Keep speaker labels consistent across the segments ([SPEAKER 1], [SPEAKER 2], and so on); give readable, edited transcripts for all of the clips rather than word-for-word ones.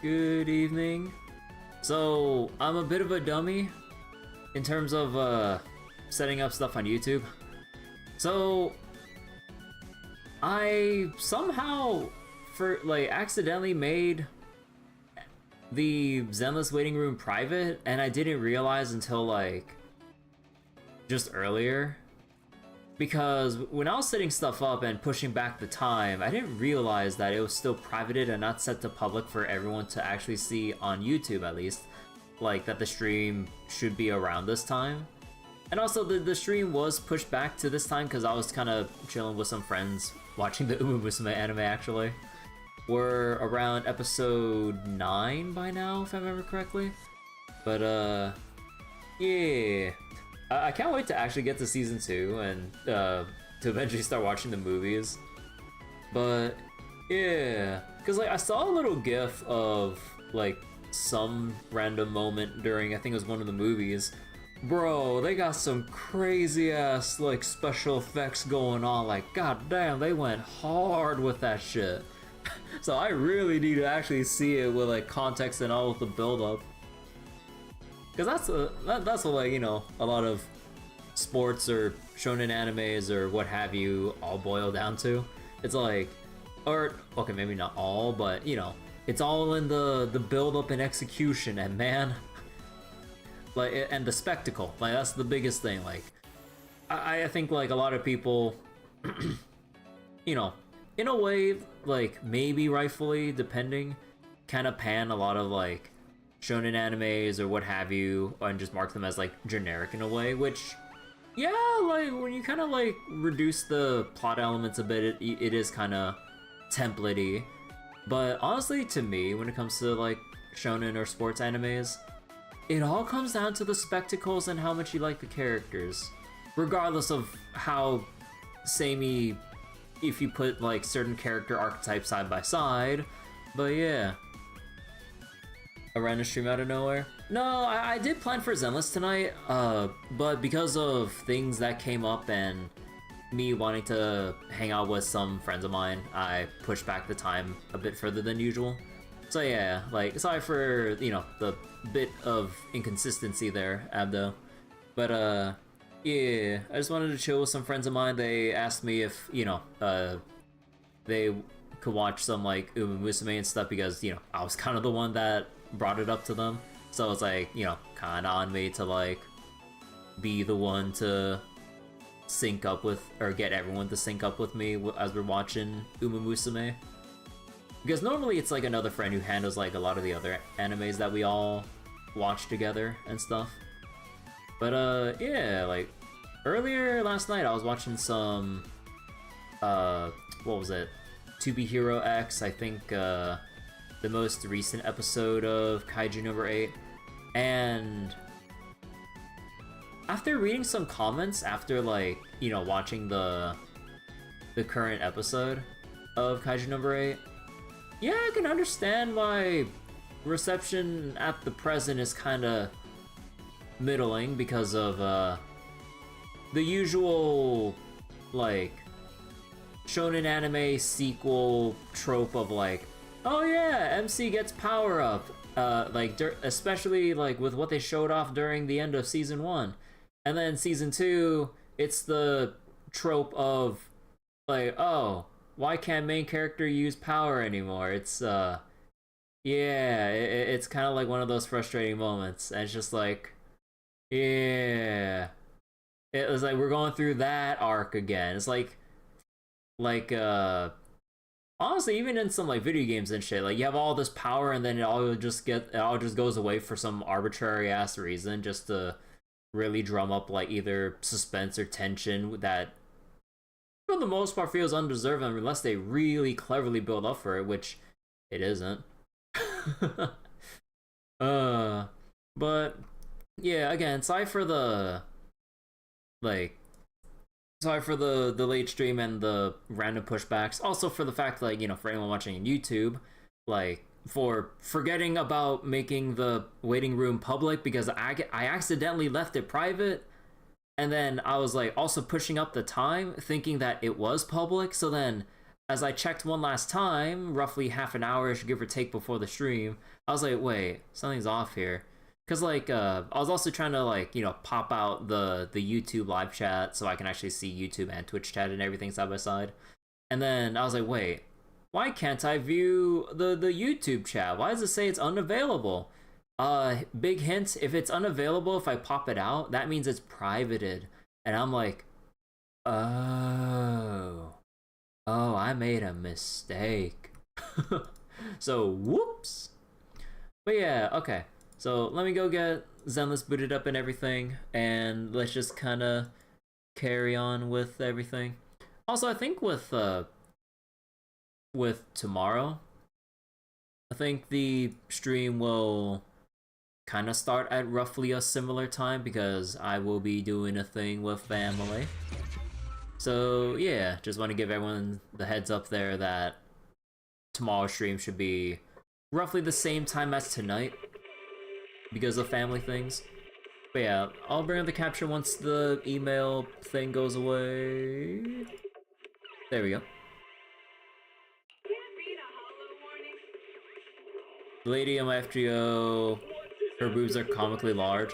[SPEAKER 1] Good evening. So, I'm a bit of a dummy in terms of setting up stuff on YouTube. So, I somehow, accidentally made the Zenless waiting room private, and I didn't realize until, just earlier. Because when I was setting stuff up and pushing back the time, I didn't realize that it was still privated and not set to public for everyone to actually see on YouTube, at least. Like, that the stream should be around this time. And also, the stream was pushed back to this time because I was kind of chilling with some friends watching the Musume anime, actually. We're around episode 9 by now, if I remember correctly. But, yeah. I can't wait to actually get to season 2 and to eventually start watching the movies. But yeah, because I saw a little gif of some random moment during, I think it was one of the movies. Bro, they got some crazy ass special effects going on. God damn, they went hard with that shit. So I really need to actually see it with context and all of the build up. Because that's a lot of sports or shonen animes or what have you all boil down to. It's or okay, maybe not all, but it's all in the build up and execution, and man, and the spectacle. That's the biggest thing. I think a lot of people, in a way, maybe rightfully, depending, kind of pan a lot of shonen animes or what have you, and just mark them as generic in a way, which, yeah, when you kind of reduce the plot elements a bit, it is kind of template-y. But honestly, to me, when it comes to shonen or sports animes, it all comes down to the spectacles and how much you like the characters, regardless of how samey, if you put certain character archetypes side by side. But yeah. A random stream out of nowhere? No, I did plan for Zenless tonight, but because of things that came up and me wanting to hang out with some friends of mine, I pushed back the time a bit further than usual. So yeah, sorry for, the bit of inconsistency there, Abdo. But yeah, I just wanted to chill with some friends of mine. They asked me if, they could watch some Musume and stuff because, I was kind of the one that brought it up to them, so it's kind of on me to be the one to sync up with, or get everyone to sync up with me as we're watching Musume, because normally it's another friend who handles a lot of the other animes that we all watch together and stuff. But yeah, earlier last night I was watching some what was it, To Be Hero X, I think the most recent episode of Kaiju number 8, and after reading some comments after watching the current episode of Kaiju number 8, yeah, I can understand why reception at the present is kind of middling because of the usual shonen anime sequel trope of oh yeah, MC gets power up, especially with what they showed off during the end of season 1, and then season 2, it's the trope of oh, why can't main character use power anymore? It's yeah, it's kind of one of those frustrating moments, and it's just yeah, it was we're going through that arc again. It's honestly, even in some video games and shit, you have all this power and then it all just goes away for some arbitrary ass reason, just to really drum up either suspense or tension that for the most part feels undeserved unless they really cleverly build up for it, which it isn't. But yeah, again, sorry for the late stream and the random pushbacks. Also for the fact for anyone watching on YouTube, for forgetting about making the waiting room public because I accidentally left it private, and then I was also pushing up the time thinking that it was public, so then as I checked one last time, roughly half an hour-ish, give or take, before the stream, I was like, wait, something's off here. Because, like, I was also trying to, like, you know, pop out the YouTube live chat so I can actually see YouTube and Twitch chat and everything side by side. And then I was like, wait, why can't I view the YouTube chat? Why does it say it's unavailable? Big hint, if it's unavailable, if I pop it out, that means it's privated. And I'm like, oh, I made a mistake. So, whoops. But yeah, okay. So let me go get Zenless booted up and everything, and let's just kind of carry on with everything. Also, I think with tomorrow, I think the stream will kind of start at roughly a similar time because I will be doing a thing with family. So yeah, just want to give everyone the heads up there that tomorrow's stream should be roughly the same time as tonight because of family things. But yeah, I'll bring up the capture once the email thing goes away. There we go. Lady MFGO, her boobs are comically large.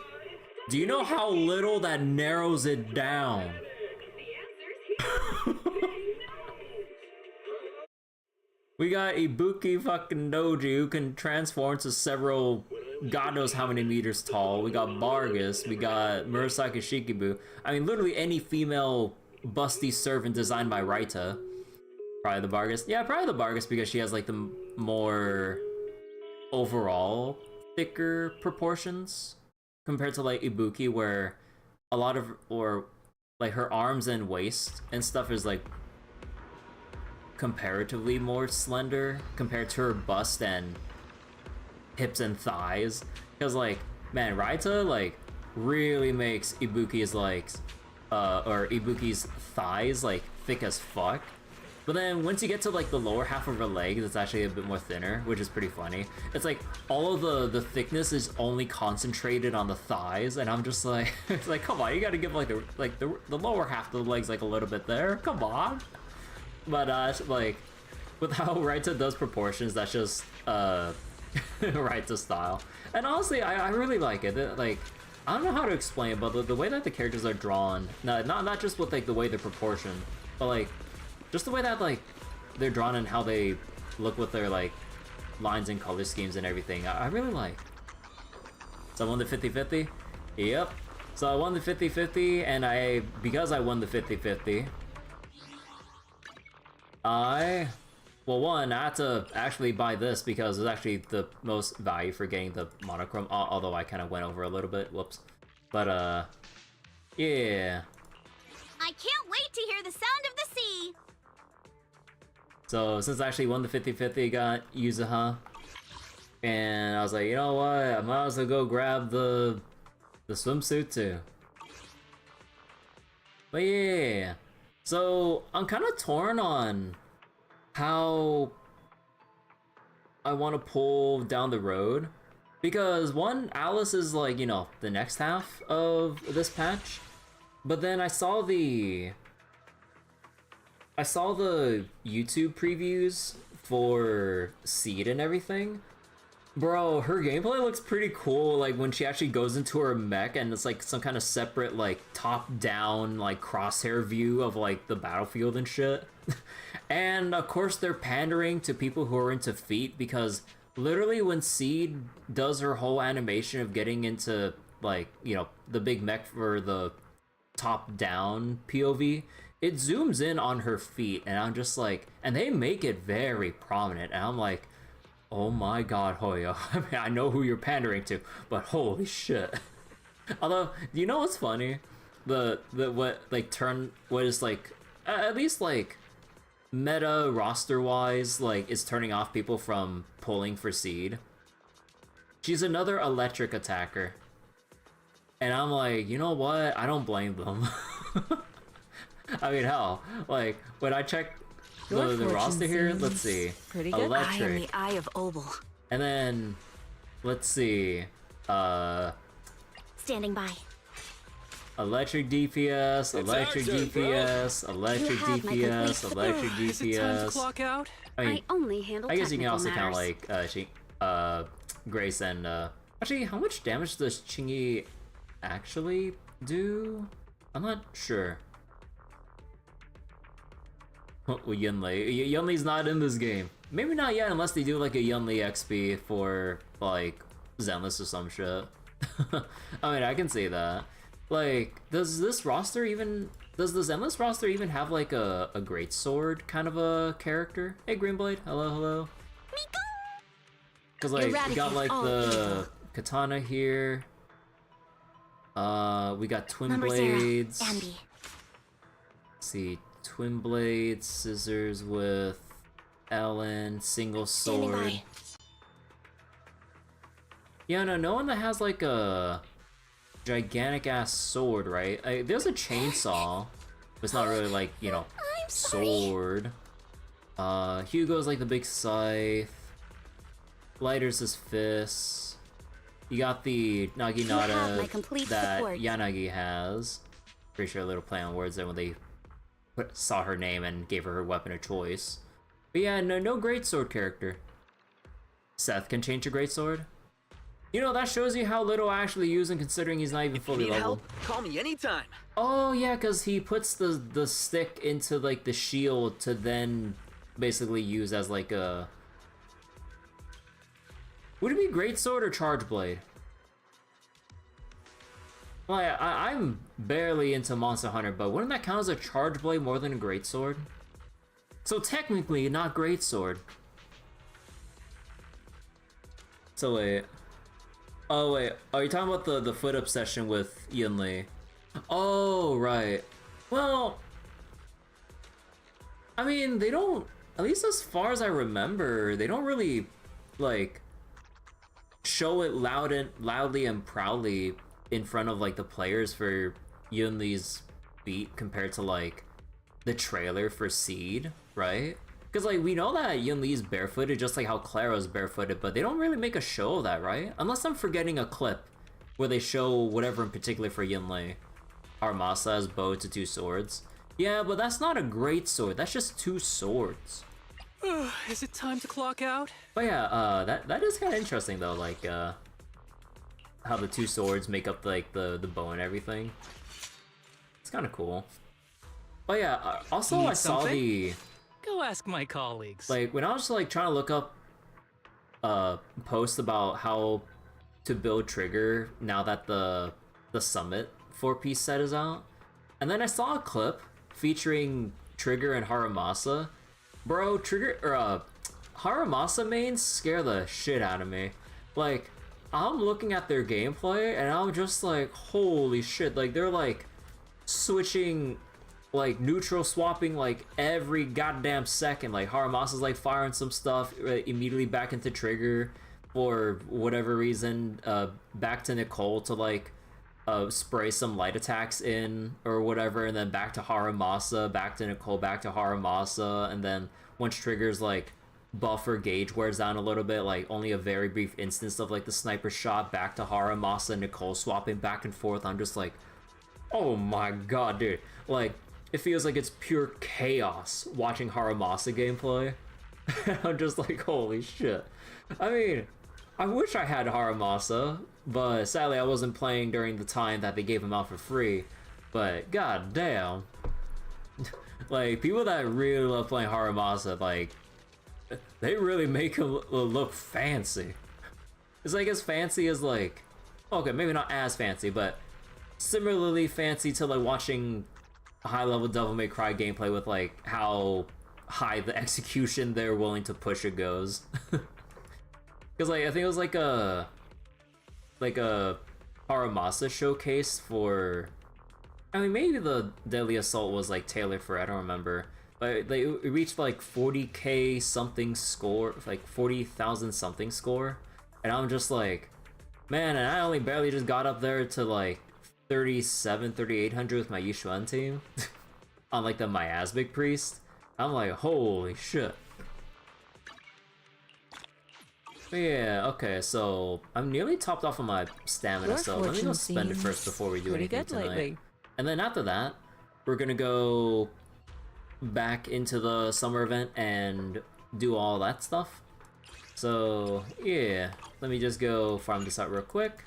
[SPEAKER 1] Do you know how little that narrows it down? We got Ibuki fucking Doji who can transform to several god knows how many meters tall. We got Bargus, we got Murasaki Shikibu. I mean, literally any female busty servant designed by Raita. Probably the Bargus. Yeah, probably the Bargus because she has like the more overall thicker proportions compared to like Ibuki, where a lot of, or like her arms and waist and stuff is like comparatively more slender compared to her bust and hips and thighs. Because like, man, Raita like really makes Ibuki's legs or Ibuki's thighs like thick as fuck. But then once you get to like the lower half of her legs, it's actually a bit more thinner, which is pretty funny. It's like all of the thickness is only concentrated on the thighs, and I'm just like, it's like, come on, you gotta give like the lower half of the legs like a little bit there. Come on. But like with how Raita does proportions, that's just Raita style. And honestly, I really like it. Like, I don't know how to explain it, but the way that the characters are drawn, not just with like the way they're proportioned, but like just the way that like they're drawn and how they look with their like lines and color schemes and everything, I really like. So I won the 50-50? Yep. So I won the 50-50, and because I won the 50-50, well, I had to actually buy this because it's actually the most value for getting the monochrome, although I kind of went over a little bit, whoops. But yeah.
[SPEAKER 2] I can't wait to hear the sound of the sea!
[SPEAKER 1] So since I actually won the 50-50, I got Yuzuha, and I was like, you know what, I might as well go grab the swimsuit too. But yeah, so I'm kind of torn on how I want to pull down the road, because one, Alice is like, you know, the next half of this patch, but then I saw the YouTube previews for Seed and everything. Bro, her gameplay looks pretty cool, like when she actually goes into her mech and it's like some kind of separate like top-down like crosshair view of like the battlefield and shit. And of course they're pandering to people who are into feet, because literally when Seed does her whole animation of getting into like, you know, the big mech for the top-down POV, it zooms in on her feet, and I'm just like, and they make it very prominent, and I'm like, oh my god, Hoyo. I mean, I know who you're pandering to, but holy shit. Although, do you know what's funny? What is like, at least like, meta roster-wise, like, is turning off people from pulling for Seed. She's another electric attacker. And I'm like, you know what? I don't blame them. I mean, hell, like, when I check the roster here, let's see.
[SPEAKER 2] Pretty good.
[SPEAKER 1] Electric.
[SPEAKER 2] I am the Eye of Obel.
[SPEAKER 1] And then, let's see.
[SPEAKER 2] Standing by.
[SPEAKER 1] Electric DPS, electric DPS, electric DPS, electric
[SPEAKER 3] Is it time to
[SPEAKER 1] DPS.
[SPEAKER 3] clock out?
[SPEAKER 1] I mean,
[SPEAKER 2] I only handle
[SPEAKER 1] I guess you can
[SPEAKER 2] technical
[SPEAKER 1] also count
[SPEAKER 2] matters.
[SPEAKER 1] like Grace and actually, how much damage does Chingy actually do? I'm not sure. Well, Yunli. Yunli's not in this game. Maybe not yet, unless they do like a Yunli XP for like Zenless or some shit. I mean, I can see that. Like, does this roster even? Does the Zenless roster even have like a great sword kind of a character? Hey, Greenblade. Hello, hello. Cause like we got
[SPEAKER 2] Eradicate
[SPEAKER 1] like
[SPEAKER 2] all
[SPEAKER 1] the
[SPEAKER 2] evil.
[SPEAKER 1] katana here. We got twin
[SPEAKER 2] Number
[SPEAKER 1] blades.
[SPEAKER 2] 0, Andy.
[SPEAKER 1] Let's see, twin blades, scissors with Ellen, single
[SPEAKER 2] Standing
[SPEAKER 1] sword.
[SPEAKER 2] by.
[SPEAKER 1] Yeah, no one that has like a gigantic ass sword, right? There's a chainsaw, but it's not really like, you know,
[SPEAKER 2] I'm sorry.
[SPEAKER 1] sword. Hugo's like the big scythe. Lighter's his fists. You got the
[SPEAKER 2] have my
[SPEAKER 1] Naginata
[SPEAKER 2] complete
[SPEAKER 1] that
[SPEAKER 2] support.
[SPEAKER 1] Yanagi has. Pretty sure a little play on words there when they saw her name and gave her weapon of choice. But yeah, no greatsword character. Seth can change a greatsword. You know, that shows you how little I actually use him considering he's not even
[SPEAKER 3] If you
[SPEAKER 1] fully
[SPEAKER 3] need
[SPEAKER 1] leveled.
[SPEAKER 3] help, call me anytime.
[SPEAKER 1] Oh yeah, because he puts the stick into like the shield to then basically use as like a... Would it be greatsword or charge blade? Well, I'm barely into Monster Hunter, but wouldn't that count as a charge blade more than a greatsword? So technically, not greatsword. So wait. Oh wait, are you talking about the foot obsession with Yunli? Oh, right. Well, I mean, they don't, at least as far as I remember, they don't really, like, show it loudly and proudly in front of, like, the players for Yunli's beat compared to, like, the trailer for Seed, right? Because, like, we know that Yunli's barefooted, just like how Clara's barefooted, but they don't really make a show of that, right? Unless I'm forgetting a clip where they show whatever in particular for Yunli. Haramasa has bow to 2 swords. Yeah, but that's not a great sword, that's just 2 swords.
[SPEAKER 3] Is it time to clock out?
[SPEAKER 1] But yeah, that is kind of interesting though, like, how the 2 swords make up, like, the bow and everything. It's kind of cool. But yeah, also
[SPEAKER 3] Need
[SPEAKER 1] I saw
[SPEAKER 3] something?
[SPEAKER 1] the...
[SPEAKER 3] Go ask my colleagues.
[SPEAKER 1] Like, when I was, like, trying to look up posts about how to build Trigger now that the Summit 4-piece set is out, and then I saw a clip featuring Trigger and Haramasa. Bro, Haramasa mains scare the shit out of me. Like, I'm looking at their gameplay, and I'm just like, holy shit, like, they're, like, switching... like neutral swapping like every goddamn second. Like Haramasa's like firing some stuff immediately back into Trigger for whatever reason, back to Nicole to like spray some light attacks in or whatever, and then back to Haramasa, back to Nicole, back to Haramasa, and then once Trigger's like buffer gauge wears down a little bit, like only a very brief instance of like the sniper shot, back to Haramasa, Nicole swapping back and forth. I'm just like, oh my god, dude. Like, it feels like it's pure chaos watching Haramasa gameplay. I'm just like, holy shit. I mean, I wish I had Haramasa, but sadly I wasn't playing during the time that they gave him out for free. But god damn. Like, people that really love playing Haramasa, like, they really make him look fancy. It's like as fancy as like, okay, maybe not as fancy, but similarly fancy to like watching high-level Devil May Cry gameplay with like how high the execution they're willing to push it goes. Because like I think it was like a Haramasa showcase for, I mean maybe the Deadly Assault was like tailored for, I don't remember, but they reached like 40k something score, like 40,000 something score, and I'm just like, man, and I only barely just got up there to like 3,800 with my Yishuan team on like the Miasmic Priest. I'm like, holy shit. But yeah, okay, so I'm nearly topped off on my stamina,
[SPEAKER 4] Your
[SPEAKER 1] so let me go
[SPEAKER 4] fortune
[SPEAKER 1] spend it first
[SPEAKER 4] seems
[SPEAKER 1] before we do
[SPEAKER 4] pretty
[SPEAKER 1] anything
[SPEAKER 4] good
[SPEAKER 1] tonight.
[SPEAKER 4] lately.
[SPEAKER 1] And then after that, we're gonna go back into the summer event and do all that stuff. So yeah, let me just go farm this out real quick.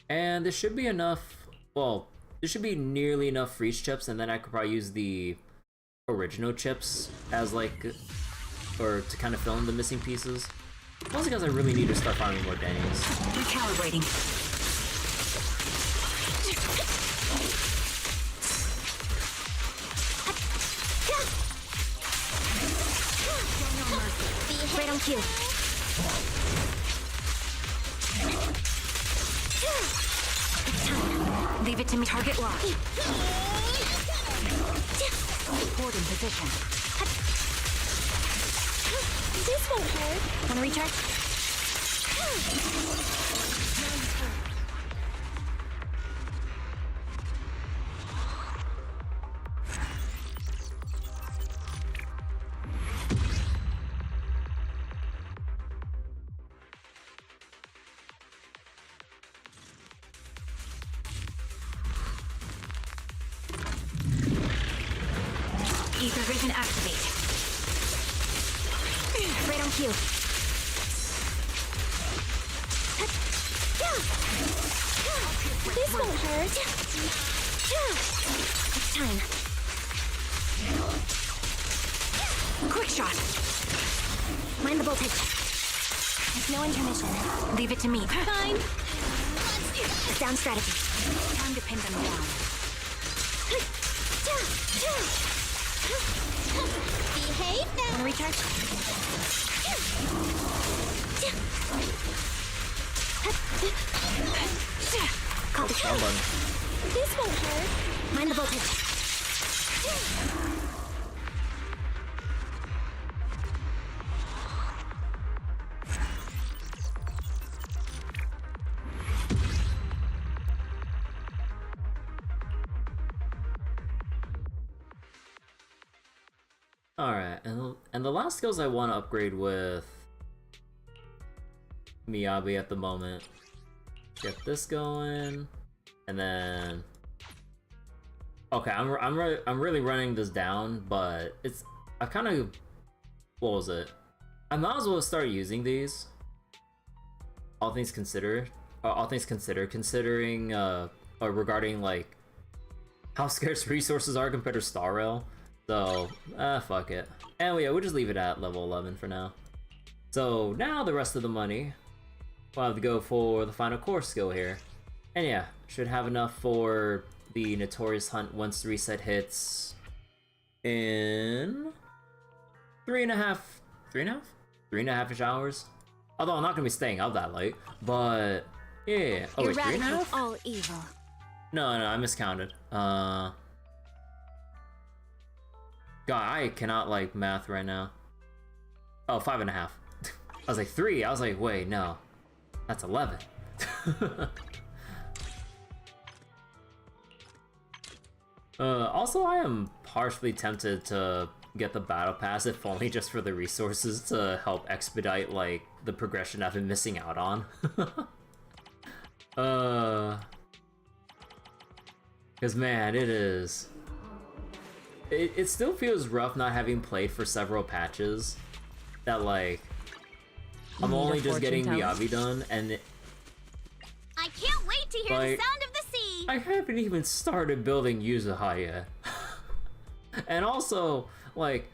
[SPEAKER 1] And there should be enough, well, there should be nearly enough freeze chips, and then I could probably use the original chips as like, or to kind of fill in the missing pieces. Mostly because I really need to start farming more Denny's.
[SPEAKER 2] Recalibrating. Right on cue. It's time. Leave it to me. Target locked. Board in position. This won't hurt. Wanna recharge? Ether vision activate. Right on cue. This won't hurt. It's time. Quick shot. Mind the voltage. There's no intermission. Leave it to me. Fine. Sound strategy. Time to pin them down. Behave now. Wanna recharge? Call the
[SPEAKER 1] Down button.
[SPEAKER 2] This won't hurt. Mind the voltage.
[SPEAKER 1] Alright, and the last skills I want to upgrade with Miyabi at the moment. Get this going, and then okay, I'm really running this down, but I kind of, what was it? I might as well start using these. All things considered, considering regarding like how scarce resources are compared to Star Rail. So, fuck it. And yeah, we'll just leave it at level 11 for now. So now the rest of the money, we'll have to go for the final core skill here. And yeah, should have enough for the Notorious Hunt once the reset hits in 3.5-ish hours. Although I'm not gonna be staying up that late, but yeah. Oh wait, 3.5?
[SPEAKER 2] All evil.
[SPEAKER 1] No, I miscounted. God, I cannot like math right now. Oh, 5.5. I was like 3. I was like, wait, no, that's 11. Also, I am partially tempted to get the battle pass, if only just for the resources to help expedite like the progression I've been missing out on. Because man, it still feels rough not having played for several patches. That like I'm only just getting Miyabi done, and
[SPEAKER 2] I can't wait to hear
[SPEAKER 1] Like,
[SPEAKER 2] the sound of the sea.
[SPEAKER 1] I haven't even started building Yuzuha yet. And also, like,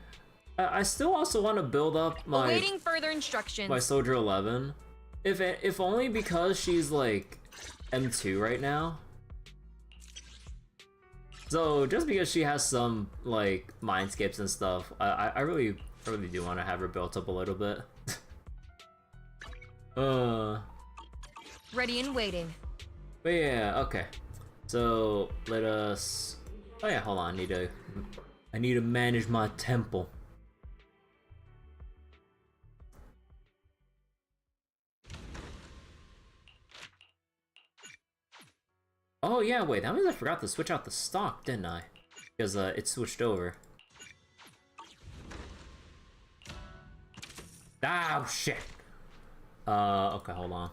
[SPEAKER 1] I still also want to build up my
[SPEAKER 4] Awaiting further instructions.
[SPEAKER 1] my Soldier 11. If only because she's like M2 right now. So just because she has some like mindscapes and stuff, I really do want to have her built up a little bit.
[SPEAKER 4] Ready and waiting.
[SPEAKER 1] But yeah, okay. So let us. Oh yeah, hold on. I need to manage my temple. Oh yeah, wait. That means I forgot to switch out the stock, didn't I? Because it switched over. Oh, shit. Okay, hold on.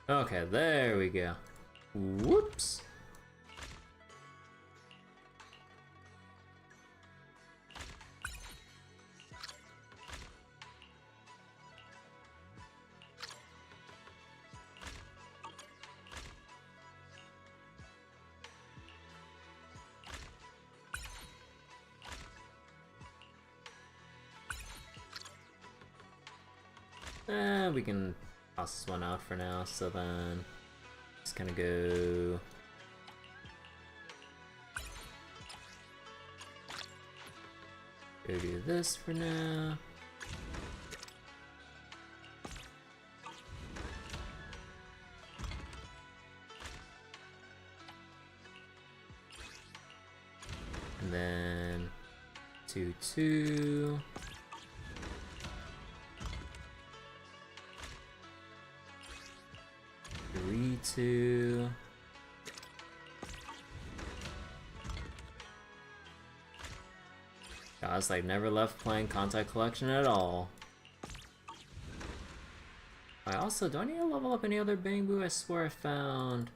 [SPEAKER 1] Okay, there we go. Whoops. We can toss this one out for now, so then just gonna go do this for now. And then 2-2. 3-2. Guys, like never left playing Contact Collection at all. I also do I need to level up any other Bangbu? I swear I found.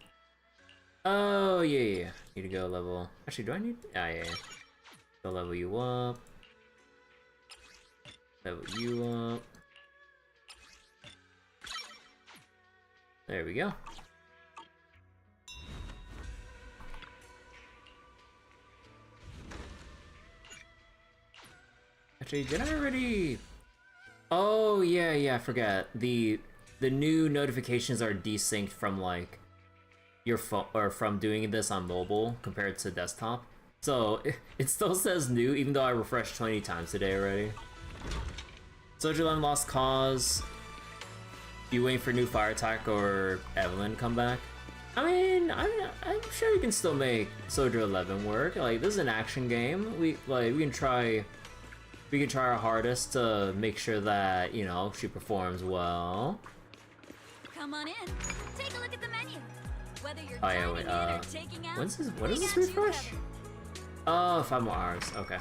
[SPEAKER 1] Oh yeah. Need to go level. Actually, do I need? Ah yeah. Go level you up. Level you up. There we go. Actually, did I already? Oh yeah, I forgot. The new notifications are desynced from like your phone or from doing this on mobile compared to desktop. So it still says new even though I refreshed 20 times today already. Soldier 11 Lost Cause. You waiting for new Fire Attack or Evelyn to come back? I mean, I'm sure you can still make Soldier 11 work. Like, this is an action game. We can try our hardest to make sure that, you know, she performs well.
[SPEAKER 2] Come on in. Take a look at the menu. Whether you're
[SPEAKER 1] Oh yeah,
[SPEAKER 2] dining
[SPEAKER 1] wait,
[SPEAKER 2] in or taking out,
[SPEAKER 1] what is this
[SPEAKER 2] we got you
[SPEAKER 1] refresh?
[SPEAKER 2] covered.
[SPEAKER 1] Oh, 5 more hours, okay.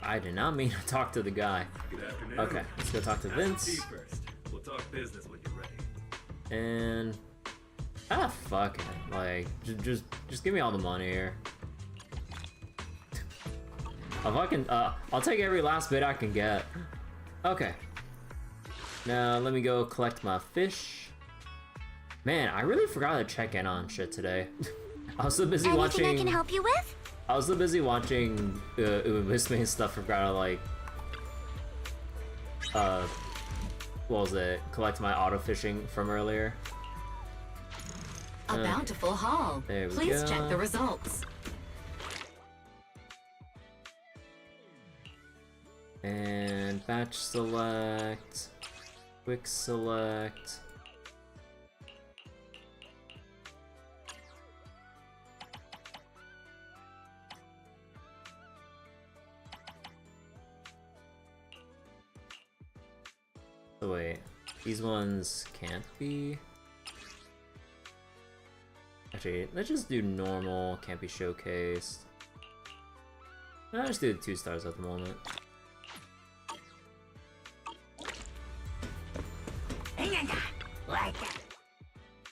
[SPEAKER 1] I did not mean to talk to the guy.
[SPEAKER 4] Good afternoon.
[SPEAKER 1] Okay, let's go talk to
[SPEAKER 4] Have some
[SPEAKER 1] Vince.
[SPEAKER 4] tea first. We'll talk business when you're ready.
[SPEAKER 1] And fuck it. Like, just give me all the money here. I'll take every last bit I can get. Okay. Now let me go collect my fish. Man, I really forgot to check in on shit today. I was so busy watching.
[SPEAKER 2] Anything I can help you with?
[SPEAKER 1] I was so busy watching Ubisoft and stuff, forgot to like what was it? Collect my auto fishing from earlier.
[SPEAKER 5] A bountiful haul.
[SPEAKER 1] There we
[SPEAKER 5] Please
[SPEAKER 1] go.
[SPEAKER 5] check the results.
[SPEAKER 1] And batch select, quick select. So wait, these ones can't be. Actually, let's just do normal, can't be showcased. I'll just do 2 stars at the moment.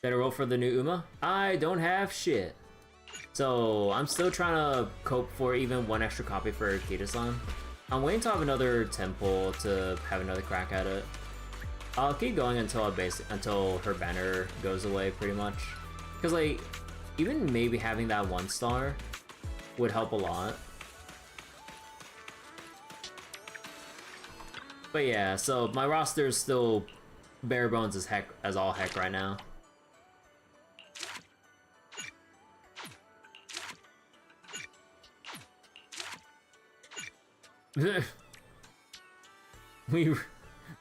[SPEAKER 1] Better roll for the new Uma? I don't have shit. So I'm still trying to cope for even 1 extra copy for Kita-san. I'm waiting to have another temple to have another crack at it. I'll keep going until until her banner goes away, pretty much. Cause like, even maybe having that 1 star would help a lot. But yeah, so my roster is still bare bones as all heck right now.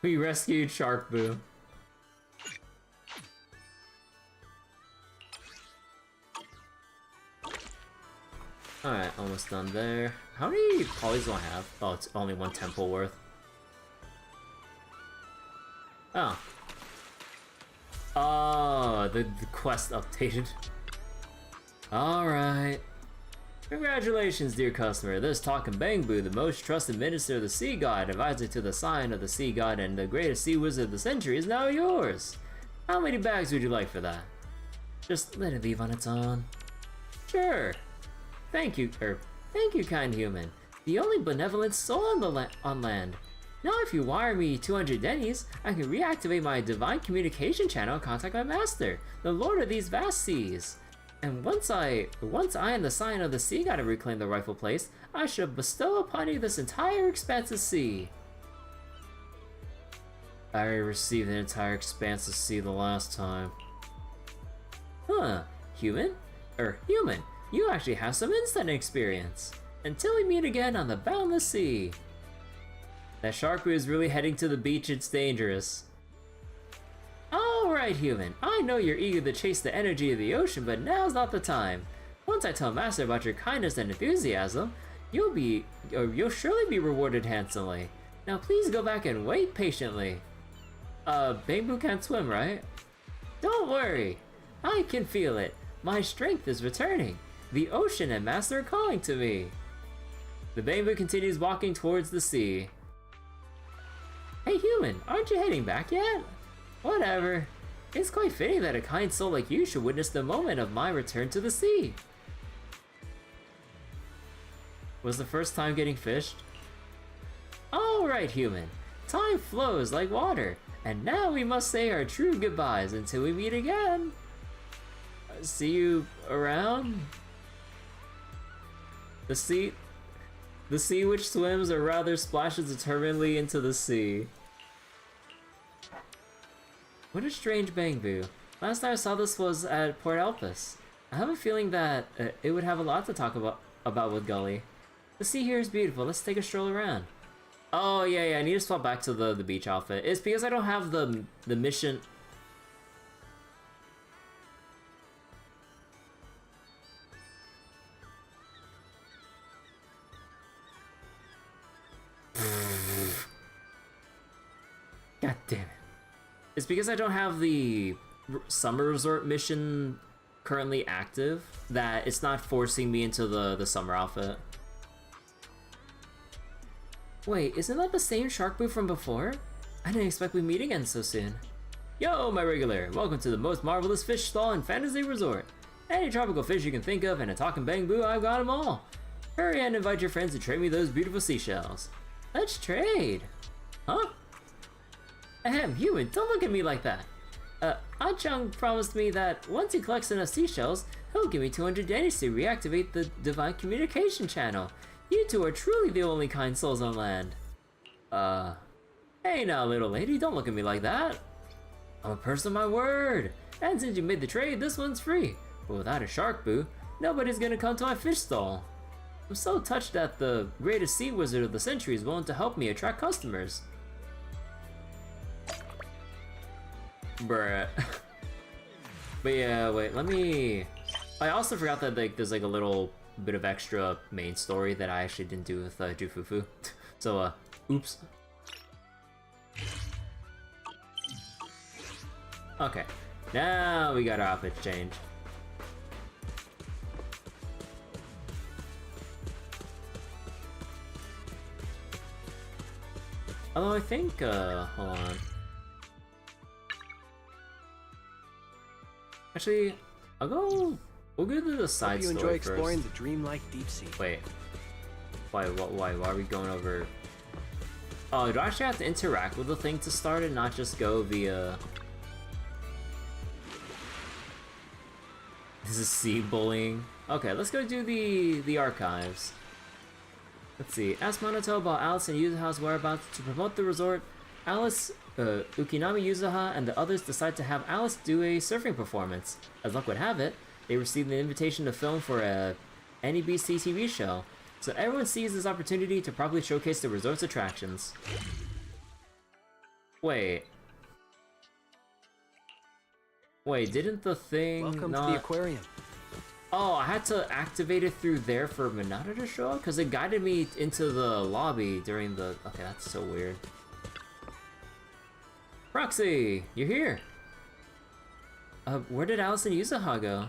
[SPEAKER 1] we rescued Shark Boo. Alright, almost done there. How many polys do I have? Oh, it's only one temple worth. Oh. Oh, the quest updated. Alright. Congratulations, dear customer. This Talking Bangbu, the most trusted minister of the sea god, advisor to the sign of the sea god, and the greatest sea wizard of the century, is now yours. How many bags would you like for that? Just let it leave on its own. Sure. Thank you, kind human. The only benevolent soul on land. Now if you wire me 200 dennies, I can reactivate my divine communication channel and contact my master, the lord of these vast seas. And once I and the sign of the sea god have reclaimed the rightful place, I shall bestow upon you this entire expanse of sea. I received the entire expanse of sea the last time. Huh, human? Human, you actually have some instant experience. Until we meet again on the boundless sea. That shark is really heading to the beach, it's dangerous. Alright, human, I know you're eager to chase the energy of the ocean, but now's not the time. Once I tell Master about your kindness and enthusiasm, you'll surely be rewarded handsomely. Now please go back and wait patiently. Bangbu can't swim, right? Don't worry, I can feel it. My strength is returning. The ocean and Master are calling to me. The Bangbu continues walking towards the sea. Hey human, aren't you heading back yet? Whatever. It's quite fitting that a kind soul like you should witness the moment of my return to the sea. Was the first time getting fished? Alright human, time flows like water, and now we must say our true goodbyes until we meet again. See you around? The sea which swims or rather splashes determinedly into the sea. What a strange Bangbu. Last time I saw this was at Port Elpis. I have a feeling that it would have a lot to talk about with Gully. The sea here is beautiful, let's take a stroll around. Oh yeah, I need to swap back to the beach outfit. It's because I don't have the mission. God damn it. It's because I don't have the summer resort mission currently active that it's not forcing me into the summer outfit. Wait, isn't that the same shark boo from before? I didn't expect we'd meet again so soon. Yo, my regular! Welcome to the most marvelous fish stall in Fantasy Resort. Any tropical fish you can think of and a talking Bangbu, I've got them all. Hurry and invite your friends to trade me those beautiful seashells. Let's trade! Huh? Ahem, human, don't look at me like that. Ah-chung promised me that once he collects enough seashells, he'll give me 200 dennies to reactivate the divine communication channel. You two are truly the only kind souls on land. Hey now, little lady, don't look at me like that. I'm a person of my word. And since you made the trade, this one's free. But without a shark boo, nobody's gonna come to my fish stall. I'm so touched that the greatest sea wizard of the century is willing to help me attract customers. Bruh. But yeah, wait, let me... I also forgot that there's like a little bit of extra main story that I actually didn't do with Jufufu. So, oops. Okay, now we got our outfit changed. Although I think, hold on. Actually, we'll go to the side story first.
[SPEAKER 3] Hope you enjoy exploring the dreamlike deep sea.
[SPEAKER 1] Wait. Why are we going over... Oh, do I actually have to interact with the thing to start it, not just go via... This is sea bullying. Okay, let's go do the archives. Let's see. Ask Monoto about Alice and Yuzuha's whereabouts. To promote the resort, Alice, Ukinami Yuzuha, and the others decide to have Alice do a surfing performance. As luck would have it, they received an invitation to film for a NEBC TV show, so everyone sees this opportunity to properly showcase the resort's attractions. Wait, didn't the thing
[SPEAKER 3] Welcome
[SPEAKER 1] not...
[SPEAKER 3] to the aquarium.
[SPEAKER 1] Oh, I had to activate it through there for Minato to show up? Because it guided me into the lobby during the... Okay, that's so weird. Roxy, you're here. Where did Alice and Yuzuha go?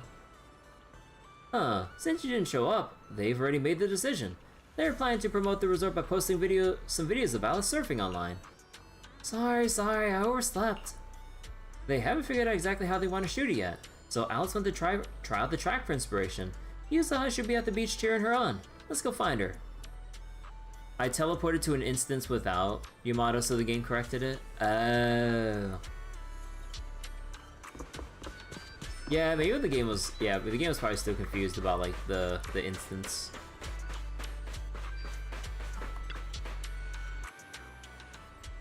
[SPEAKER 1] Huh, since you didn't show up, they've already made the decision. They're planning to promote the resort by posting some videos of Alice surfing online. Sorry, I overslept. They haven't figured out exactly how they want to shoot it yet, so Alice went to try out the track for inspiration. Yuzuha should be at the beach cheering her on. Let's go find her. I teleported to an instance without Yamato, so the game corrected it. Oh. Yeah, maybe the game was... Yeah, but the game was probably still confused about, like, the instance.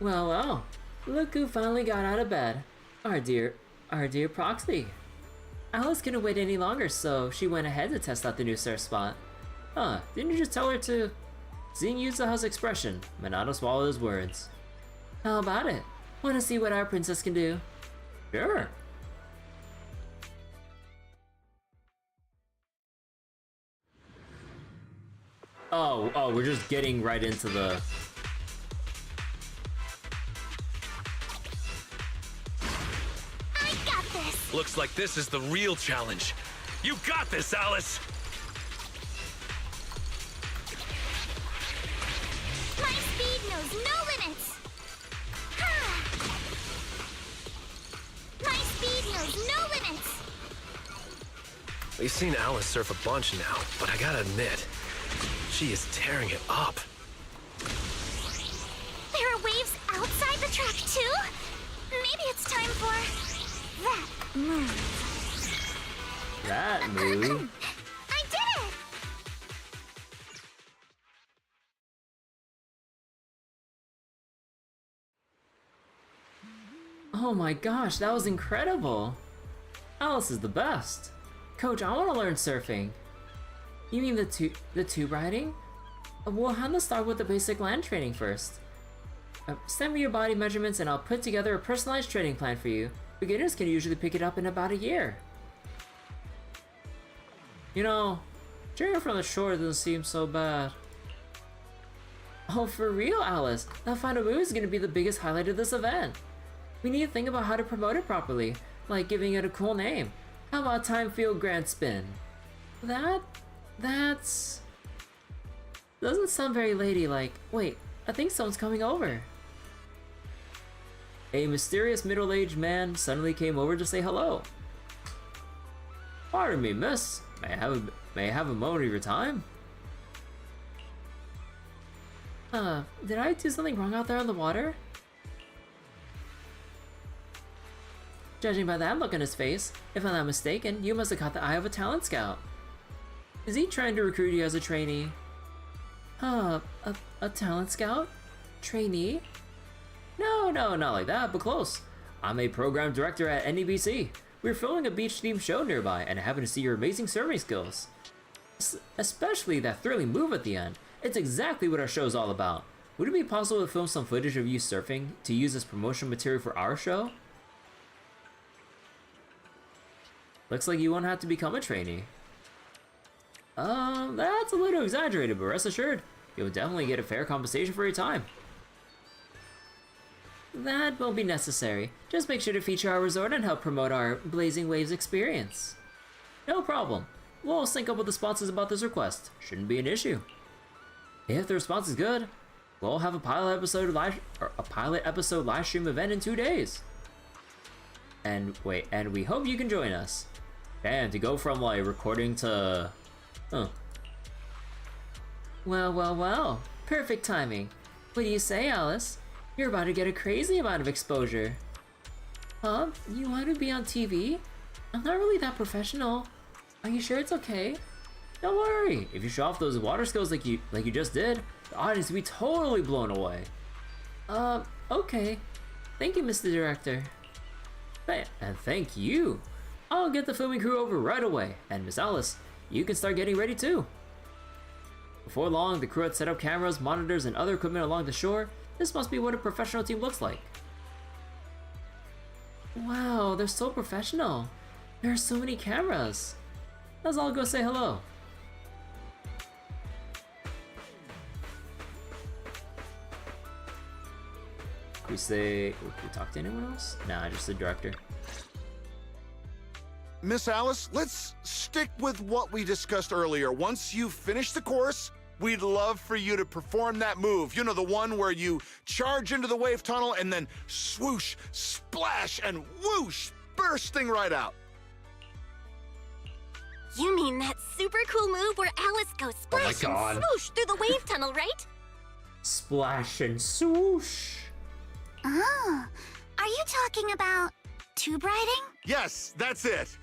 [SPEAKER 1] Well, look who finally got out of bed. Our dear Proxy. Alice couldn't wait any longer, so she went ahead to test out the new surf spot. Huh, didn't you just tell her to... Seeing Yuzuha's expression, Minato swallowed his words. How about it? Wanna see what our princess can do? Sure. Oh, we're just getting right into the...
[SPEAKER 2] I got this!
[SPEAKER 4] Looks like this is the real challenge. You got this, Alice!
[SPEAKER 2] My speed knows no limits! Ha! My speed knows no limits!
[SPEAKER 3] We've seen Alice surf a bunch now, but I gotta admit, she is tearing it up.
[SPEAKER 2] There are waves outside the track too? Maybe it's time for that move.
[SPEAKER 1] That move?
[SPEAKER 2] I did it!
[SPEAKER 1] Oh my gosh, that was incredible! Alice is the best! Coach, I want to learn surfing. You mean the tube riding? We'll have to start with the basic land training first. Send me your body measurements and I'll put together a personalized training plan for you. Beginners can usually pick it up in about a year. You know, cheering from the shore doesn't seem so bad. Oh, for real, Alice? That final move is going to be the biggest highlight of this event. We need to think about how to promote it properly, like giving it a cool name. How about Time Field Grand Spin? That's... Doesn't sound very ladylike. Wait, I think someone's coming over. A mysterious middle-aged man suddenly came over to say hello. Pardon me, miss. May I have a moment of your time? Did I do something wrong out there on the water? Judging by that look on his face, if I'm not mistaken, you must have caught the eye of a talent scout. Is he trying to recruit you as a trainee? A talent scout? Trainee? No, not like that, but close. I'm a program director at NEBC. We're filming a beach-themed show nearby, and I happen to see your amazing surfing skills. Especially that thrilling move at the end. It's exactly what our show's all about. Would it be possible to film some footage of you surfing to use as promotional material for our show? Looks like you won't have to become a trainee. That's a little exaggerated, but rest assured, you'll definitely get a fair compensation for your time. That won't be necessary. Just make sure to feature our resort and help promote our Blazing Waves experience. No problem. We'll sync up with the sponsors about this request. Shouldn't be an issue. If the response is good, we'll have a pilot episode live stream event in 2 days. And we hope you can join us. Damn, to go from like recording to... Well. Perfect timing. What do you say, Alice? You're about to get a crazy amount of exposure. Huh? You want to be on TV? I'm not really that professional. Are you sure it's okay? Don't worry. If you show off those water skills like you just did, the audience will be totally blown away. Okay. Thank you, Mr. Director. And thank you. I'll get the filming crew over right away. And Miss Alice, you can start getting ready too. Before long, the crew had set up cameras, monitors, and other equipment along the shore. This must be what a professional team looks like. Wow, they're so professional. There are so many cameras. Let's all go say hello. Can we talk to anyone else? Nah, just the director.
[SPEAKER 6] Miss Alice, let's stick with what we discussed earlier. Once you finish the course, we'd love for you to perform that move. You know, the one where you charge into the wave tunnel and then swoosh, splash, and whoosh, bursting right out.
[SPEAKER 2] You mean that super cool move where Alice goes splash
[SPEAKER 1] God.
[SPEAKER 2] and swoosh through the wave tunnel, right?
[SPEAKER 1] Splash and swoosh.
[SPEAKER 2] Oh, are you talking about tube riding?
[SPEAKER 6] Yes, that's it.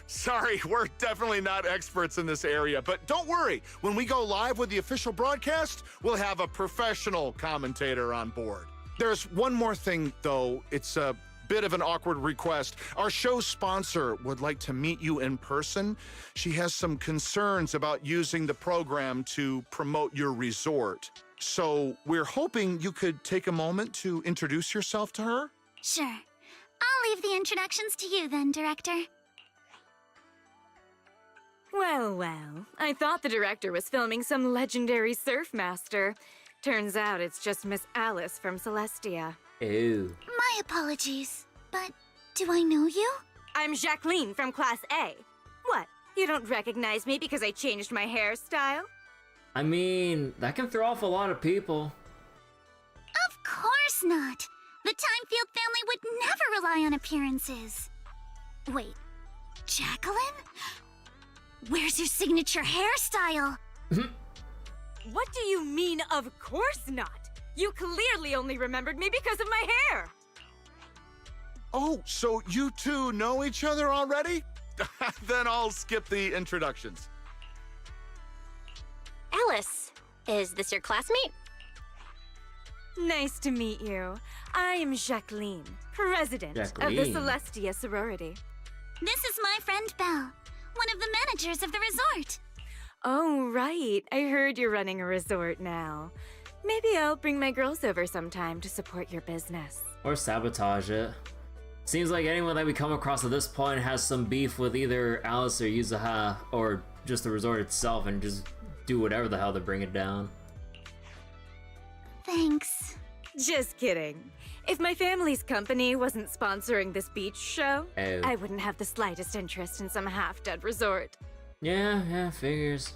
[SPEAKER 6] Sorry, we're definitely not experts in this area, but don't worry. When we go live with the official broadcast, we'll have a professional commentator on board. There's one more thing, though. It's a bit of an awkward request. Our show's sponsor would like to meet you in person. She has some concerns about using the program to promote your resort. So we're hoping you could take a moment to introduce yourself to her.
[SPEAKER 2] Sure. I'll leave the introductions to you then, Director.
[SPEAKER 7] Well, well. I thought the director was filming some legendary surf master. Turns out it's just Miss Alice from Celestia.
[SPEAKER 1] Ew.
[SPEAKER 2] My apologies, but do I know you?
[SPEAKER 7] I'm Jacqueline from Class A. What? You don't recognize me because I changed my hairstyle?
[SPEAKER 1] I mean, that can throw off a lot of people.
[SPEAKER 2] Of course not. The Timefield family would never rely on appearances. Wait, Jacqueline? Where's your signature hairstyle?
[SPEAKER 7] What do you mean, of course not? You clearly only remembered me because of my hair!
[SPEAKER 6] Oh, so you two know each other already? Then I'll skip the introductions.
[SPEAKER 2] Alice, is this your classmate?
[SPEAKER 7] Nice to meet you. I am Jacqueline, president of the
[SPEAKER 1] Jacqueline.
[SPEAKER 7] Celestia sorority.
[SPEAKER 2] This is my friend Belle, one of the managers of the resort.
[SPEAKER 7] Oh, right. I heard you're running a resort now. Maybe I'll bring my girls over sometime to support your business.
[SPEAKER 1] Or sabotage it. Seems like anyone that we come across at this point has some beef with either Alice or Yuzuha, or just the resort itself, and just do whatever the hell to bring it down.
[SPEAKER 2] Thanks.
[SPEAKER 7] Just kidding. If my family's company wasn't sponsoring this beach show,
[SPEAKER 1] Oh.
[SPEAKER 7] I wouldn't have the slightest interest in some half-dead resort.
[SPEAKER 1] Yeah, figures.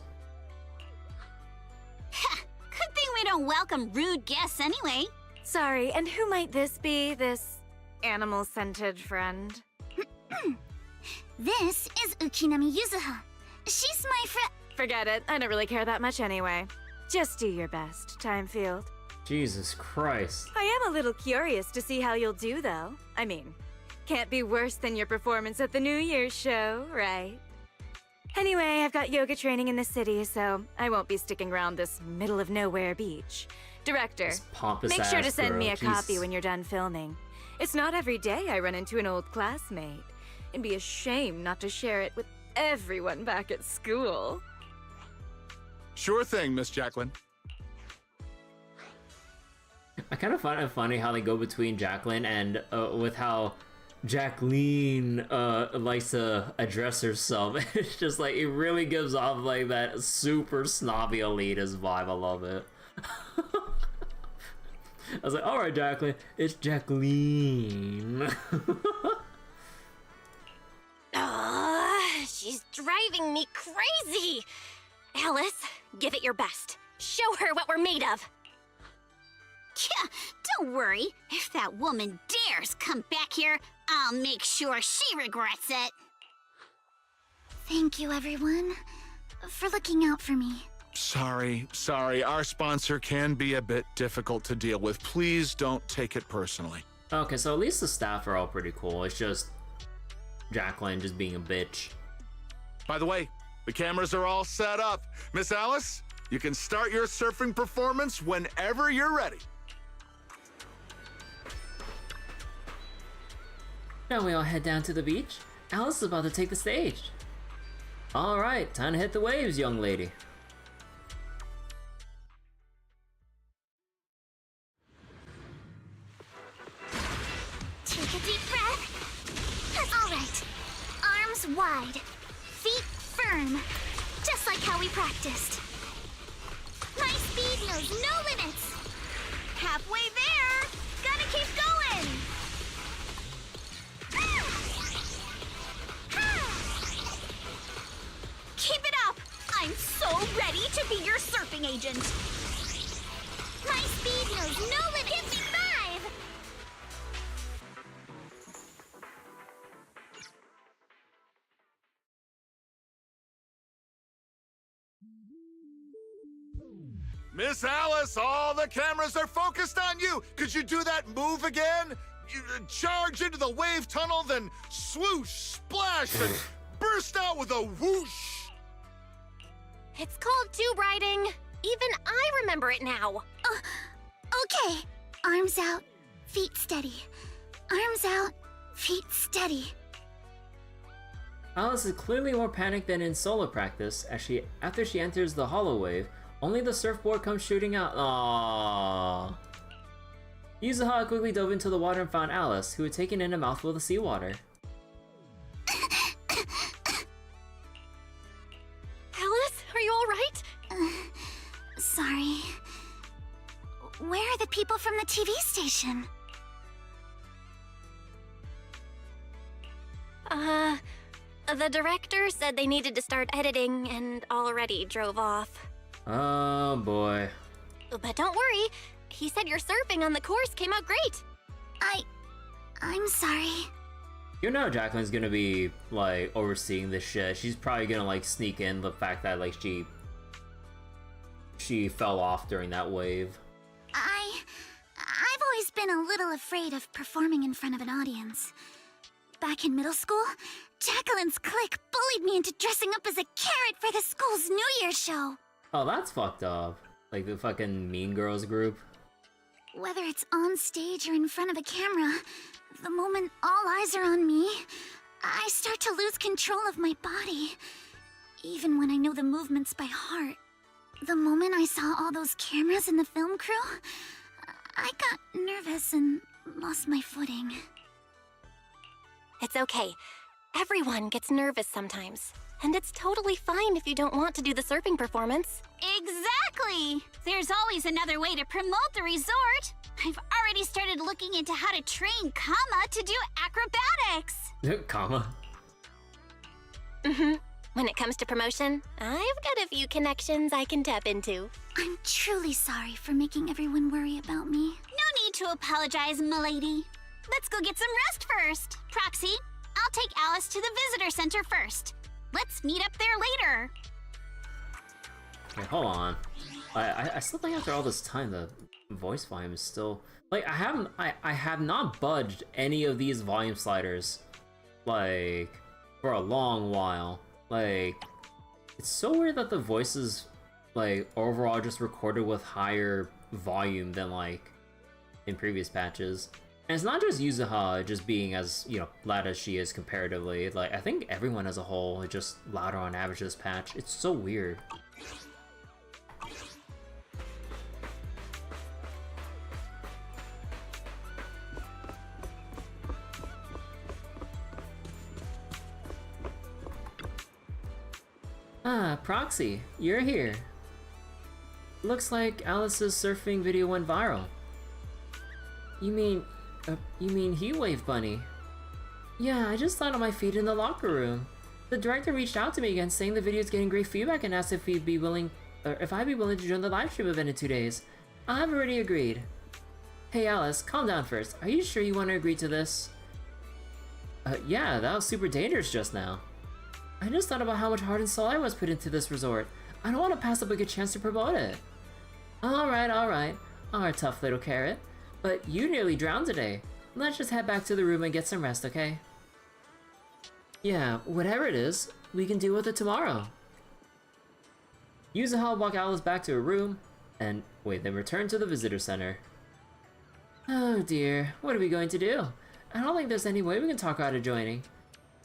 [SPEAKER 2] Good thing we don't welcome rude guests anyway.
[SPEAKER 7] Sorry, and who might this be, this animal-scented friend?
[SPEAKER 2] This is Ukinami Yuzuha. She's my friend.
[SPEAKER 7] Forget it, I don't really care that much anyway. Just do your best, Timefield.
[SPEAKER 1] Jesus Christ.
[SPEAKER 7] I am a little curious to see how you'll do, though. I mean, can't be worse than your performance at the New Year's show, right? Anyway, I've got yoga training in the city, so I won't be sticking around this middle-of-nowhere beach. Director,
[SPEAKER 1] This pompous
[SPEAKER 7] make sure to
[SPEAKER 1] ass
[SPEAKER 7] send me
[SPEAKER 1] girl,
[SPEAKER 7] a copy
[SPEAKER 1] Jesus.
[SPEAKER 7] when you're done filming. It's not every day I run into an old classmate. It'd be a shame not to share it with everyone back at school.
[SPEAKER 6] Sure thing, Miss Jacqueline.
[SPEAKER 1] I kind of find it funny how they go between Jacqueline and with how Jacqueline likes to address herself. It's just like, it really gives off like that super snobby elitist vibe. I love it. I was like, alright, Jacqueline, it's Jacqueline.
[SPEAKER 2] She's driving me crazy. Alice, give it your best. Show her what we're made of. Yeah, don't worry. If that woman dares come back here, I'll make sure she regrets it. Thank you, everyone, for looking out for me.
[SPEAKER 6] Sorry. Our sponsor can be a bit difficult to deal with. Please don't take it personally.
[SPEAKER 1] Okay, so at least the staff are all pretty cool. It's just Jacqueline just being a bitch.
[SPEAKER 6] By the way, the cameras are all set up. Miss Alice, you can start your surfing performance whenever you're ready.
[SPEAKER 1] Now we all head down to the beach. Alice is about to take the stage. Alright, time to hit the waves, young lady.
[SPEAKER 2] Take a deep breath. All right. Arms wide. Feet firm. turn. Just like how we practiced. My speed knows no limits. Halfway there. Gotta keep going. Keep it up. I'm so ready to be your surfing agent. My speed knows no limits. Give me 5.
[SPEAKER 6] Miss Alice, all the cameras are focused on you. Could you do that move again? You charge into the wave tunnel, then swoosh, splash, and burst out with a whoosh.
[SPEAKER 2] It's called tube riding. Even I remember it now. Okay. Arms out, feet steady. Arms out, feet steady.
[SPEAKER 1] Alice is clearly more panicked than in solo practice, as after she enters the hollow wave, only the surfboard comes shooting out. Aww. Yuzuha quickly dove into the water and found Alice, who had taken in a mouthful of the seawater.
[SPEAKER 2] Alice, are you alright? Sorry. Where are the people from the TV station?
[SPEAKER 7] The director said they needed to start editing and already drove off.
[SPEAKER 1] Oh boy.
[SPEAKER 7] But don't worry, he said your surfing on the course came out great.
[SPEAKER 2] I'm sorry.
[SPEAKER 1] You know Jacqueline's gonna be, like, overseeing this shit. She's probably gonna, like, sneak in the fact that, like, she fell off during that wave.
[SPEAKER 2] I've always been a little afraid of performing in front of an audience. Back in middle school, Jacqueline's clique bullied me into dressing up as a carrot for the school's New Year's show.
[SPEAKER 1] Oh, that's fucked up. Like the fucking Mean Girls group.
[SPEAKER 2] Whether it's on stage or in front of a camera, the moment all eyes are on me, I start to lose control of my body. Even when I know the movements by heart. The moment I saw all those cameras in the film crew, I got nervous and lost my footing.
[SPEAKER 7] It's okay. Everyone gets nervous sometimes. And it's totally fine if you don't want to do the surfing performance.
[SPEAKER 2] Exactly! There's always another way to promote the resort. I've already started looking into how to train Kama to do acrobatics.
[SPEAKER 1] Comma.
[SPEAKER 7] When it comes to promotion, I've got a few connections I can tap into.
[SPEAKER 2] I'm truly sorry for making everyone worry about me. No need to apologize, milady. Let's go get some rest first. Proxy, I'll take Alice to the visitor center first. Let's meet up there later.
[SPEAKER 1] Okay, hold on. I still think after all this time the voice volume is still, like, I have not budged any of these volume sliders, like, for a long while. Like, it's so weird that the voices, like, overall just recorded with higher volume than, like, in previous patches. And it's not just Yuzuha just being as, you know, loud as she is comparatively. Like, I think everyone as a whole is just louder on average this patch. It's so weird. Ah, Proxy, you're here. Looks like Alice's surfing video went viral. You mean Heat Wave Bunny? Yeah, I just thought on my feed in the locker room. The director reached out to me again saying the video's getting great feedback and asked if I'd be willing to join the live stream event in 2 days. I've already agreed. Hey Alice, calm down first. Are you sure you want to agree to this? Yeah, that was super dangerous just now. I just thought about how much heart and soul I was put into this resort. I don't want to pass up a good chance to promote it. Alright. Our tough little carrot. But you nearly drowned today. Let's just head back to the room and get some rest, okay? Yeah, whatever it is, we can deal with it tomorrow. Yuzuha walked Alice back to her room, and then return to the visitor center. Oh dear, what are we going to do? I don't think there's any way we can talk her out of joining.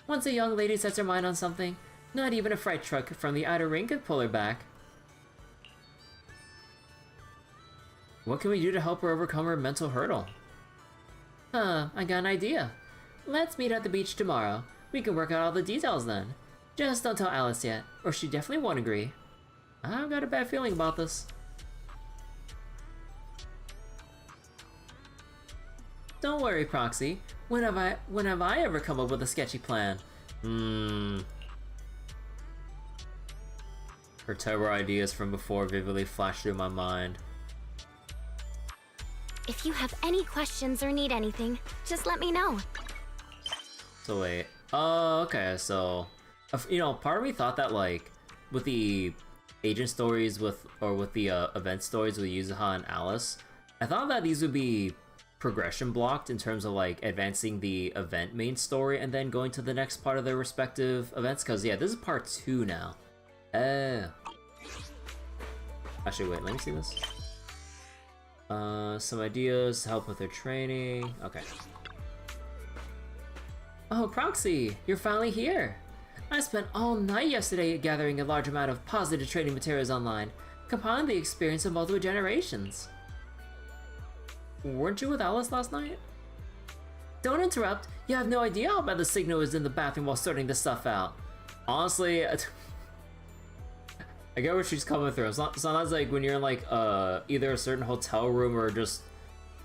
[SPEAKER 1] Once a young lady sets her mind on something, not even a freight truck from the outer ring could pull her back. What can we do to help her overcome her mental hurdle? I got an idea. Let's meet at the beach tomorrow. We can work out all the details then. Just don't tell Alice yet, or she definitely won't agree. I've got a bad feeling about this. Don't worry, Proxy. When have I ever come up with a sketchy plan? Her terrible ideas from before vividly flashed through my mind.
[SPEAKER 2] If you have any questions or need anything, just let me know.
[SPEAKER 1] So wait. Oh, okay. So, you know, part of me thought that like with the agent stories with the event stories with Yuzuha and Alice, I thought that these would be progression blocked in terms of like advancing the event main story and then going to the next part of their respective events. Cause yeah, this is part 2 now. Actually, wait. Let me see this. Some ideas to help with their training. Okay. Oh, Proxy, you're finally here. I spent all night yesterday gathering a large amount of positive training materials online, compiling the experience of multiple generations. Weren't you with Alice last night? Don't interrupt. You have no idea how bad the signal is in the bathroom while sorting this stuff out. Honestly, I get where she's coming through. Sometimes like when you're in like either a certain hotel room or just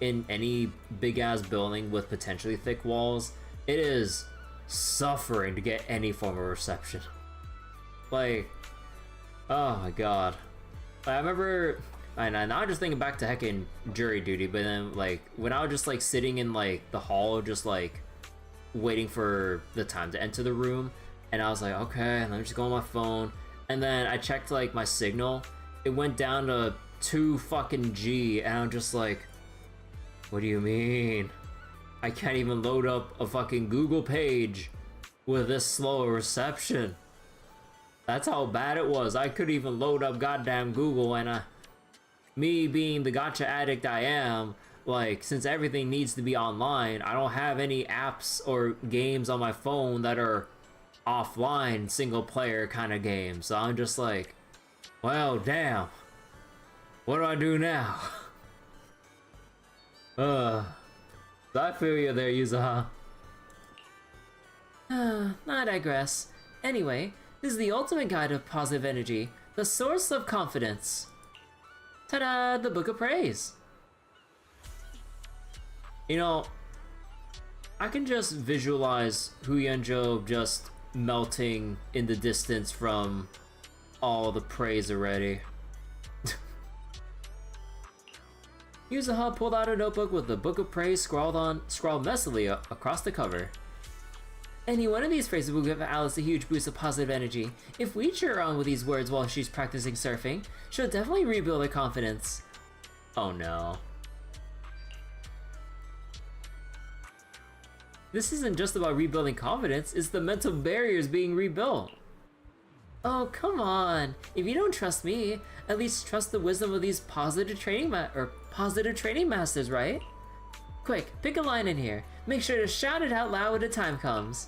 [SPEAKER 1] in any big ass building with potentially thick walls, it is suffering to get any form of reception. Like, oh my god. I remember, and I'm just thinking back to heckin' jury duty, but then like when I was just like sitting in like the hall, just like waiting for the time to enter the room, and I was like, okay, let me just go on my phone, and then I checked like my signal, it went down to 2 fucking G, and I'm just like, what do you mean? I can't even load up a fucking Google page with this slow a reception. That's how bad it was. I couldn't even load up goddamn Google, and me being the gotcha addict I am, like, since everything needs to be online, I don't have any apps or games on my phone that are offline single player kind of games. So I'm just like, well, damn. What do I do now? I feel you there, Yuzuha. I digress. Anyway, this is the ultimate guide of positive energy, the source of confidence. Ta-da! The Book of Praise. You know, I can just visualize Huyenjo just melting in the distance from all the praise already. Yuzuha pulled out a notebook with the Book of Praise scrawled messily across the cover. Any one of these phrases will give Alice a huge boost of positive energy. If we cheer her on with these words while she's practicing surfing, she'll definitely rebuild her confidence. Oh no. This isn't just about rebuilding confidence, it's the mental barriers being rebuilt. Oh, come on. If you don't trust me, at least trust the wisdom of these positive training masters, right? Quick, pick a line in here. Make sure to shout it out loud when the time comes.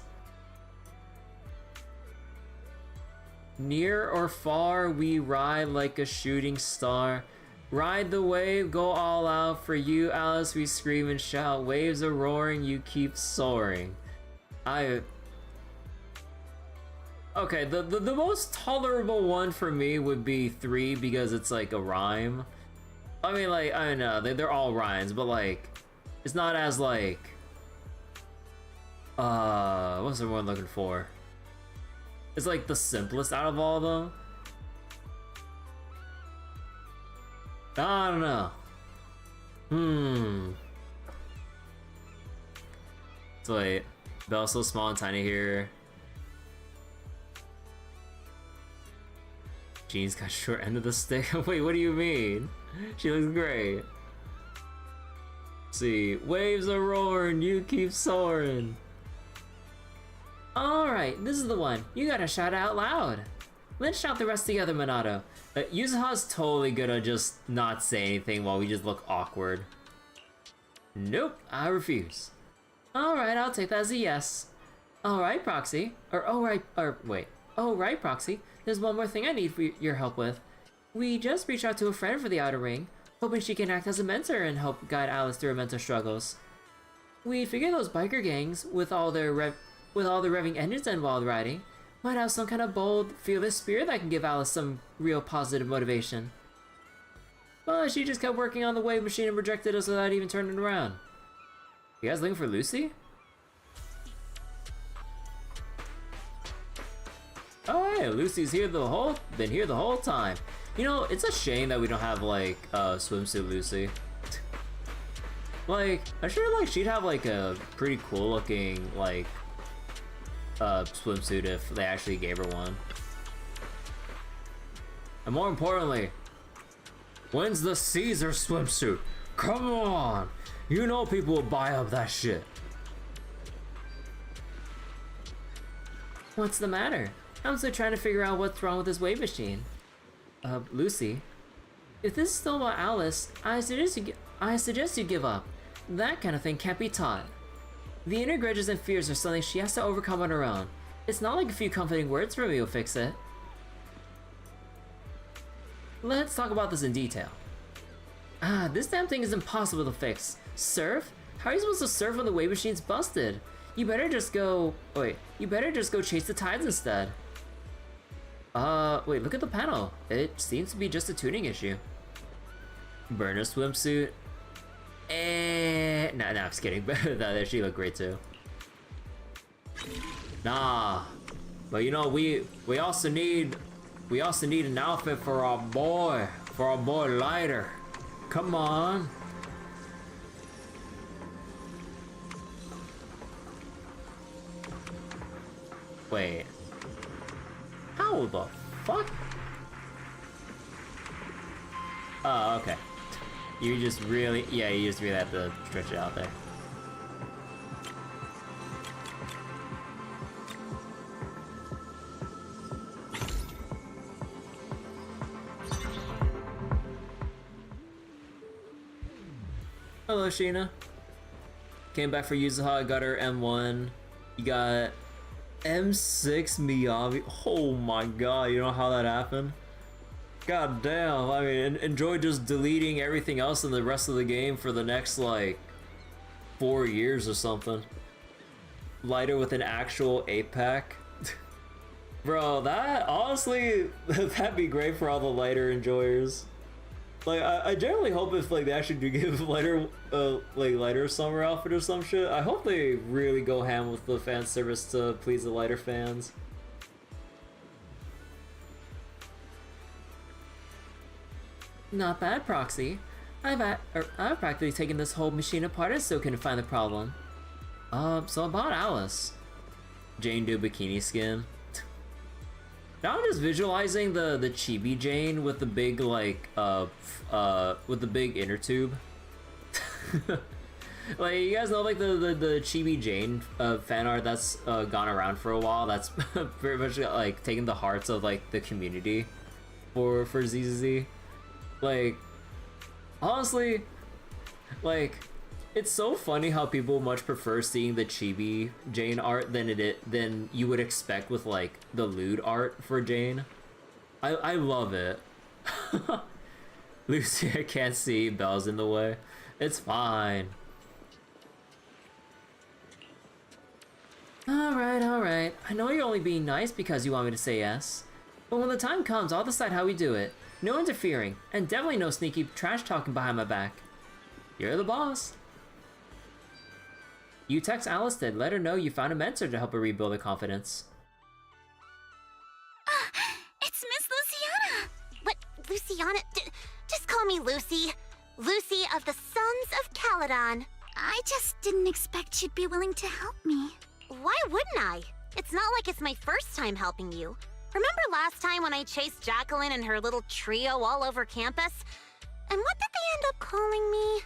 [SPEAKER 1] Near or far, we ride like a shooting star. Ride the wave, go all out. For you, Alice, we scream and shout. Waves are roaring, you keep soaring. Okay, the most tolerable one for me would be 3 because it's like a rhyme. I mean, like, I don't know, they're all rhymes, but like, it's not as like, what's the one looking for? It's like the simplest out of all of them. I don't know. So wait, Belle's so small and tiny here. Jean's got short end of the stick. Wait, what do you mean? She looks great. Let's see, waves are roaring, you keep soaring. Alright, this is the one. You gotta shout out loud. Let's shout the rest together, Minato. Yuzuha's totally gonna just not say anything while we just look awkward. Nope, I refuse. Alright, I'll take that as a yes. Alright, Proxy. Alright, Proxy. There's one more thing I need your help with. We just reached out to a friend for the Outer Ring, hoping she can act as a mentor and help guide Alice through her mental struggles. We figure those biker gangs, with all the revving engines and wild riding, Might have some kind of bold, fearless spirit that can give Alice some real positive motivation. But she just kept working on the wave machine and rejected us without even turning around. You guys looking for Lucy? Oh hey, Lucy's been here the whole time. You know, it's a shame that we don't have like swimsuit Lucy. Like, I'm sure like she'd have like a pretty cool looking like swimsuit if they actually gave her one. And more importantly, when's the Caesar swimsuit? Come on! You know people will buy up that shit. What's the matter? I'm still trying to figure out what's wrong with this wave machine. Lucy, if this is still about Alice, I suggest you give up. That kind of thing can't be taught. The inner grudges and fears are something she has to overcome on her own. It's not like a few comforting words from me will fix it. Let's talk about this in detail. This damn thing is impossible to fix. Surf? How are you supposed to surf when the wave machine's busted? You better just go chase the tides instead. Wait, look at the panel. It seems to be just a tuning issue. Burn a swimsuit. Nah, I'm just kidding. That actually looked great too. Nah, but you know, we also need an outfit for our boy Lighter. Come on. Wait. How the fuck? Oh, okay. You just really have to stretch it out there. Hello, Sheena. Came back for Yuzuha, got her M1. You got M6 Miyabi. Oh my god, you know how that happened? God damn, I mean, enjoy just deleting everything else in the rest of the game for the next, like, 4 years or something. Lighter with an actual 8-pack. Bro, that, honestly, that'd be great for all the Lighter enjoyers. Like, I generally hope if, like, they actually do give Lighter, Lighter a summer outfit or some shit, I hope they really go ham with the fan service to please the Lighter fans. Not bad, Proxy. I've practically taken this whole machine apart and still couldn't find the problem. So about Alice. Jane do bikini skin. Now I'm just visualizing the chibi Jane with the big like with the big inner tube. Like, you guys know like the chibi Jane fan art that's gone around for a while. That's very much like taking the hearts of like the community for ZZZ. Like, honestly, like, it's so funny how people much prefer seeing the chibi Jane art than you would expect with like the lewd art for Jane. I love it. Lucy, I can't see. Belle's in the way. It's fine. Alright. I know you're only being nice because you want me to say yes. But when the time comes, I'll decide how we do it. No interfering, and definitely no sneaky trash talking behind my back. You're the boss. You text Alice, let her know you found a mentor to help her rebuild her confidence.
[SPEAKER 2] It's Miss Luciana! What, Luciana? Just call me Lucy. Lucy of the Sons of Caledon. I just didn't expect she'd be willing to help me. Why wouldn't I? It's not like it's my first time helping you. Remember last time when I chased Jacqueline and her little trio all over campus? And what did they end up calling me?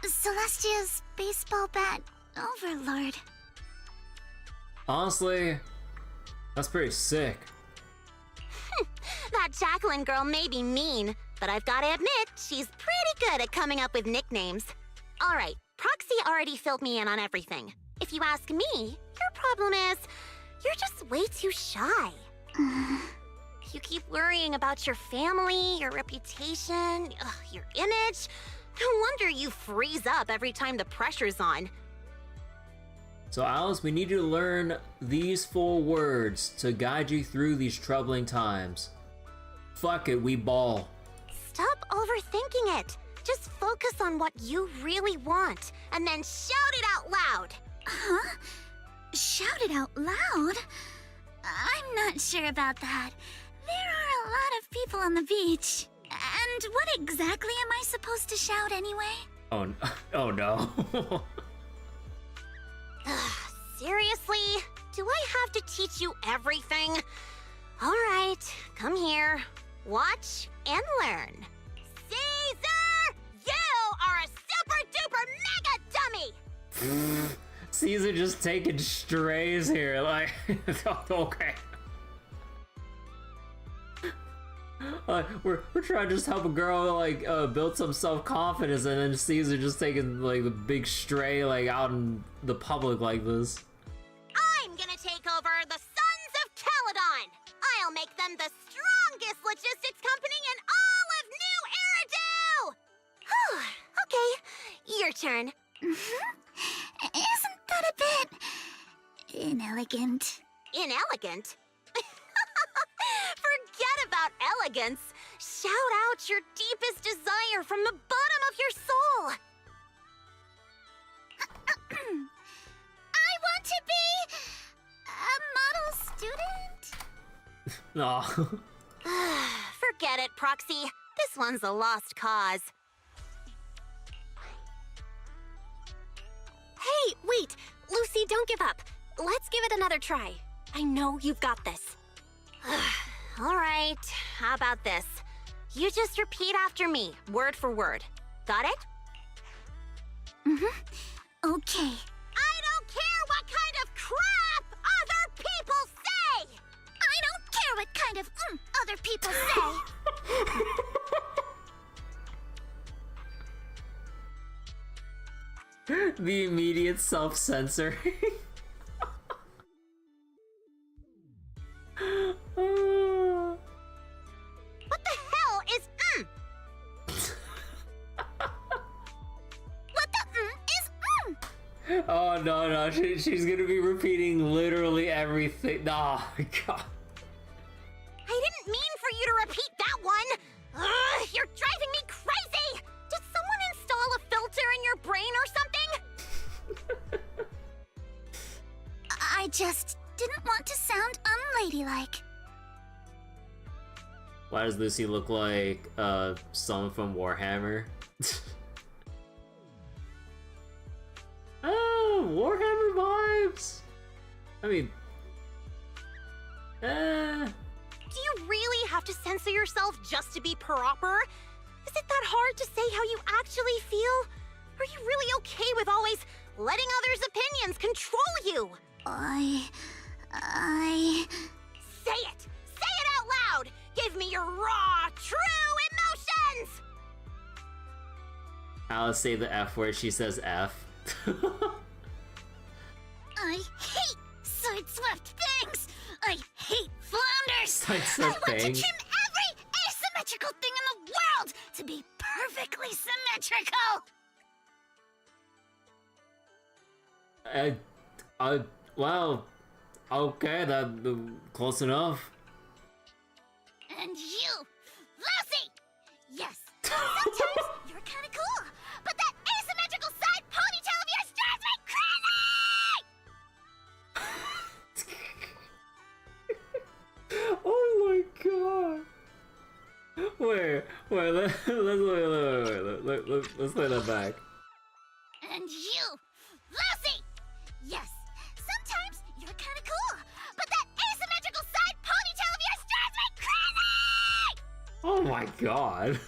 [SPEAKER 2] Celestia's baseball bat overlord.
[SPEAKER 1] Honestly, that's pretty sick.
[SPEAKER 2] That Jacqueline girl may be mean, but I've gotta admit, she's pretty good at coming up with nicknames. Alright, Proxy already filled me in on everything. If you ask me, your problem is, you're just way too shy. You keep worrying about your family, your reputation, your image. No wonder you freeze up every time the pressure's on.
[SPEAKER 1] So Alice, we need you to learn these 4 words to guide you through these troubling times. Fuck it, we ball.
[SPEAKER 2] Stop overthinking it. Just focus on what you really want, and then shout it out loud.
[SPEAKER 8] Huh? Shout it out loud? I'm not sure about that. There are a lot of people on the beach. And what exactly am I supposed to shout anyway?
[SPEAKER 1] Oh no.
[SPEAKER 2] Seriously? Do I have to teach you everything? All right, come here. Watch and learn. Caesar! You are a super-duper mega dummy!
[SPEAKER 1] Caesar just taking strays here, like, okay. We're trying to just help a girl, like, build some self-confidence, and then Caesar just taking, like, the big stray, like, out in the public like this.
[SPEAKER 2] I'm gonna take over the Sons of Caledon! I'll make them the strongest logistics company in all of New Eridu! Okay, your turn.
[SPEAKER 8] Isn't that a bit inelegant?
[SPEAKER 2] Inelegant? Forget about elegance. Shout out your deepest desire from the bottom of your soul.
[SPEAKER 8] I want to be a model student.
[SPEAKER 1] Aw.
[SPEAKER 2] Forget it, Proxy. This one's a lost cause. Hey, wait! Lucy, don't give up. Let's give it another try. I know you've got this. All right, how about this? You just repeat after me, word for word. Got it?
[SPEAKER 8] Okay.
[SPEAKER 2] I don't care what kind of crap other people say!
[SPEAKER 8] I don't care what kind of other people say.
[SPEAKER 1] The immediate self-censoring.
[SPEAKER 2] What the hell is
[SPEAKER 8] What the is
[SPEAKER 1] Oh no, she's gonna be repeating literally everything. Oh my god.
[SPEAKER 2] I didn't mean for you to repeat that one! Ugh, you're driving me crazy! Did someone install a filter in your brain or something?
[SPEAKER 8] I just didn't want to sound unladylike.
[SPEAKER 1] Why does Lucy look like someone from Warhammer? Oh, Warhammer vibes! I mean...
[SPEAKER 2] Do you really have to censor yourself just to be proper? Is it that hard to say how you actually feel? Are you really okay with always letting others' opinions control you?
[SPEAKER 8] I...
[SPEAKER 2] Say it! Say it out loud! Give me your raw, true emotions!
[SPEAKER 1] Alice say the F word, she says F.
[SPEAKER 8] I hate sideswept things! I hate flounders!
[SPEAKER 1] Sideswept
[SPEAKER 8] I want
[SPEAKER 1] things?
[SPEAKER 8] to trim every asymmetrical thing in the world to be perfectly symmetrical!
[SPEAKER 1] Well, okay, that close enough.
[SPEAKER 8] And you, Lucy! Yes, sometimes you're kinda cool, but that asymmetrical side ponytail of yours drives me crazy!
[SPEAKER 1] Oh my god. Let's play that back.
[SPEAKER 8] And you, Lucy! Yes, sometimes you're kinda cool, but that asymmetrical side ponytail of yours drives me crazy!
[SPEAKER 1] Oh my god.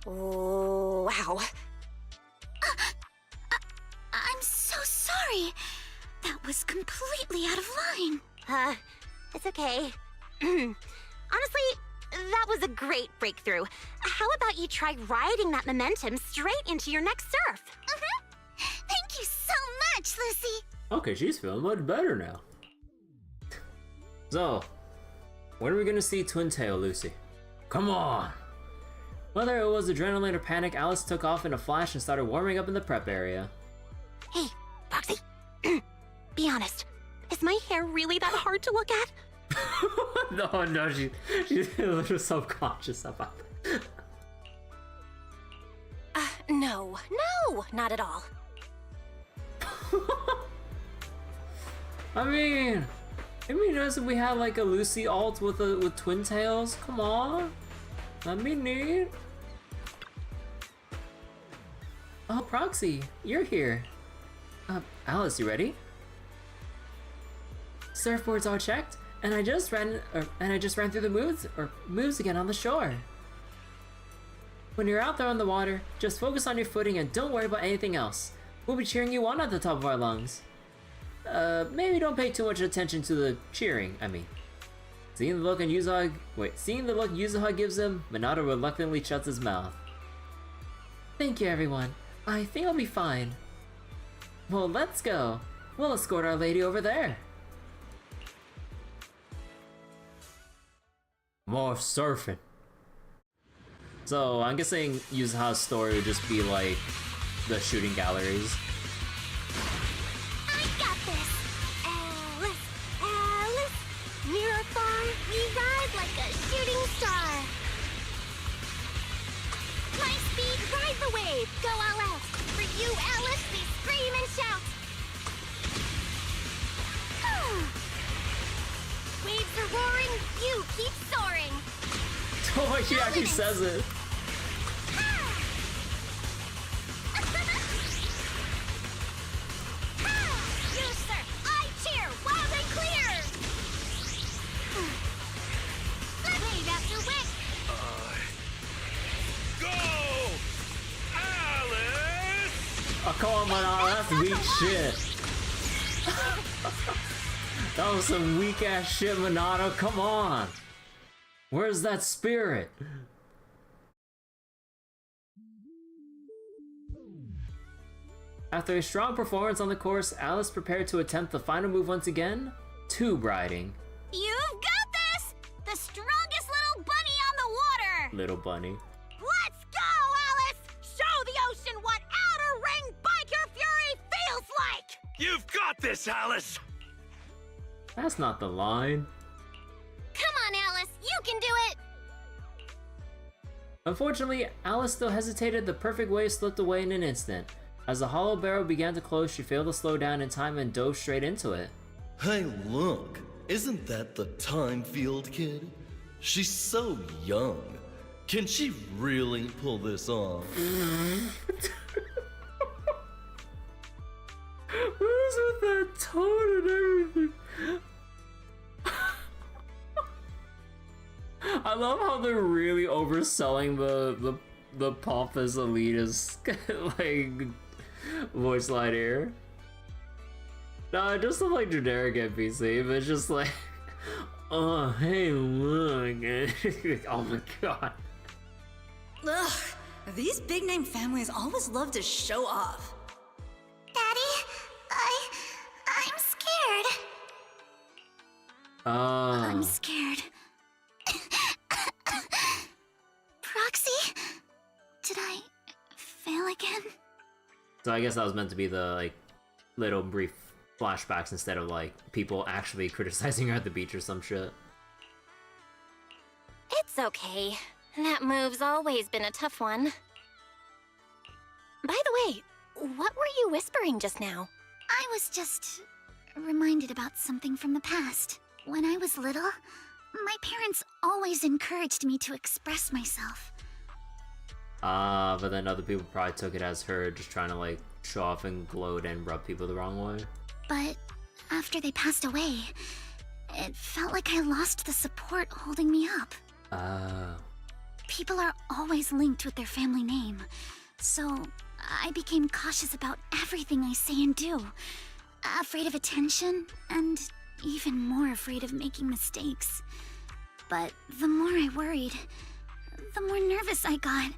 [SPEAKER 2] Wow.
[SPEAKER 8] I'm so sorry. That was completely out of line.
[SPEAKER 2] It's okay. Honestly, that was a great breakthrough. How about you try riding that momentum straight into your next surf?
[SPEAKER 8] Thank you so much, Lucy.
[SPEAKER 1] Okay, she's feeling much better now. So, when are we gonna see Twin Tail, Lucy? Come on! Whether it was adrenaline or panic, Alice took off in a flash and started warming up in the prep area.
[SPEAKER 2] Hey, Roxy. Be honest. Is my hair really that hard to look at?
[SPEAKER 1] No, she's a little self-conscious about it.
[SPEAKER 2] No, not at all.
[SPEAKER 1] I mean, it'd be nice if we had like a Lucy alt with twin tails. Come on, that'd be neat. Oh, Proxy, you're here. Alice, you ready? Surfboard's all checked, and I just ran through the moves again on the shore. When you're out there on the water, just focus on your footing and don't worry about anything else. We'll be cheering you on at the top of our lungs. Maybe don't pay too much attention to the cheering, I mean. Seeing the look Yuzuha gives him, Minato reluctantly shuts his mouth. Thank you, everyone. I think I'll be fine. Well, let's go. We'll escort our lady over there. More surfing. So, I'm guessing Yuzuha's story would just be like the shooting galleries.
[SPEAKER 8] I got this! Alice! Near or far, we ride like a shooting star! My speed, ride the wave! Go Alice! For you, Alice, we scream and shout! Waves are roaring, you keep soaring!
[SPEAKER 1] Oh, she actually says it.
[SPEAKER 8] You, sir! I cheer loud and clear! Wave after wave!
[SPEAKER 4] Go! Alice!
[SPEAKER 1] Oh, come on, Minato, that's weak shit. That was some weak ass shit, Minato, come on. Where's that spirit? After a strong performance on the course, Alice prepared to attempt the final move once again, tube riding.
[SPEAKER 8] You've got this! The strongest little bunny on the water!
[SPEAKER 1] Little bunny.
[SPEAKER 8] Let's go, Alice! Show the ocean what outer ring biker fury feels like!
[SPEAKER 4] You've got this, Alice!
[SPEAKER 1] That's not the line.
[SPEAKER 8] Come on, Alice, you can do it!
[SPEAKER 1] Unfortunately, Alice still hesitated. The perfect wave slipped away in an instant. As the hollow barrel began to close, she failed to slow down in time and dove straight into it.
[SPEAKER 9] Hey, look! Isn't that the time field kid? She's so young. Can she really pull this off?
[SPEAKER 1] What is with that tone and everything? I love how they're really overselling the pompous elitist like voice line here. No, it just looks like generic NPC, but it's just like, oh hey look, oh my god.
[SPEAKER 5] Ugh, these big name families always love to show off.
[SPEAKER 8] Daddy, I'm scared. I'm scared. Proxy? Did I fail again?
[SPEAKER 1] So I guess that was meant to be the like little brief flashbacks instead of like people actually criticizing her at the beach or some shit.
[SPEAKER 2] It's okay. That move's always been a tough one. By the way, what were you whispering just now?
[SPEAKER 8] I was just reminded about something from the past. When I was little, my parents always encouraged me to express myself.
[SPEAKER 1] But then other people probably took it as her just trying to like show off and gloat and rub people the wrong way.
[SPEAKER 8] But after they passed away, it felt like I lost the support holding me up. People are always linked with their family name, so I became cautious about everything I say and do. Afraid of attention, and even more afraid of making mistakes. But the more I worried, the more nervous I got,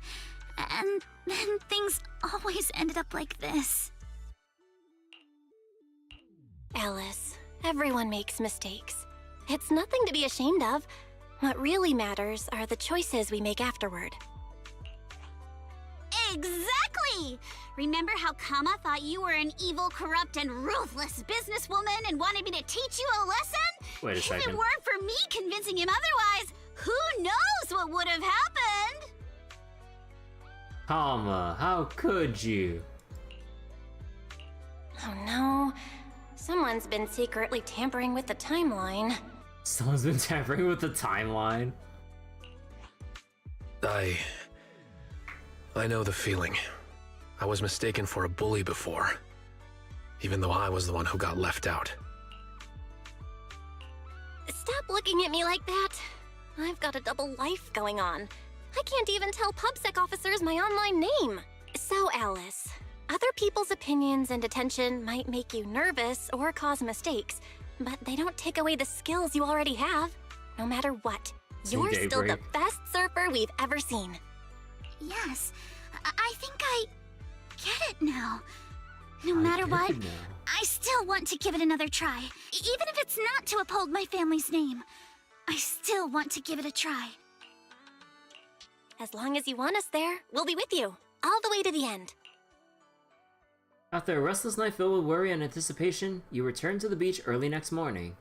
[SPEAKER 8] and then things always ended up like this.
[SPEAKER 2] Alice, everyone makes mistakes. It's nothing to be ashamed of. What really matters are the choices we make afterward.
[SPEAKER 8] Exactly! Remember how Kama thought you were an evil, corrupt, and ruthless businesswoman and wanted me to teach you a lesson?
[SPEAKER 1] Wait a
[SPEAKER 8] If
[SPEAKER 1] second.
[SPEAKER 8] it weren't for me convincing him otherwise, who knows what would have happened?
[SPEAKER 1] Kama, how could you?
[SPEAKER 2] Oh no. Someone's been secretly tampering with the timeline.
[SPEAKER 1] Someone's been tampering with the timeline.
[SPEAKER 3] I know the feeling. I was mistaken for a bully before, even though I was the one who got left out.
[SPEAKER 2] Stop looking at me like that. I've got a double life going on. I can't even tell PubSec officers my online name. So, Alice, other people's opinions and attention might make you nervous or cause mistakes, but they don't take away the skills you already have. No matter what, you're still the best surfer we've ever seen.
[SPEAKER 8] Yes, I think I get it now. No matter what, I still want to give it another try. Even if it's not to uphold my family's name, I still want to give it a try.
[SPEAKER 2] As long as you want us there, we'll be with you, all the way to the end.
[SPEAKER 1] After a restless night filled with worry and anticipation, you return to the beach early next morning.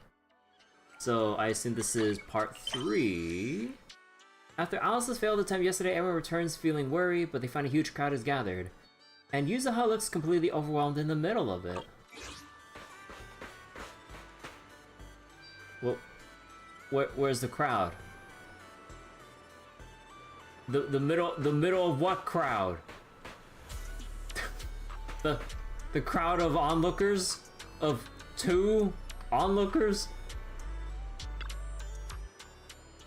[SPEAKER 1] So, I assume this is part 3. After Alice's failed attempt yesterday, everyone returns feeling worried, but they find a huge crowd has gathered. And Yuzuha looks completely overwhelmed in the middle of it. Well, where's the crowd? The middle of what crowd? the crowd of onlookers? Of 2 onlookers?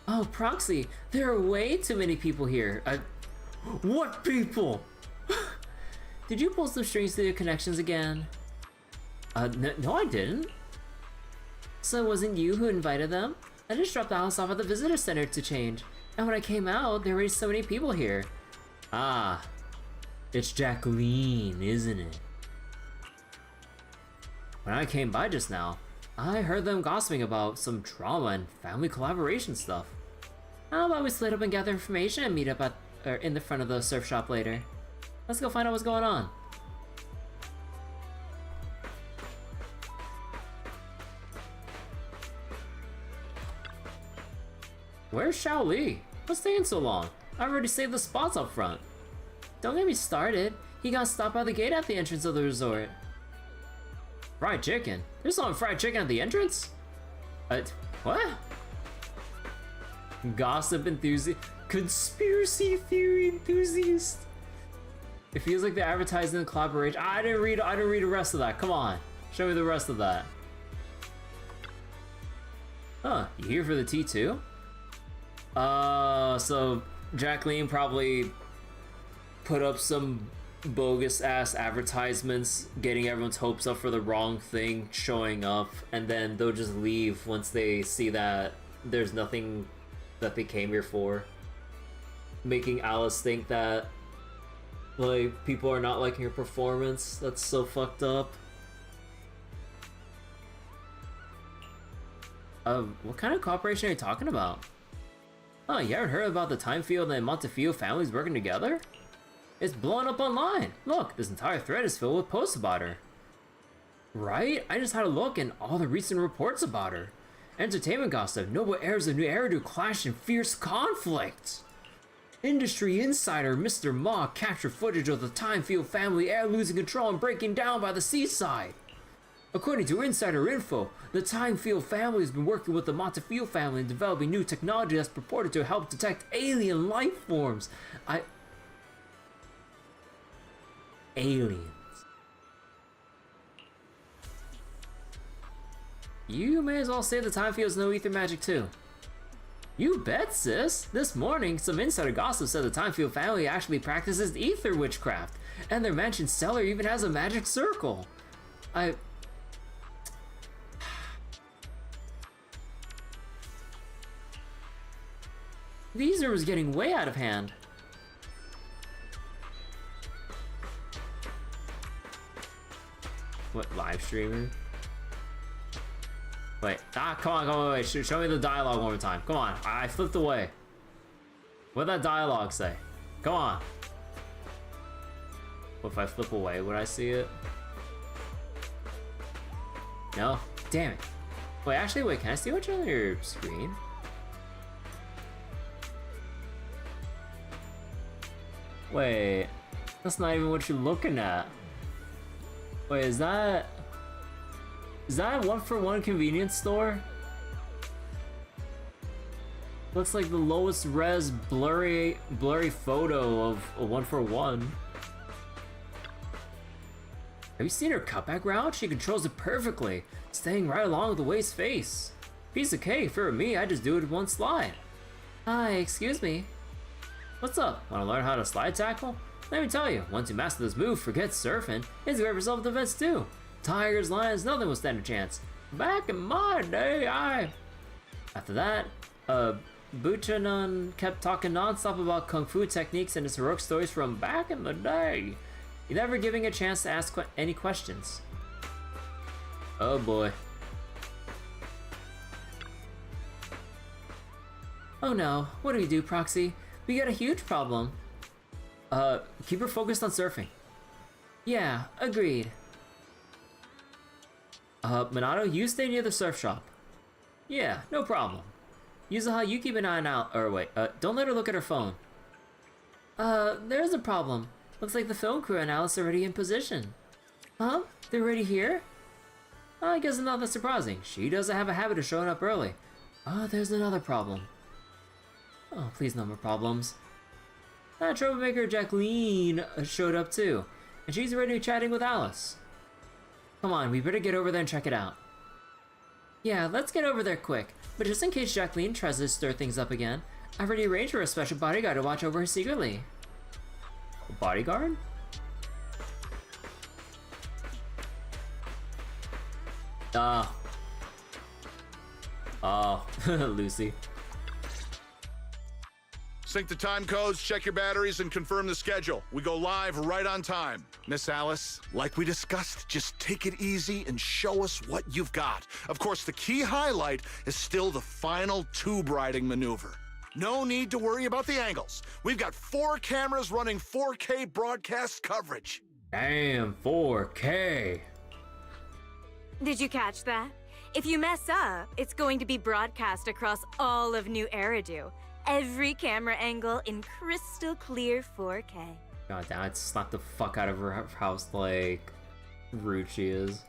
[SPEAKER 1] Oh, Proxy, there are way too many people here. What people? Did you pull some strings to your connections again? No, I didn't. So it wasn't you who invited them? I just dropped Alice off at the visitor center to change. And when I came out, there were so many people here. Ah, it's Jacqueline, isn't it? When I came by just now, I heard them gossiping about some drama and family collaboration stuff. How about we split up and gather information and meet up in the front of the surf shop later? Let's go find out what's going on. Where's Xiao Li? What's taking so long? I already saved the spots up front. Don't get me started. He got stopped by the gate at the entrance of the resort. Fried chicken? There's no fried chicken at the entrance? What? Gossip enthusiast? Conspiracy theory enthusiast? It feels like they're advertising the collaboration. I didn't read the rest of that. Come on. Show me the rest of that. Huh, you here for the tea too? So Jacqueline probably put up some bogus ass advertisements, getting everyone's hopes up for the wrong thing showing up, and then they'll just leave once they see that there's nothing that they came here for. Making Alice think that, like, people are not liking her performance. That's so fucked up. What kind of cooperation are you talking about? Oh, you haven't heard about the Time Field and Montefiore families working together? It's blowing up online. Look, this entire thread is filled with posts about her. Right? I just had a look and all the recent reports about her. Entertainment gossip, noble heirs of new hairdo clash in fierce conflict. Industry insider Mr. Ma captured footage of the Time Field family heir losing control and breaking down by the seaside. According to insider info, the Time Field family has been working with the Montefiore family in developing new technology that's purported to help detect alien life forms. Aliens. You may as well say the Time Field's no ether magic too. You bet, sis! This morning, some insider gossip said the Time Field family actually practices ether witchcraft, and their mansion cellar even has a magic circle. These rumors are getting way out of hand. What, live streaming? Wait, come on, wait, show me the dialogue one more time. Come on, I flipped away. What'd that dialogue say? Come on. If I flip away, would I see it? No? Damn it. Wait, actually, wait, can I see what's on your screen? Wait, that's not even what you're looking at. Wait, is that a one-for-one convenience store? Looks like the lowest res blurry photo of a one-for-one. Have you seen her cutback route? She controls it perfectly, staying right along with the waist face. Piece of cake, for me, I just do it in one slide. Hi, excuse me. What's up? Want to learn how to slide tackle? Let me tell you, once you master this move, forget surfing. It's great for self-defense too. Tigers, lions, nothing will stand a chance. Back in my day, After that, Buchanan kept talking non-stop about kung fu techniques and his heroic stories from back in the day. He's never giving a chance to ask any questions. Oh boy. Oh no, what do we do, Proxy? We got a huge problem. Keep her focused on surfing. Yeah, agreed. Minato, you stay near the surf shop. Yeah, no problem. Yuzuha, you keep an eye out, or wait, don't let her look at her phone. There's a problem. Looks like the film crew and Alice are already in position. Huh? They're already here? I guess it's not that surprising. She doesn't have a habit of showing up early. There's another problem. Oh, please no more problems. That troublemaker Jacqueline showed up too, and she's already chatting with Alice. Come on, we better get over there and check it out. Yeah, let's get over there quick, but just in case Jacqueline tries to stir things up again, I've already arranged for a special bodyguard to watch over her secretly. A bodyguard? Oh, Lucy.
[SPEAKER 6] Sync the time codes, check your batteries, and confirm the schedule. We go live right on time. Miss Alice, like we discussed, just take it easy and show us what you've got. Of course, the key highlight is still the final tube riding maneuver. No need to worry about the angles. We've got 4 cameras running 4K broadcast coverage.
[SPEAKER 1] Damn, 4K.
[SPEAKER 7] Did you catch that? If you mess up, it's going to be broadcast across all of New Eridu. Every camera angle in crystal clear 4K.
[SPEAKER 1] God damn, I'd slap the fuck out of her house like rude she is.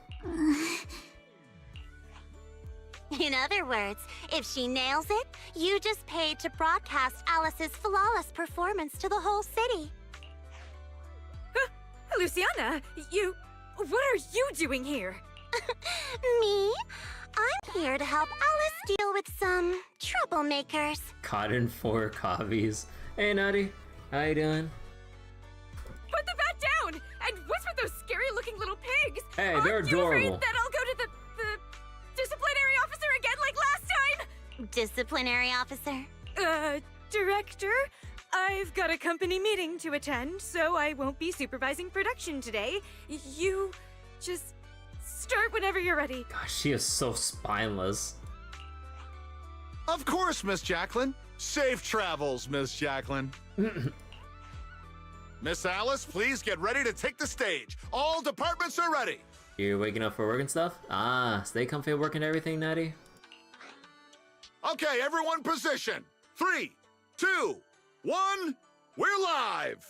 [SPEAKER 8] In other words, if she nails it, you just paid to broadcast Alice's flawless performance to the whole city.
[SPEAKER 7] Luciana, what are you doing here?
[SPEAKER 8] Me? I'm here to help Alice deal with some troublemakers.
[SPEAKER 1] Cotton 4 copies. Hey, Nutty. How you doing?
[SPEAKER 7] Put the bat down! And what's with those scary-looking little pigs?
[SPEAKER 1] Hey, they're
[SPEAKER 7] Aren't you afraid
[SPEAKER 1] adorable.
[SPEAKER 7] that I'll go to the disciplinary officer again like last time?
[SPEAKER 8] Disciplinary officer?
[SPEAKER 7] Director? I've got a company meeting to attend, so I won't be supervising production today. You just start whenever you're ready.
[SPEAKER 1] Gosh, she is so spineless.
[SPEAKER 6] Of course, Miss Jacqueline. Safe travels, Miss Jacqueline. Miss Alice, please get ready to take the stage. All departments are ready.
[SPEAKER 1] You're waking up for work and stuff? Stay comfy at work and everything, Natty?
[SPEAKER 6] Okay, everyone position. 3, 2, 1, we're live.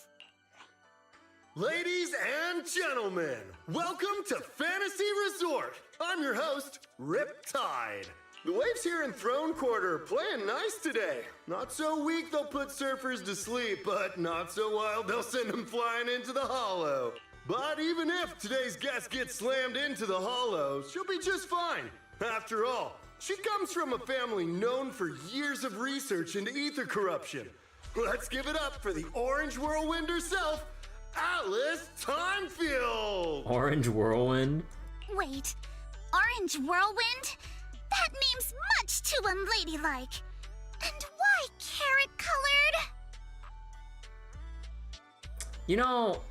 [SPEAKER 9] Ladies and gentlemen, welcome to Fantasy Resort. I'm your host, Riptide. The waves here in Throne Court are playing nice today. Not so weak they'll put surfers to sleep, but not so wild they'll send them flying into the hollow. But even if today's guest gets slammed into the hollow, she'll be just fine. After all, she comes from a family known for years of research into ether corruption. Let's give it up for the Orange Whirlwind herself, Alice Timefield!
[SPEAKER 1] Orange Whirlwind?
[SPEAKER 8] Wait, Orange Whirlwind? That name's much too unladylike. And why carrot-colored?
[SPEAKER 1] You know,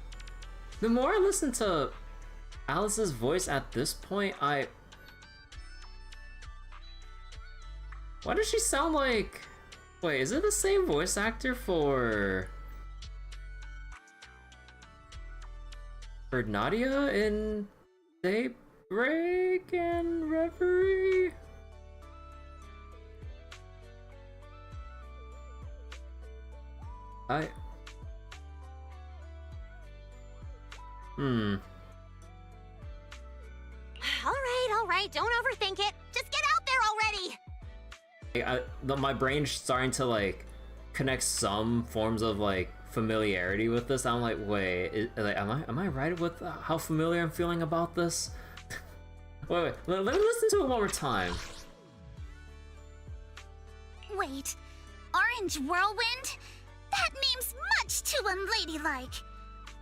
[SPEAKER 1] the more I listen to Alice's voice at this point, why does she sound like... Wait, is it the same voice actor for... Heard Nadia in Daybreak and Reverie?
[SPEAKER 2] All right, don't overthink it. Just get out there already.
[SPEAKER 1] My brain's starting to like connect some forms of like familiarity with this. I'm like, wait, am I right with how familiar I'm feeling about this? wait, let me listen to it one more time.
[SPEAKER 8] Wait, orange whirlwind? That name's much too unladylike.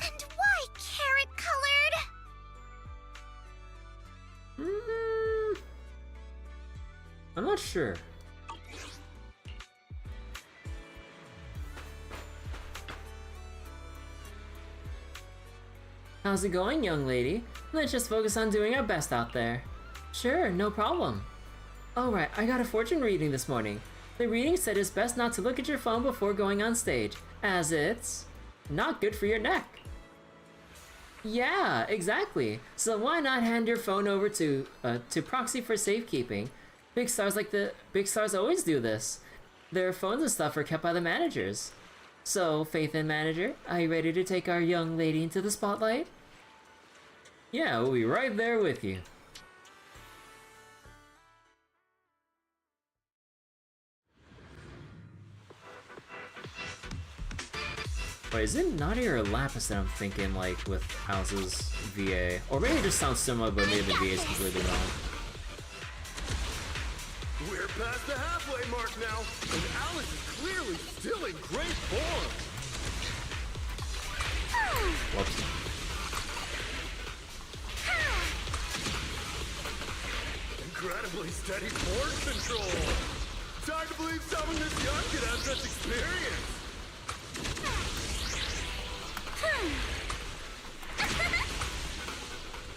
[SPEAKER 8] And why carrot-colored?
[SPEAKER 1] I'm not sure. How's it going, young lady? Let's just focus on doing our best out there. Sure, no problem. Alright, I got a fortune reading this morning. The reading said it's best not to look at your phone before going on stage, as it's not good for your neck. Yeah, exactly. So why not hand your phone over to Proxy for safekeeping? Big stars always do this. Their phones and stuff are kept by the managers. So, Faith and Manager, are you ready to take our young lady into the spotlight? Yeah, we'll be right there with you. Wait, is it Nadia or Lapis that I'm thinking, like, with Alice's VA? Or maybe it just sounds similar, but maybe the VA is completely wrong.
[SPEAKER 9] We're past the halfway mark now, and Alice is clearly still in great form.
[SPEAKER 1] Whoops.
[SPEAKER 9] Incredibly steady force control. It's hard to believe someone this young could have such experience.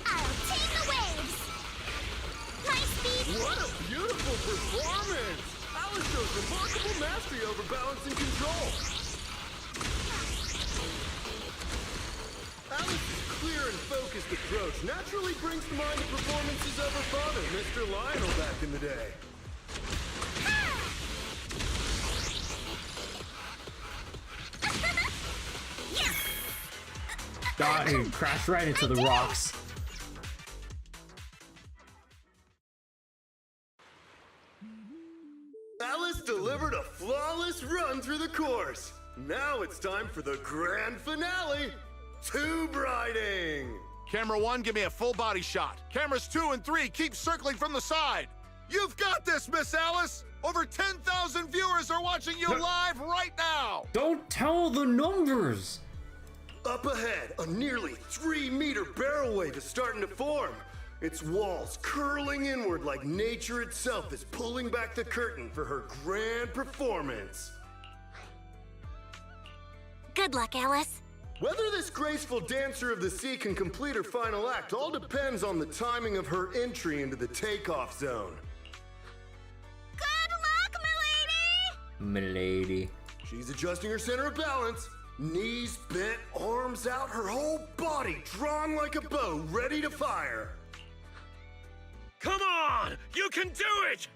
[SPEAKER 8] I'll tame the waves. My speed.
[SPEAKER 9] What a beautiful performance! Alice shows remarkable mastery over balance and control. Alice's clear and focused approach naturally brings to mind the performances of her father, Mr. Lionel, back in the day.
[SPEAKER 1] God, he crashed right into the rocks.
[SPEAKER 9] Alice delivered a flawless run through the course. Now it's time for the grand finale, tube riding.
[SPEAKER 6] Camera 1, give me a full body shot. Cameras 2 and 3, keep circling from the side. You've got this, Miss Alice. Over 10,000 viewers are watching you live right now.
[SPEAKER 1] Don't tell the numbers.
[SPEAKER 9] Up ahead, a nearly 3-meter barrel wave is starting to form. Its walls curling inward like nature itself is pulling back the curtain for her grand performance.
[SPEAKER 2] Good luck, Alice.
[SPEAKER 9] Whether this graceful dancer of the sea can complete her final act all depends on the timing of her entry into the takeoff zone.
[SPEAKER 8] Good luck,
[SPEAKER 1] Milady.
[SPEAKER 9] She's adjusting her center of balance. Knees bent, arms out, her whole body drawn like a bow, ready to fire.
[SPEAKER 4] Come on! You can do it!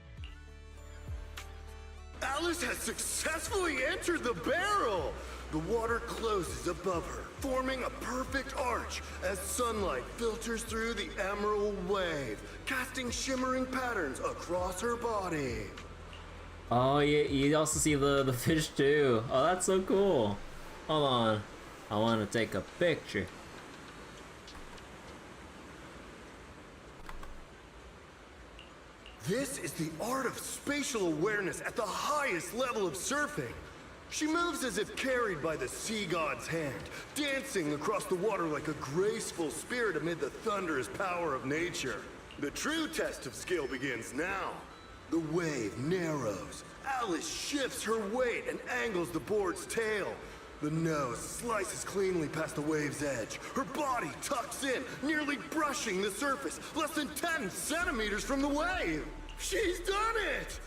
[SPEAKER 9] Alice has successfully entered the barrel! The water closes above her, forming a perfect arch as sunlight filters through the emerald wave, casting shimmering patterns across her body.
[SPEAKER 1] Oh, yeah, you also see the fish too. Oh, that's so cool. Hold on. I want to take a picture.
[SPEAKER 9] This is the art of spatial awareness at the highest level of surfing. She moves as if carried by the sea god's hand, dancing across the water like a graceful spirit amid the thunderous power of nature. The true test of skill begins now. The wave narrows. Alice shifts her weight and angles the board's tail. The nose slices cleanly past the wave's edge. Her body tucks in, nearly brushing the surface, less than 10 centimeters from the wave. She's done it!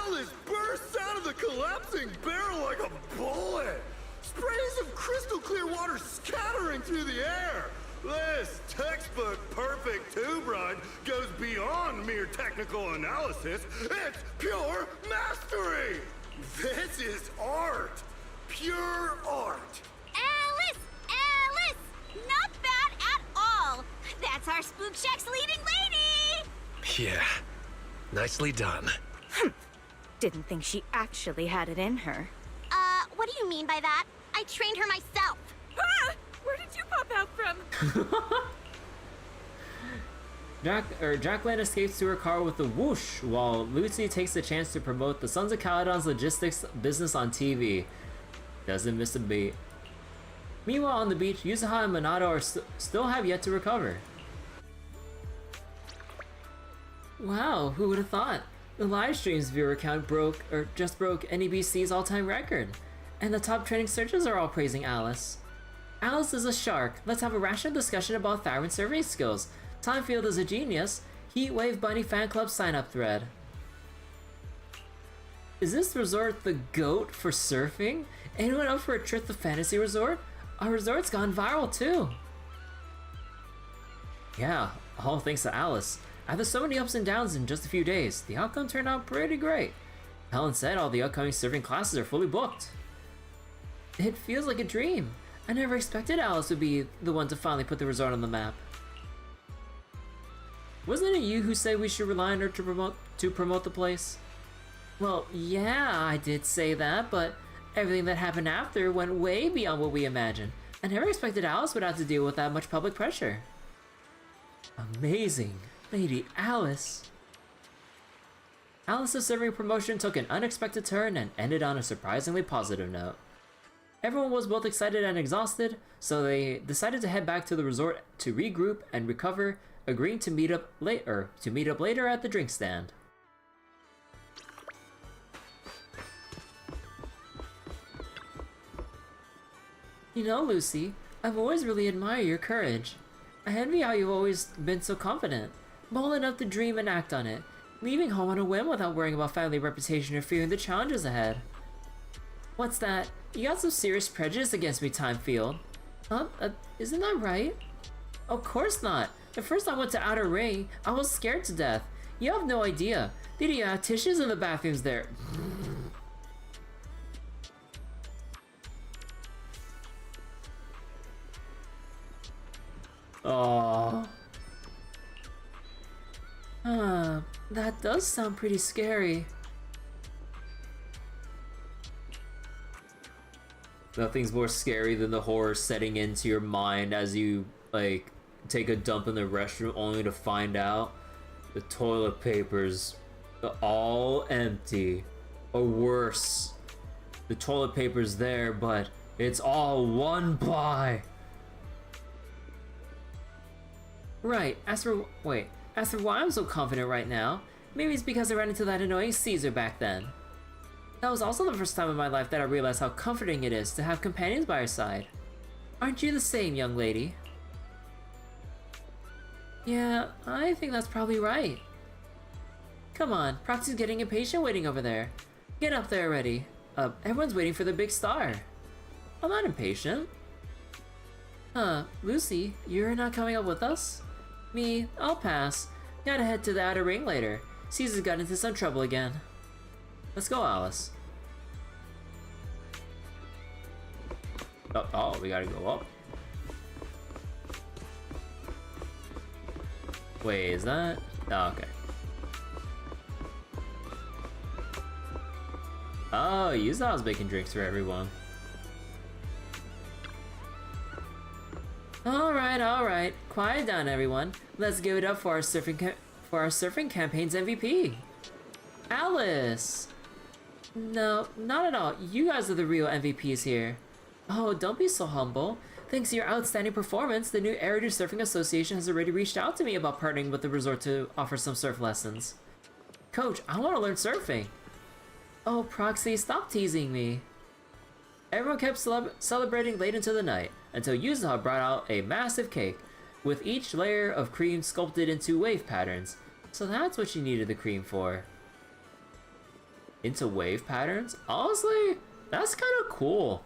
[SPEAKER 9] Alice bursts out of the collapsing barrel like a bullet. Sprays of crystal clear water scattering through the air. This textbook perfect tube ride goes beyond mere technical analysis. It's pure mastery! This is art! Pure art!
[SPEAKER 8] Alice! Alice! Not bad at all! That's our Spook Shack's leading lady!
[SPEAKER 3] Yeah, nicely done.
[SPEAKER 7] Didn't think she actually had it in her.
[SPEAKER 8] What do you mean by that? I trained her myself.
[SPEAKER 7] Ah! Where did you pop out from?
[SPEAKER 1] Jacqueline escapes to her car with a whoosh, while Lucy takes the chance to promote the Sons of Caledon's logistics business on TV. Doesn't miss a beat. Meanwhile, on the beach, Yuzuha and Minato are still have yet to recover. Wow, who would have thought? The live stream's viewer count just broke NEBC's all-time record, and the top trending searches are all praising Alice. Alice is a shark. Let's have a rational discussion about Thyron's survey skills. Timefield is a genius. Heatwave Bunny fan club sign-up thread. Is this resort the GOAT for surfing? Anyone up for a trip to Fantasy Resort? Our resort's gone viral too. Yeah, all thanks to Alice. After so many ups and downs in just a few days, the outcome turned out pretty great. Helen said all the upcoming surfing classes are fully booked. It feels like a dream. I never expected Alice would be the one to finally put the resort on the map. Wasn't it you who said we should rely on her to promote the place? Well, yeah, I did say that, but everything that happened after went way beyond what we imagined. I never expected Alice would have to deal with that much public pressure. Amazing. Lady Alice. Alice's surfing promotion took an unexpected turn and ended on a surprisingly positive note. Everyone was both excited and exhausted, so they decided to head back to the resort to regroup and recover, agreeing to meet up later at the drink stand. You know, Lucy, I've always really admired your courage. I envy how you've always been so confident, bold enough to dream and act on it, leaving home on a whim without worrying about family reputation or fearing the challenges ahead. What's that? You got some serious prejudice against me, Timefield. Huh? Isn't that right? Of course not. The first time I went to Outer Ring, I was scared to death. You have no idea. Did you have tissues in the bathrooms there? Aww. That does sound pretty scary. Nothing's more scary than the horror setting into your mind as you, like, take a dump in the restroom only to find out the toilet paper's all empty. Or worse, the toilet paper's there, but it's all one ply. Right, as for why I'm so confident right now, maybe it's because I ran into that annoying Caesar back then. That was also the first time in my life that I realized how comforting it is to have companions by your side. Aren't you the same, young lady? Yeah, I think that's probably right. Come on, Proxy's getting impatient waiting over there. Get up there already. Everyone's waiting for the big star. I'm not impatient. Huh, Lucy, you're not coming up with us? Me, I'll pass. Gotta head to the Outer Ring later. Caesar's got into some trouble again. Let's go, Alice. Oh, we gotta go up. Wait, is that? Oh, okay. Oh, Yuzawa's making drinks for everyone. Alright. Quiet down, everyone. Let's give it up for our surfing campaign's MVP. Alice! No, not at all. You guys are the real MVPs here. Oh, don't be so humble. Thanks to your outstanding performance, the new Eridu Surfing Association has already reached out to me about partnering with the resort to offer some surf lessons. Coach, I want to learn surfing. Oh, Proxy, stop teasing me. Everyone kept celebrating late into the night, until Yuzawa brought out a massive cake, with each layer of cream sculpted into wave patterns. So that's what she needed the cream for. Into wave patterns? Honestly, that's kind of cool.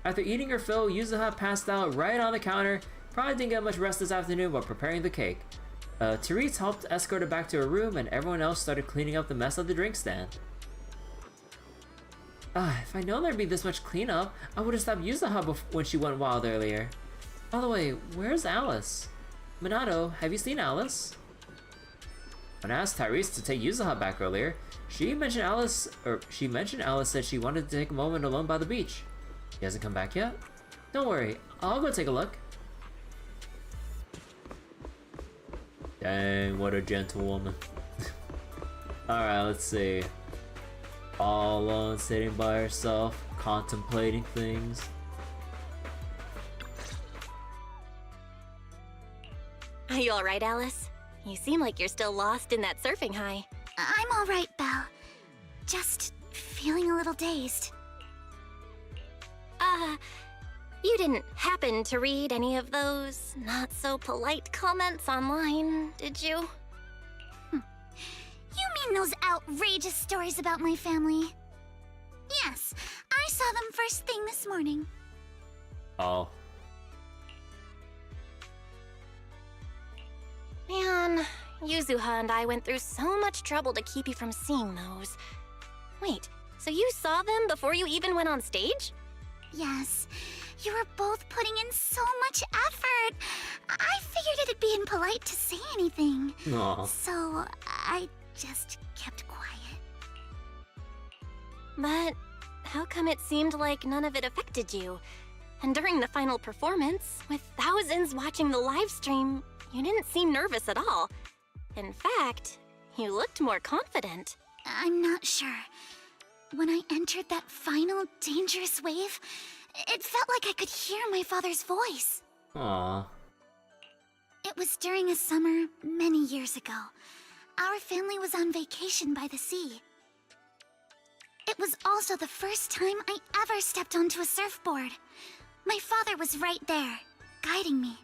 [SPEAKER 1] After eating her fill, Yuzuha passed out right on the counter. Probably didn't get much rest this afternoon while preparing the cake. Therese helped escort her back to her room, and everyone else started cleaning up the mess of the drink stand. If I known there'd be this much cleanup, I would have stopped Yuzuha when she went wild earlier. By the way, where's Alice? Minato, have you seen Alice? When I asked Tyrese to take Yuzuha back earlier, she mentioned Alice said she wanted to take a moment alone by the beach. He hasn't come back yet? Don't worry, I'll go take a look. Dang, what a gentlewoman. Alright, let's see. All alone, sitting by herself, contemplating things.
[SPEAKER 2] Are you alright, Alice? You seem like you're still lost in that surfing high.
[SPEAKER 8] I'm alright, Belle. Just feeling a little dazed.
[SPEAKER 2] You didn't happen to read any of those not-so-polite comments online, did you?
[SPEAKER 8] You mean those outrageous stories about my family? Yes, I saw them first thing this morning.
[SPEAKER 1] Oh.
[SPEAKER 2] Man, Yuzuha and I went through so much trouble to keep you from seeing those. Wait, so you saw them before you even went on stage?
[SPEAKER 8] Yes, you were both putting in so much effort. I figured it'd be impolite to say anything.
[SPEAKER 1] Aw.
[SPEAKER 8] So I just kept quiet.
[SPEAKER 2] But how come it seemed like none of it affected you? And during the final performance, with thousands watching the live stream, you didn't seem nervous at all. In fact, you looked more confident.
[SPEAKER 8] I'm not sure. When I entered that final dangerous wave, it felt like I could hear my father's voice.
[SPEAKER 1] Aww.
[SPEAKER 8] It was during a summer many years ago. Our family was on vacation by the sea. It was also the first time I ever stepped onto a surfboard. My father was right there, guiding me,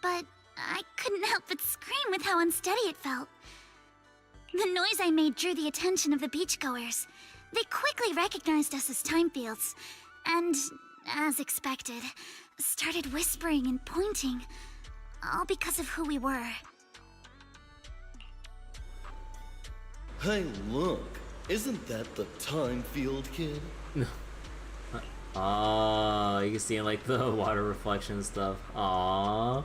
[SPEAKER 8] but I couldn't help but scream with how unsteady it felt. The noise I made drew the attention of the beachgoers. They quickly recognized us as Timefields, and, as expected, started whispering and pointing, all because of who we were.
[SPEAKER 10] Hey, look. Isn't that the Timefield kid?
[SPEAKER 1] Oh, you can see like the water reflection stuff. Aww.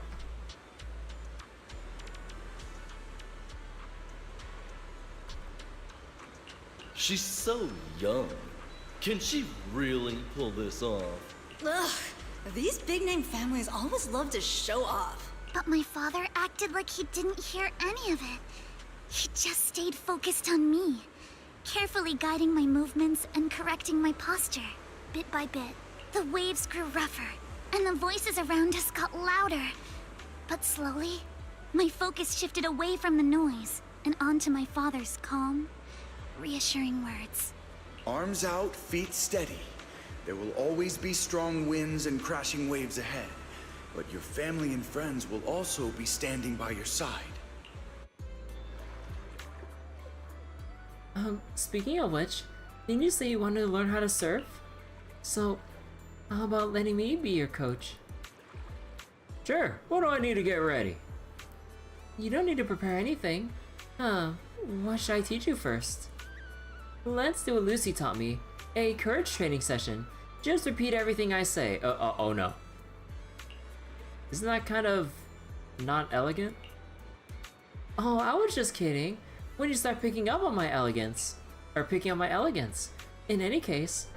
[SPEAKER 10] She's so young. Can she really pull this off?
[SPEAKER 5] Ugh, these big-name families always love to show off.
[SPEAKER 8] But my father acted like he didn't hear any of it. He just stayed focused on me, carefully guiding my movements and correcting my posture. Bit by bit, the waves grew rougher, and the voices around us got louder. But slowly, my focus shifted away from the noise and onto my father's calm, reassuring words.
[SPEAKER 11] Arms out, feet steady. There will always be strong winds and crashing waves ahead, but your family and friends will also be standing by your side.
[SPEAKER 1] Speaking of which, didn't you say you wanted to learn how to surf? So, how about letting me be your coach? Sure, what do I need to get ready? You don't need to prepare anything. What should I teach you first? Let's do what Lucy taught me, a courage training session. Just repeat everything I say. Oh no. Isn't that kind of not elegant? Oh, I was just kidding. When you start picking up on my elegance, In any case,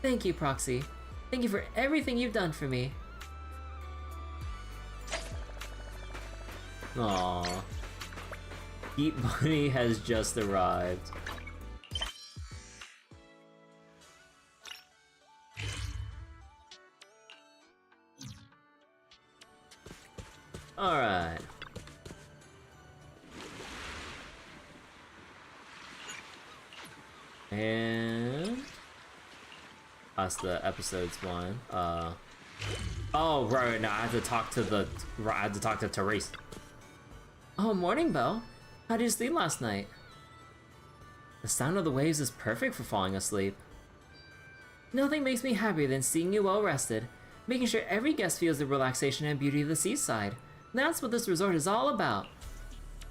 [SPEAKER 1] thank you, Proxy. Thank you for everything you've done for me. Aww. Eat Bunny has just arrived. Alright. And that's the episodes one. Oh right, now I had to talk to Therese. Oh, morning, Belle. How did you sleep last night? The sound of the waves is perfect for falling asleep. Nothing makes me happier than seeing you well rested, making sure every guest feels the relaxation and beauty of the seaside. That's what this resort is all about.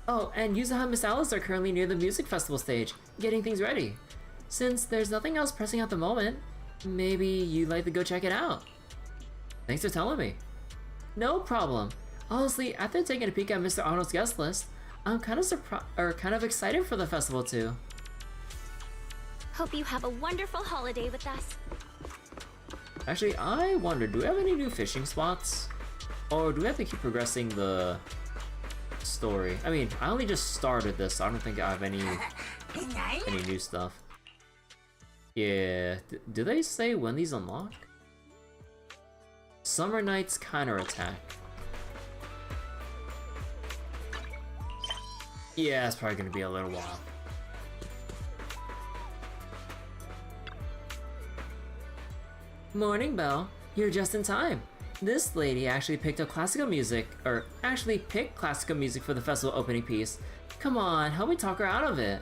[SPEAKER 1] Oh, and Yuzuha and Miss Alice are currently near the music festival stage, getting things ready. Since there's nothing else pressing at the moment, maybe you'd like to go check it out. Thanks for telling me. No problem. Honestly, after taking a peek at Mr. Arnold's guest list, I'm kind of excited for the festival too.
[SPEAKER 2] Hope you have a wonderful holiday with us.
[SPEAKER 1] Actually, I wonder, do we have any new fishing spots? Or do we have to keep progressing the story? I mean, I only just started this, so I don't think I have any new stuff. Yeah, do they say when these unlock? Summer Night's counterattack. Yeah, it's probably gonna be a little while. Morning, Belle. You're just in time. This lady actually picked classical music for the festival opening piece. Come on, help me talk her out of it.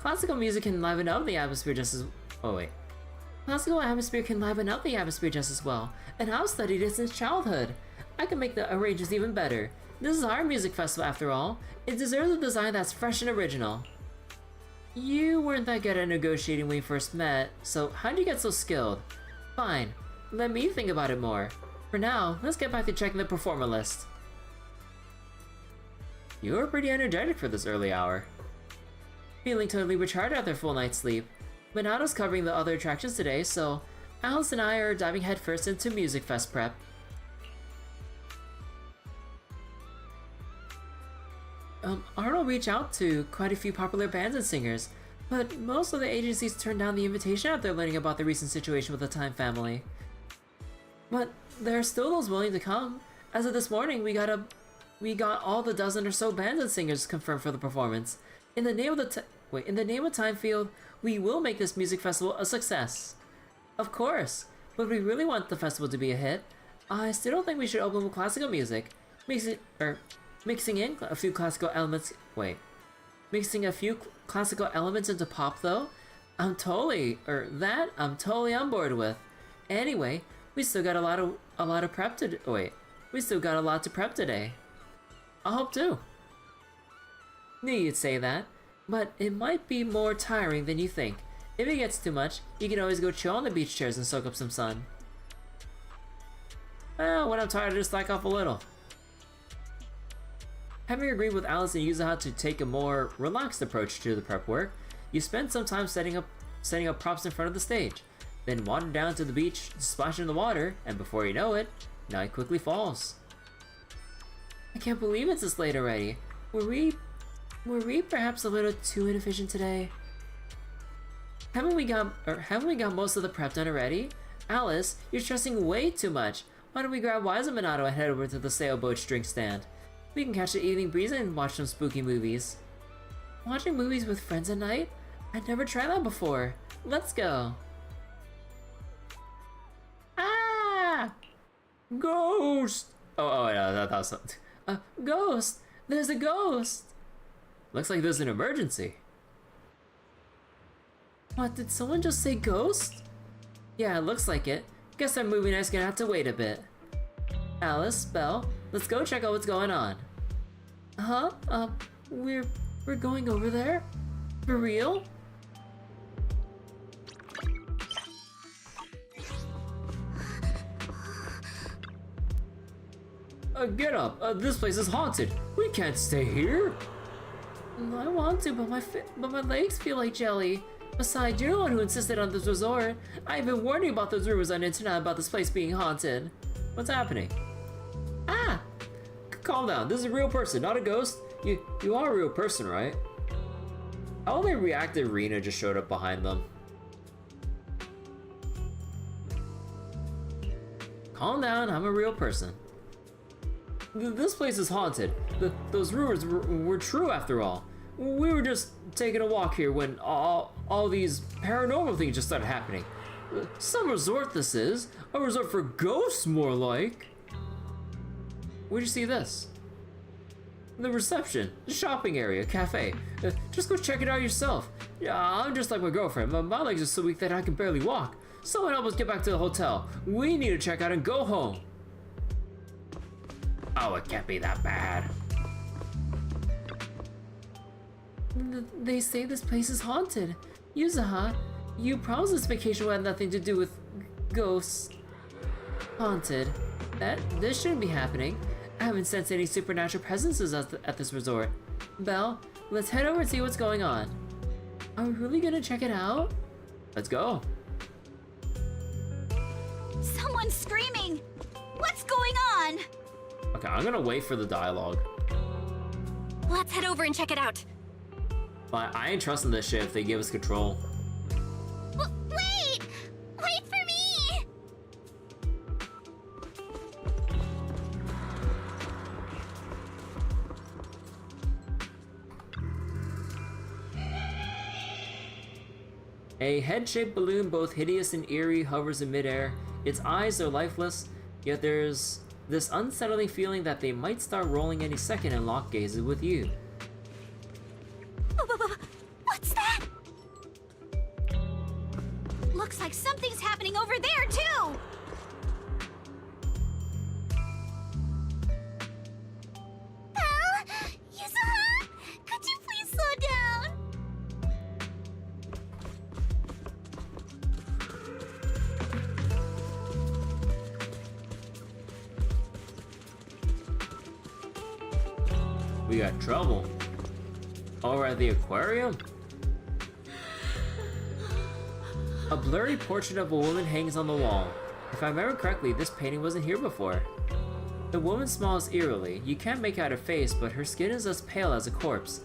[SPEAKER 1] Classical music can liven up the atmosphere just as... Oh wait. Classical atmosphere can liven up the atmosphere just as well, and I've studied it since childhood. I can make the arrangements even better. This is our music festival after all. It deserves a design that's fresh and original. You weren't that good at negotiating when we first met, so how'd you get so skilled? Fine, let me think about it more. For now, let's get back to checking the performer list. You were pretty energetic for this early hour. Feeling totally recharged after a full night's sleep. Monato's covering the other attractions today, so Alice and I are diving headfirst into Music Fest prep. Arnold reached out to quite a few popular bands and singers, but most of the agencies turned down the invitation after learning about the recent situation with the Time family. But there are still those willing to come. As of this morning, we got all the dozen or so bands and singers confirmed for the performance. In the name of Time Field, we will make this music festival a success. Of course, but we really want the festival to be a hit. I still don't think we should open with classical music. Mixing a few classical elements into pop though, I'm totally on board with. Anyway, we still got a lot to prep today. I hope too. Knew you'd say that, but it might be more tiring than you think. If it gets too much, you can always go chill on the beach chairs and soak up some sun. Well, when I'm tired, I just slack off a little. Having agreed with Alice and Yuzuha to take a more relaxed approach to the prep work, you spend some time setting up props in front of the stage, then wander down to the beach, splash in the water, and before you know it, night quickly falls. I can't believe it's this late already. Were we perhaps a little too inefficient today? Haven't we got most of the prep done already? Alice, you're stressing way too much. Why don't we grab Wise and Minato and head over to the sailboat's drink stand? We can catch the evening breeze and watch some spooky movies. Watching movies with friends at night? I'd never tried that before. Let's go. Ah! Ghost! Oh no, that was something. Ghost! There's a ghost! Looks like there's an emergency. What, did someone just say ghost? Yeah, it looks like it. Guess our movie night's gonna have to wait a bit. Alice, Belle, let's go check out what's going on. Huh? We're going over there? For real? Get up! This place is haunted. We can't stay here. I want to, but my legs feel like jelly. Besides, you're the one who insisted on this resort. I've been warning about those rumors on the internet about this place being haunted. What's happening? Ah! Calm down. This is a real person, not a ghost. You are a real person, right? How will they react if Rena just showed up behind them? Calm down. I'm a real person. This place is haunted. Those rumors were true after all. We were just taking a walk here when all these paranormal things just started happening. Some resort this is. A resort for ghosts, more like. Where'd you see this? The reception, the shopping area, cafe. Just go check it out yourself. Yeah, I'm just like my girlfriend. My legs are so weak that I can barely walk. Someone help us get back to the hotel. We need to check out and go home. Oh, it can't be that bad. They say this place is haunted. Yuzuha, you promised this vacation would have nothing to do with ghosts. Haunted. This shouldn't be happening. I haven't sensed any supernatural presences at this resort. Belle, let's head over and see what's going on. Are we really gonna check it out? Let's go.
[SPEAKER 8] Someone's screaming! What's going on?
[SPEAKER 1] Okay, I'm gonna wait for the dialogue.
[SPEAKER 2] Let's head over and check it out.
[SPEAKER 1] But I ain't trusting this shit if they give us control.
[SPEAKER 8] Wait! Wait for me!
[SPEAKER 1] A head-shaped balloon, both hideous and eerie, hovers in midair. Its eyes are lifeless, yet there's this unsettling feeling that they might start rolling any second and lock gazes with you.
[SPEAKER 8] What's that? Looks like something's happening over there, too! Belle? Yuzuha? Could you please slow down?
[SPEAKER 1] We got trouble. Oh, we're at the aquarium? A blurry portrait of a woman hangs on the wall. If I remember correctly, this painting wasn't here before. The woman smiles eerily. You can't make out her face, but her skin is as pale as a corpse.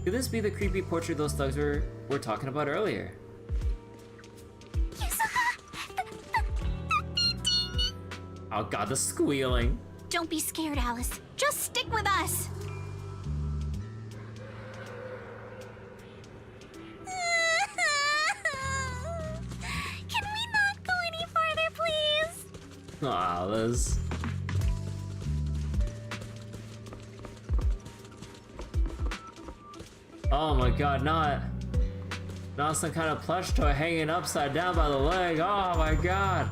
[SPEAKER 1] Could this be the creepy portrait those thugs were talking about earlier? Oh god, the squealing.
[SPEAKER 8] Don't be scared, Alice. Just stick with us. Can we not go any farther, please?
[SPEAKER 1] Oh, Alice. Oh my god, not some kind of plush toy hanging upside down by the leg. Oh my god.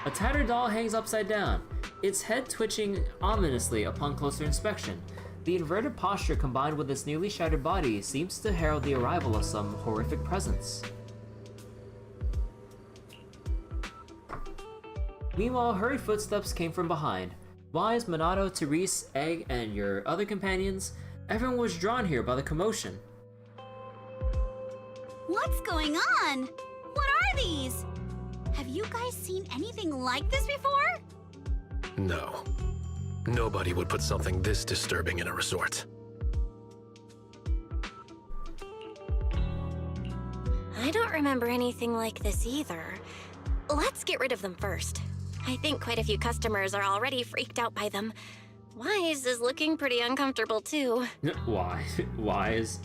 [SPEAKER 1] A tattered doll hangs upside down, its head twitching ominously upon closer inspection. The inverted posture combined with its newly shattered body seems to herald the arrival of some horrific presence. Meanwhile, hurried footsteps came from behind. Wise, Minato, Therese, Egg, and your other companions, everyone was drawn here by the commotion.
[SPEAKER 8] What's going on? What are these? Have you guys seen anything like this before?
[SPEAKER 3] No. Nobody would put something this disturbing in a resort.
[SPEAKER 2] I don't remember anything like this either. Let's get rid of them first. I think quite a few customers are already freaked out by them. Wise is looking pretty uncomfortable too.
[SPEAKER 1] Why? Wise?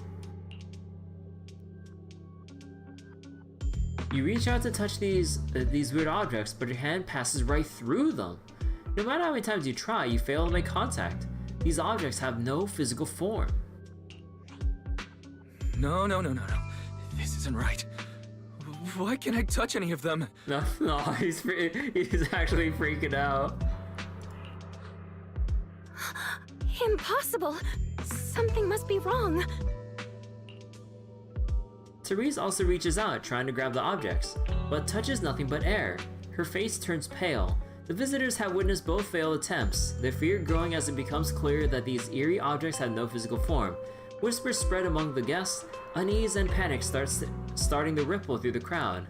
[SPEAKER 1] You reach out to touch these weird objects, but your hand passes right through them. No matter how many times you try, you fail to make contact. These objects have no physical form.
[SPEAKER 12] No. This isn't right. Why can't I touch any of them?
[SPEAKER 1] No, he's actually freaking out.
[SPEAKER 7] Impossible! Something must be wrong.
[SPEAKER 1] Therese also reaches out, trying to grab the objects, but touches nothing but air. Her face turns pale. The visitors have witnessed both failed attempts, their fear growing as it becomes clear that these eerie objects have no physical form. Whispers spread among the guests, unease and panic starting to ripple through the crowd.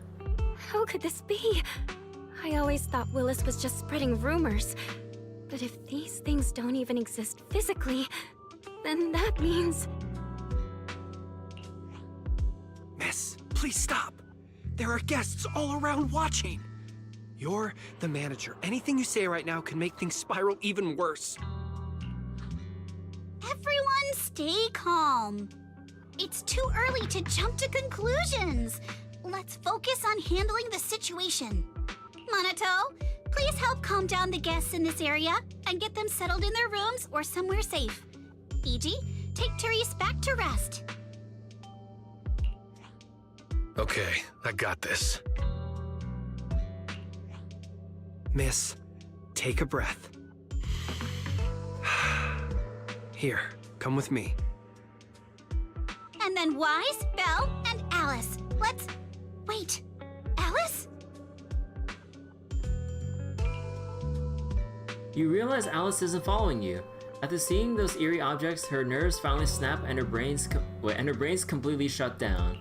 [SPEAKER 7] How could this be? I always thought Willis was just spreading rumors. But if these things don't even exist physically, then that means...
[SPEAKER 13] Miss, please stop. There are guests all around watching. You're the manager. Anything you say right now can make things spiral even worse.
[SPEAKER 8] Everyone stay calm. It's too early to jump to conclusions. Let's focus on handling the situation. Minato, please help calm down the guests in this area and get them settled in their rooms or somewhere safe. Iji, take Therese back to rest.
[SPEAKER 3] Okay, I got this.
[SPEAKER 13] Miss, take a breath. Here, come with me.
[SPEAKER 8] And then Wise, Belle, and Alice. Let's... Wait, Alice?
[SPEAKER 1] You realize Alice isn't following you. After seeing those eerie objects, her nerves finally snap and her brain's completely shut down.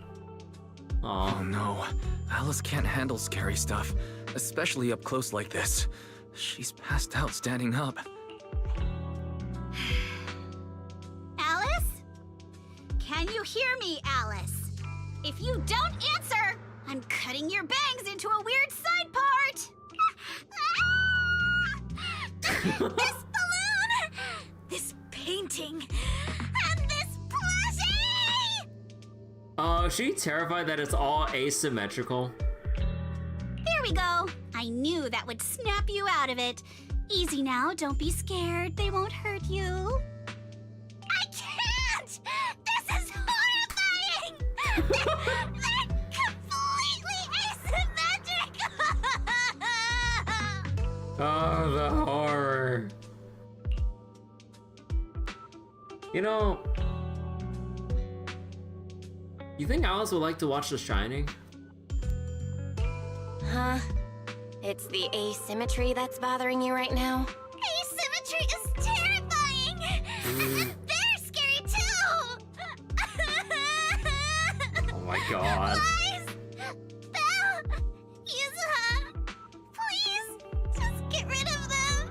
[SPEAKER 1] Aw.
[SPEAKER 12] Oh no, Alice can't handle scary stuff, especially up close like this. She's passed out standing up.
[SPEAKER 8] Alice? Can you hear me, Alice? If you don't answer, I'm cutting your bangs into a weird side part! This balloon! This painting! And this plushie!
[SPEAKER 1] Is she terrified that it's all asymmetrical?
[SPEAKER 8] There we go. I knew that would snap you out of it. Easy now, don't be scared. They won't hurt you. I can't! This is horrifying! They're completely asymmetric!
[SPEAKER 1] Oh, the horror. You know, you think Alice would like to watch The Shining?
[SPEAKER 2] Huh? It's the asymmetry that's bothering you right now?
[SPEAKER 8] Asymmetry is terrifying! And they're scary too!
[SPEAKER 1] Oh my god.
[SPEAKER 8] Guys! Belle! Yuzuha! Please, just get rid of them!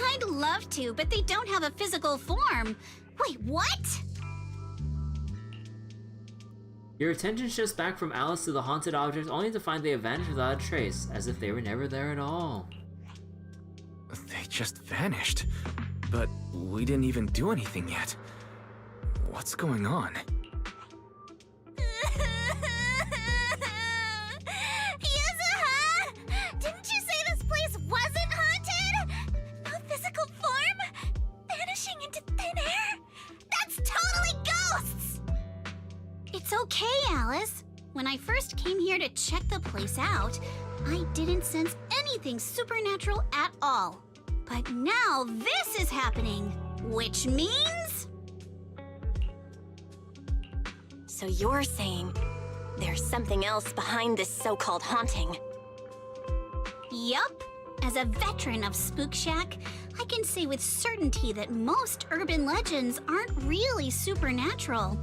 [SPEAKER 8] I'd love to, but they don't have a physical form. Wait, what?
[SPEAKER 1] Your attention shifts back from Alice to the haunted objects only to find they have vanished without a trace, as if they were never there at all.
[SPEAKER 12] They just vanished. But we didn't even do anything yet. What's going on?
[SPEAKER 8] Yuzuha! Didn't you say this place wasn't haunted? No physical form? Vanishing into thin air? That's totally ghosts! It's okay, Alice. When I first came here to check the place out, I didn't sense anything supernatural at all. But now this is happening, which means...
[SPEAKER 2] So you're saying there's something else behind this so-called haunting?
[SPEAKER 8] Yup. As a veteran of Spook Shack, I can say with certainty that most urban legends aren't really supernatural.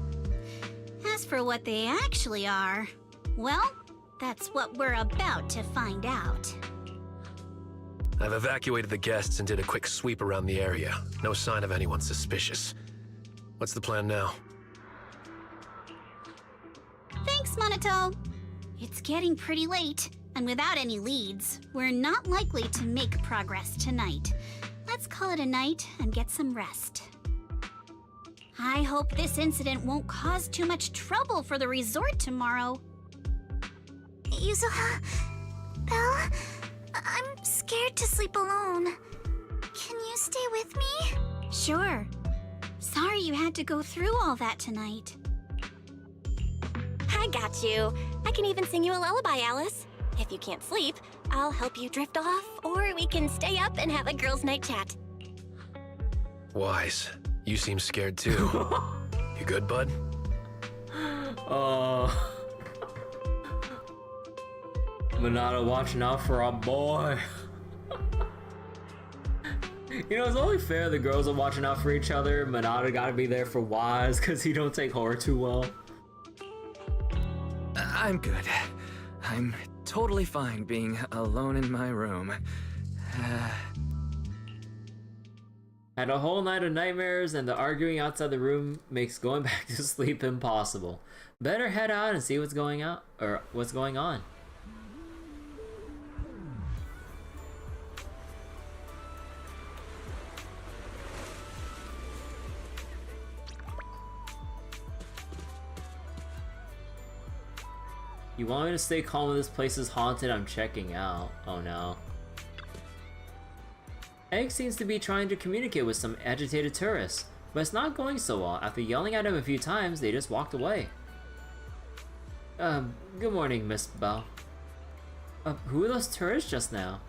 [SPEAKER 8] As for what they actually are, well, that's what we're about to find out.
[SPEAKER 3] I've evacuated the guests and did a quick sweep around the area. No sign of anyone suspicious. What's the plan now?
[SPEAKER 8] Thanks, Monato. It's getting pretty late, and without any leads, we're not likely to make progress tonight. Let's call it a night and get some rest. I hope this incident won't cause too much trouble for the resort tomorrow.
[SPEAKER 14] Yuzuha, Belle, I'm scared to sleep alone. Can you stay with me?
[SPEAKER 8] Sure. Sorry you had to go through all that tonight.
[SPEAKER 2] I got you. I can even sing you a lullaby, Alice. If you can't sleep, I'll help you drift off, or we can stay up and have a girls' night chat.
[SPEAKER 3] Wise, you seem scared too. You good, bud?
[SPEAKER 1] Monata watching out for our boy. You know, it's only fair the girls are watching out for each other. Monata gotta be there for Wise, because he don't take horror too well.
[SPEAKER 12] I'm good. I'm totally fine being alone in my room.
[SPEAKER 1] Had a whole night of nightmares, and the arguing outside the room makes going back to sleep impossible. Better head out and see what's going on. You want me to stay calm when this place is haunted? I'm checking out. Oh no. Egg seems to be trying to communicate with some agitated tourists, but it's not going so well. After yelling at him a few times, they just walked away. Good morning, Miss Bell. Who were those tourists just now?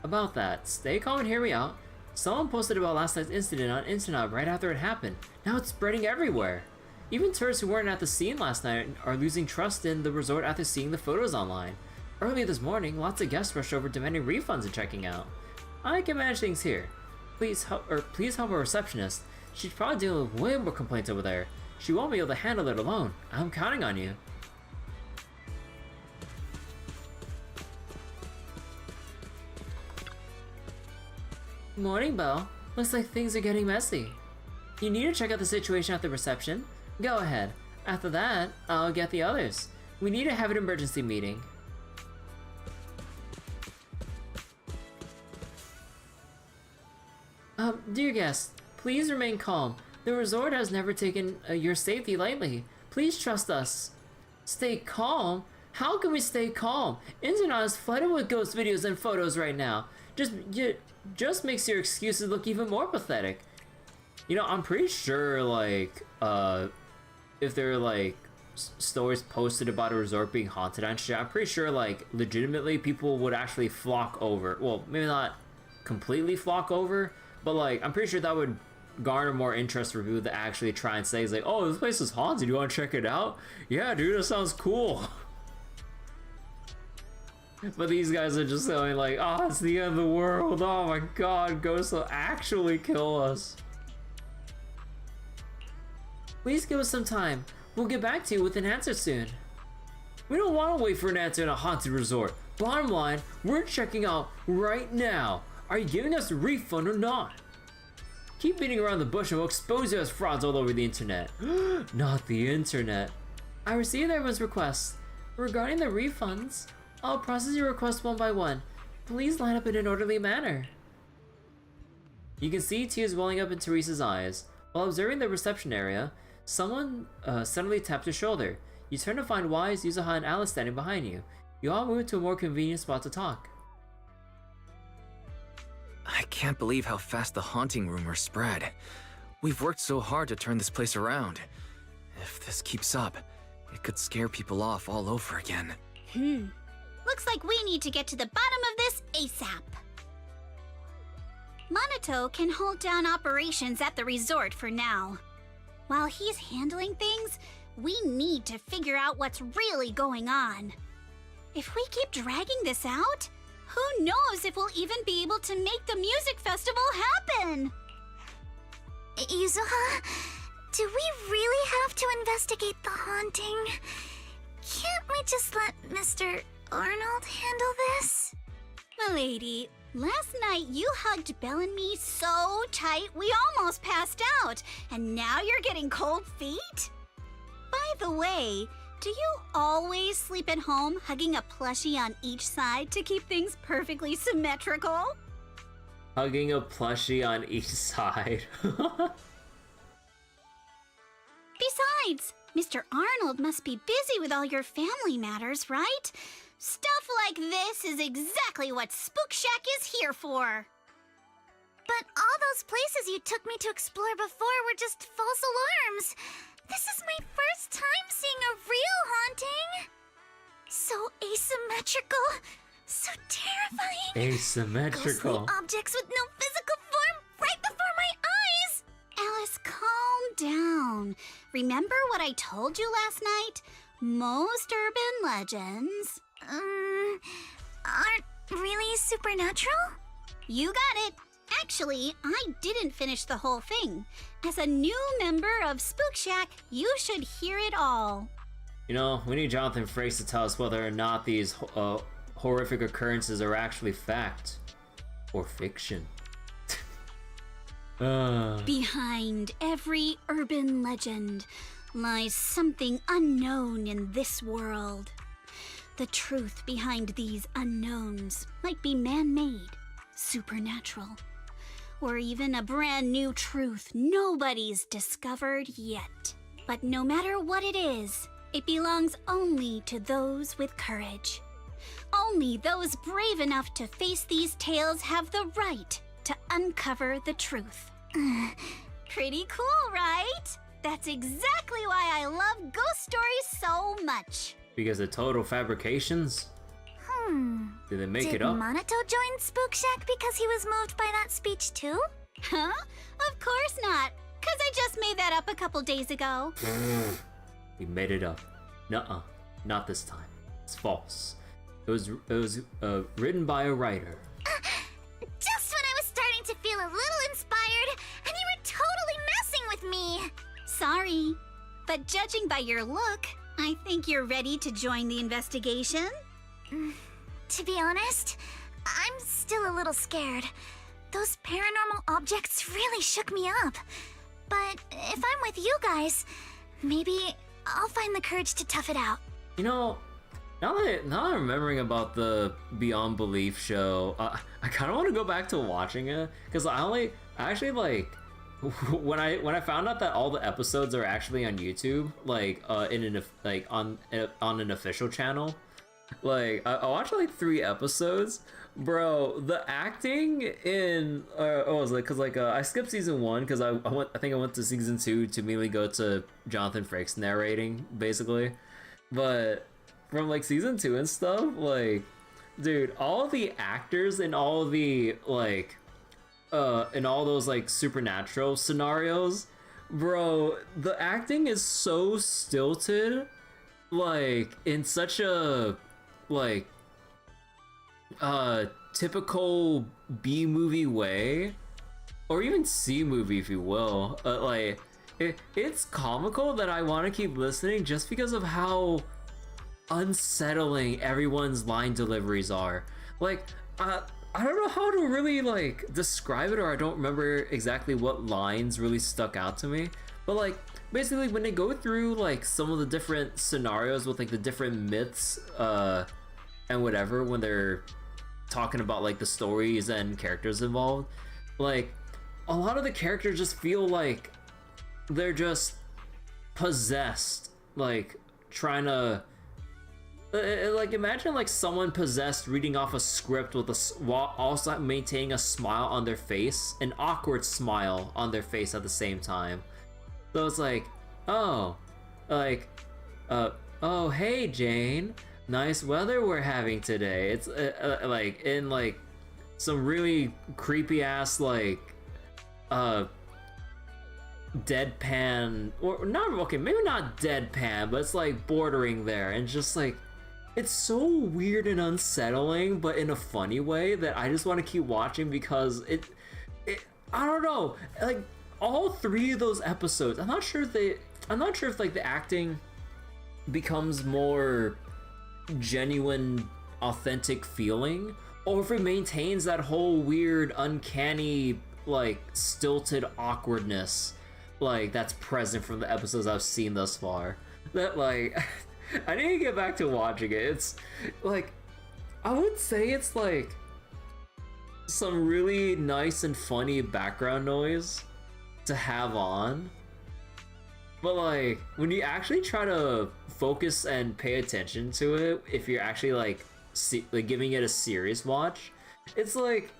[SPEAKER 1] About that, stay calm and hear me out. Someone posted about last night's incident on internet right after it happened. Now it's spreading everywhere. Even tourists who weren't at the scene last night are losing trust in the resort after seeing the photos online. Early this morning, lots of guests rushed over demanding refunds and checking out. I can manage things here. Please help a receptionist. She's probably dealing with way more complaints over there. She won't be able to handle it alone. I'm counting on you. Morning, Belle. Looks like things are getting messy. You need to check out the situation at the reception? Go ahead. After that, I'll get the others. We need to have an emergency meeting. Dear guests, please remain calm. The resort has never taken your safety lightly. Please trust us. Stay calm? How can we stay calm? Internet is flooded with ghost videos and photos right now. Just makes your excuses look even more pathetic. You know, I'm pretty sure, like, if there are, like, stories posted about a resort being haunted and shit, I'm pretty sure, like, legitimately people would actually flock over. Well, maybe not completely flock over, but, like, I'm pretty sure that would garner more interest for people to actually try and say, like, oh, this place is haunted, you want to check it out? Yeah, dude, that sounds cool. But these guys are just going like, oh, it's the end of the world, oh my god, ghosts will actually kill us. Please give us some time. We'll get back to you with an answer soon. We don't want to wait for an answer in a haunted resort. Bottom line, we're checking out right now. Are you giving us a refund or not? Keep beating around the bush and we'll expose you as frauds all over the internet. Not the internet. I received everyone's requests. Regarding the refunds, I'll process your request one by one. Please line up in an orderly manner. You can see tears welling up in Teresa's eyes. While observing the reception area, someone suddenly tapped your shoulder. You turn to find Wise, Yuzuha, and Alice standing behind you. You all move to a more convenient spot to talk.
[SPEAKER 12] I can't believe how fast the haunting rumors spread. We've worked so hard to turn this place around. If this keeps up, it could scare people off all over again.
[SPEAKER 8] Looks like we need to get to the bottom of this ASAP. Monato can hold down operations at the resort for now. While he's handling things, we need to figure out what's really going on. If we keep dragging this out, who knows if we'll even be able to make the music festival happen?
[SPEAKER 14] Yuzuha, do we really have to investigate the haunting? Can't we just let Mr. Arnold handle this?
[SPEAKER 8] Milady, last night you hugged Belle and me so tight we almost passed out, and now you're getting cold feet? By the way, do you always sleep at home hugging a plushie on each side to keep things perfectly symmetrical?
[SPEAKER 1] Hugging a plushie on each side.
[SPEAKER 8] Besides, Mr. Arnold must be busy with all your family matters, right? Stuff like this is exactly what Spook Shack is here for.
[SPEAKER 14] But all those places you took me to explore before were just false alarms. This is my first time seeing a real haunting. So asymmetrical, so terrifying.
[SPEAKER 1] Asymmetrical.
[SPEAKER 14] Ghostly objects with no physical form right before my eyes.
[SPEAKER 8] Alice, calm down. Remember what I told you last night? Most urban legends...
[SPEAKER 14] aren't really supernatural?
[SPEAKER 8] You got it. Actually, I didn't finish the whole thing. As a new member of Spook Shack, you should hear it all.
[SPEAKER 1] You know, we need Jonathan Frakes to tell us whether or not these horrific occurrences are actually fact or fiction.
[SPEAKER 8] Behind every urban legend lies something unknown in this world. The truth behind these unknowns might be man-made, supernatural, or even a brand new truth nobody's discovered yet. But no matter what it is, it belongs only to those with courage. Only those brave enough to face these tales have the right to uncover the truth. Pretty cool, right?
[SPEAKER 14] That's exactly why I love ghost stories so much.
[SPEAKER 1] Because of total fabrications? Did they make it up?
[SPEAKER 14] Did Monato join Spook Shack because he was moved by that speech too? Huh? Of course not. Cause I just made that up a couple days ago.
[SPEAKER 1] He made it up. Nuh-uh. Not this time. It's false. It was written by a writer.
[SPEAKER 14] Just when I was starting to feel a little inspired, and you were totally messing with me. Sorry, but judging by your look, I think you're ready to join the investigation. To be honest, I'm still a little scared. Those paranormal objects really shook me up. But if I'm with you guys, maybe I'll find the courage to tough it out.
[SPEAKER 1] You know, now I'm remembering about the Beyond Belief show, I kind of want to go back to watching it, because I actually like when I found out that all the episodes are actually on YouTube, like on an official channel. Like I watched like 3 episodes, bro. The acting in I skipped season 1 because I think I went to season 2 to immediately go to Jonathan Frakes narrating basically, but from like season 2 and stuff, like, dude, all the actors in all the like in all those like supernatural scenarios, bro, the acting is so stilted, like in such a like typical B movie way, or even C movie if you will. Like it's comical that I want to keep listening just because of how unsettling everyone's line deliveries are. Like I don't know how to really like describe it, or I don't remember exactly what lines really stuck out to me, but like basically when they go through like some of the different scenarios with like the different myths and whatever, when they're talking about like the stories and characters involved, like a lot of the characters just feel like they're just possessed, like trying to like imagine like someone possessed reading off a script with while also maintaining a smile on their face, an awkward smile on their face at the same time. So it's like, oh, like, oh hey Jane, nice weather we're having today. It's like in like some really creepy ass like deadpan, or not, okay, maybe not deadpan, but it's like bordering there, and just like it's so weird and unsettling, but in a funny way that I just want to keep watching because it I don't know, like all 3 of those episodes, I'm not sure if like the acting becomes more genuine, authentic feeling, or if it maintains that whole weird, uncanny, like stilted awkwardness like that's present from the episodes I've seen thus far. That like I need to get back to watching it. It's like, I would say it's like some really nice and funny background noise to have on, but like when you actually try to focus and pay attention to it, if you're actually like giving it a serious watch, it's like,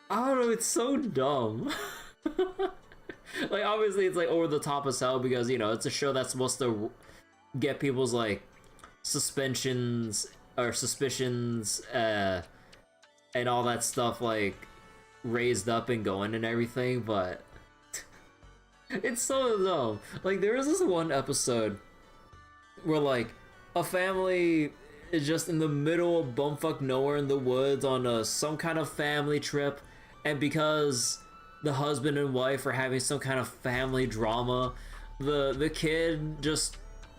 [SPEAKER 1] I don't know, it's so dumb. Like obviously it's like over the top as hell because, you know, it's a show that's supposed to get people's like suspicions and all that stuff like raised up and going and everything, but it's so dumb. Like there was this one episode where like a family is just in the middle of bumfuck nowhere in the woods on some kind of family trip, and because the husband and wife are having some kind of family drama, the kid just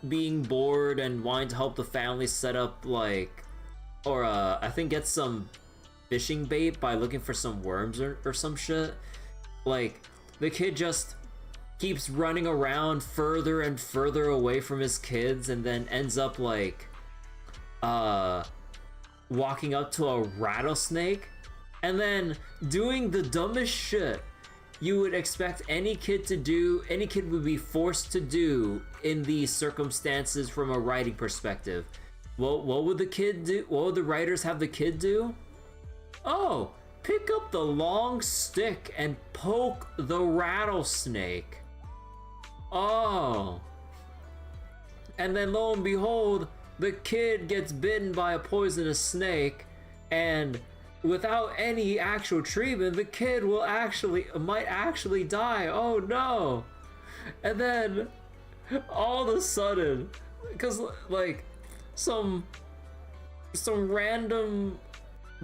[SPEAKER 1] being bored and wanting to help the family set up like, or I think get some fishing bait by looking for some worms or some shit. Like the kid just keeps running around further and further away from his kids, and then ends up like walking up to a rattlesnake and then doing the dumbest shit you would expect any kid would be forced to do in these circumstances from a writing perspective. Well, what would the kid do? What would the writers have the kid do? Oh, pick up the long stick and poke the rattlesnake. Oh. And then lo and behold, the kid gets bitten by a poisonous snake, and without any actual treatment, the kid might actually die. Oh no. And then all of a sudden, because like some random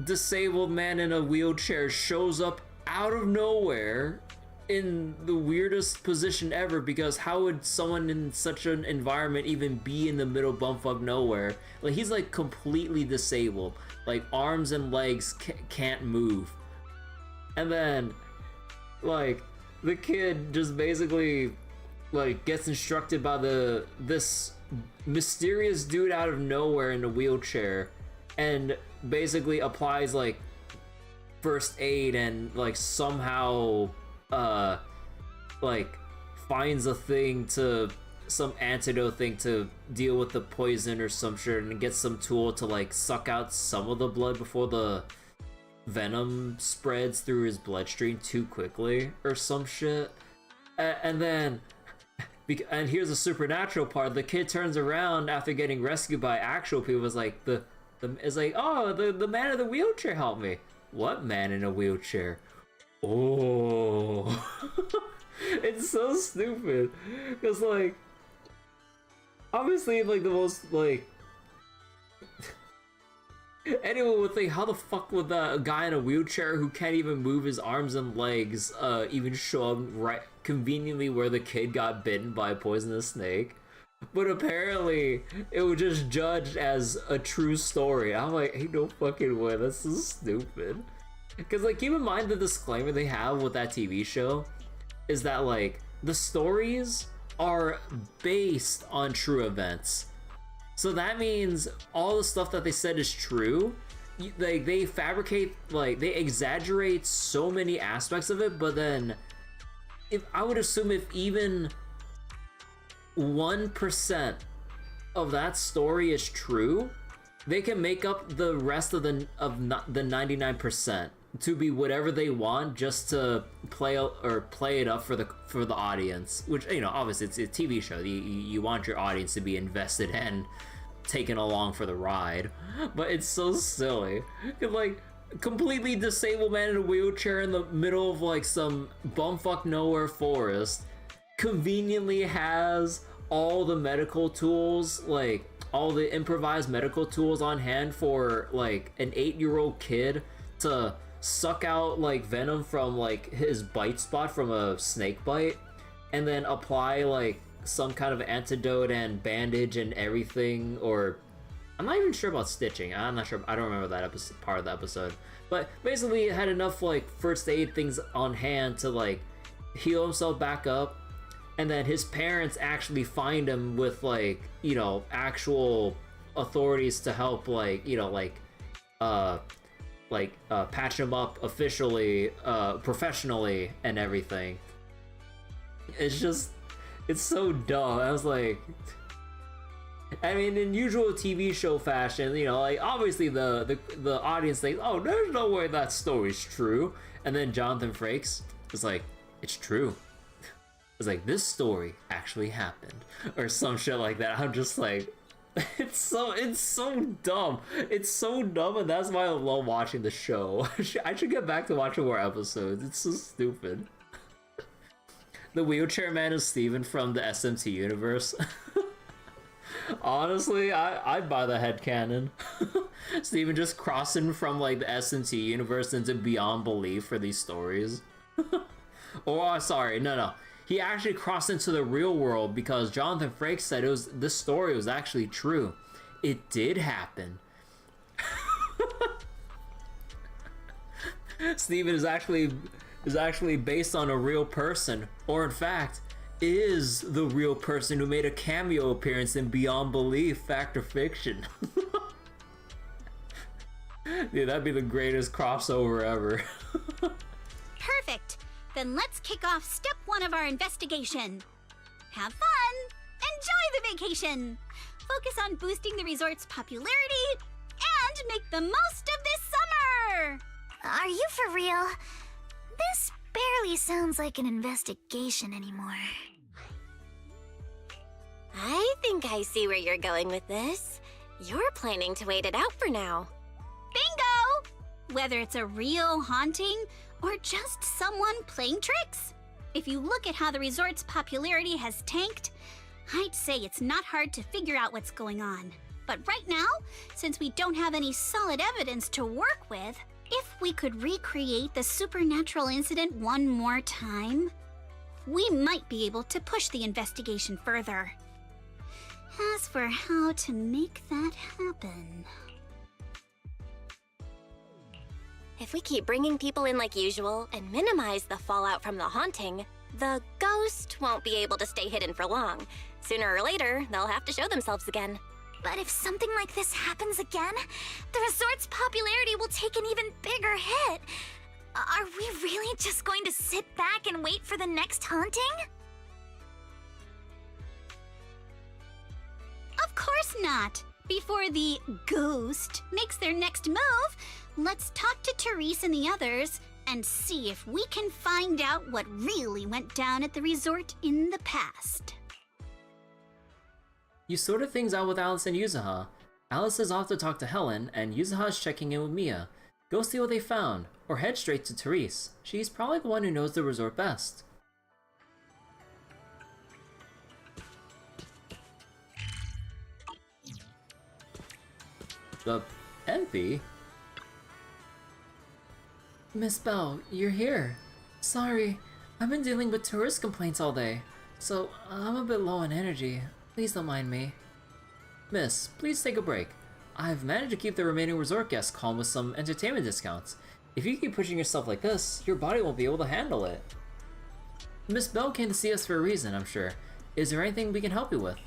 [SPEAKER 1] disabled man in a wheelchair shows up out of nowhere in the weirdest position ever, because how would someone in such an environment even be in the middle bumfuck nowhere? Like, he's like completely disabled, like arms and legs can't move. And then like the kid just basically like gets instructed by this mysterious dude out of nowhere in a wheelchair, and basically applies like first aid and like somehow like finds some antidote thing to deal with the poison or some shit, and gets some tool to like suck out some of the blood before the venom spreads through his bloodstream too quickly or some shit. And then and here's the supernatural part: the kid turns around after getting rescued by actual people. It's like the man in the wheelchair helped me. What man in a wheelchair? Oh. It's so stupid, because like obviously like the most like anyone would think, how the fuck would a guy in a wheelchair who can't even move his arms and legs even show up right conveniently where the kid got bitten by a poisonous snake? But apparently it was just judged as a true story. I'm like, ain't no fucking way, that's so stupid. Because like, keep in mind the disclaimer they have with that TV show is that like the stories are based on true events. So that means all the stuff that they said is true. Like, they fabricate, like they exaggerate so many aspects of it, but then I would assume if even 1% of that story is true, they can make up the rest of the 99% to be whatever they want, just to play it up for the audience. Which, you know, obviously it's a TV show. You want your audience to be invested and taken along for the ride. But it's so silly. Like, completely disabled man in a wheelchair in the middle of like some bumfuck nowhere forest conveniently has all the medical tools, like all the improvised medical tools on hand for like an 8-year-old kid to suck out like venom from like his bite spot from a snake bite, and then apply like some kind of antidote and bandage and everything. Or I'm not even sure about stitching. I'm not sure. I don't remember that part of the episode. But basically it had enough like first aid things on hand to like heal himself back up. And then his parents actually find him with like, you know, actual authorities to help, like, you know, patch him up officially, professionally and everything. It's so dumb. I was like, I mean, in usual TV show fashion, you know, like obviously the audience thinks, oh, there's no way that story's true. And then Jonathan Frakes is like, it's true. It's like, this story actually happened, or some shit like that. I'm just like, it's so dumb. It's so dumb, and that's why I love watching the show. I should get back to watching more episodes. It's so stupid. The wheelchair man is Steven from the SMT universe. Honestly, I'd buy the headcanon. Steven just crossing from like the SMT universe into Beyond Belief for these stories. Or sorry, no. He actually crossed into the real world because Jonathan Frakes said this story was actually true. It did happen. Steven is actually based on a real person, or in fact, is the real person who made a cameo appearance in Beyond Belief, Fact or Fiction. Dude, that'd be the greatest crossover ever.
[SPEAKER 14] Perfect. Then let's kick off step 1 of our investigation. Have fun! Enjoy the vacation! Focus on boosting the resort's popularity and make the most of this summer!
[SPEAKER 8] Are you for real? This barely sounds like an investigation anymore.
[SPEAKER 2] I think I see where you're going with this. You're planning to wait it out for now.
[SPEAKER 14] Bingo! Whether it's a real haunting or just someone playing tricks. If you look at how the resort's popularity has tanked, I'd say it's not hard to figure out what's going on. But right now, since we don't have any solid evidence to work with, if we could recreate the supernatural incident one more time, we might be able to push the investigation further. As for how to make that happen...
[SPEAKER 2] If we keep bringing people in like usual and minimize the fallout from the haunting, the ghost won't be able to stay hidden for long. Sooner or later, they'll have to show themselves again.
[SPEAKER 14] But if something like this happens again, the resort's popularity will take an even bigger hit. Are we really just going to sit back and wait for the next haunting? Of course not. Before the ghost makes their next move, let's talk to Therese and the others and see if we can find out what really went down at the resort in the past.
[SPEAKER 1] You sorted things out with Alice and Yuzuha. Alice is off to talk to Helen, and Yuzuha is checking in with Mia. Go see what they found, or head straight to Therese. She's probably the one who knows the resort best. The MP? Miss Bell, you're here. Sorry, I've been dealing with tourist complaints all day, so I'm a bit low on energy. Please don't mind me. Miss, please take a break. I've managed to keep the remaining resort guests calm with some entertainment discounts. If you keep pushing yourself like this, your body won't be able to handle it. Miss Bell came to see us for a reason, I'm sure. Is there anything we can help you with?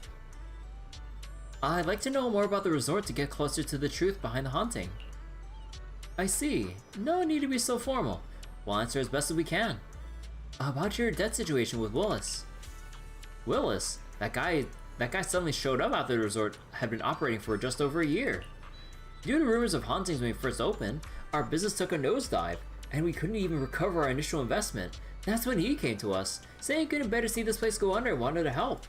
[SPEAKER 1] I'd like to know more about the resort to get closer to the truth behind the haunting. I see. No need to be so formal. We'll answer as best as we can. About your debt situation with Willis. Willis? That guy suddenly showed up after the resort had been operating for just over a year. Due to rumors of hauntings when we first opened, our business took a nosedive, and we couldn't even recover our initial investment. That's when he came to us, saying he couldn't bear to see this place go under and wanted to help.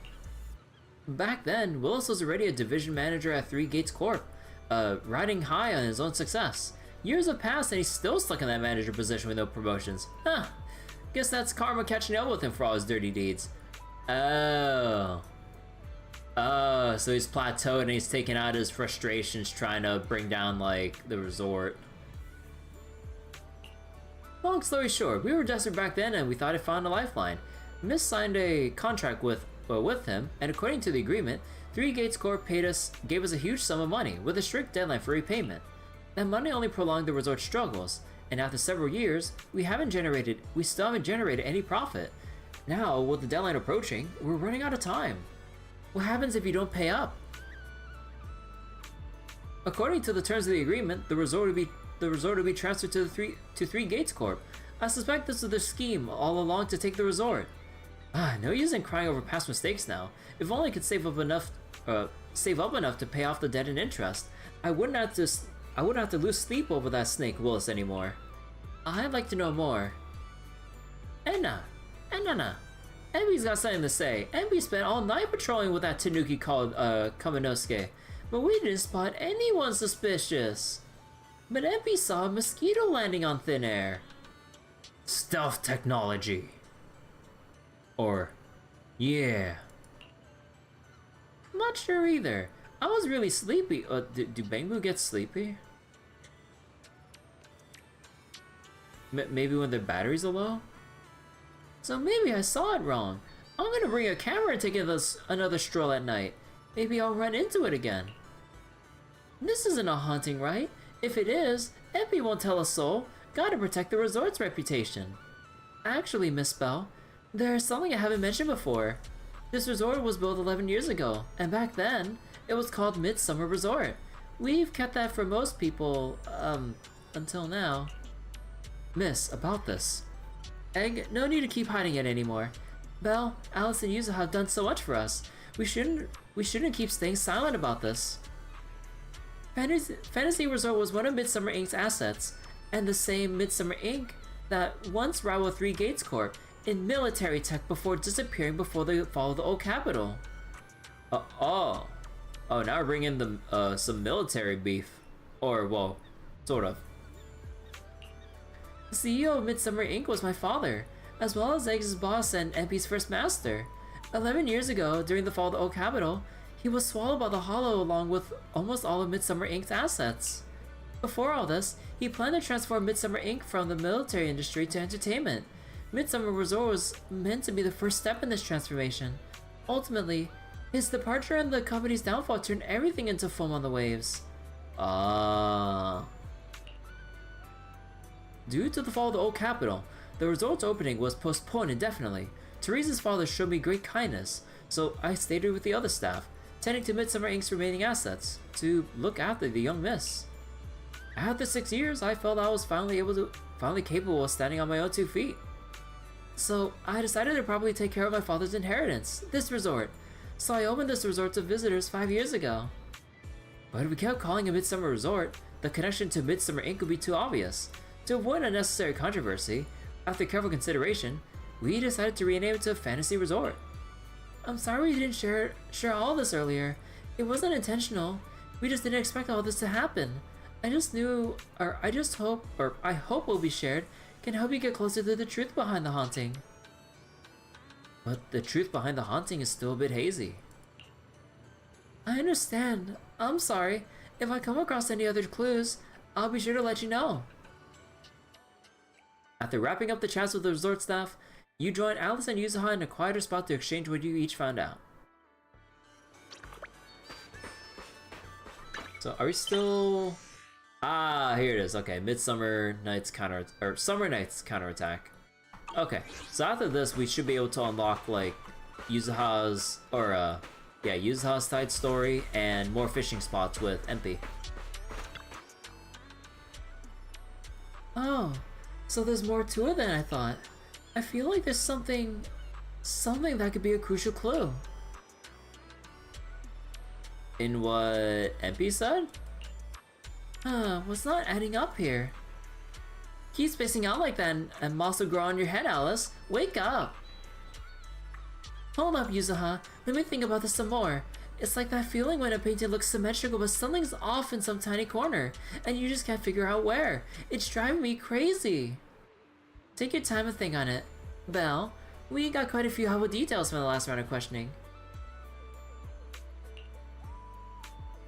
[SPEAKER 1] Back then, Willis was already a division manager at Three Gates Corp, riding high on his own success. Years have passed and he's still stuck in that manager position with no promotions. Huh. Guess that's karma catching up with him for all his dirty deeds. Oh, so he's plateaued and he's taking out his frustrations trying to bring down, like, the resort. Long story short, we were desperate back then and we thought I found a lifeline. Miss signed a contract with him, and according to the agreement, Three Gates Corp gave us a huge sum of money with a strict deadline for repayment. That money only prolonged the resort's struggles, and after several years, we still haven't generated any profit. Now, with the deadline approaching, we're running out of time. What happens if you don't pay up? According to the terms of the agreement, the resort would be transferred to Three Gates Corp. I suspect this was their scheme all along to take the resort. No use in crying over past mistakes now. If only I could save up enough to pay off the debt and interest, I wouldn't have to lose sleep over that snake Willis anymore. I'd like to know more. Enna. Enby's got something to say. Enby spent all night patrolling with that tanuki called Kaminosuke, but we didn't spot anyone suspicious. But Enby saw a mosquito landing on thin air. Stealth technology. Or, yeah. I'm not sure either. I was really sleepy. Do Bangbu get sleepy? Maybe when their batteries are low? So maybe I saw it wrong. I'm gonna bring a camera and take another stroll at night. Maybe I'll run into it again. This isn't a haunting, right? If it is, Epi won't tell a soul. Gotta protect the resort's reputation. Actually, Miss Bell, there's something I haven't mentioned before. This resort was built 11 years ago, and back then, it was called Midsummer Resort. We've kept that for most people, until now. Miss, about this. Egg, no need to keep hiding it anymore. Belle, Alice, and Yuzu have done so much for us. We shouldn't keep staying silent about this. Fantasy Resort was one of Midsummer Inc.'s assets, and the same Midsummer Inc. that once rivaled Three Gates Corp. In military tech before disappearing before the fall of the old capital. Oh. Oh, now we're bringing the, some military beef. Or, well, sort of. The CEO of Midsummer Inc. was my father, as well as Eggs' boss and MP's first master. 11 years ago, during the fall of the Oak Capital, he was swallowed by the Hollow along with almost all of Midsummer Inc.'s assets. Before all this, he planned to transform Midsummer Inc. from the military industry to entertainment. Midsummer Resort was meant to be the first step in this transformation. Ultimately, his departure and the company's downfall turned everything into foam on the waves. Due to the fall of the Old Capital, the resort's opening was postponed indefinitely. Teresa's father showed me great kindness, so I stayed here with the other staff, tending to Midsummer Inc.'s remaining assets, to look after the young miss. After 6 years, I felt I was finally capable of standing on my own 2 feet. So I decided to probably take care of my father's inheritance, this resort. So I opened this resort to visitors 5 years ago. But if we kept calling it Midsummer Resort, the connection to Midsummer Inc. would be too obvious. To avoid unnecessary controversy, after careful consideration, we decided to rename it to Fantasy Resort. I'm sorry we didn't share all this earlier. It wasn't intentional. We just didn't expect all this to happen. I hope what will be shared can help you get closer to the truth behind the haunting. But the truth behind the haunting is still a bit hazy. I understand. I'm sorry. If I come across any other clues, I'll be sure to let you know. After wrapping up the chats with the resort staff, you join Alice and Yuzuha in a quieter spot to exchange what you each found out. So are we still... Ah, here it is. Okay, Summer Night's counterattack. Okay, so after this, we should be able to unlock like Yuzuha's Yuzuha's side story and more fishing spots with MP. Oh, so there's more to it than I thought. I feel like there's something that could be a crucial clue. In what MP said? What's not adding up here? Keep spacing out like that and moss will grow on your head, Alice. Wake up! Hold up, Yuzuha. Let me think about this some more. It's like that feeling when a painting looks symmetrical but something's off in some tiny corner, and you just can't figure out where. It's driving me crazy. Take your time and think on it. Belle, we got quite a few helpful details from the last round of questioning.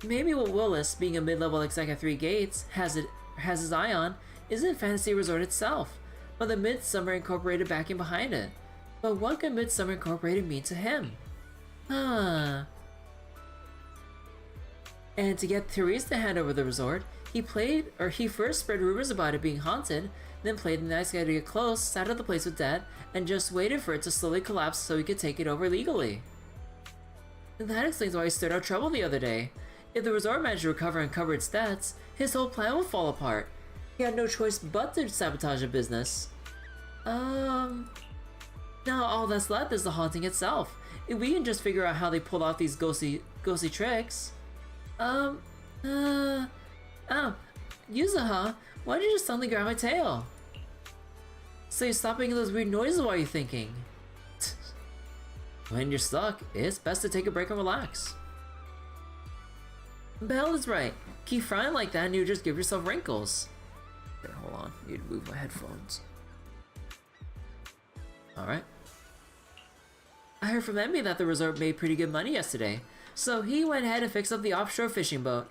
[SPEAKER 1] Maybe what Willis, being a mid-level exec at 3 Gates, has his eye on isn't Fantasy Resort itself, but the Midsummer Incorporated backing behind it. But what could Midsummer Incorporated mean to him? And to get Therese to hand over the resort, he first spread rumors about it being haunted, then played the nice guy to get close, sat at the place with debt, and just waited for it to slowly collapse so he could take it over legally. That explains why he stirred up trouble the other day. If the resort managed to recover and cover its debts, his whole plan would fall apart. He had no choice but to sabotage the business. Now all that's left is the haunting itself. If we can just figure out how they pulled off these ghostly tricks. Oh, Yuzuha, why did you just suddenly grab my tail? So you stop making those weird noises while you're thinking. When you're stuck, it's best to take a break and relax. Belle is right. Keep frying like that and you just give yourself wrinkles. Okay, hold on. I need to move my headphones. Alright. I heard from Emmy that the resort made pretty good money yesterday, so he went ahead and fixed up the offshore fishing boat.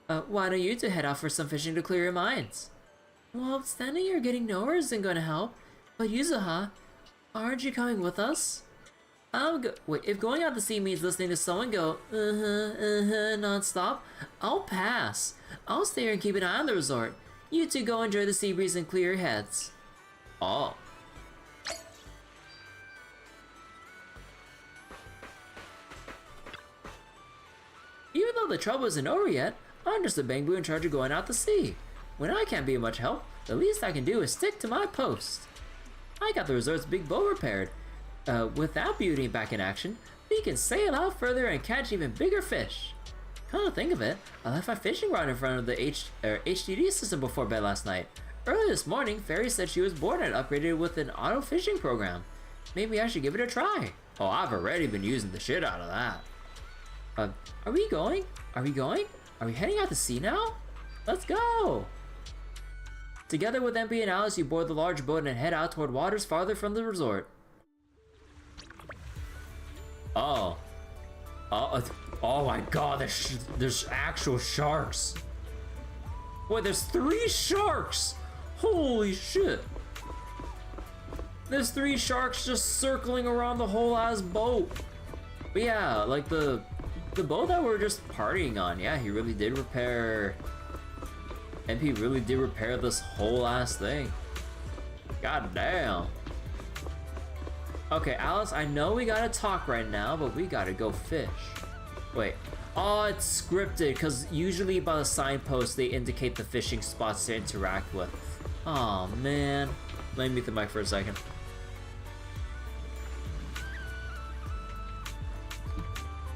[SPEAKER 1] Why don't you two head off for some fishing to clear your minds? Well, standing here getting nowhere isn't gonna help, but Yuzuha, aren't you coming with us? Wait, if going out to sea means listening to someone go, non-stop, I'll pass. I'll stay here and keep an eye on the resort. You two go enjoy the sea breeze and clear your heads. Oh. Even though the trouble isn't over yet, I'm just a bamboo in charge of going out to sea. When I can't be of much help, the least I can do is stick to my post. I got the resort's big boat repaired. With that beauty back in action, we can sail out further and catch even bigger fish. Come to think of it, I left my fishing rod in front of the HDD system before bed last night. Early this morning, Fairy said she was bored and upgraded with an auto fishing program. Maybe I should give it a try. Oh, I've already been using the shit out of that. Are we going? Are we going? Are we heading out to sea now? Let's go! Together with MP and Alice, you board the large boat and head out toward waters farther from the resort. Oh. Oh my god, there's actual sharks. Wait, there's 3 sharks! Holy shit! There's 3 sharks just circling around the whole ass boat. But yeah, like the boat that we're just partying on, yeah, he really did repair. MP really did repair this whole ass thing. God damn. Okay, Alice, I know we gotta talk right now, but we gotta go fish. Wait. Oh, it's scripted, because usually by the signpost they indicate the fishing spots to interact with. Oh man. Let me mute the mic for a second.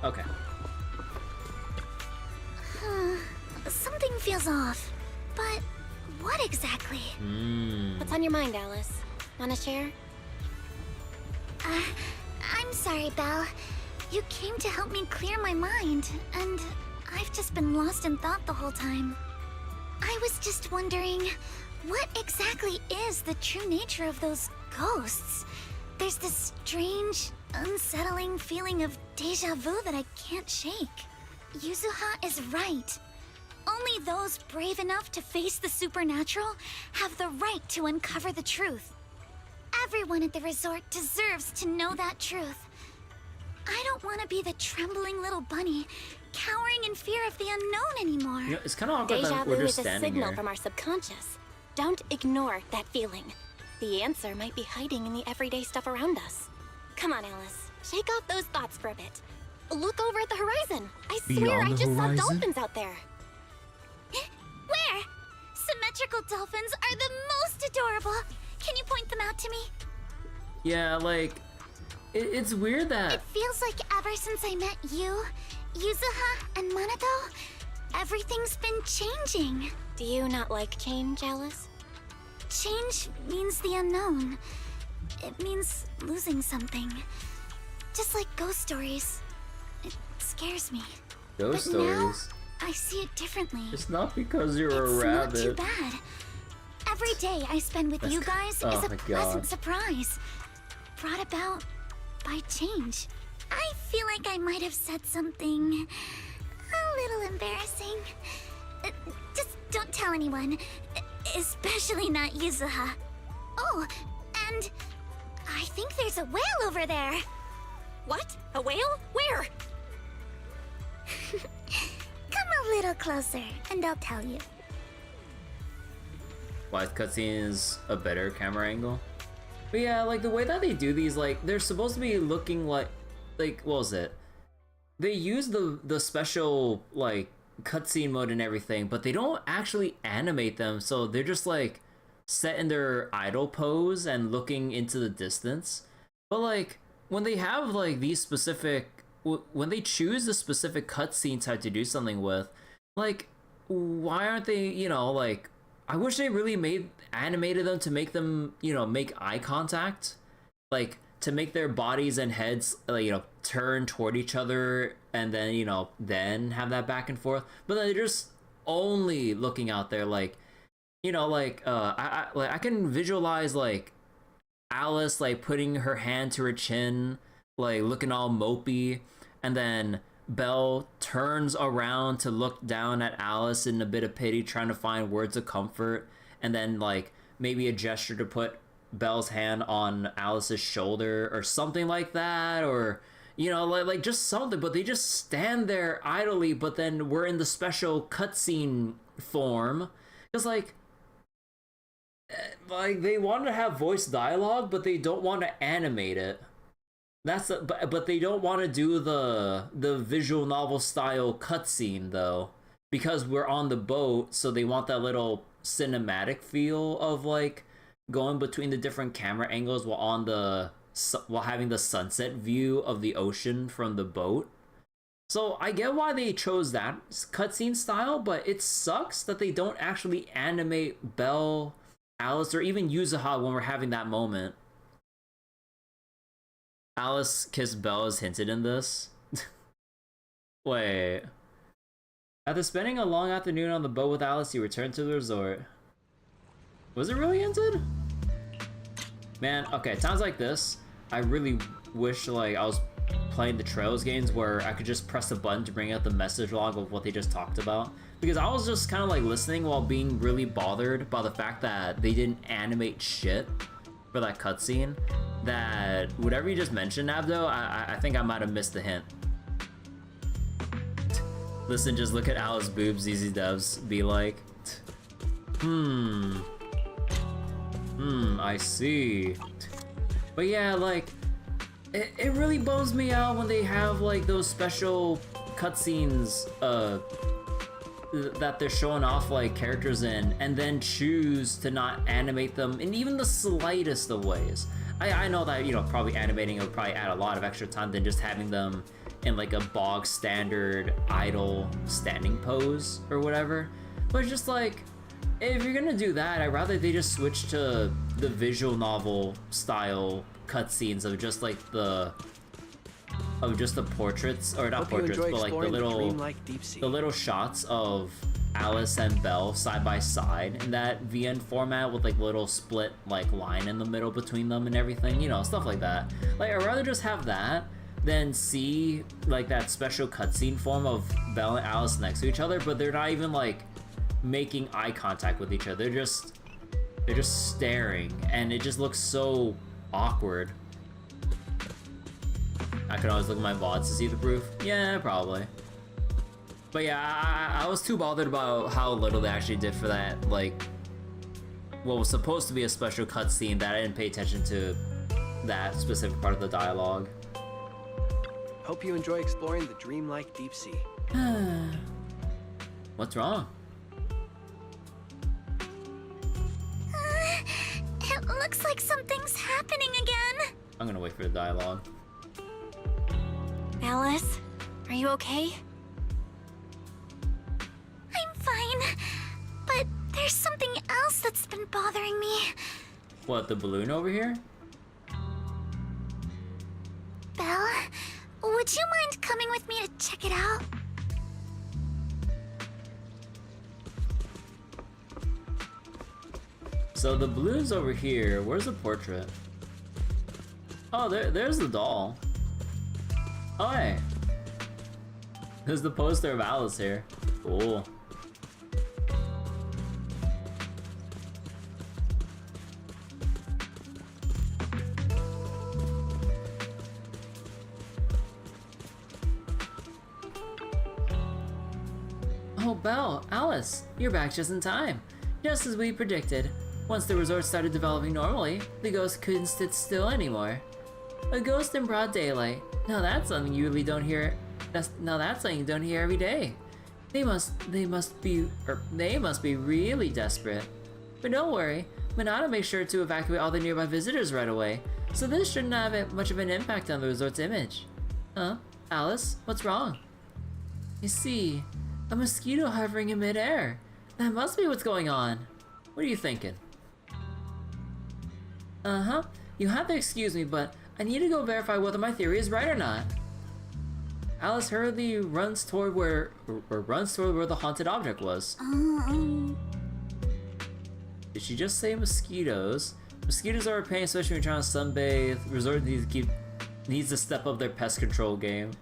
[SPEAKER 1] Okay.
[SPEAKER 14] Something feels off. But what exactly?
[SPEAKER 2] What's on your mind, Alice? Wanna share?
[SPEAKER 14] I'm sorry, Belle. You came to help me clear my mind, and I've just been lost in thought the whole time. I was just wondering, what exactly is the true nature of those ghosts? There's this strange, unsettling feeling of déjà vu that I can't shake. Yuzuha is right. Only those brave enough to face the supernatural have the right to uncover the truth. Everyone at the resort deserves to know that truth. I don't want to be the trembling little bunny, cowering in fear of the unknown anymore.
[SPEAKER 1] You know, it's kind of awkward
[SPEAKER 2] Deja
[SPEAKER 1] that
[SPEAKER 2] vu
[SPEAKER 1] we're
[SPEAKER 2] is
[SPEAKER 1] just
[SPEAKER 2] a
[SPEAKER 1] standing
[SPEAKER 2] signal
[SPEAKER 1] here.
[SPEAKER 2] from our subconscious. Don't ignore that feeling. The answer might be hiding in the everyday stuff around us. Come on, Alice. Shake off those thoughts for a bit. Look over at the horizon. I swear I just saw dolphins out there.
[SPEAKER 14] Where? Symmetrical dolphins are the most adorable. Can you point them out to me?
[SPEAKER 1] Yeah, like, it's weird that...
[SPEAKER 14] It feels like ever since I met you, Yuzuha, and Manato, everything's been changing.
[SPEAKER 2] Do you not like change, Alice?
[SPEAKER 14] Change means the unknown. It means losing something. Just like ghost stories. It scares me.
[SPEAKER 1] Ghost
[SPEAKER 14] but now,
[SPEAKER 1] stories?
[SPEAKER 14] I see it differently.
[SPEAKER 1] It's not because you're a
[SPEAKER 14] It's
[SPEAKER 1] rabbit.
[SPEAKER 14] not too bad. Every day I spend with you guys
[SPEAKER 1] Oh
[SPEAKER 14] is a
[SPEAKER 1] my
[SPEAKER 14] pleasant
[SPEAKER 1] God.
[SPEAKER 14] surprise. Brought about by change. I feel like I might have said something a little embarrassing. Just don't tell anyone. Especially not Yuzuha. Oh, and I think there's a whale over there.
[SPEAKER 2] What? A whale? Where?
[SPEAKER 14] Come a little closer, and I'll tell you.
[SPEAKER 1] Why cutscene is a better camera angle? But yeah, like the way that they do these, like they're supposed to be looking like what was it? They use the special like cutscene mode and everything, but they don't actually animate them, so they're just like set in their idle pose and looking into the distance. But like when they have like these specific, when they choose the specific cutscene type to do something with, like why aren't they, you know, like I wish they really animated them to make them, you know, make eye contact, like to make their bodies and heads, you know, turn toward each other, and then, you know, then have that back and forth. But they're just only looking out there, like, you know, like I can visualize like Alice like putting her hand to her chin, like looking all mopey, and then Belle turns around to look down at Alice in a bit of pity, trying to find words of comfort, and then like maybe a gesture to put Belle's hand on Alice's shoulder or something like that, or you know, like just something. But they just stand there idly, but then we're in the special cutscene form, because like they want to have voice dialogue, but they don't want to animate it. But they don't want to do the visual novel style cutscene though, because we're on the boat, so they want that little cinematic feel of like going between the different camera angles while having the sunset view of the ocean from the boat. So I get why they chose that cutscene style, but it sucks that they don't actually animate Belle, Alice, or even Yuzuha when we're having that moment. Alice kissed Belle is hinted in this. Wait. After spending a long afternoon on the boat with Alice, you returned to the resort. Was it really ended? Man, okay, times like this, I really wish like I was playing the Trails games where I could just press a button to bring out the message log of what they just talked about. Because I was just kind of like listening while being really bothered by the fact that they didn't animate shit for that cutscene. That whatever you just mentioned, Abdo, I think I might have missed the hint. Listen, just look at Alice boobs, easy devs, be like, I see. But yeah, like, it really bums me out when they have like those special cutscenes that they're showing off like characters in and then choose to not animate them in even the slightest of ways. I know that, you know, probably animating would probably add a lot of extra time than just having them in like a bog standard idle standing pose or whatever. But just like, if you're gonna do that, I'd rather they just switch to the visual novel style cutscenes of just like the portraits, or not portraits, but like the little shots of Alice and Belle side by side in that VN format with like little split like line in the middle between them and everything, you know, stuff like that. Like, I'd rather just have that than see like that special cutscene form of Belle and Alice next to each other, but they're not even like making eye contact with each other. They're just staring, and it just looks so awkward. I can always look at my VODs to see the proof. Yeah, probably. But yeah, I was too bothered about how little they actually did for that, like, what was supposed to be a special cutscene that I didn't pay attention to that specific part of the dialogue.
[SPEAKER 13] Hope you enjoy exploring the dreamlike deep sea.
[SPEAKER 1] What's wrong?
[SPEAKER 14] It looks like something's happening again.
[SPEAKER 1] I'm gonna wait for the dialogue.
[SPEAKER 7] Alice, are you okay?
[SPEAKER 14] I'm fine, but there's something else that's been bothering me.
[SPEAKER 1] What, the balloon over here?
[SPEAKER 14] Belle, would you mind coming with me to check it out?
[SPEAKER 1] So the balloon's over here. Where's the portrait? Oh, there's the doll. Oh, hey. There's the poster of Alice here. Cool. Oh, Belle, Alice, you're back just in time. Just as we predicted. Once the resort started developing normally, the ghost couldn't sit still anymore. A ghost in broad daylight. Now that's something you really don't hear. That's something you don't hear every day. They must be really desperate. But don't worry, Monado makes sure to evacuate all the nearby visitors right away, so this shouldn't have much of an impact on the resort's image. Huh? Alice, what's wrong? You see, a mosquito hovering in midair. That must be what's going on. What are you thinking? Uh-huh. You have to excuse me, but I need to go verify whether my theory is right or not. Alice hurriedly runs toward where the haunted object was. Did she just say mosquitoes? Mosquitoes are a pain, especially when you're trying to sunbathe. Resort needs to step up their pest control game.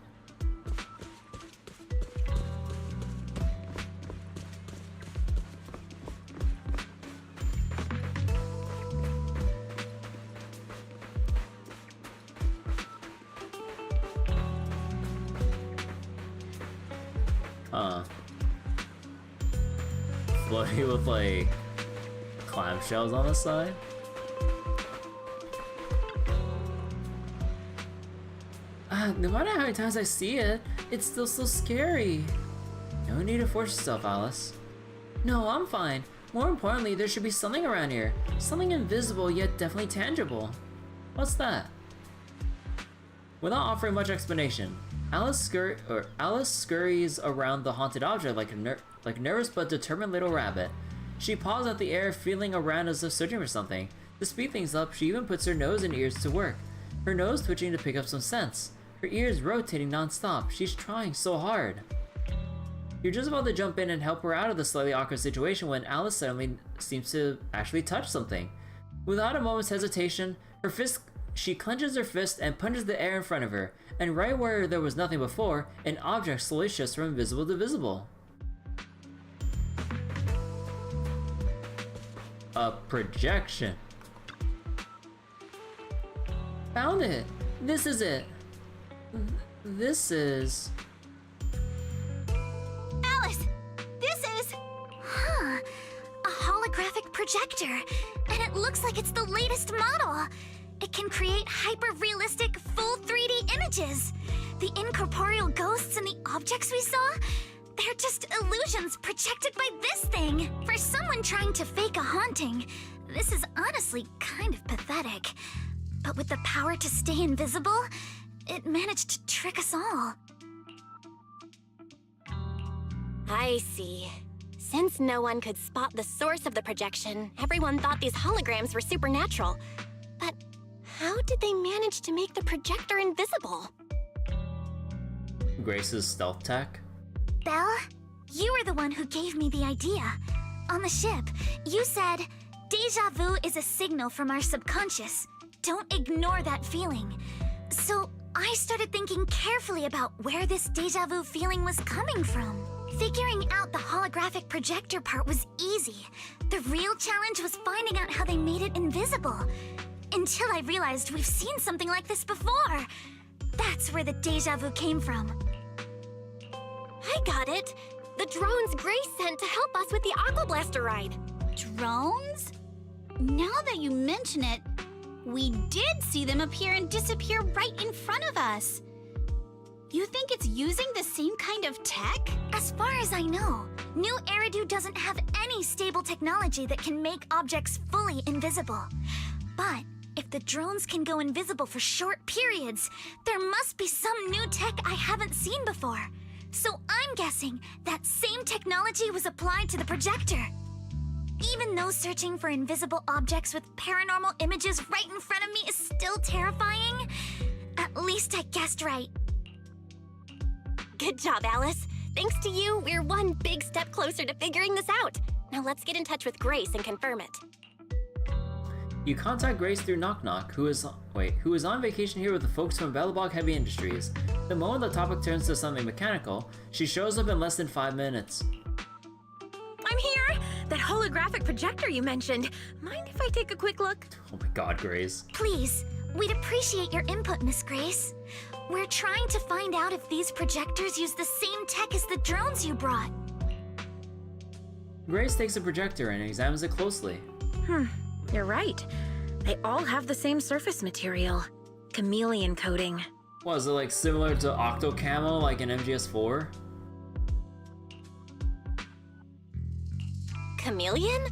[SPEAKER 1] Floating with like clamshells on the side. No matter how many times I see it, it's still so scary. No need to force yourself, Alice. No, I'm fine. More importantly, there should be something around here. Something invisible yet definitely tangible. What's that? Without offering much explanation, Alice scurries around the haunted object like a nervous but determined little rabbit. She paws at the air, feeling around as if searching for something. To speed things up, she even puts her nose and ears to work, her nose twitching to pick up some scents. Her ears rotating non-stop. She's trying so hard. You're just about to jump in and help her out of the slightly awkward situation when Alice suddenly seems to actually touch something. Without a moment's hesitation, she clenches her fist and punches the air in front of her, and right where there was nothing before, an object slowly shifts from invisible to visible. A projection. Found it! This is it! This is...
[SPEAKER 14] Alice! This is... Huh. A holographic projector. And it looks like it's the latest model. It can create hyper-realistic, full 3D images. The incorporeal ghosts and the objects we saw, they're just illusions projected by this thing. For someone trying to fake a haunting, this is honestly kind of pathetic. But with the power to stay invisible, it managed to trick us all.
[SPEAKER 2] I see. Since no one could spot the source of the projection, everyone thought these holograms were supernatural. But how did they manage to make the projector invisible?
[SPEAKER 1] Grace's stealth tech?
[SPEAKER 14] Belle, you were the one who gave me the idea. On the ship, you said, "Deja vu is a signal from our subconscious. Don't ignore that feeling." So I started thinking carefully about where this deja vu feeling was coming from. Figuring out the holographic projector part was easy. The real challenge was finding out how they made it invisible. Until I realized we've seen something like this before. That's where the deja vu came from.
[SPEAKER 2] I got it! The drones Grace sent to help us with the Aqua Blaster ride.
[SPEAKER 8] Drones? Now that you mention it, we did see them appear and disappear right in front of us. You think it's using the same kind of tech?
[SPEAKER 14] As far as I know, New Eridu doesn't have any stable technology that can make objects fully invisible. But if the drones can go invisible for short periods, there must be some new tech I haven't seen before. So I'm guessing that same technology was applied to the projector. Even though searching for invisible objects with paranormal images right in front of me is still terrifying, at least I guessed right.
[SPEAKER 2] Good job, Alice. Thanks to you, we're one big step closer to figuring this out. Now let's get in touch with Grace and confirm it.
[SPEAKER 1] You contact Grace through Knock Knock, who is on vacation here with the folks from Belobog Heavy Industries. The moment the topic turns to something mechanical, she shows up in less than 5 minutes.
[SPEAKER 7] I'm here! That holographic projector you mentioned. Mind if I take a quick look?
[SPEAKER 1] Oh my god, Grace.
[SPEAKER 14] Please, we'd appreciate your input, Miss Grace. We're trying to find out if these projectors use the same tech as the drones you brought.
[SPEAKER 1] Grace takes a projector and examines it closely.
[SPEAKER 7] You're right. They all have the same surface material. Chameleon coating.
[SPEAKER 1] Was it like similar to Octo Camo like in MGS4?
[SPEAKER 2] Chameleon?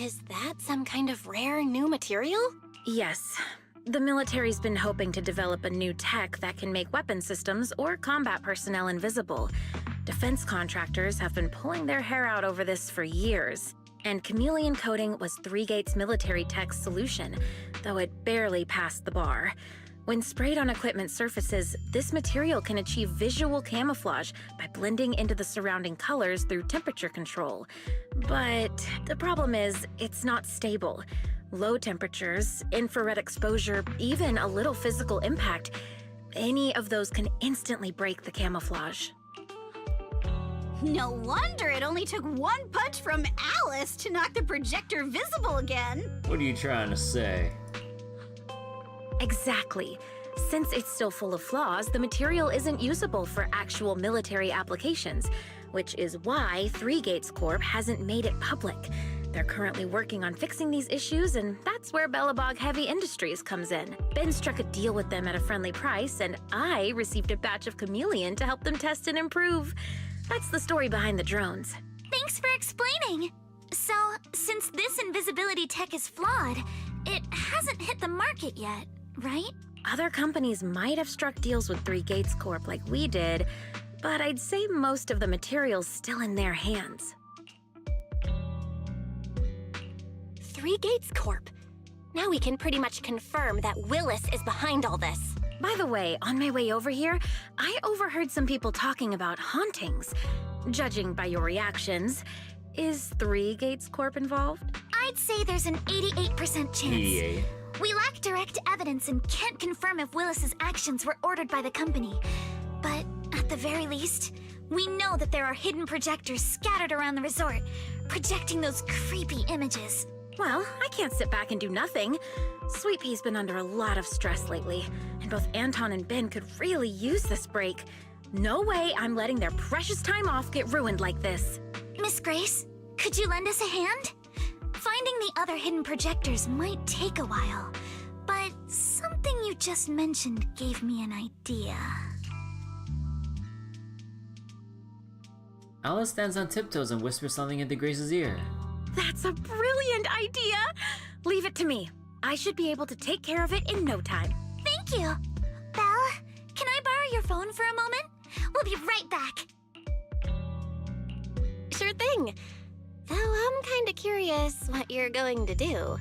[SPEAKER 2] Is that some kind of rare new material?
[SPEAKER 7] Yes. The military's been hoping to develop a new tech that can make weapon systems or combat personnel invisible. Defense contractors have been pulling their hair out over this for years. And chameleon coating was 3-Gates military tech's solution, though it barely passed the bar. When sprayed on equipment surfaces, this material can achieve visual camouflage by blending into the surrounding colors through temperature control. But the problem is, it's not stable. Low temperatures, infrared exposure, even a little physical impact, any of those can instantly break the camouflage.
[SPEAKER 8] No wonder it only took one punch from Alice to knock the projector visible again.
[SPEAKER 1] What are you trying to say?
[SPEAKER 7] Exactly. Since it's still full of flaws, the material isn't usable for actual military applications, which is why 3-Gates Corp hasn't made it public. They're currently working on fixing these issues, and that's where Belobog Heavy Industries comes in. Ben struck a deal with them at a friendly price, and I received a batch of chameleon to help them test and improve. That's the story behind the drones.
[SPEAKER 14] Thanks for explaining. So, since this invisibility tech is flawed, it hasn't hit the market yet, right?
[SPEAKER 7] Other companies might have struck deals with 3-Gates Corp like we did, but I'd say most of the material's still in their hands.
[SPEAKER 2] 3-Gates Corp. Now we can pretty much confirm that Willis is behind all this.
[SPEAKER 7] By the way, on my way over here, I overheard some people talking about hauntings. Judging by your reactions, is 3 Gates Corp involved?
[SPEAKER 14] I'd say there's an 88% chance.
[SPEAKER 1] 88.
[SPEAKER 14] We lack direct evidence and can't confirm if Willis's actions were ordered by the company. But at the very least, we know that there are hidden projectors scattered around the resort, projecting those creepy images.
[SPEAKER 7] Well, I can't sit back and do nothing. Sweet Pea's been under a lot of stress lately, and both Anton and Ben could really use this break. No way I'm letting their precious time off get ruined like this.
[SPEAKER 14] Miss Grace, could you lend us a hand? Finding the other hidden projectors might take a while, but something you just mentioned gave me an idea.
[SPEAKER 1] Alice stands on tiptoes and whispers something into Grace's ear.
[SPEAKER 7] That's a brilliant idea! Leave it to me. I should be able to take care of it in no time.
[SPEAKER 14] Thank you. Belle, can I borrow your phone for a moment? We'll be right back.
[SPEAKER 2] Sure thing. Though I'm kinda curious what you're going to do.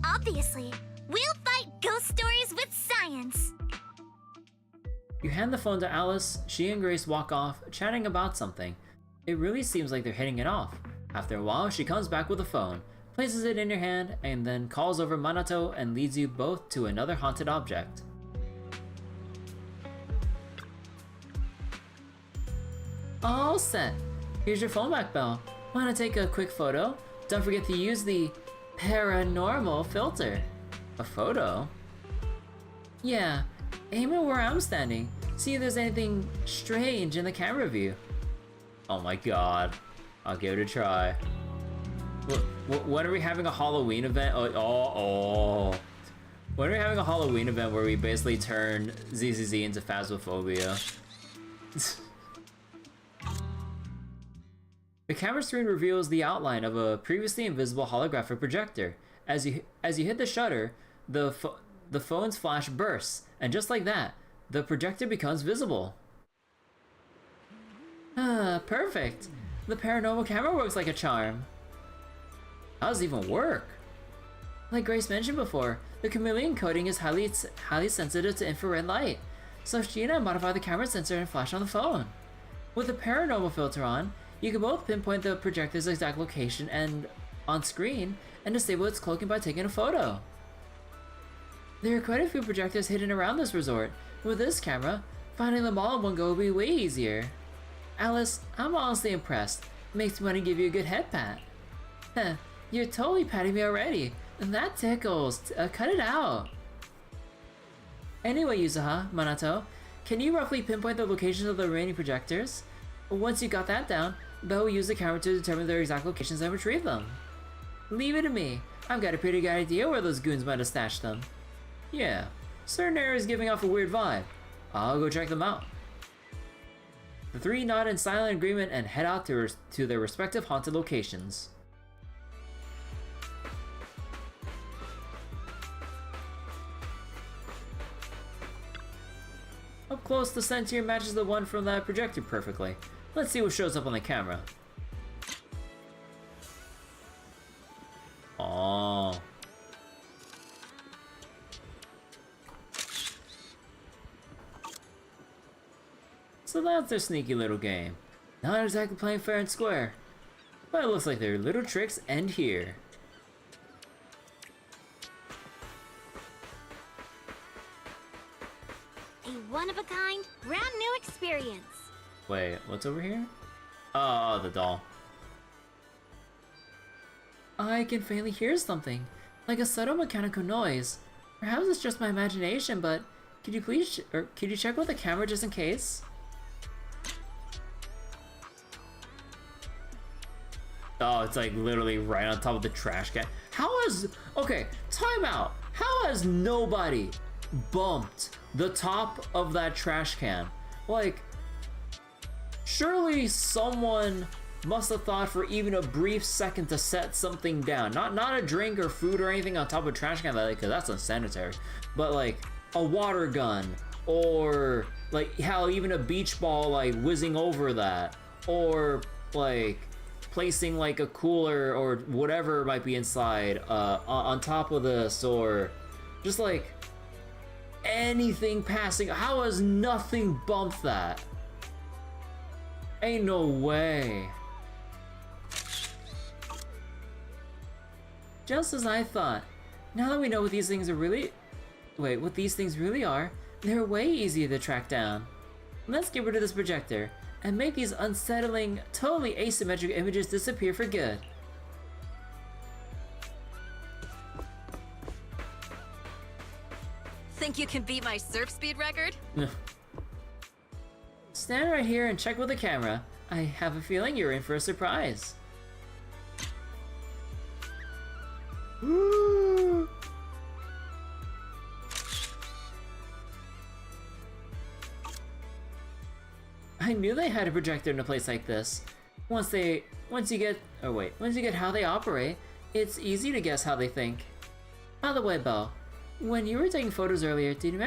[SPEAKER 14] Obviously, we'll fight ghost stories with science.
[SPEAKER 1] You hand the phone to Alice, she and Grace walk off, chatting about something. It really seems like they're hitting it off. After a while, she comes back with the phone, places it in your hand, and then calls over Minato and leads you both to another haunted object. All set. Here's your phone back, Belle. Wanna take a quick photo? Don't forget to use the paranormal filter. A photo? Yeah, aim it where I'm standing. See if there's anything strange in the camera view. Oh my god. I'll give it a try. When are we having a Halloween event? Oh. When are we having a Halloween event where we basically turn ZZZ into Phasmophobia? The camera screen reveals the outline of a previously invisible holographic projector. As you hit the shutter, the phone's flash bursts, and just like that, the projector becomes visible. Ah, perfect! The paranormal camera works like a charm. How does it even work? Like Grace mentioned before, the chameleon coating is highly sensitive to infrared light, so she and I modify the camera sensor and flash on the phone. With the paranormal filter on, you can both pinpoint the projector's exact location and on screen and disable its cloaking by taking a photo. There are quite a few projectors hidden around this resort. With this camera, finding them all in one go will be way easier. Alice, I'm honestly impressed. Makes me want to give you a good head pat. Heh, you're totally patting me already. And that tickles. Cut it out. Anyway, Yuzuha, Minato, can you roughly pinpoint the locations of the remaining projectors? Once you got that down, Belle will use the camera to determine their exact locations and retrieve them. Leave it to me. I've got a pretty good idea where those goons might have stashed them. Yeah, certain areas giving off a weird vibe. I'll go check them out. The three nod in silent agreement and head out to their respective haunted locations. Up close, the scent here matches the one from that projector perfectly. Let's see what shows up on the camera. Oh. So that's their sneaky little game. Not exactly playing fair and square, but it looks like their little tricks end here.
[SPEAKER 2] A one-of-a-kind, brand-new experience.
[SPEAKER 1] Wait, what's over here? Oh, the doll. I can faintly hear something, like a subtle mechanical noise. Perhaps it's just my imagination, but could you check with the camera just in case? Oh, it's like literally right on top of the trash can. Okay, time out. How has nobody bumped the top of that trash can? Like, surely someone must have thought for even a brief second to set something down. Not a drink or food or anything on top of a trash can, because that's unsanitary. But like a water gun, or like hell, even a beach ball like whizzing over that, or like placing like a cooler or whatever might be inside on top of this, or just like anything passing? How has nothing bumped that? Ain't no way. Just as I thought. Now that we know what these things are really... Wait, what these things really are, they're way easier to track down. Let's get rid of this projector and make these unsettling, totally asymmetric images disappear for good.
[SPEAKER 15] Think you can beat my surf speed record?
[SPEAKER 1] Stand right here and check with the camera. I have a feeling you're in for a surprise. Woo! I knew they had a projector in a place like this. Once you get how they operate, it's easy to guess how they think. By the way, Belle, when you were taking photos earlier, did you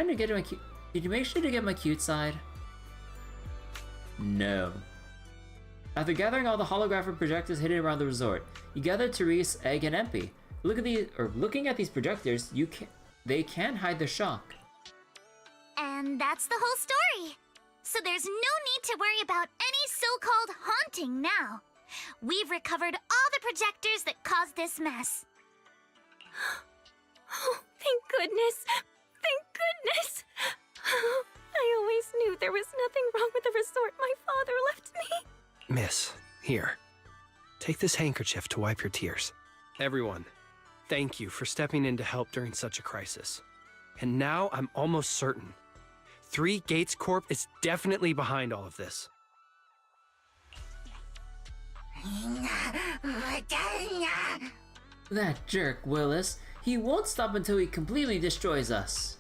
[SPEAKER 1] make sure to get my cute side? No. After gathering all the holographic projectors hidden around the resort, you gathered Therese, Egg, and Empy. Looking at these projectors, they can hide the shock.
[SPEAKER 14] And that's the whole story. So there's no need to worry about any so-called haunting now. We've recovered all the projectors that caused this mess.
[SPEAKER 7] Oh, thank goodness. Thank goodness. I always knew there was nothing wrong with the resort my father left me.
[SPEAKER 13] Miss, here. Take this handkerchief to wipe your tears. Everyone, thank you for stepping in to help during such a crisis. And now I'm almost certain. 3 Gates Corp is definitely behind all of this.
[SPEAKER 1] That jerk, Willis. He won't stop until he completely destroys us.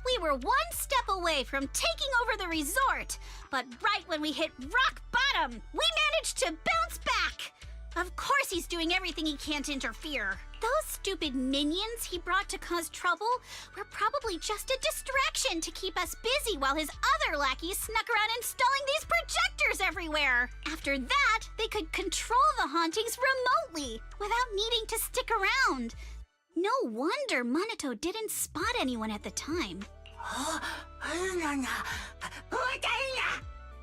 [SPEAKER 16] We were one step away from taking over the resort, but right when we hit rock bottom, we managed to bounce back. Of course he's doing everything he can to interfere. Those stupid minions he brought to cause trouble were probably just a distraction to keep us busy while his other lackeys snuck around installing these projectors everywhere. After that, they could control the hauntings remotely without needing to stick around. No wonder Monato didn't spot anyone at the time.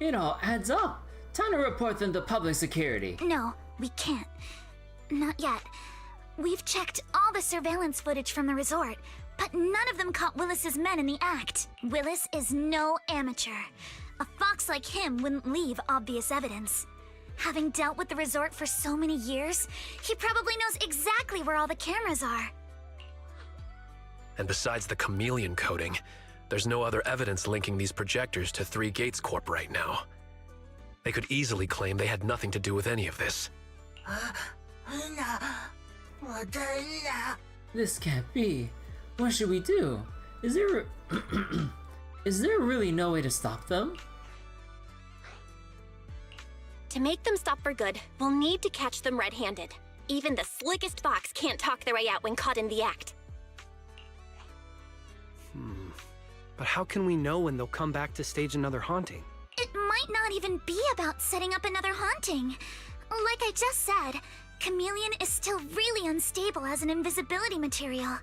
[SPEAKER 1] It all adds up. Time to report them to public security.
[SPEAKER 14] No, we can't. Not yet. We've checked all the surveillance footage from the resort, but none of them caught Willis's men in the act. Willis is no amateur. A fox like him wouldn't leave obvious evidence. Having dealt with the resort for so many years, he probably knows exactly where all the cameras are.
[SPEAKER 3] And besides the chameleon coating, there's no other evidence linking these projectors to 3 Gates Corp right now. They could easily claim they had nothing to do with any of this.
[SPEAKER 1] This can't be. What should we do? Is there really no way to stop them?
[SPEAKER 17] To make them stop for good, we'll need to catch them red-handed. Even the slickest fox can't talk their way out when caught in the act.
[SPEAKER 13] But how can we know when they'll come back to stage another haunting?
[SPEAKER 14] It might not even be about setting up another haunting. Like I just said, Chameleon is still really unstable as an invisibility material.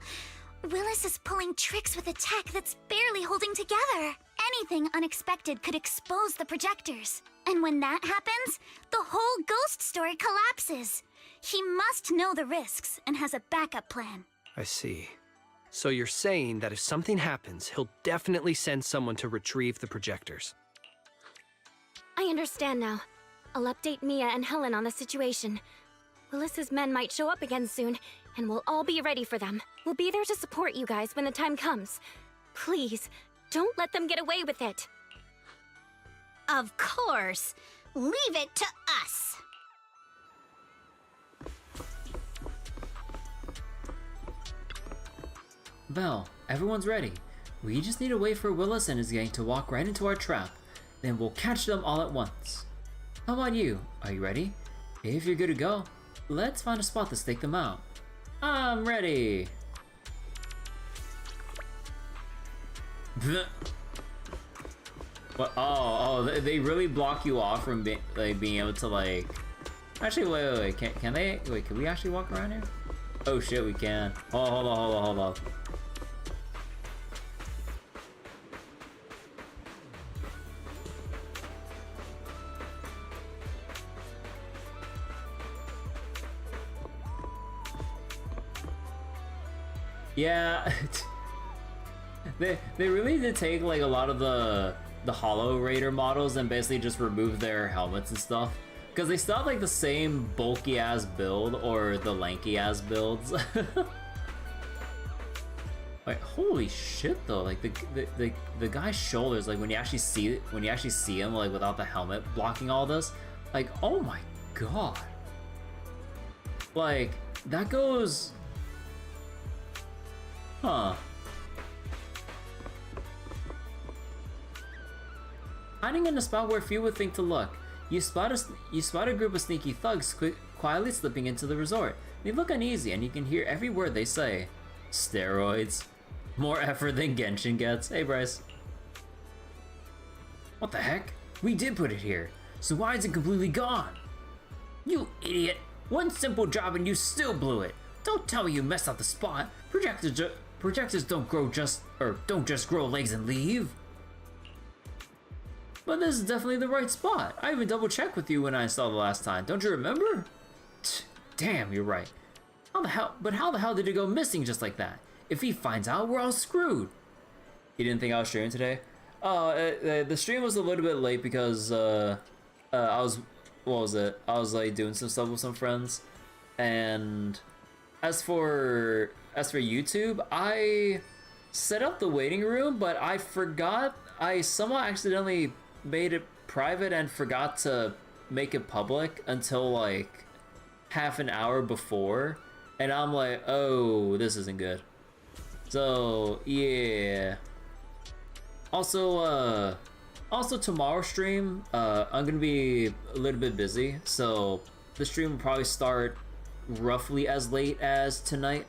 [SPEAKER 14] Willis is pulling tricks with a tech that's barely holding together. Anything unexpected could expose the projectors. And when that happens, the whole ghost story collapses. He must know the risks and has a backup plan.
[SPEAKER 13] I see. So you're saying that if something happens, he'll definitely send someone to retrieve the projectors.
[SPEAKER 17] I understand now. I'll update Mia and Helen on the situation. Willis's men might show up again soon, and we'll all be ready for them. We'll be there to support you guys when the time comes. Please, don't let them get away with it.
[SPEAKER 16] Of course. Leave it to us.
[SPEAKER 1] Belle, everyone's ready. We just need to wait for Willis and his gang to walk right into our trap. Then we'll catch them all at once. How about you? Are you ready? If you're good to go, let's find a spot to stake them out. I'm ready. What? Oh, they really block you off from being able to like. Actually, wait. Can they? Wait, can we actually walk around here? Oh shit, we can. Oh, hold on. Yeah, they really did take like a lot of the Hollow Raider models and basically just remove their helmets and stuff. Because they still have like the same bulky ass build or the lanky ass builds. Like holy shit though, like the guy's shoulders, like when you actually see him like without the helmet blocking all this, like oh my god. Like that goes, huh. Hiding in a spot where few would think to look, you spot a group of sneaky thugs quietly slipping into the resort. They look uneasy and you can hear every word they say. Steroids. More effort than Genshin gets. Hey Bryce. What the heck? We did put it here, so why is it completely gone? You idiot! One simple job and you still blew it. Don't tell me you messed up the spot. Projectors don't just grow legs and leave. But this is definitely the right spot. I even double checked with you when I saw the last time. Don't you remember? Damn, you're right. How the hell did it go missing just like that? If he finds out, we're all screwed. You didn't think I was streaming today? The stream was a little bit late because I was like doing some stuff with some friends. And as for YouTube, I set up the waiting room, but I forgot. I somehow accidentally made it private and forgot to make it public until like half an hour before, and I'm like, oh, this isn't good. So yeah. Also tomorrow's stream, I'm gonna be a little bit busy, so the stream will probably start roughly as late as tonight.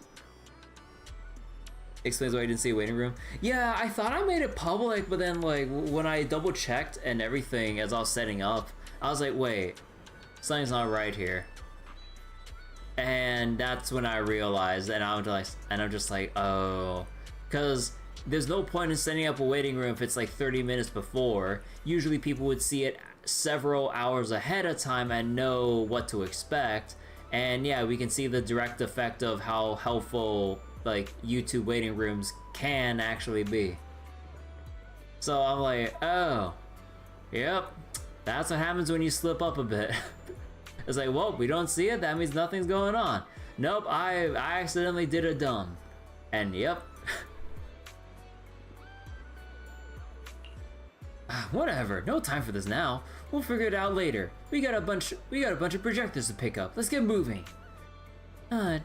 [SPEAKER 1] Explains why I didn't see a waiting room. Yeah, I thought I made it public, but then like when I double checked and everything as I was setting up, I was like, wait, something's not right here. And that's when I realized, and I'm just like, oh, because there's no point in setting up a waiting room if it's like 30 minutes before. Usually people would see it several hours ahead of time and know what to expect. And yeah, we can see the direct effect of how helpful like YouTube waiting rooms can actually be. So I'm like, oh, yep, that's what happens when you slip up a bit. It's like, well, we don't see it, that means nothing's going on. Nope, I accidentally did a dumb. And yep. Whatever, no time for this now. We'll figure it out later. We got a bunch of projectors to pick up. Let's get moving.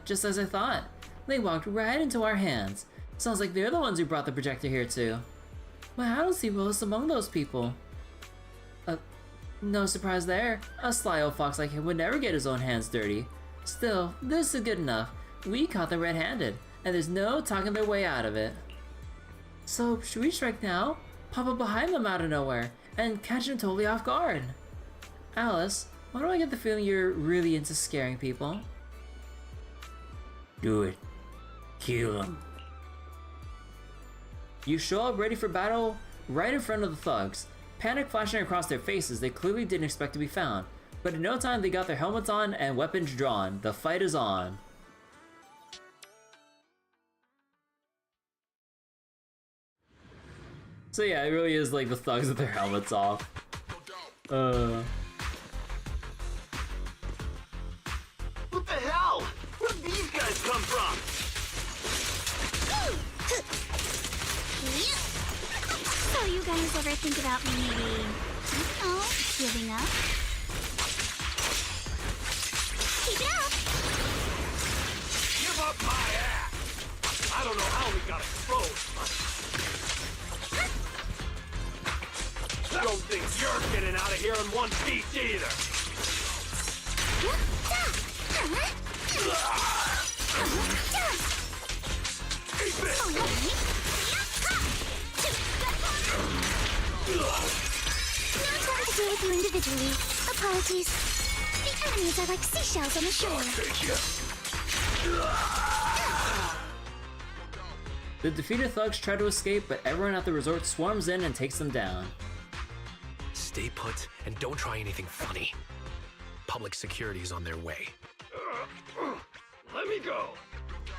[SPEAKER 1] Just as I thought. They walked right into our hands. Sounds like they're the ones who brought the projector here too. But I don't see Willis among those people. No surprise there. A sly old fox like him would never get his own hands dirty. Still, this is good enough. We caught them red-handed, and there's no talking their way out of it. So, should we strike now? Pop up behind them out of nowhere, and catch them totally off guard. Alice, why do I get the feeling you're really into scaring people? Do it. Kill them. You show up ready for battle right in front of the thugs. Panic flashing across their faces, they clearly didn't expect to be found. But in no time, they got their helmets on and weapons drawn. The fight is on. So yeah, it really is like the thugs with their helmets off.
[SPEAKER 9] What the hell? Where'd these guys come from?
[SPEAKER 8] So you guys ever think about maybe, giving up? Keep it up!
[SPEAKER 4] Give up my ass! I don't know how we got exposed. Don't think you're getting out of here in one piece either. Keep it!
[SPEAKER 8] No time to deal with you individually. Apologies. The enemies are like seashells on the shore.
[SPEAKER 1] The defeated thugs try to escape, but everyone at the resort swarms in and takes them down.
[SPEAKER 3] Stay put and don't try anything funny. Public security is on their way.
[SPEAKER 4] Let me go.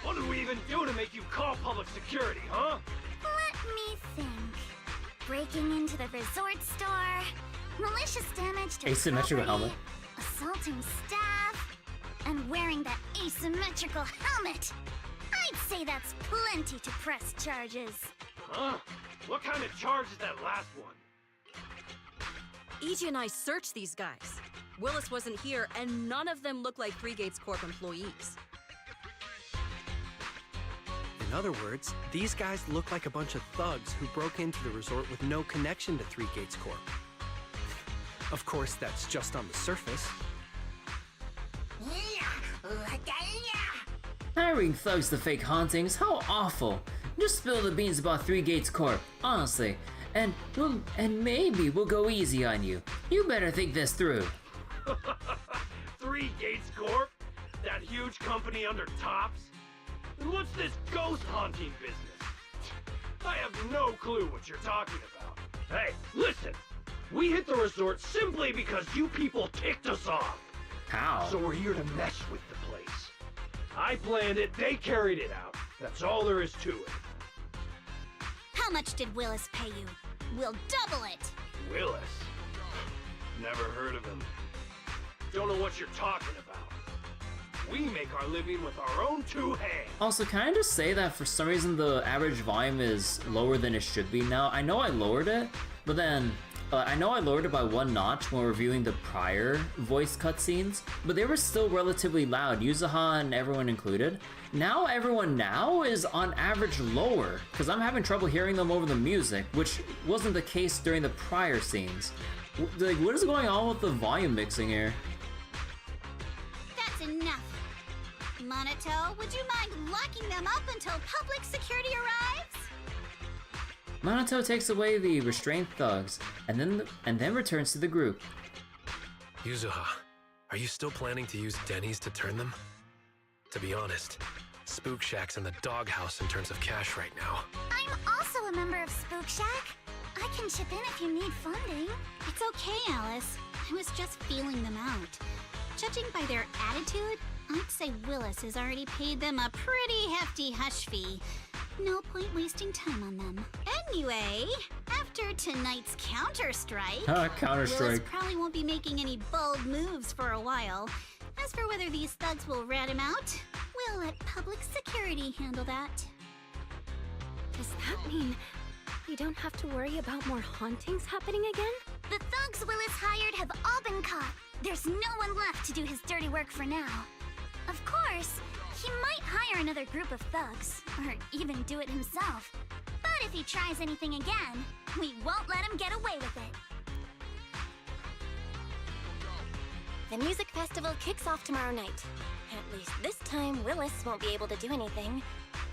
[SPEAKER 4] What did we even do to make you call public security, huh?
[SPEAKER 14] Let me think. Breaking into the resort store, malicious damage to
[SPEAKER 1] Asymmetrical
[SPEAKER 14] property,
[SPEAKER 1] helmet.
[SPEAKER 14] assaulting staff, and wearing that asymmetrical helmet. I'd say that's plenty to press charges.
[SPEAKER 4] Huh? What kind of charge is that last one?
[SPEAKER 15] EG and I searched these guys. Willis wasn't here, and none of them look like Three Gates Corp employees.
[SPEAKER 13] In other words, these guys look like a bunch of thugs who broke into the resort with no connection to Three Gates Corp. Of course, that's just on the surface.
[SPEAKER 1] Hiring thugs to fake hauntings? How awful! Just spill the beans about Three Gates Corp, honestly. And maybe we'll go easy on you. You better think this through.
[SPEAKER 4] Three Gates Corp? That huge company under Tops? And what's this ghost haunting business? I have no clue what you're talking about. Hey, listen! We hit the resort simply because you people ticked us off.
[SPEAKER 1] How?
[SPEAKER 4] So we're here to mess with the place. I planned it, they carried it out. That's all there is to it.
[SPEAKER 16] How much did Willis pay you? We'll double it.
[SPEAKER 4] Willis? Never heard of him. Don't know what you're talking about. We make our living with our own two hands.
[SPEAKER 1] Also, can I just say that for some reason the average volume is lower than it should be now? I know I lowered it, but then I know I lowered it by 1 notch when reviewing the prior voice cutscenes, but they were still relatively loud, Yuzuha and everyone included. Now everyone now is on average lower, because I'm having trouble hearing them over the music, which wasn't the case during the prior scenes. Like, what is going on with the volume mixing here?
[SPEAKER 16] That's enough. Monato, would you mind locking them up until public security arrives?
[SPEAKER 1] Monato takes away the restrained thugs, and then returns to the group.
[SPEAKER 3] Yuzuha, are you still planning to use Denny's to turn them? To be honest, Spook Shack's in the doghouse in terms of cash right now.
[SPEAKER 14] I'm also a member of Spook Shack. I can chip in if you need funding.
[SPEAKER 16] It's okay, Alice. I was just feeling them out. Judging by their attitude, I'd say Willis has already paid them a pretty hefty hush fee. No point wasting time on them. Anyway, after tonight's Counter-Strike,
[SPEAKER 1] Counter-Strike.
[SPEAKER 16] Willis probably won't be making any bold moves for a while. As for whether these thugs will rat him out, we'll let public security handle that.
[SPEAKER 17] Does that mean we don't have to worry about more hauntings happening again?
[SPEAKER 14] The thugs Willis hired have all been caught. There's no one left to do his dirty work for now. Of course, he might hire another group of thugs, or even do it himself. But if he tries anything again, we won't let him get away with it.
[SPEAKER 17] The music festival kicks off tomorrow night. At least this time, Willis won't be able to do anything.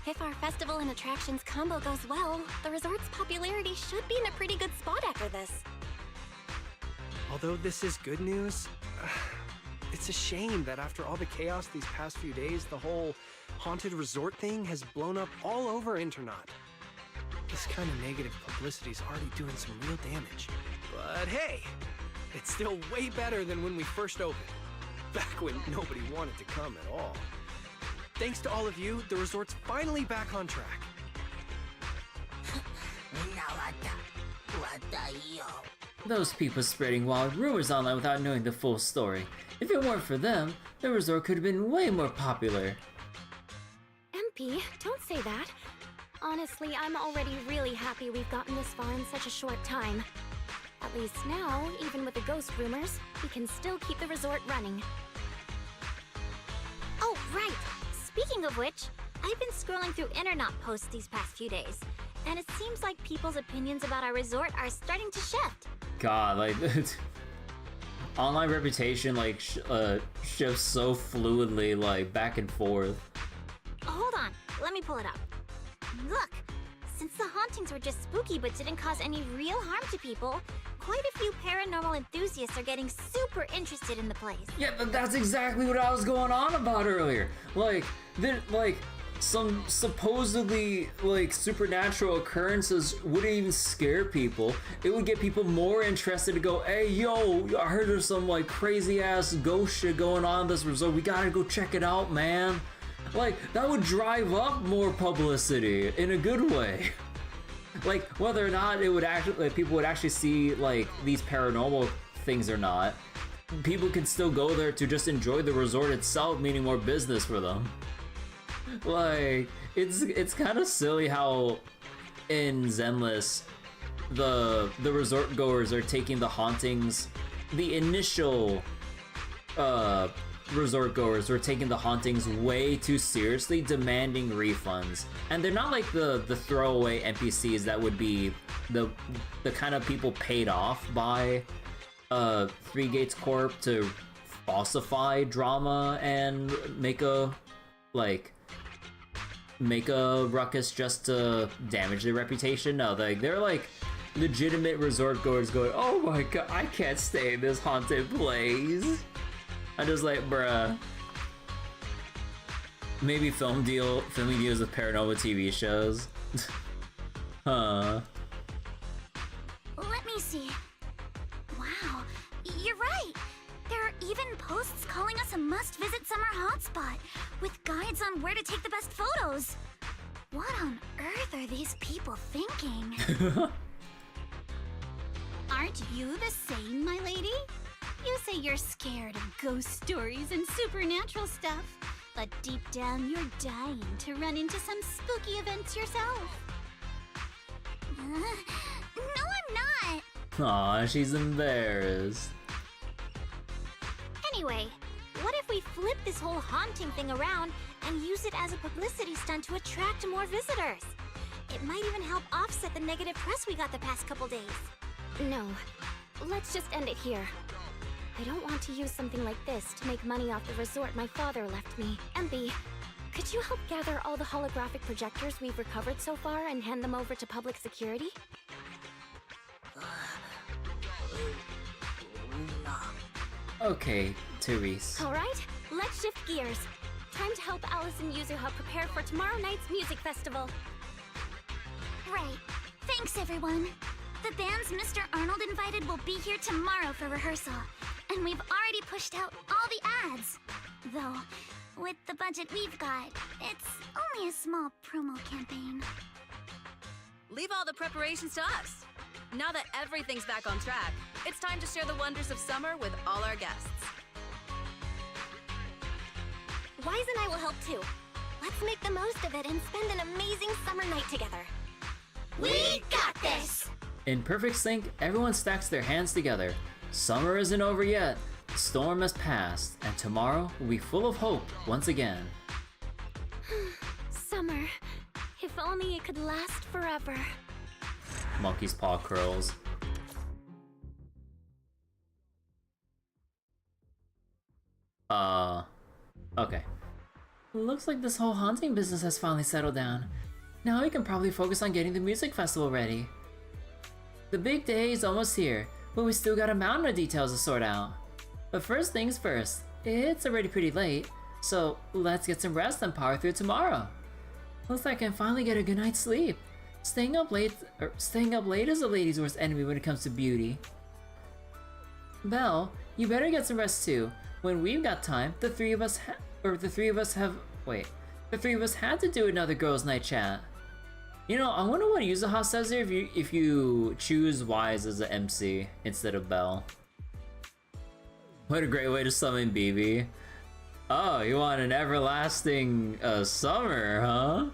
[SPEAKER 17] If our festival and attractions combo goes well, the resort's popularity should be in a pretty good spot after this.
[SPEAKER 13] Although this is good news, it's a shame that after all the chaos these past few days, the whole haunted resort thing has blown up all over Internaut. This kind of negative publicity is already doing some real damage. But hey, it's still way better than when we first opened, back when nobody wanted to come at all. Thanks to all of you, the resort's finally back on track.
[SPEAKER 1] Those people spreading wild rumors online without knowing the full story. If it weren't for them, the resort could have been way more popular.
[SPEAKER 17] MP, don't say that. Honestly, I'm already really happy we've gotten this far in such a short time. At least now, even with the ghost rumors, we can still keep the resort running.
[SPEAKER 2] Oh, right! Speaking of which, I've been scrolling through Internaut posts these past few days, and it seems like people's opinions about our resort are starting to shift.
[SPEAKER 1] God, like, online reputation, like, shifts so fluidly, like, back and forth.
[SPEAKER 2] Hold on, let me pull it up. Look, since the hauntings were just spooky but didn't cause any real harm to people, quite a few paranormal enthusiasts are getting super interested in the place.
[SPEAKER 1] Yeah, but that's exactly what I was going on about earlier. Like, some supposedly, like, supernatural occurrences wouldn't even scare people. It would get people more interested to go, hey, yo, I heard there's some, like, crazy-ass ghost shit going on in this resort. We gotta go check it out, man. Like, that would drive up more publicity in a good way. Like, whether or not it would actually, like, people would actually see, like, these paranormal things or not, people can still go there to just enjoy the resort itself, meaning more business for them. Like, it's kind of silly how in Zenless, the resort goers are taking the hauntings, the initial resort goers were taking the hauntings way too seriously, demanding refunds. And they're not like the throwaway NPCs that would be the kind of people paid off by Three Gates Corp to falsify drama and make a ruckus just to damage their reputation. No, they're like legitimate resort goers going, oh my god, I can't stay in this haunted place. I'm just like, bruh. Maybe filming deals with paranormal TV shows. Huh.
[SPEAKER 14] Let me see. Wow, you're right. There are even posts calling us a must-visit summer hotspot, with guides on where to take the best photos. What on earth are these people thinking?
[SPEAKER 16] Aren't you the same, my lady? You say you're scared of ghost stories and supernatural stuff, but deep down you're dying to run into some spooky events yourself.
[SPEAKER 14] No, I'm not.
[SPEAKER 1] Aw, she's embarrassed.
[SPEAKER 17] Anyway, what if we flip this whole haunting thing around and use it as a publicity stunt to attract more visitors? It might even help offset the negative press we got the past couple days. No, let's just end it here. I don't want to use something like this to make money off the resort my father left me. MP, could you help gather all the holographic projectors we've recovered so far and hand them over to public security?
[SPEAKER 1] Okay, Therese.
[SPEAKER 17] Alright, let's shift gears. Time to help Alice and Yuzuha prepare for tomorrow night's music festival.
[SPEAKER 14] Right. Thanks, everyone. The bands Mr. Arnold invited will be here tomorrow for rehearsal. And we've already pushed out all the ads. Though, with the budget we've got, it's only a small promo campaign.
[SPEAKER 15] Leave all the preparations to us. Now that everything's back on track, it's time to share the wonders of summer with all our guests.
[SPEAKER 17] Wise and I will help too. Let's make the most of it and spend an amazing summer night together.
[SPEAKER 14] We got this!
[SPEAKER 1] In perfect sync, everyone stacks their hands together. Summer isn't over yet, the storm has passed, and tomorrow will be full of hope once again.
[SPEAKER 17] Summer. If only it could last forever.
[SPEAKER 1] Monkey's paw curls. Okay. Looks like this whole haunting business has finally settled down. Now we can probably focus on getting the music festival ready. The big day is almost here, but we still got a mountain of details to sort out. But first things first, it's already pretty late, so let's get some rest and power through tomorrow. Looks like I can finally get a good night's sleep. Staying up late is a lady's worst enemy when it comes to beauty. Belle, you better get some rest too. When we've got time, the three of us had to do another girls' night chat. You know, I wonder what Yuzuha says here if you choose Wise as an MC instead of Belle. What a great way to summon BB. Oh, you want an everlasting summer, huh?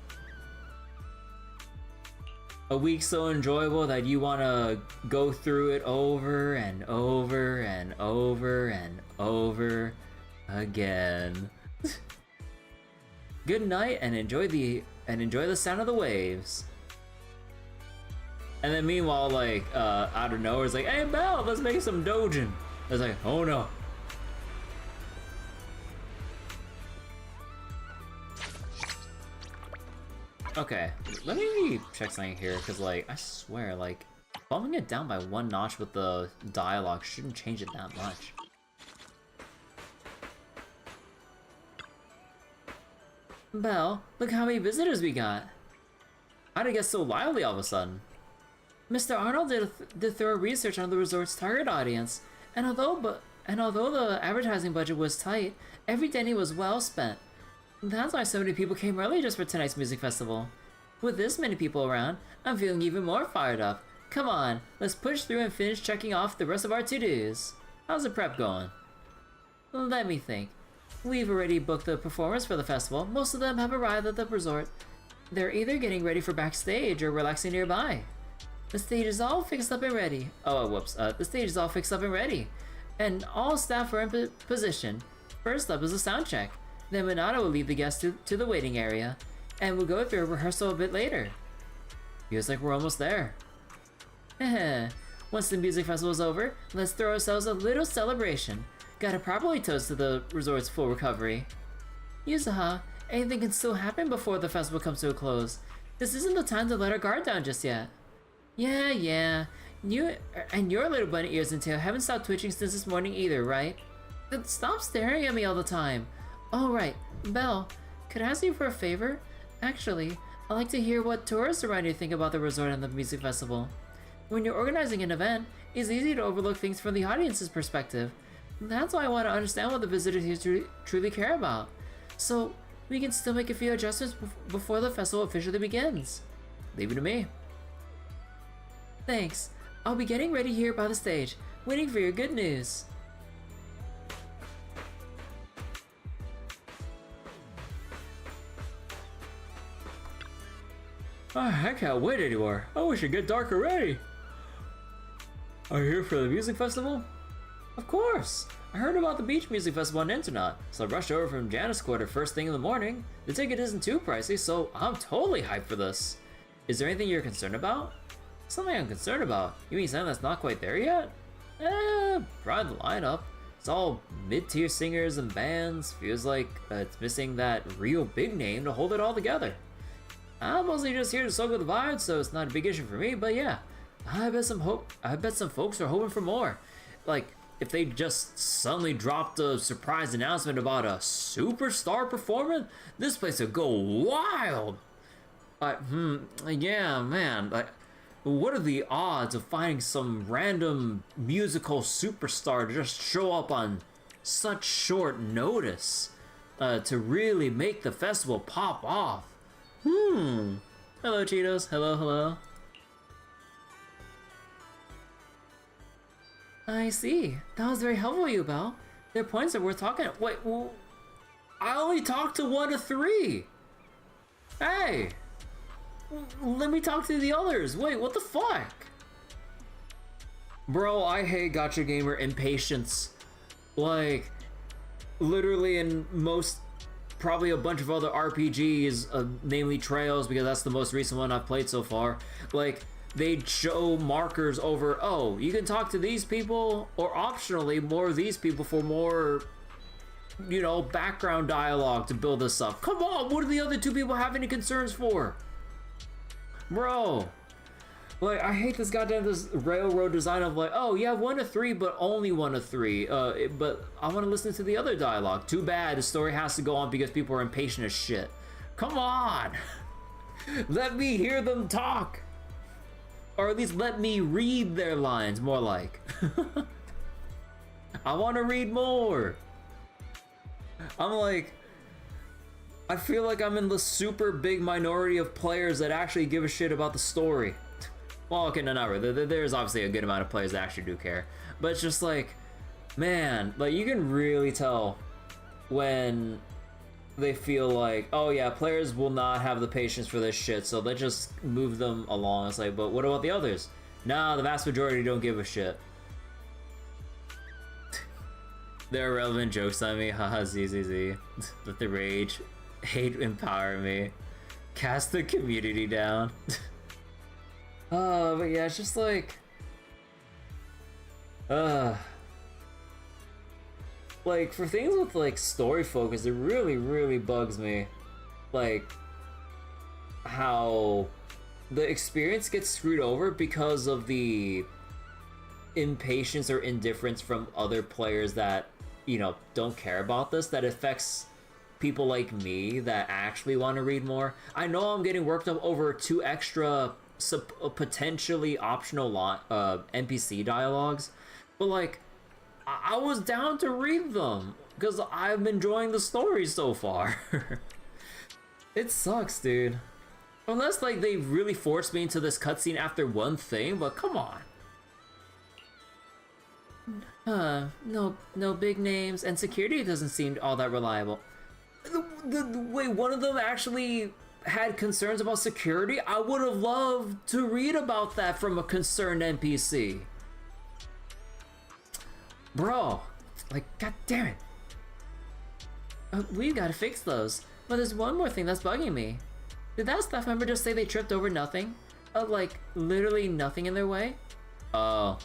[SPEAKER 1] A week so enjoyable that you want to go through it over and over and over and over again. Good night and enjoy the sound of the waves. And then meanwhile, like out of nowhere, it's like, hey Belle, let's make some dojin. I was like, oh no. Okay, let me check something here, because like, I swear, like, bumping it down by one notch with the dialogue shouldn't change it that much. Belle, look how many visitors we got. How'd it get so lively all of a sudden? Mr. Arnold did thorough research on the resort's target audience, and although the advertising budget was tight, every penny was well spent. That's why so many people came early just for tonight's music festival. With this many people around, I'm feeling even more fired up. Come on, let's push through and finish checking off the rest of our to-dos. How's the prep going? Let me think. We've already booked the performers for the festival. Most of them have arrived at the resort. They're either getting ready for backstage or relaxing nearby. The stage is all fixed up and ready. Oh, whoops. The stage is all fixed up and ready. And all staff are in position. First up is a sound check. Then Minato will lead the guests to the waiting area. And we'll go through a rehearsal a bit later. Feels like we're almost there. Once the music festival is over, let's throw ourselves a little celebration. Gotta properly toast to the resort's full recovery. Yuzuha, anything can still happen before the festival comes to a close. This isn't the time to let our guard down just yet. Yeah. You and your little bunny ears and tail haven't stopped twitching since this morning either, right? Stop staring at me all the time. Oh right, Belle, could I ask you for a favor? Actually, I'd like to hear what tourists around here think about the resort and the music festival. When you're organizing an event, it's easy to overlook things from the audience's perspective. That's why I want to understand what the visitors here truly care about. So, we can still make a few adjustments before the festival officially begins. Leave it to me. Thanks. I'll be getting ready here by the stage, waiting for your good news. I can't wait anymore. I wish it'd get dark already. Are you here for the music festival? Of course! I heard about the beach music festival on the internet, so I rushed over from Janus Quarter first thing in the morning. The ticket isn't too pricey, so I'm totally hyped for this. Is there anything you're concerned about? Something I'm concerned about? You mean something that's not quite there yet? Probably the lineup. It's all mid-tier singers and bands. Feels like it's missing that real big name to hold it all together. I'm mostly just here to soak with the vibes, so it's not a big issue for me, but yeah. I bet some folks are hoping for more. Like, if they just suddenly dropped a surprise announcement about a superstar performance, this place would go wild. Yeah, man. Like, what are the odds of finding some random musical superstar to just show up on such short notice to really make the festival pop off? Hello, Cheetos. Hello. I see. That was very helpful, you, Belle. There are points that we're talking. Wait, well, I only talked to 1 of 3. Hey, let me talk to the others. Wait, what the fuck? Bro, I hate Gacha Gamer impatience. Like, literally in probably a bunch of other RPGs, namely Trails, because that's the most recent one I've played so far. Like, they'd show markers over, oh, you can talk to these people, or optionally, more of these people for more, you know, background dialogue to build this up. Come on, what do the other 2 people have any concerns for? Bro. Like, I hate this railroad design of like, oh, you have 1 of 3, but only 1 of 3. But I want to listen to the other dialogue. Too bad the story has to go on because people are impatient as shit. Come on! Let me hear them talk! Or at least let me read their lines, more like. I want to read more! I'm like, I feel like I'm in the super big minority of players that actually give a shit about the story. Well, okay, no, not really. There's obviously a good amount of players that actually do care. But it's just like, man, like you can really tell when they feel like, oh yeah, players will not have the patience for this shit, so let's just move them along. It's like, but what about the others? Nah, the vast majority don't give a shit. They're irrelevant jokes on me, haha, ZZZ. Let the rage, hate empower me. Cast the community down. But yeah, it's just like... like, for things with, like, story focus, it really, really bugs me. Like, how the experience gets screwed over because of the impatience or indifference from other players that, you know, don't care about this, that affects people like me that actually want to read more. I know I'm getting worked up over 2 extra potentially optional NPC dialogues, but like, I was down to read them. because I'm enjoying the story so far. It sucks, dude. Unless like they really forced me into this cutscene after one thing, but come on. No big names, and security doesn't seem all that reliable. Wait, one of them actually had concerns about security? I would have loved to read about that from a concerned NPC. Bro, like, god damn it. We've got to fix those. But there's one more thing that's bugging me. Did that staff member just say they tripped over nothing? Like, literally nothing in their way? Oh.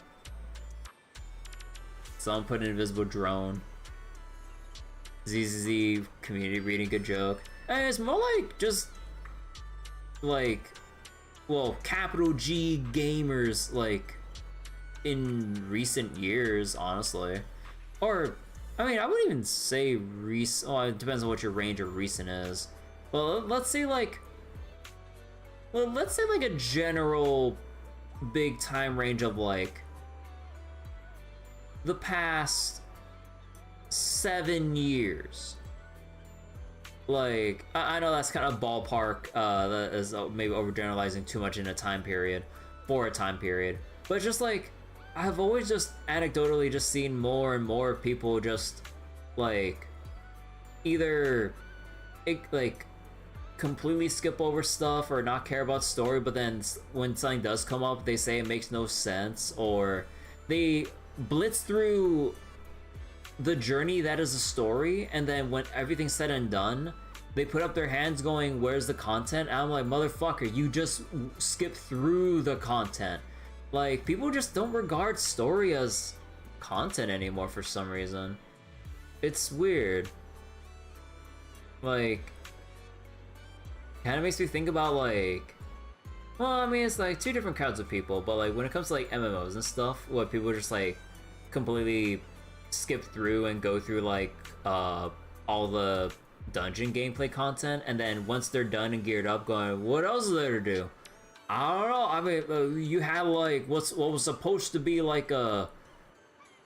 [SPEAKER 1] Someone put an invisible drone. ZZZ community reading, good joke. And it's more like just like, well, capital G gamers like in recent years, honestly. Or, I mean, I wouldn't even say recent. Oh, it depends on what your range of recent is. Well, let's say like a general big time range of like the past 7 years. Like, I know that's kind of ballpark, that is maybe overgeneralizing too much in a time period, for a time period, but just like, I've always just anecdotally just seen more and more people just like either like completely skip over stuff or not care about story, but then when something does come up they say it makes no sense, or they blitz through the journey that is a story, and then when everything's said and done they put up their hands going, where's the content? And I'm like, motherfucker, you just skip through the content. Like, people just don't regard story as content anymore for some reason. It's weird. Like, kind of makes me think about like, well, I mean, it's like two different kinds of people, but like when it comes to like MMOs and stuff, what people just like completely skip through and go through like all the dungeon gameplay content, and then once they're done and geared up going, what else is there to do? I don't know. I mean, you had like what was supposed to be like a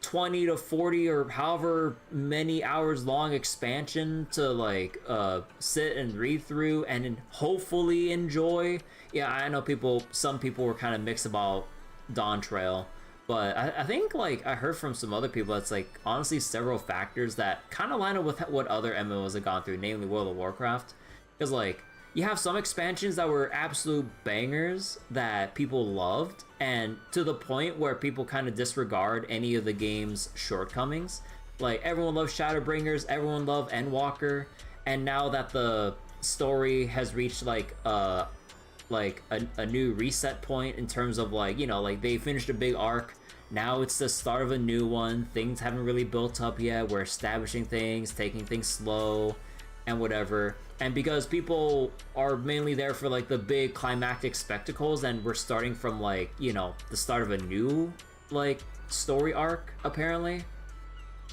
[SPEAKER 1] 20 to 40 or however many hours long expansion to like sit and read through and hopefully enjoy. Yeah, I know some people were kind of mixed about Dawn Trail, but I think like I heard from some other people it's like honestly several factors that kind of line up with what other MMOs have gone through, namely World of Warcraft, because like you have some expansions that were absolute bangers that people loved, and to the point where people kind of disregard any of the game's shortcomings. Like, everyone loves Shadowbringers, everyone loved Endwalker, and now that the story has reached like a new reset point in terms of like, you know, like they finished a big arc, now it's the start of a new one, things haven't really built up yet, we're establishing things, taking things slow, and whatever. And because people are mainly there for like the big climactic spectacles, and we're starting from like, you know, the start of a new like story arc apparently,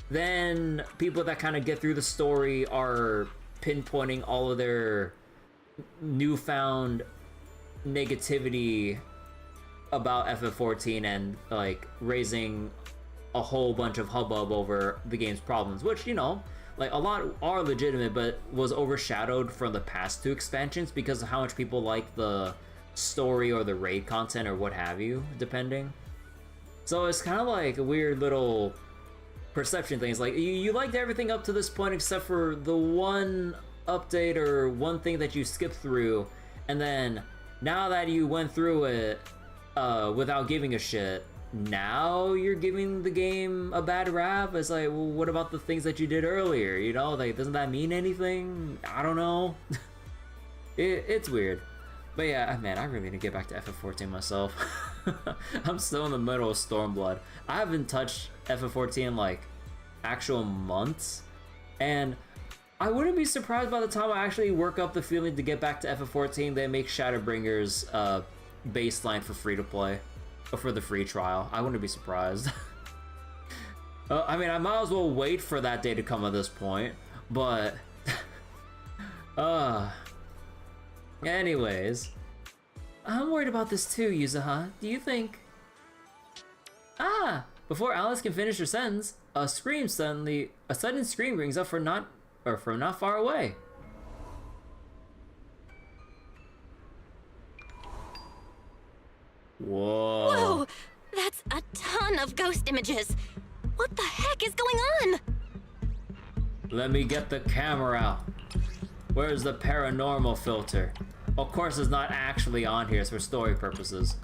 [SPEAKER 1] then people that kind of get through the story are pinpointing all of their newfound negativity about FF14 and like raising a whole bunch of hubbub over the game's problems, which, you know, like a lot are legitimate, but was overshadowed from the past two expansions because of how much people like the story or the raid content or what have you, depending. So it's kind of like a weird little perception thing. It's like you liked everything up to this point except for the one update or one thing that you skipped through, and then now that you went through it without giving a shit, now you're giving the game a bad rap. It's like, well, what about the things that you did earlier? You know, like, doesn't that mean anything? I don't know. It's weird. But yeah, man, I really need to get back to FF14 myself. I'm still in the middle of Stormblood. I haven't touched FF14 in like actual months, and I wouldn't be surprised by the time I actually work up the feeling to get back to FF14 they make Shadowbringers baseline for free to play. Or for the free trial. I wouldn't be surprised. I mean, I might as well wait for that day to come at this point, but anyways, I'm worried about this too, Yuzuha. Do you think... Before Alice can finish her sentence, a sudden scream rings up from not far away. Whoa.
[SPEAKER 17] Whoa! That's a ton of ghost images. What the heck is going on?
[SPEAKER 1] Let me get the camera out. Where's the paranormal filter? Of course it's not actually on here, it's for story purposes.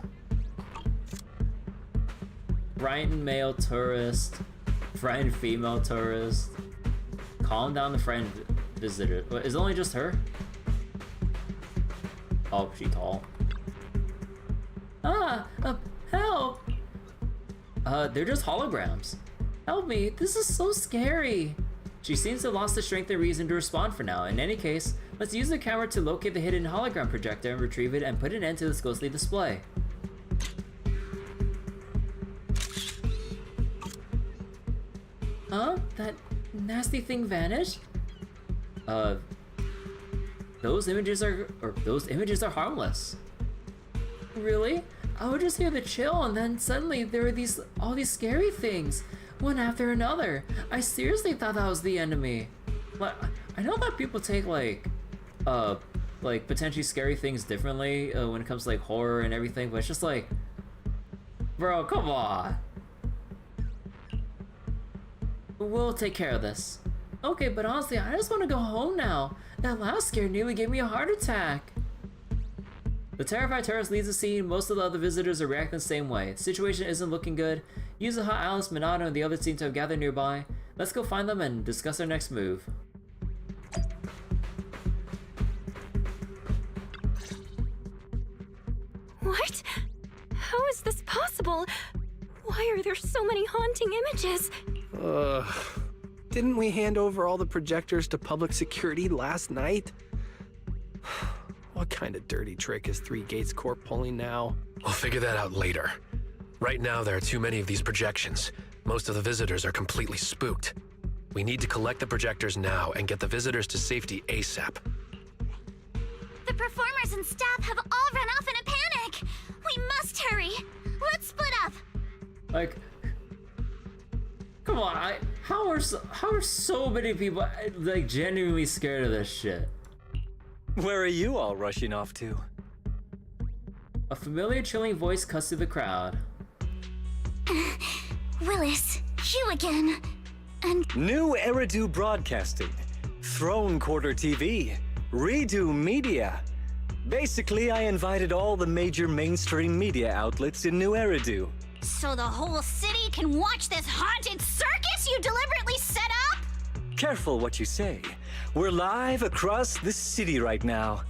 [SPEAKER 1] Frightened male tourist. Frightened female tourist. Calm down the frightened visitor. What, is it only just her? Oh, she tall. Help! They're just holograms. Help me, this is so scary. She seems to have lost the strength and reason to respond for now. In any case, let's use the camera to locate the hidden hologram projector and retrieve it and put an end to this ghostly display. Huh? That nasty thing vanished? Those images are harmless. Really? I would just hear the chill and then suddenly there were all these scary things, one after another. I seriously thought that was the enemy. Like, I know that people take like potentially scary things differently when it comes to like horror and everything, but it's just like, bro, come on. We'll take care of this. Okay, but honestly, I just want to go home now. That last scare nearly gave me a heart attack. The terrified tourist leaves the scene. Most of the other visitors are reacting the same way. The situation isn't looking good. Yuzuha, Alice, Minato, and the others seem to have gathered nearby. Let's go find them and discuss our next move.
[SPEAKER 17] What? How is this possible? Why are there so many haunting images?
[SPEAKER 13] Didn't we hand over all the projectors to public security last night? What kind of dirty trick is Three Gates Corp pulling now?
[SPEAKER 3] We'll figure that out later. Right now, there are too many of these projections. Most of the visitors are completely spooked. We need to collect the projectors now and get the visitors to safety ASAP.
[SPEAKER 14] The performers and staff have all run off in a panic. We must hurry. Let's split up.
[SPEAKER 1] Like, come on, how are so many people like genuinely scared of this shit?
[SPEAKER 18] Where are you all rushing off to?
[SPEAKER 1] A familiar chilling voice cuts through the crowd.
[SPEAKER 14] Willis, you again. And
[SPEAKER 18] New Eridu Broadcasting, Throne Quarter TV, Redo Media. Basically, I invited all the major mainstream media outlets in New Eridu.
[SPEAKER 16] So the whole city can watch this haunted circus you deliberately set up?
[SPEAKER 18] Careful what you say. We're live across the city right now.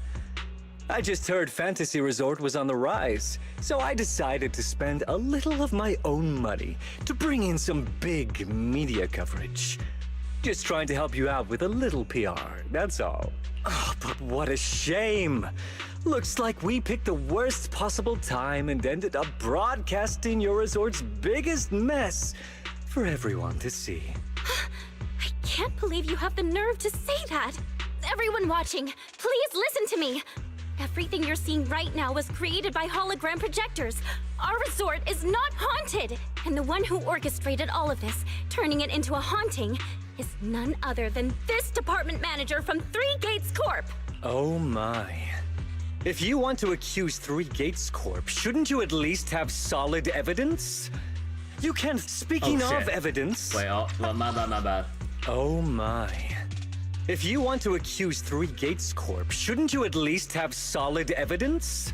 [SPEAKER 18] I just heard Fantasy Resort was on the rise, so I decided to spend a little of my own money to bring in some big media coverage. Just trying to help you out with a little PR, that's all. Oh, but what a shame. Looks like we picked the worst possible time and ended up broadcasting your resort's biggest mess for everyone to see.
[SPEAKER 17] I can't believe you have the nerve to say that. Everyone watching, please listen to me. Everything you're seeing right now was created by hologram projectors. Our resort is not haunted. And the one who orchestrated all of this, turning it into a haunting, is none other than this department manager from Three Gates Corp.
[SPEAKER 18] Oh my. If you want to accuse Three Gates Corp, shouldn't you at least have solid evidence? You can't. Speaking of evidence.
[SPEAKER 1] Wait, my bad.
[SPEAKER 18] Oh my. If you want to accuse Three Gates Corp, shouldn't you at least have solid evidence?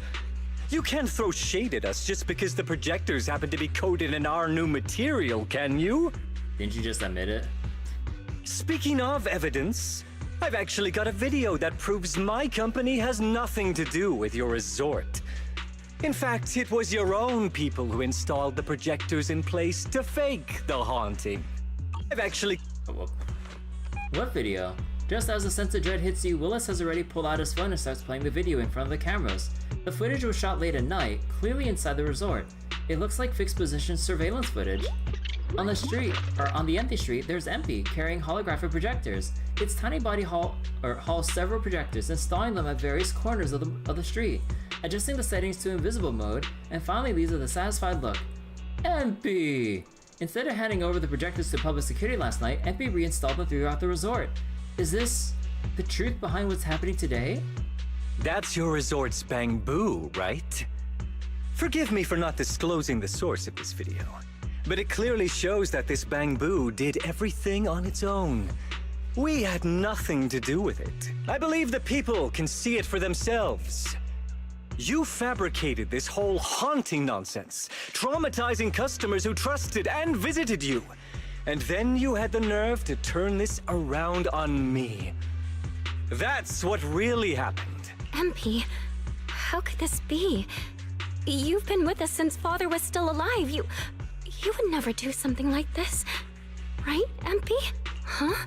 [SPEAKER 18] You can't throw shade at us just because the projectors happen to be coated in our new material, can you?
[SPEAKER 1] Didn't you just admit it?
[SPEAKER 18] Speaking of evidence, I've actually got a video that proves my company has nothing to do with your resort. In fact, it was your own people who installed the projectors in place to fake the haunting. I've actually...
[SPEAKER 1] What video? Just as a sense of dread hits you, Willis has already pulled out his phone and starts playing the video in front of the cameras. The footage was shot late at night, clearly inside the resort. It looks like fixed position surveillance footage. On the street, or on the empty street, there's Empy carrying holographic projectors. Its tiny body hauls several projectors, installing them at various corners of the street, adjusting the settings to invisible mode, and finally leaves with a satisfied look. Empy! Instead of handing over the projectors to public security last night, MP reinstalled them throughout the resort. Is this the truth behind what's happening today?
[SPEAKER 18] That's your resort's bamboo, right? Forgive me for not disclosing the source of this video, but it clearly shows that this bamboo did everything on its own. We had nothing to do with it. I believe the people can see it for themselves. You fabricated this whole haunting nonsense, traumatizing customers who trusted and visited you. And then you had the nerve to turn this around on me. That's what really happened.
[SPEAKER 17] MP, how could this be? You've been with us since Father was still alive. You would never do something like this. Right, MP? Huh?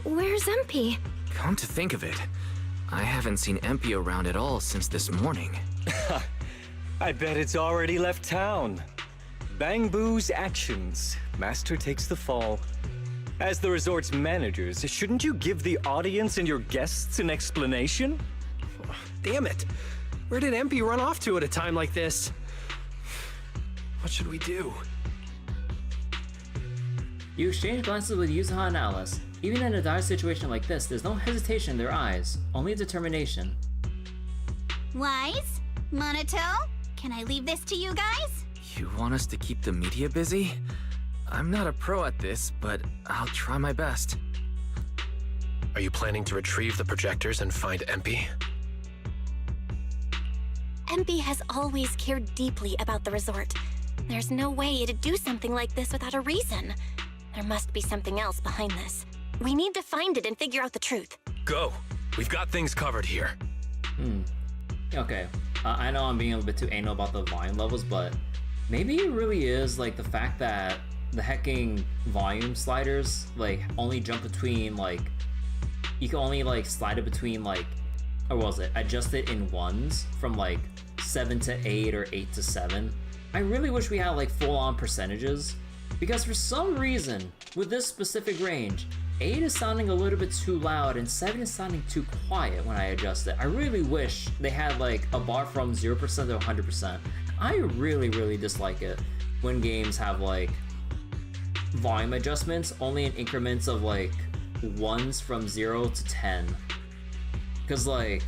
[SPEAKER 17] Where's MP?
[SPEAKER 12] Come to think of it, I haven't seen MP around at all since this morning.
[SPEAKER 18] I bet it's already left town. Bamboo's actions. Master takes the fall. As the resort's managers, shouldn't you give the audience and your guests an explanation?
[SPEAKER 13] Damn it! Where did MP run off to at a time like this? What should we do?
[SPEAKER 1] You exchange glances with Yuzuha and Alice. Even in a dire situation like this, there's no hesitation in their eyes, only determination.
[SPEAKER 16] Wise? Monato? Can I leave this to you guys?
[SPEAKER 12] You want us to keep the media busy? I'm not a pro at this, but I'll try my best.
[SPEAKER 3] Are you planning to retrieve the projectors and find MP?
[SPEAKER 7] MP has always cared deeply about the resort. There's no way to do something like this without a reason. There must be something else behind this. We need to find it and figure out the truth.
[SPEAKER 3] Go! We've got things covered here.
[SPEAKER 1] Okay, I know I'm being a bit too anal about the volume levels, but maybe it really is like the fact that the hecking volume sliders like only jump between like, you can only like slide it between like, or what was it, adjust it in ones from like 7 to 8 or 8 to 7. I really wish we had like full-on percentages, because for some reason with this specific range, 8 is sounding a little bit too loud and 7 is sounding too quiet when I adjust it. I really wish they had like a bar from 0% to 100%. I really dislike it when games have like volume adjustments only in increments of like ones from 0 to 10. Cause like,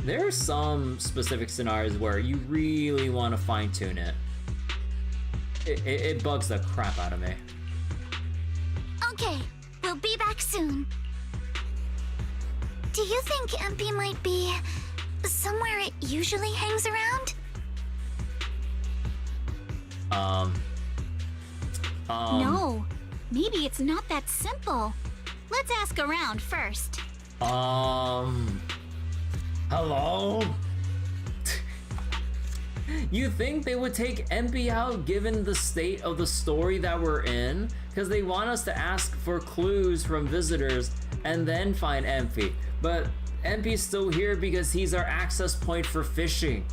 [SPEAKER 1] there are some specific scenarios where you really want to fine tune it. It bugs the crap out of me.
[SPEAKER 14] Okay, we'll be back soon. Do you think MP might be somewhere it usually hangs around?
[SPEAKER 16] No, maybe it's not that simple. Let's ask around first.
[SPEAKER 1] Hello? You think they would take MP out given the state of the story that we're in? Because they want us to ask for clues from visitors and then find MP. But MP's still here because he's our access point for fishing.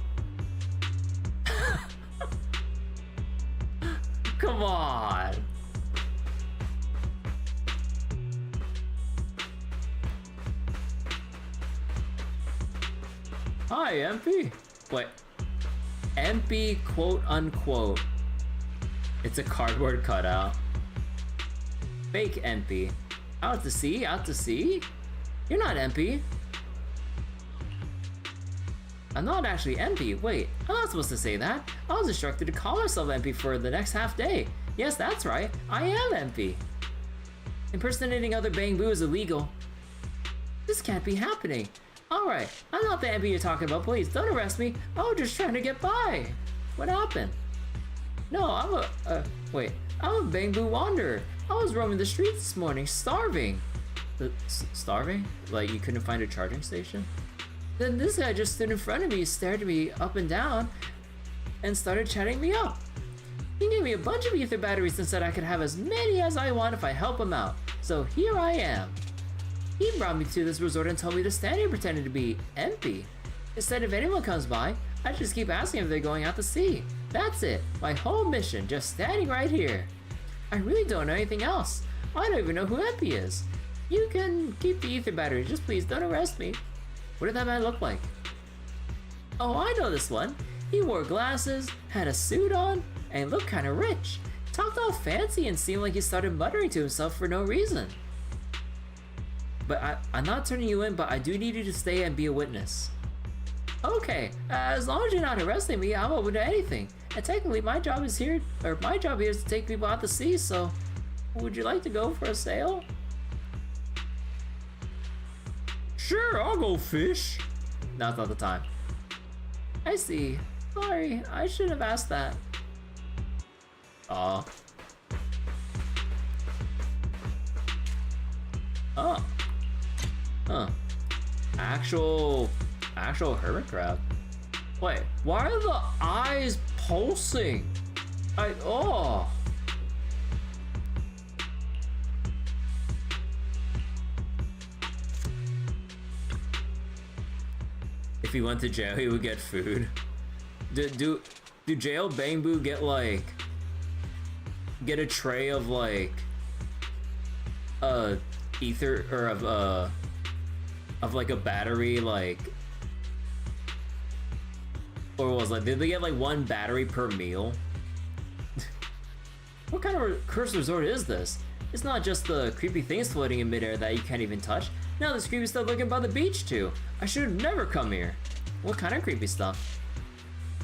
[SPEAKER 1] Come on. Hi, MP. Wait. MP quote unquote. It's a cardboard cutout. Fake MP. Out to sea? Out to sea? You're not MP. I'm not actually MP. Wait, I'm not supposed to say that. I was instructed to call myself MP for the next half day. Yes, that's right. I am MP. Impersonating other bamboo is illegal. This can't be happening. Alright, I'm not the MP you're talking about. Please, don't arrest me. I was just trying to get by. What happened? No, I'm a bamboo wanderer. I was roaming the streets this morning, starving. Starving? Like you couldn't find a charging station? Then this guy just stood in front of me, stared at me up and down, and started chatting me up. He gave me a bunch of ether batteries and said I could have as many as I want if I help him out. So here I am. He brought me to this resort and told me to stand here pretending to be empty. He said if anyone comes by, I just keep asking if they're going out to sea. That's it. My whole mission, just standing right here. I really don't know anything else. I don't even know who MP is. You can keep the ether battery, just please don't arrest me. What did that man look like? Oh, I know this one. He wore glasses, had a suit on, and looked kinda rich. talked all fancy and seemed like he started muttering to himself for no reason. But I'm not turning you in, but I do need you to stay and be a witness. Okay, as long as you're not arresting me, I'm open to anything. And technically, my job here is to take people out to sea, so would you like to go for a sail? Sure, I'll go fish. No, it's not the time. I see. Sorry, I shouldn't have asked that. Aw. Oh. Huh. Actual hermit crab. Wait, why are the eyes pulsing? Oh. If he went to jail, he would get food. Do jail Bangbu get like a tray of like ether or of like a battery, like, or was like, did they get like one battery per meal? What kind of cursed resort is this? It's not just the creepy things floating in midair that you can't even touch. Now there's creepy stuff looking by the beach too. I should have never come here. What kind of creepy stuff?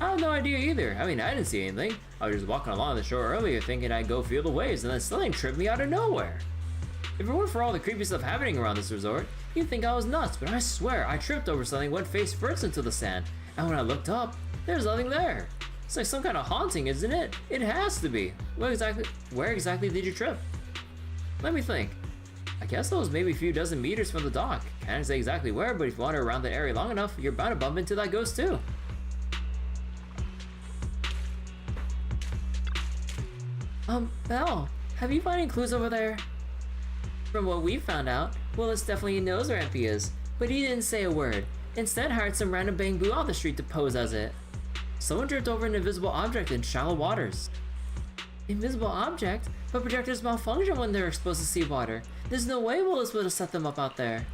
[SPEAKER 1] I have no idea either. I mean, I didn't see anything. I was just walking along the shore earlier thinking I'd go feel the waves, and then something tripped me out of nowhere. If it weren't for all the creepy stuff happening around this resort, you'd think I was nuts, but I swear I tripped over something, went face first into the sand, and when I looked up, there's nothing there. It's like some kind of haunting, isn't it? It has to be. Where exactly did you trip? Let me think. I guess those maybe a few dozen meters from the dock. Can't say exactly where, but if you wander around the area long enough, you're bound to bump into that ghost too. Belle, have you found any clues over there? From what we found out, Willis definitely knows where MP is, but he didn't say a word. Instead hired some random Bangbu off the street to pose as it. Someone drift over an invisible object in shallow waters. Invisible object? But projectors malfunction when they're exposed to seawater. There's no way Willis would have set them up out there.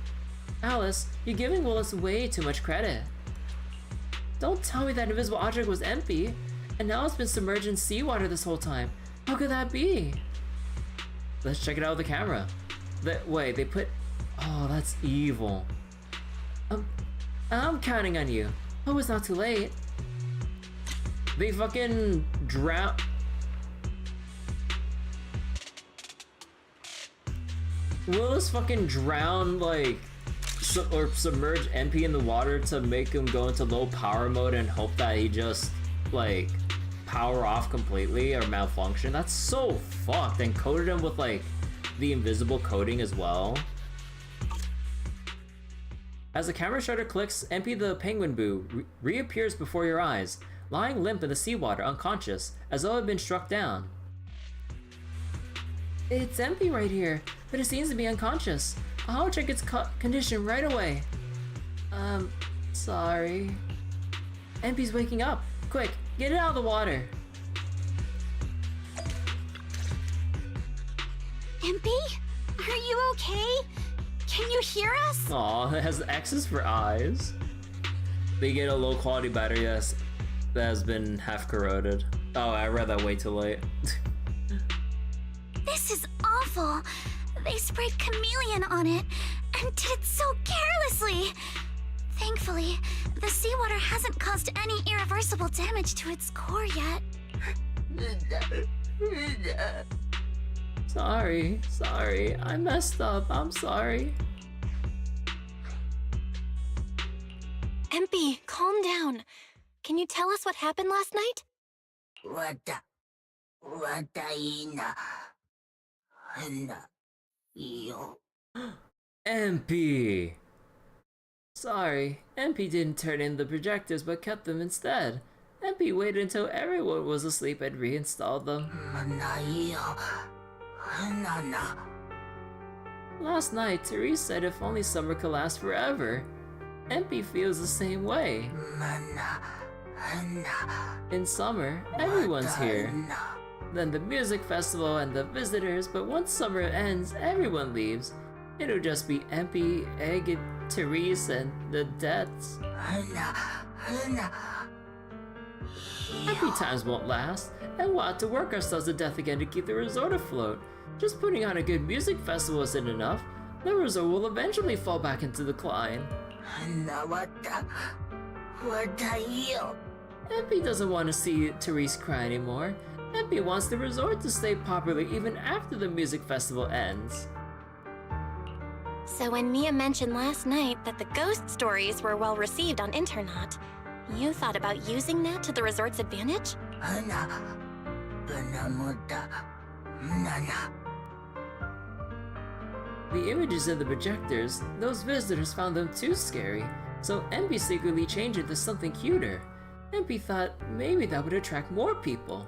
[SPEAKER 1] Alice, you're giving Willis way too much credit. Don't tell me that invisible object was empty, and now it's been submerged in seawater this whole time. How could that be? Let's check it out with the camera. Wait, they put... Oh, that's evil. I'm counting on you. Oh, it's not too late. They fucking drown... Willis fucking drown, like, or submerge MP in the water to make him go into low power mode and hope that he just, like, power off completely or malfunction. That's so fucked. And coated him with, like, the invisible coating as well. As the camera shutter clicks, MP the penguin boo reappears before your eyes, lying limp in the seawater, unconscious, as though it had been struck down. It's MP right here, but it seems to be unconscious. I'll check its condition right away. Sorry. MP's waking up. Quick, get it out of the water.
[SPEAKER 16] MP? Are you okay? Can you hear us?
[SPEAKER 1] Aw, it has X's for eyes. They get a low quality battery that has been half corroded. Oh, I read that way too late.
[SPEAKER 14] This is awful. They sprayed chameleon on it and did it so carelessly. Thankfully, the seawater hasn't caused any irreversible damage to its core yet.
[SPEAKER 1] Sorry. I messed up. I'm sorry.
[SPEAKER 17] MP, calm down. Can you tell us what happened last night?
[SPEAKER 1] MP! Sorry, MP didn't turn in the projectors but kept them instead. MP waited until everyone was asleep and reinstalled them. Last night, Therese said if only summer could last forever. MP feels the same way. In summer, everyone's here. Then the music festival and the visitors, but once summer ends, everyone leaves. It'll just be MP, Egg, and Therese, and the deaths. I Happy times won't last, and we'll have to work ourselves to death again to keep the resort afloat. Just putting on a good music festival isn't enough. The resort will eventually fall back into decline. Eppy doesn't want to see Therese cry anymore. Eppy wants the resort to stay popular even after the music festival ends.
[SPEAKER 17] So when Mia mentioned last night that the ghost stories were well received on internet, you thought about using that to the resort's advantage?
[SPEAKER 1] The images in the projectors, those visitors found them too scary, so MP secretly changed it to something cuter. MP thought maybe that would attract more people.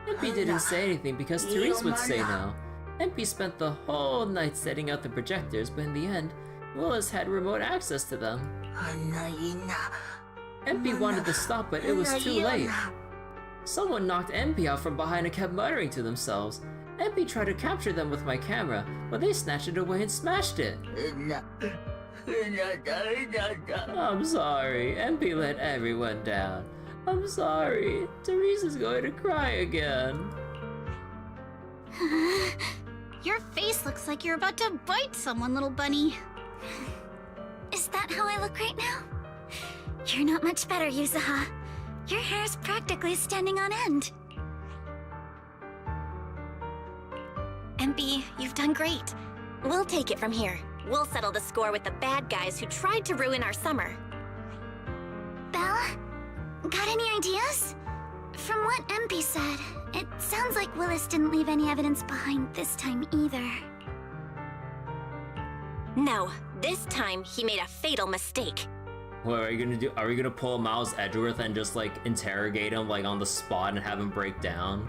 [SPEAKER 1] MP didn't say anything because Therese would say no. MP spent the whole night setting out the projectors, but in the end, Willis had remote access to them. MP wanted to stop, but it was too late. Someone knocked MP out from behind and kept muttering to themselves. MP tried to capture them with my camera, but they snatched it away and smashed it. I'm sorry, MP let everyone down. I'm sorry, Therese is going to cry again.
[SPEAKER 16] Your face looks like you're about to bite someone, little bunny.
[SPEAKER 8] Is that how I look right now? You're not much better, Yuzuha. Your hair's practically standing on end.
[SPEAKER 17] MP, you've done great. We'll take it from here. We'll settle the score with the bad guys who tried to ruin our summer.
[SPEAKER 8] Belle? Got any ideas? From what MP said, it sounds like Willis didn't leave any evidence behind this time either.
[SPEAKER 17] No, this time he made a fatal mistake.
[SPEAKER 1] What are you gonna do? Are we gonna pull Miles Edgeworth and just like interrogate him like on the spot and have him break down?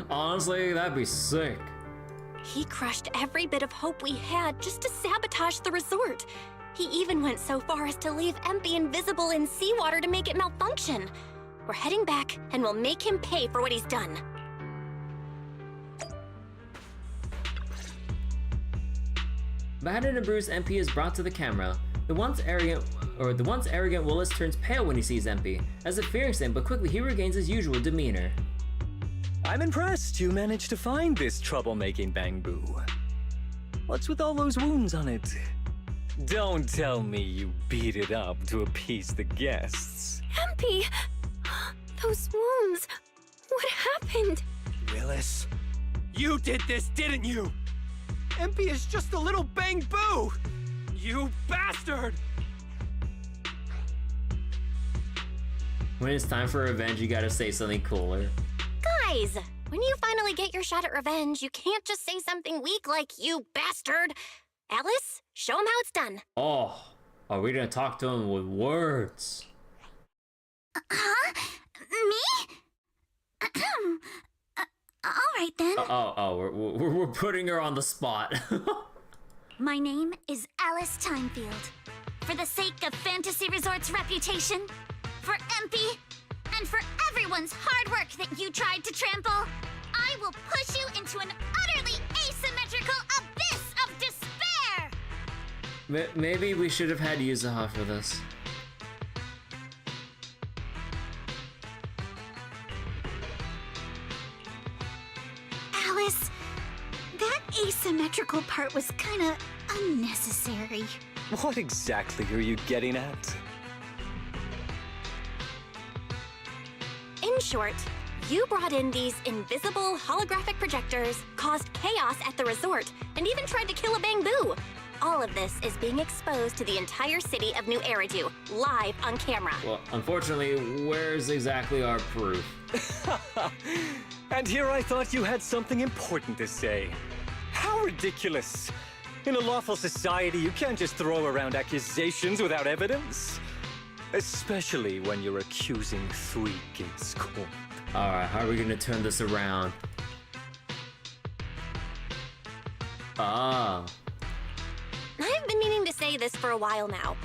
[SPEAKER 1] Honestly, that'd be sick.
[SPEAKER 17] He crushed every bit of hope we had just to sabotage the resort. He even went so far as to leave MP invisible in seawater to make it malfunction. We're heading back, and we'll make him pay for what he's done.
[SPEAKER 1] Battered and bruised MP is brought to the camera. The once arrogant Willis turns pale when he sees MP, as if fearing him, but quickly he regains his usual demeanor.
[SPEAKER 18] I'm impressed you managed to find this troublemaking Bangbu. What's with all those wounds on it? Don't tell me you beat it up to appease the guests.
[SPEAKER 17] MP! Those wounds! What happened?
[SPEAKER 13] Willis, you did this, didn't you? MP is just a little Bangbu! You bastard!
[SPEAKER 1] When it's time for revenge, you gotta say something cooler.
[SPEAKER 17] Guys, when you finally get your shot at revenge, you can't just say something weak like, you bastard! Alice, show him how it's done.
[SPEAKER 1] Oh, are we gonna talk to him with words?
[SPEAKER 8] Huh? Me? Alright then.
[SPEAKER 1] We're putting her on the spot.
[SPEAKER 8] My name is Alice Timefield. For the sake of Fantasy Resort's reputation, for MP, and for everyone's hard work that you tried to trample, I will push you into an utterly asymmetrical abyss of despair!
[SPEAKER 1] Maybe we should have had Yuzuha for this.
[SPEAKER 16] Alice, that asymmetrical part was kinda unnecessary.
[SPEAKER 18] What exactly are you getting at?
[SPEAKER 17] In short, you brought in these invisible holographic projectors, caused chaos at the resort, and even tried to kill a Bangbu. All of this is being exposed to the entire city of New Eridu, live on camera.
[SPEAKER 1] Well, unfortunately, where's exactly our proof?
[SPEAKER 18] And here I thought you had something important to say. How ridiculous! In a lawful society, you can't just throw around accusations without evidence. Especially when you're accusing Three Gates Corp.
[SPEAKER 1] Alright, how are we gonna turn this around? Ah.
[SPEAKER 17] I've been meaning to say this for a while now.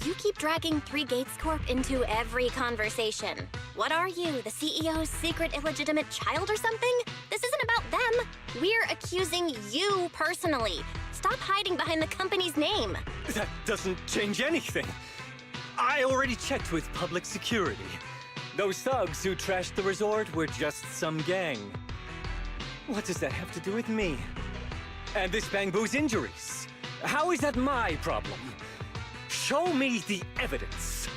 [SPEAKER 17] You keep dragging Three Gates Corp into every conversation. What are you, the CEO's secret illegitimate child or something? This isn't about them. We're accusing you personally. Stop hiding behind the company's name.
[SPEAKER 18] That doesn't change anything. I already checked with public security. Those thugs who trashed the resort were just some gang. What does that have to do with me? And this Bangbu's injuries? How is that my problem? Show me the evidence.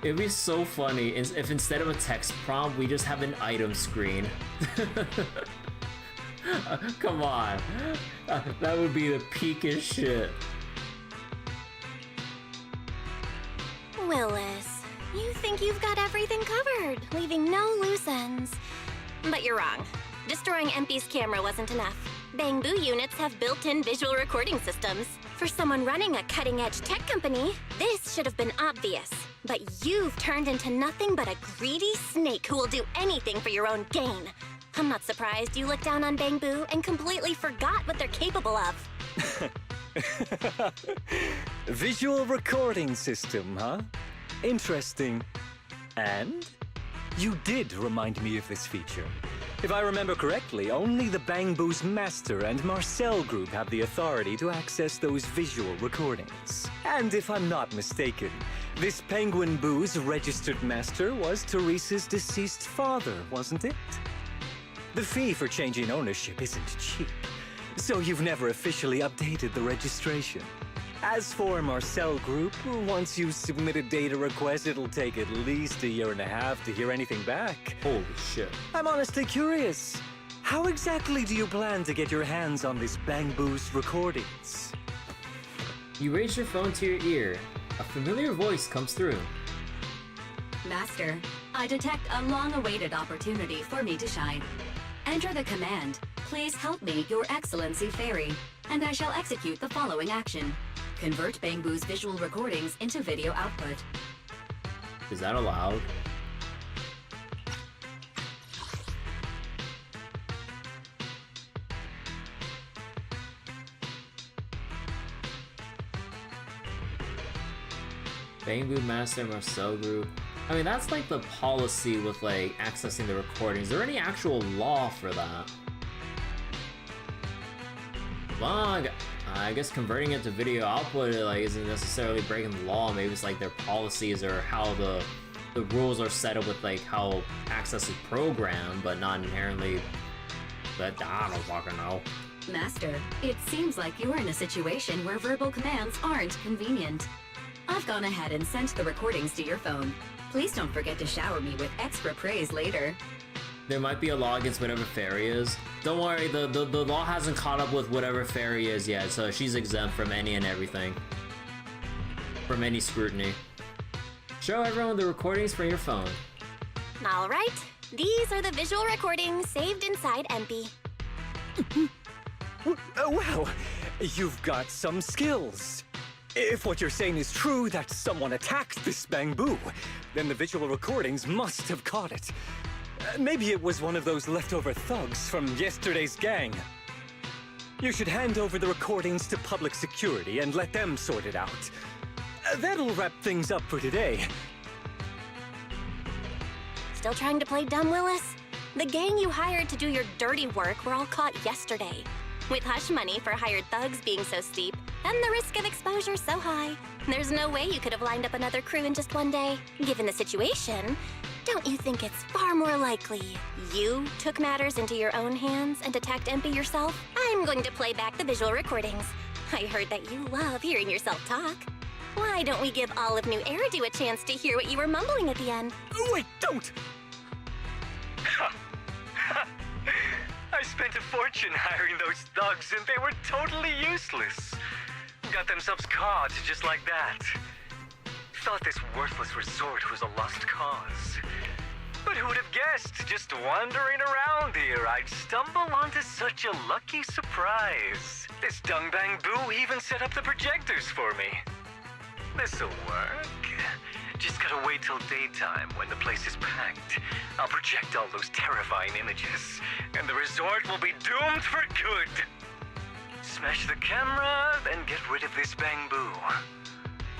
[SPEAKER 1] It'd be so funny if instead of a text prompt, we just have an item screen. Come on. That would be the peakest shit.
[SPEAKER 17] Willis, you think you've got everything covered, leaving no loose ends. But you're wrong. Destroying MP's camera wasn't enough. Bangbu units have built-in visual recording systems. For someone running a cutting-edge tech company, this should have been obvious. But you've turned into nothing but a greedy snake who will do anything for your own gain. I'm not surprised you looked down on Bangbu and completely forgot what they're capable of.
[SPEAKER 18] Visual recording system, huh? Interesting. And? You did remind me of this feature. If I remember correctly, only the Bangbu's Master and Marcel group have the authority to access those visual recordings. And if I'm not mistaken, this Penguin Boo's registered master was Teresa's deceased father, wasn't it? The fee for changing ownership isn't cheap, so you've never officially updated the registration. As for Marcel Group, once you submit a data request, it'll take at least 1.5 years to hear anything back.
[SPEAKER 1] Holy shit.
[SPEAKER 18] I'm honestly curious. How exactly do you plan to get your hands on this Bangbu's recordings?
[SPEAKER 1] You raise your phone to your ear. A familiar voice comes through.
[SPEAKER 19] Master, I detect a long-awaited opportunity for me to shine. Enter the command, "Please help me, Your Excellency Fairy," and I shall execute the following action. Convert Bangbu's visual recordings into video output.
[SPEAKER 1] Is that allowed? Bangbu Master Marcel Group. I mean, that's like the policy with like accessing the recordings. Is there any actual law for that? Well, I guess converting it to video output like isn't necessarily breaking the law. Maybe it's like their policies or how the rules are set up with like how access is programmed, but not inherently. But I don't fucking know.
[SPEAKER 19] Master, it seems like you're in a situation where verbal commands aren't convenient. I've gone ahead and sent the recordings to your phone. Please don't forget to shower me with extra praise later.
[SPEAKER 1] There might be a law against whatever Fairy is. Don't worry, the law hasn't caught up with whatever Fairy is yet, so she's exempt from any and everything. From any scrutiny. Show everyone the recordings from your phone.
[SPEAKER 17] All right, these are the visual recordings saved inside MP.
[SPEAKER 18] Wow, you've got some skills. If what you're saying is true, that someone attacked this Bangbu, then the visual recordings must have caught it. Maybe it was one of those leftover thugs from yesterday's gang. You should hand over the recordings to public security and let them sort it out. That'll wrap things up for today.
[SPEAKER 17] Still trying to play dumb, Willis? The gang you hired to do your dirty work were all caught yesterday. With hush money for hired thugs being so steep, and the risk of exposure so high, there's no way you could have lined up another crew in just one day. Given the situation, don't you think it's far more likely you took matters into your own hands and attacked MP yourself? I'm going to play back the visual recordings. I heard that you love hearing yourself talk. Why don't we give Olive New Eridu a chance to hear what you were mumbling at the end?
[SPEAKER 18] Wait, don't! I spent a fortune hiring those thugs and they were totally useless. Got themselves caught just like that. Thought this worthless resort was a lost cause. But who would have guessed, just wandering around here, I'd stumble onto such a lucky surprise. This Dung Bangbu even set up the projectors for me. This'll work. Just gotta wait till daytime when the place is packed. I'll project all those terrifying images, and the resort will be doomed for good. Smash the camera, then get rid of this Bangbu.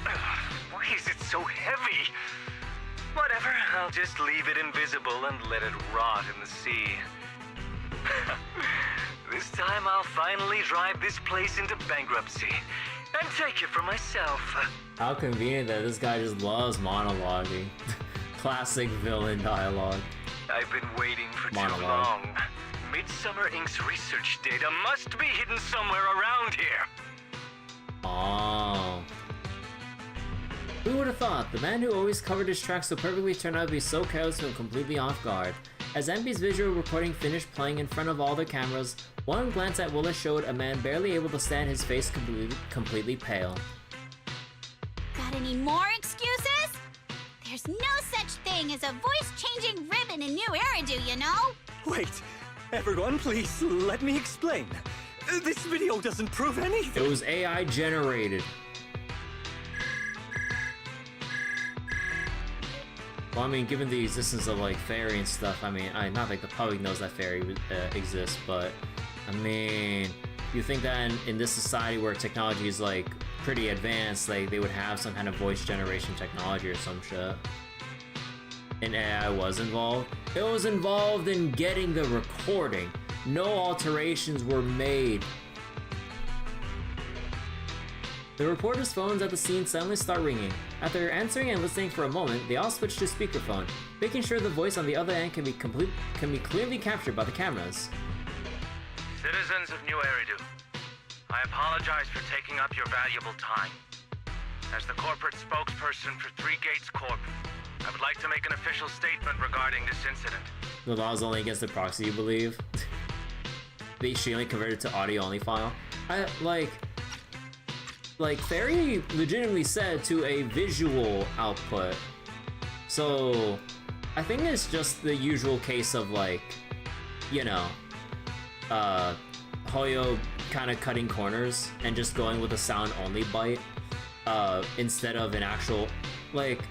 [SPEAKER 18] Why is it so heavy? Whatever, I'll just leave it invisible and let it rot in the sea. This time I'll finally drive this place into bankruptcy and take it for myself.
[SPEAKER 1] How convenient that this guy just loves monologuing. Classic villain dialogue.
[SPEAKER 18] I've been waiting for too
[SPEAKER 1] Monologue.
[SPEAKER 18] long. Midsummer Inc.'s research data must be hidden somewhere around here.
[SPEAKER 1] Oh. Who would have thought? The man who always covered his tracks so perfectly turned out to be so careless and completely off guard. As MP's visual recording finished playing in front of all the cameras, one glance at Willis showed a man barely able to stand, his face completely pale.
[SPEAKER 16] Got any more excuses? There's no such thing as a voice-changing ribbon in New Eridu, you know?
[SPEAKER 18] Wait, everyone, please let me explain. This video doesn't prove anything.
[SPEAKER 1] It was AI generated. Well, I mean, given the existence of like fairy and stuff, I mean, not like the public knows that fairy exists, but I mean, you think that in this society where technology is like pretty advanced, like they would have some kind of voice generation technology or some shit. And AI was involved. It was involved in getting the recording. No alterations were made. The reporters' phones at the scene suddenly start ringing. After answering and listening for a moment, they all switch to speakerphone, making sure the voice on the other end can be clearly captured by the cameras.
[SPEAKER 20] Citizens of New Eridu, I apologize for taking up your valuable time. As the corporate spokesperson for Three Gates Corp, I would like to make an official statement regarding this incident.
[SPEAKER 1] The law is only against the proxy, you believe? She only converted to audio-only file. Like Fairy legitimately said to a visual output. So I think it's just the usual case of like, you know, Hoyo kind of cutting corners and just going with a sound-only bite instead of an actual like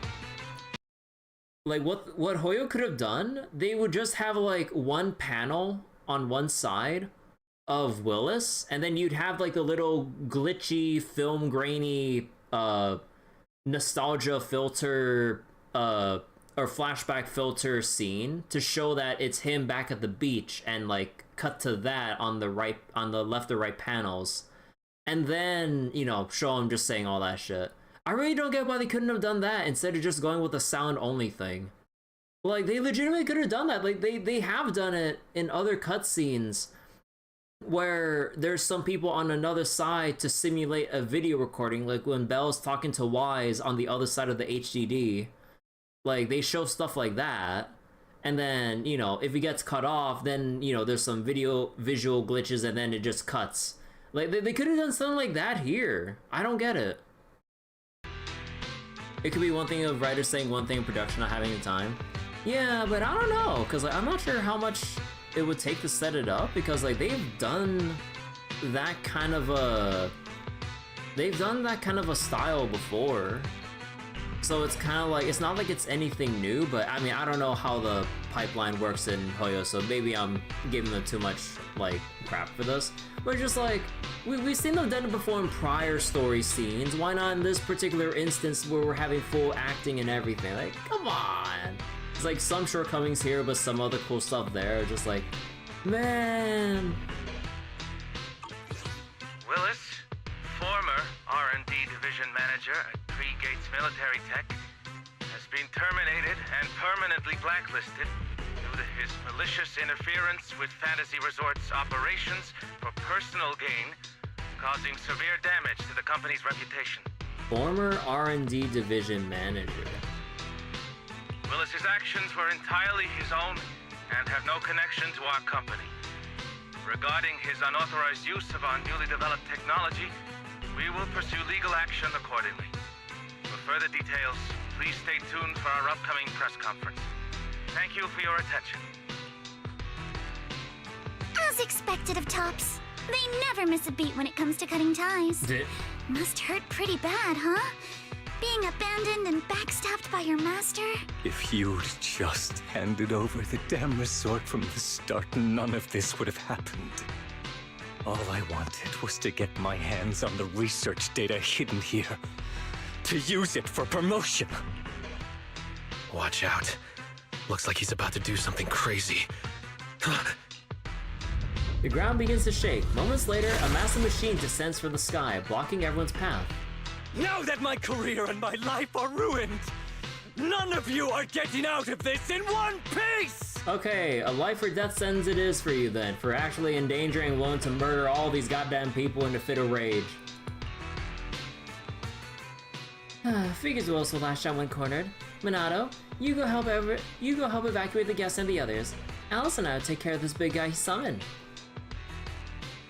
[SPEAKER 1] what Hoyo could have done, they would just have like one panel on one side of Willis, and then you'd have like the little glitchy, film grainy, nostalgia filter, or flashback filter scene to show that it's him back at the beach, and like cut to that on the right, on the left or right panels, and then, you know, show him just saying all that shit. I really don't get why they couldn't have done that instead of just going with the sound only thing. Like, they legitimately could have done that. Like, they have done it in other cutscenes where there's some people on another side to simulate a video recording, like when Belle's talking to Wise on the other side of the HDD. Like, they show stuff like that, and then, you know, if it gets cut off, then, you know, there's some visual glitches, and then it just cuts. Like, they could have done something like that here. I don't get it. It could be one thing of writers saying one thing in production, not having the time. Yeah, but I don't know, because like, I'm not sure how much it would take to set it up, because like they've done that kind of a style before, so it's kind of like, it's not like it's anything new. But I mean, I don't know how the pipeline works in Hoyo, so maybe I'm giving them too much like crap for this. But just like, we've seen them done it before in prior story scenes. Why not in this particular instance where we're having full acting and everything? Like, come on. It's like some shortcomings here, but some other cool stuff there. Just like, man.
[SPEAKER 20] Willis, former R&D division manager at Three Gates Military Tech, has been terminated and permanently blacklisted due to his malicious interference with Fantasy Resort's operations for personal gain, causing severe damage to the company's reputation.
[SPEAKER 1] Former R&D division manager.
[SPEAKER 20] Willis's actions were entirely his own and have no connection to our company. Regarding his unauthorized use of our newly developed technology, we will pursue legal action accordingly. For further details, please stay tuned for our upcoming press conference. Thank you for your attention.
[SPEAKER 14] As expected of Tops, they never miss a beat when it comes to cutting ties. Must hurt pretty bad, huh? Being abandoned and backstabbed by your master?
[SPEAKER 18] If you'd just handed over the damn resort from the start, none of this would have happened. All I wanted was to get my hands on the research data hidden here, to use it for promotion.
[SPEAKER 3] Watch out. Looks like he's about to do something crazy.
[SPEAKER 1] The ground begins to shake. Moments later, a massive machine descends from the sky, blocking everyone's path.
[SPEAKER 18] Now that my career and my life are ruined, none of you are getting out of this in one piece!
[SPEAKER 1] Okay, a life or death sentence it is for you then, for actually endangering and willing to murder all these goddamn people in a fit of rage. Figures Willis will last shot when cornered. Minato, you go help evacuate the guests and the others. Alice and I will take care of this big guy he summoned.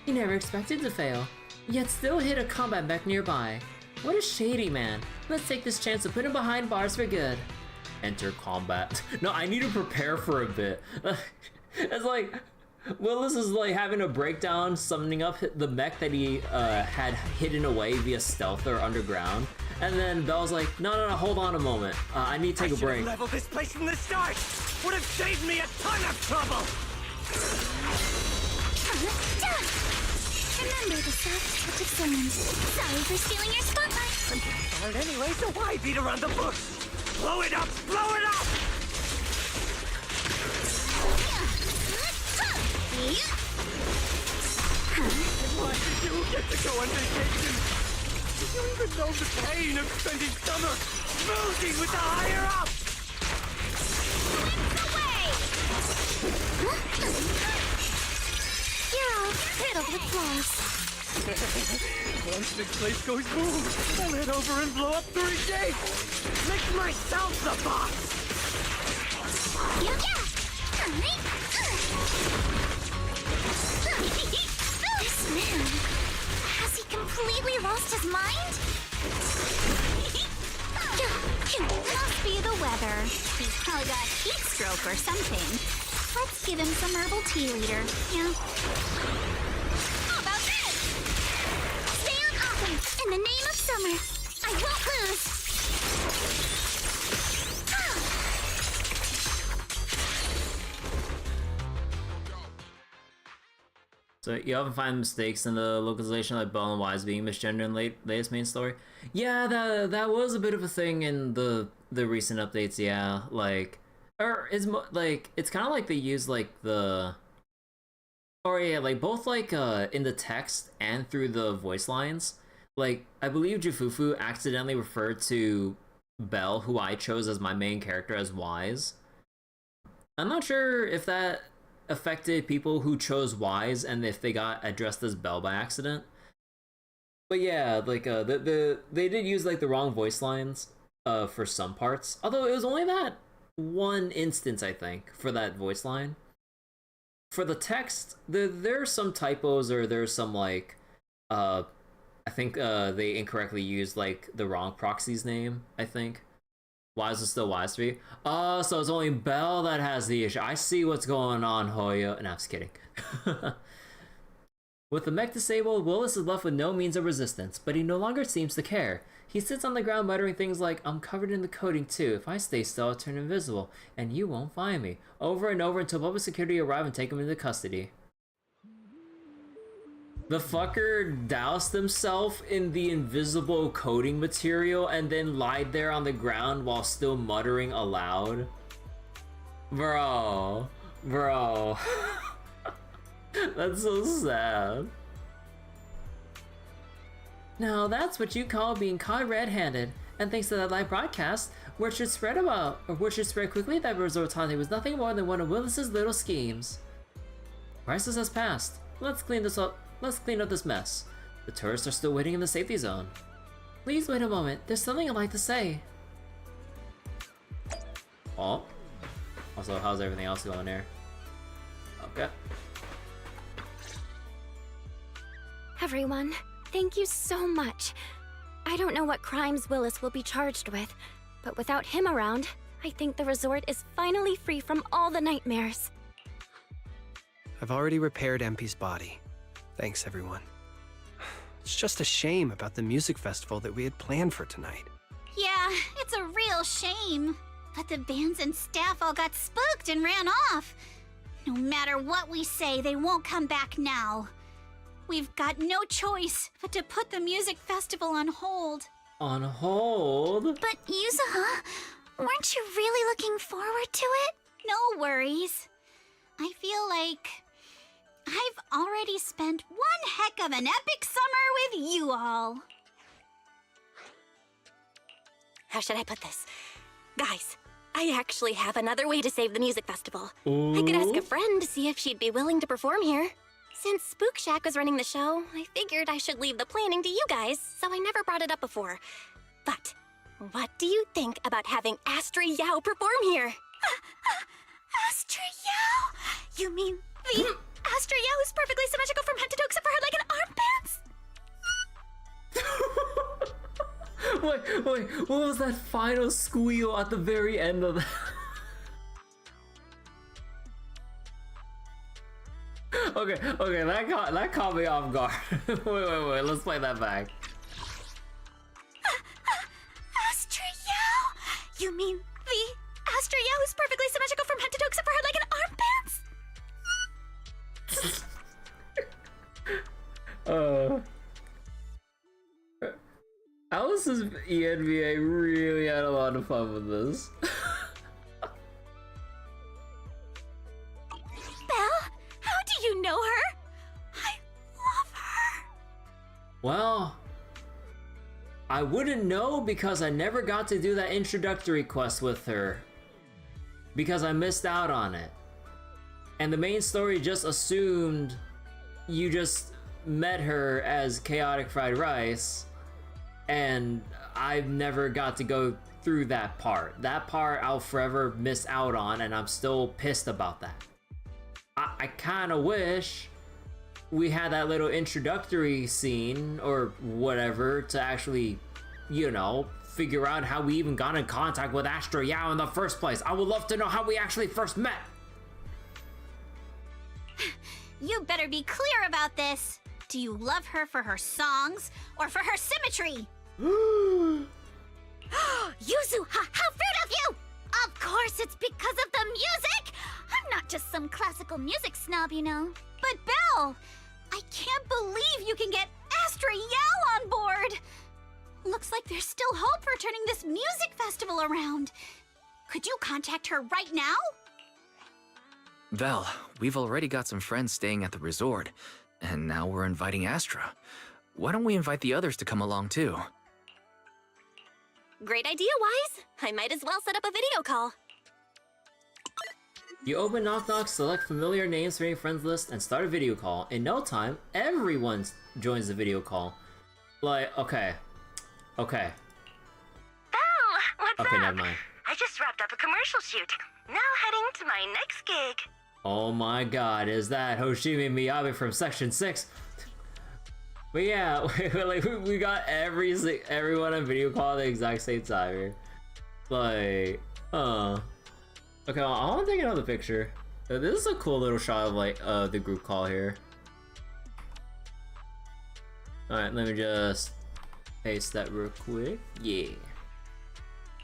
[SPEAKER 1] He never expected to fail, yet still hit a combat mech nearby. What a shady man. Let's take this chance to put him behind bars for good. Enter combat. No, I need to prepare for a bit. It's like, Willis is like having a breakdown, summoning up the mech that he had hidden away via stealth or underground. And then Belle's like, no, hold on a moment. I need to take a break.
[SPEAKER 18] Level this place from the start would have saved me a ton of trouble.
[SPEAKER 14] Remember the soft touch of sand. Sorry for stealing your spotlight.
[SPEAKER 18] I'm tired anyway, so why beat around the bush? Blow it up! Blow it up! Why did you get to go on vacation? Did you even know the pain of spending summer moving with the higher-ups?
[SPEAKER 14] You're all riddled with flaws.
[SPEAKER 18] Once this place goes boom, I'll head over and blow up 3 gates! Make myself the boss!
[SPEAKER 14] This man, has he completely lost his mind? Must be the weather. He's probably got heat stroke or something. Let's give him some herbal tea leader. Yeah. How about this? Stay on offense in the name of summer. I won't lose.
[SPEAKER 1] So you often find mistakes in the localization, like Belle and Wise being misgendered in latest main story. Yeah, that was a bit of a thing in the recent updates. Yeah, like, or it's like it's kind of like they use like the, or yeah, like both like in the text and through the voice lines. Like I believe Jufufu accidentally referred to Belle, who I chose as my main character, as Wise. I'm not sure if that affected people who chose Wise and if they got addressed as Belle by accident. But yeah, like they did use like the wrong voice lines for some parts. Although it was only that one instance, I think, for that voice line. For the text, there are some typos, or there's some like I think they incorrectly used like the wrong proxy's name, I think. Wise is still Wise 3. Oh, so it's only Belle that has the issue. I see what's going on, Hoya. No, I'm just kidding. With the mech disabled, Willis is left with no means of resistance, but he no longer seems to care. He sits on the ground muttering things like, I'm covered in the coating too. If I stay still, I'll turn invisible, and you won't find me. Over and over until public security arrive and take him into custody. The fucker doused himself in the invisible coating material and then lied there on the ground while still muttering aloud. Bro. That's so sad. Now that's what you call being caught red-handed. And thanks to that live broadcast, word should spread quickly that Resort Tante was nothing more than one of Willis's little schemes. Crisis has passed. Let's clean this up. Let's clean up this mess. The tourists are still waiting in the safety zone. Please wait a moment. There's something I'd like to say. Oh. Also, how's everything else going there? Okay.
[SPEAKER 17] Everyone, thank you so much. I don't know what crimes Willis will be charged with, but without him around, I think the resort is finally free from all the nightmares.
[SPEAKER 13] I've already repaired MP's body. Thanks, everyone. It's just a shame about the music festival that we had planned for tonight.
[SPEAKER 14] Yeah, it's a real shame. But the bands and staff all got spooked and ran off. No matter what we say, they won't come back now. We've got no choice but to put the music festival on hold.
[SPEAKER 1] On hold?
[SPEAKER 14] But Yuzuha, weren't you really looking forward to it? No worries. I feel like
[SPEAKER 16] I've already spent one heck of an epic summer with you all.
[SPEAKER 17] How should I put this? Guys, I actually have another way to save the music festival.
[SPEAKER 1] Ooh.
[SPEAKER 17] I could ask a friend to see if she'd be willing to perform here. Since Spook Shack was running the show, I figured I should leave the planning to you guys, so I never brought it up before. But what do you think about having Astra Yao perform here?
[SPEAKER 16] Astra Yao? You mean the Astra Yao who's perfectly symmetrical from head to toe except for her leg and armpits?
[SPEAKER 1] Wait, what was that final squeal at the very end of that? Okay, that caught me off guard. wait, let's play that back.
[SPEAKER 16] Astra Yao? You mean the Astra Yao who's perfectly symmetrical from head to toe except for her leg and
[SPEAKER 1] Alice's ENVA really had a lot of fun with this.
[SPEAKER 16] Belle, how do you know her? I love her.
[SPEAKER 1] Well, I wouldn't know because I never got to do that introductory quest with her. Because I missed out on it. And the main story just assumed you just met her as Chaotic Fried Rice, and I never got to go through that part. That part I'll forever miss out on, and I'm still pissed about that. I kind of wish we had that little introductory scene or whatever to actually, you know, figure out how we even got in contact with Astra Yao in the first place. I would love to know how we actually first met.
[SPEAKER 16] You better be clear about this. Do you love her for her songs or for her symmetry? Yuzu, how rude of you! Of course it's because of the music! I'm not just some classical music snob, you know. But Belle, I can't believe you can get Astra Yao on board! Looks like there's still hope for turning this music festival around. Could you contact her right now?
[SPEAKER 12] Val, we've already got some friends staying at the resort, and now we're inviting Astra. Why don't we invite the others to come along too?
[SPEAKER 17] Great idea, Wise. I might as well set up a video call.
[SPEAKER 1] You open Knock Knock, select familiar names from your friends list, and start a video call. In no time, everyone joins the video call. Like, okay.
[SPEAKER 21] Belle, what's up?
[SPEAKER 1] Okay, never mind.
[SPEAKER 21] I just wrapped up a commercial shoot. Now heading to my next gig.
[SPEAKER 1] Oh my god, is that Hoshimi Miyabi from Section 6? But yeah, like we got everyone on video call at the exact same time here. Like, okay, well, I want to take another picture. This is a cool little shot of like the group call here. Alright, let me just paste that real quick. Yeah.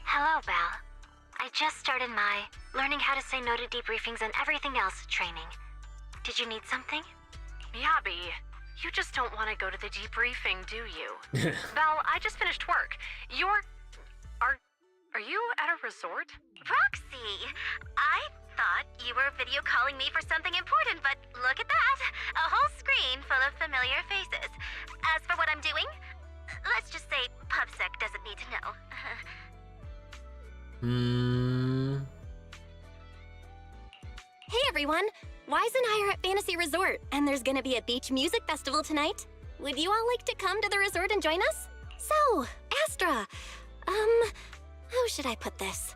[SPEAKER 21] Hello, Belle. I just started my learning how to say no to debriefings and everything else training. Did you need something?
[SPEAKER 22] Miyabi, you just don't want to go to the debriefing, do you? Belle, I just finished work. Are you at a resort?
[SPEAKER 21] Roxy, I thought you were video calling me for something important, but look at that! A whole screen full of familiar faces. As for what I'm doing, let's just say PubSec doesn't need to know.
[SPEAKER 17] Hey everyone! Wise and I are at Fantasy Resort, and there's gonna be a beach music festival tonight. Would you all like to come to the resort and join us? So, Astra, how should I put this?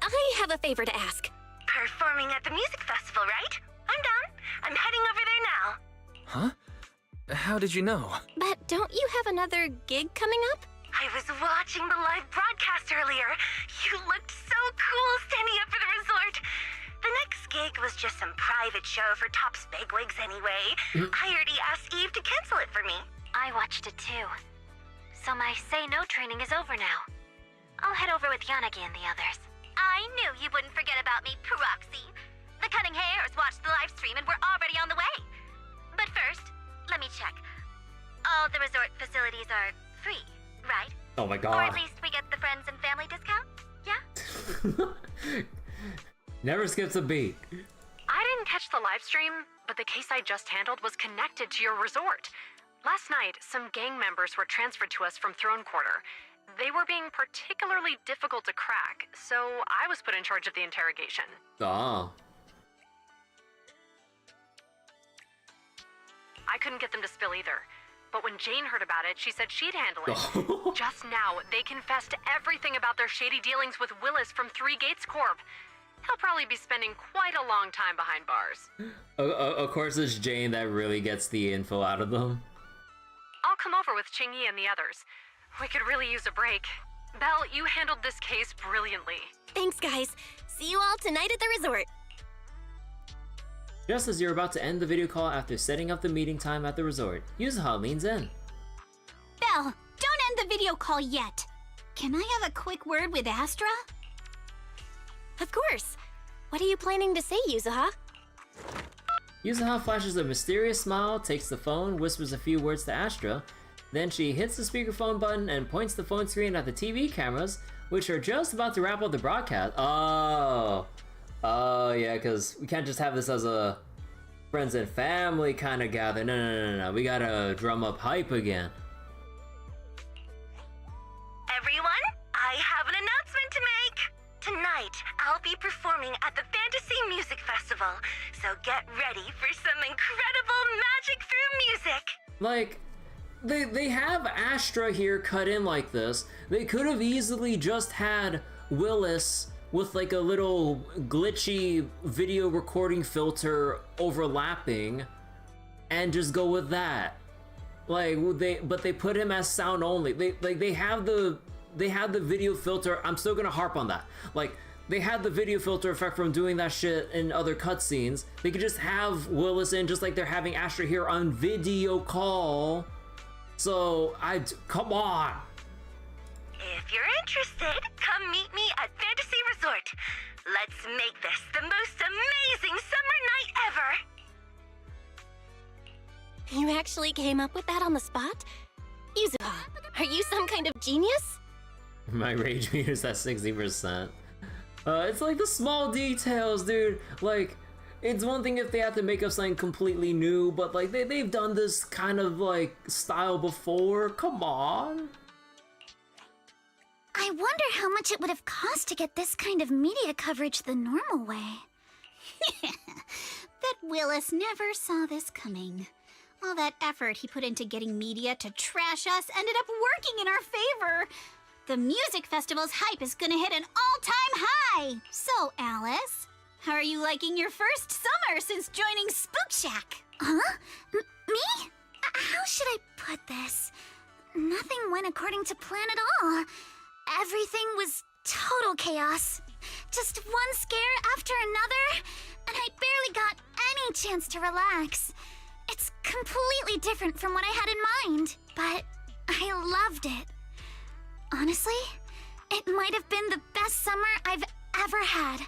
[SPEAKER 17] I have a favor to ask.
[SPEAKER 21] Performing at the music festival, right? I'm done. I'm heading over there now.
[SPEAKER 12] Huh? How did you know?
[SPEAKER 17] But don't you have another gig coming up?
[SPEAKER 21] I was watching the live broadcast earlier. You looked so cool standing up for the resort. The next gig was just some private show for Top's bigwigs anyway. I already asked Eve to cancel it for me. I watched it too. So my say no training is over now. I'll head over with Yanagi and the others. I knew you wouldn't forget about me, Proxy. The Cunning Hares watched the live stream and we're already on the way. But first, let me check. All the resort facilities are free, right?
[SPEAKER 1] Oh my god.
[SPEAKER 21] Or at least we get the friends and family discount? Yeah?
[SPEAKER 1] Never skips a beat.
[SPEAKER 21] I didn't
[SPEAKER 22] catch the live stream, but the case I just handled was connected to your resort. Last night, some gang members were transferred to us from Throne Quarter. They were being particularly difficult to crack, so I was put in charge of the interrogation.
[SPEAKER 1] Oh.
[SPEAKER 22] I couldn't get them to spill either. But when Jane heard about it, she said she'd handle it. Just now, they confessed everything about their shady dealings with Willis from Three Gates Corp. He'll probably be spending quite a long time behind bars.
[SPEAKER 1] Of course, it's Jane that really gets the info out of them.
[SPEAKER 22] I'll come over with Qingyi and the others. We could really use a break. Belle, you handled this case brilliantly.
[SPEAKER 2] Thanks, guys. See you all tonight at the resort.
[SPEAKER 1] Just as you're about to end the video call after setting up the meeting time at the resort, Yuzuha leans in.
[SPEAKER 16] Belle, don't end the video call yet. Can I have a quick word with Astra?
[SPEAKER 2] Of course. What are you planning to say, Yuzuha?
[SPEAKER 1] Yuzuha flashes a mysterious smile, takes the phone, whispers a few words to Astra, then she hits the speakerphone button and points the phone screen at the TV cameras, which are just about to wrap up the broadcast. Oh, yeah, because we can't just have this as a friends and family kind of gather. No. We gotta drum up hype again.
[SPEAKER 21] Everyone, I have an announcement to make. Tonight, I'll be performing at the Fantasy Music Festival, so get ready for some incredible magic through music.
[SPEAKER 1] Like, they have Astra here cut in like this. They could have easily just had Willis with like a little glitchy video recording filter overlapping and just go with that. Like but they put him as sound only. They have the video filter. I'm still gonna harp on that. Like, they had the video filter effect from doing that shit in other cutscenes. They could just have Willis in just like they're having Astra here on video call. So come on.
[SPEAKER 21] If you're interested, come meet me at Fantasy Resort. Let's make this the most amazing summer night ever!
[SPEAKER 2] You actually came up with that on the spot? Yuzuha, are you some kind of genius?
[SPEAKER 1] My rage meter's at 60%. It's like the small details, dude. Like, it's one thing if they have to make up something completely new, but like they've done this kind of like style before. Come on.
[SPEAKER 14] I wonder how much it would have cost to get this kind of media coverage the normal way.
[SPEAKER 16] Bet Willis never saw this coming. All that effort he put into getting media to trash us ended up working in our favor. The music festival's hype is gonna hit an all-time high. So, Alice, how are you liking your first summer since joining Spook Shack?
[SPEAKER 14] Huh? Me? How should I put this? Nothing went according to plan at all. Everything was total chaos. Just one scare after another, and I barely got any chance to relax. It's completely different from what I had in mind, but I loved it. Honestly, it might have been the best summer I've ever had.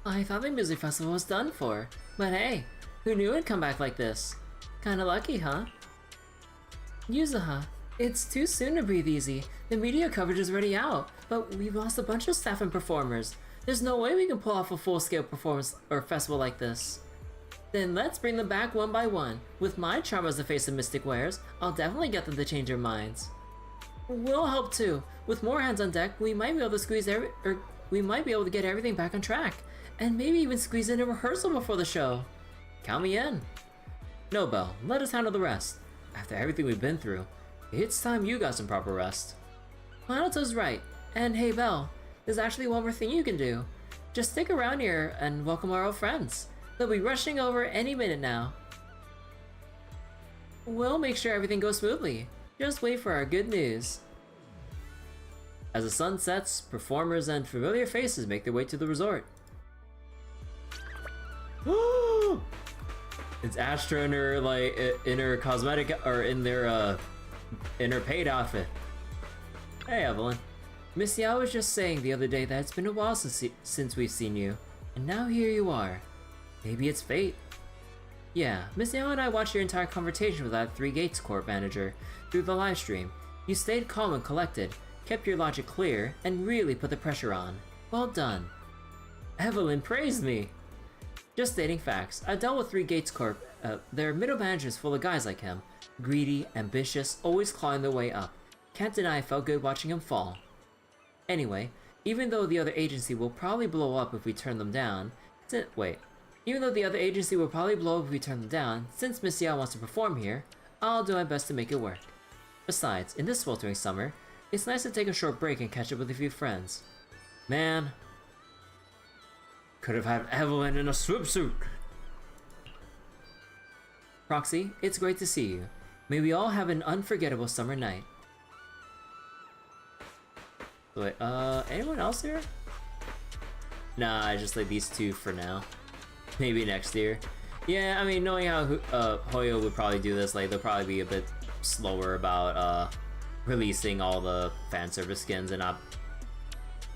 [SPEAKER 1] I thought the music festival was done for, but hey, who knew it'd come back like this? Kinda lucky, huh? Yuzuha, it's too soon to breathe easy. The media coverage is already out, but we've lost a bunch of staff and performers. There's no way we can pull off a full-scale performance or festival like this. Then let's bring them back one by one. With my charm as the face of Mystic Wares, I'll definitely get them to change their minds. We'll help too. With more hands on deck, we might be able to get everything back on track, and maybe even squeeze in a rehearsal before the show. Count me in. No, Belle, let us handle the rest. After everything we've been through, it's time you got some proper rest. Hanato's right, and hey Belle, there's actually one more thing you can do. Just stick around here and welcome our old friends. They'll be rushing over any minute now. We'll make sure everything goes smoothly. Just wait for our good news. As the sun sets, performers and familiar faces make their way to the resort. It's Astra in her in her cosmetic or in her paid outfit. Hey Evelyn. Miss Yao was just saying the other day that it's been a while since we've seen you, and now here you are. Maybe it's fate. Yeah, Miss Yao and I watched your entire conversation with that Three Gates Corp manager through the live stream. You stayed calm and collected, kept your logic clear, and really put the pressure on. Well done. Evelyn praised me! Just stating facts. I dealt with 3 Gates Corp. Their middle managers full of guys like him. Greedy, ambitious, always clawing their way up. Can't deny I felt good watching him fall. Anyway, even though the other agency will probably blow up if we turn them down, since Miss Yao wants to perform here, I'll do my best to make it work. Besides, in this sweltering summer, it's nice to take a short break and catch up with a few friends. Man, could have had Evelyn in a swimsuit. Roxy, it's great to see you. May we all have an unforgettable summer night. Wait, anyone else here? Nah, I just like these 2 for now. Maybe next year. Yeah, I mean, knowing how Hoyo would probably do this, like, they'll probably be a bit slower about, releasing all the fan service skins and not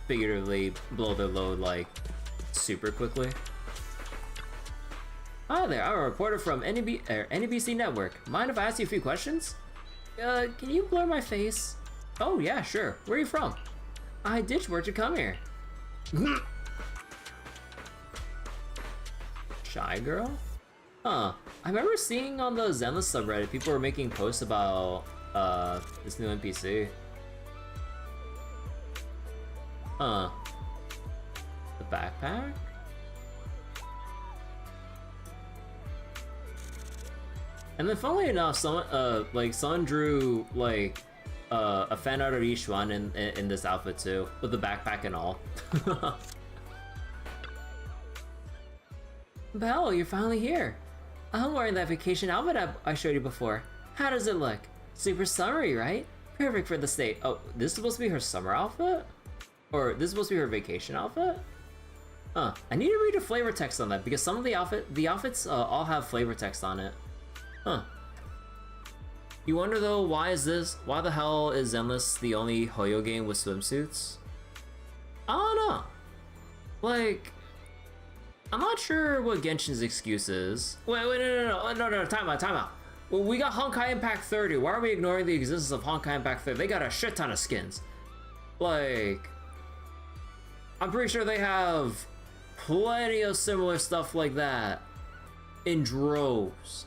[SPEAKER 1] figuratively blow their load, like, super quickly. Hi there, I'm a reporter from NBC Network. Mind if I ask you a few questions? Can you blur my face? Oh yeah, sure. Where are you from? I ditched work to come here. Shy girl? Huh. I remember seeing on the Zenless subreddit people were making posts about this new NPC. Huh. The backpack? And then funnily enough, someone drew like a fan art of Yishuan in this outfit too, with the backpack and all. Belle, you're finally here. I'm wearing that vacation outfit I showed you before. How does it look? Super summery, right? Perfect for the state. Oh, this is supposed to be her summer outfit? Or this is supposed to be her vacation outfit? Huh. I need to read a flavor text on that because some of the outfits all have flavor text on it. Huh. You wonder though, why the hell is Zenless the only Hoyo game with swimsuits? I don't know. Like, I'm not sure what Genshin's excuse is. Wait, no, time out. Well, we got Honkai Impact 30. Why are we ignoring the existence of Honkai Impact 30? They got a shit ton of skins. Like, I'm pretty sure they have plenty of similar stuff like that in droves.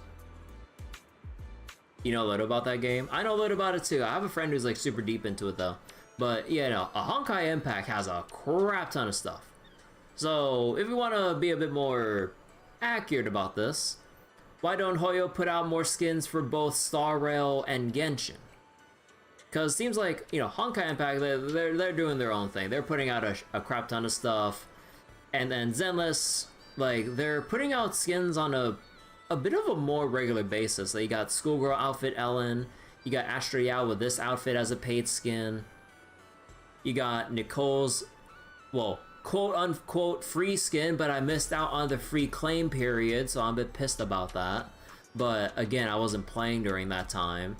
[SPEAKER 1] You know a little about that game? I know a little about it too. I have a friend who's like super deep into it though. But yeah, no, a Honkai Impact has a crap ton of stuff. So if we want to be a bit more accurate about this, why don't Hoyo put out more skins for both Star Rail and Genshin? Because it seems like, you know, Honkai Impact, they're doing their own thing. They're putting out a crap ton of stuff. And then Zenless, like, they're putting out skins on a bit of a more regular basis. Like, you got Schoolgirl outfit Ellen, you got Astra Yao with this outfit as a paid skin, you got Nicole's, well, quote-unquote free skin, but I missed out on the free claim period, so I'm a bit pissed about that. But again, I wasn't playing during that time.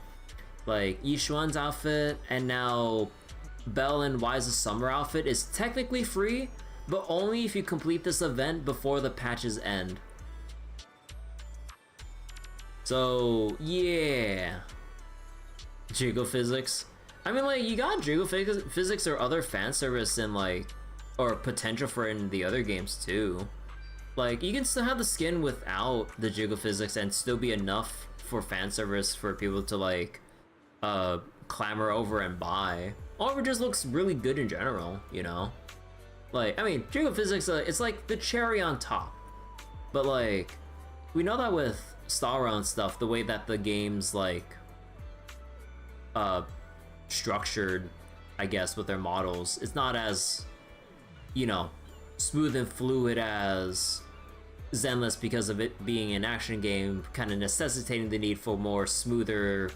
[SPEAKER 1] Like, Yishuan's outfit, and now Belle and Wise's summer outfit is technically free, but only if you complete this event before the patches end. So, yeah. Jiggle physics. I mean, like, you got jiggle physics or other fan service in, like, or potential for in the other games, too. Like, you can still have the skin without the jiggle physics and still be enough for fan service for people to, like, clamor over and buy. Or it just looks really good in general, you know? Like, I mean, jiggle physics, it's like the cherry on top. But, like, we know that with Star Rail and stuff, the way that the game's, like, structured, I guess, with their models, it's not as, you know, smooth and fluid as Zenless because of it being an action game, kind of necessitating the need for more smoother,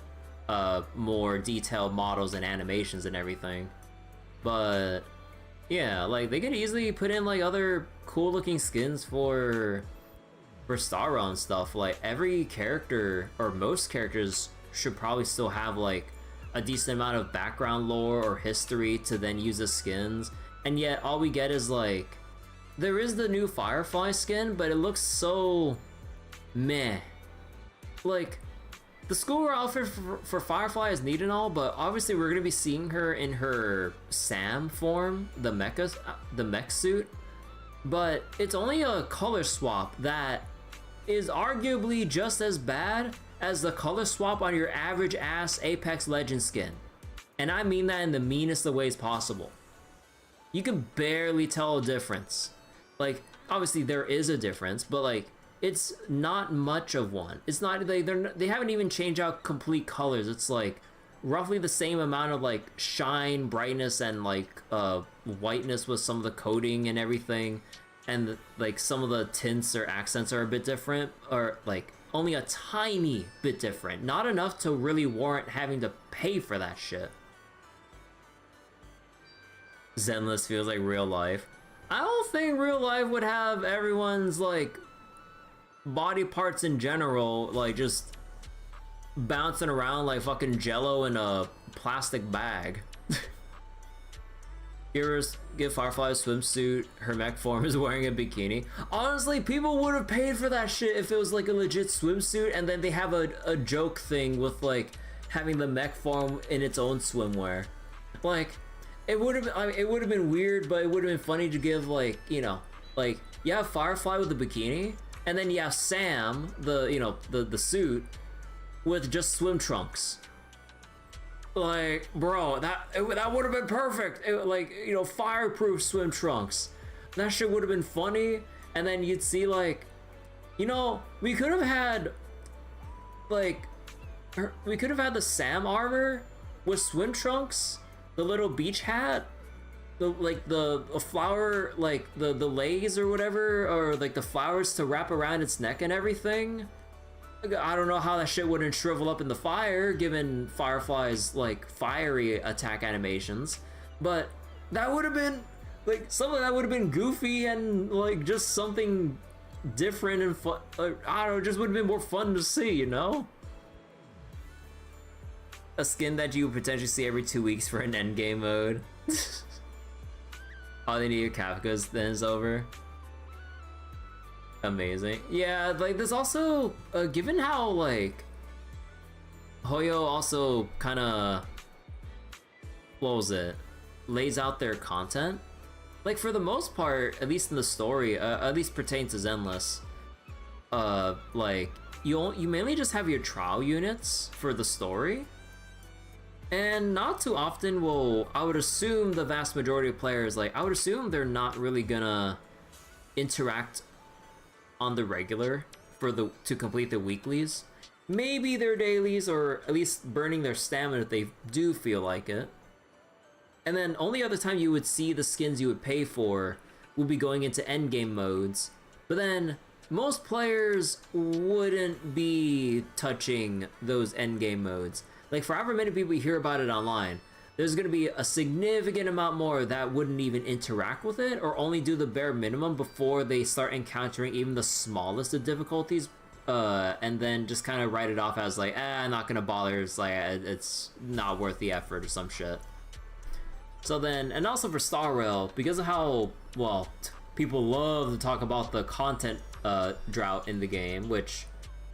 [SPEAKER 1] more detailed models and animations and everything. But yeah, like, they could easily put in, like, other cool looking skins for Star Rail and stuff. Like, every character, or most characters, should probably still have, like, a decent amount of background lore or history to then use as skins. And yet, all we get is, like, there is the new Firefly skin, but it looks so meh. Like, the schoolgirl outfit for Firefly is neat and all, but obviously we're gonna be seeing her in her Sam form, the mech suit. But it's only a color swap that is arguably just as bad as the color swap on your average ass Apex Legends skin. And I mean that in the meanest of ways possible. You can barely tell a difference. Like, obviously there is a difference, but like, it's not much of one. It's not, they haven't even changed out complete colors. It's like roughly the same amount of like shine, brightness, and like whiteness with some of the coating and everything. And like some of the tints or accents are a bit different, or like only a tiny bit different. Not enough to really warrant having to pay for that shit. Zenless feels like real life. I don't think real life would have everyone's like body parts in general like just bouncing around like fucking jello in a plastic bag. Give Firefly a swimsuit, her mech form is wearing a bikini. Honestly, people would have paid for that shit if it was like a legit swimsuit and then they have a joke thing with like having the mech form in its own swimwear. Like, it would have, I mean, it would have been weird, but it would have been funny to give like, you know, like you have Firefly with the bikini and then you have Sam, the, you know, the suit with just swim trunks. Like, bro, that would have been perfect. Like, you know, fireproof swim trunks. That shit would have been funny. And then you'd see like, you know, we could have had like, we could have had the Sam armor with swim trunks, the little beach hat, the like the flower, like the leis or whatever, or like the flowers to wrap around its neck and everything. I don't know how that shit wouldn't shrivel up in the fire given Firefly's like fiery attack animations, but that would have been like, some of that would have been goofy and like just something different and fun. I don't know, just would have been more fun to see, you know? A skin that you would potentially see every 2 weeks for an endgame mode. All they need are Kafka's, then it's over. Amazing. Yeah, like there's also given how like Hoyo also kind of, what was it, lays out their content, like for the most part, at least in the story, at least pertains to Zenless, like you mainly just have your trial units for the story, and not too often will, I would assume the vast majority of players, like I would assume they're not really gonna interact on the regular to complete the weeklies. Maybe their dailies, or at least burning their stamina if they do feel like it. And then only other time you would see the skins you would pay for would be going into endgame modes. But then most players wouldn't be touching those endgame modes. Like for however many people you hear about it online, there's going to be a significant amount more that wouldn't even interact with it or only do the bare minimum before they start encountering even the smallest of difficulties, and then just kind of write it off as like, I'm not going to bother, it's like, it's not worth the effort or some shit. So then, and also for Star Rail, because of how, well, people love to talk about the content drought in the game, which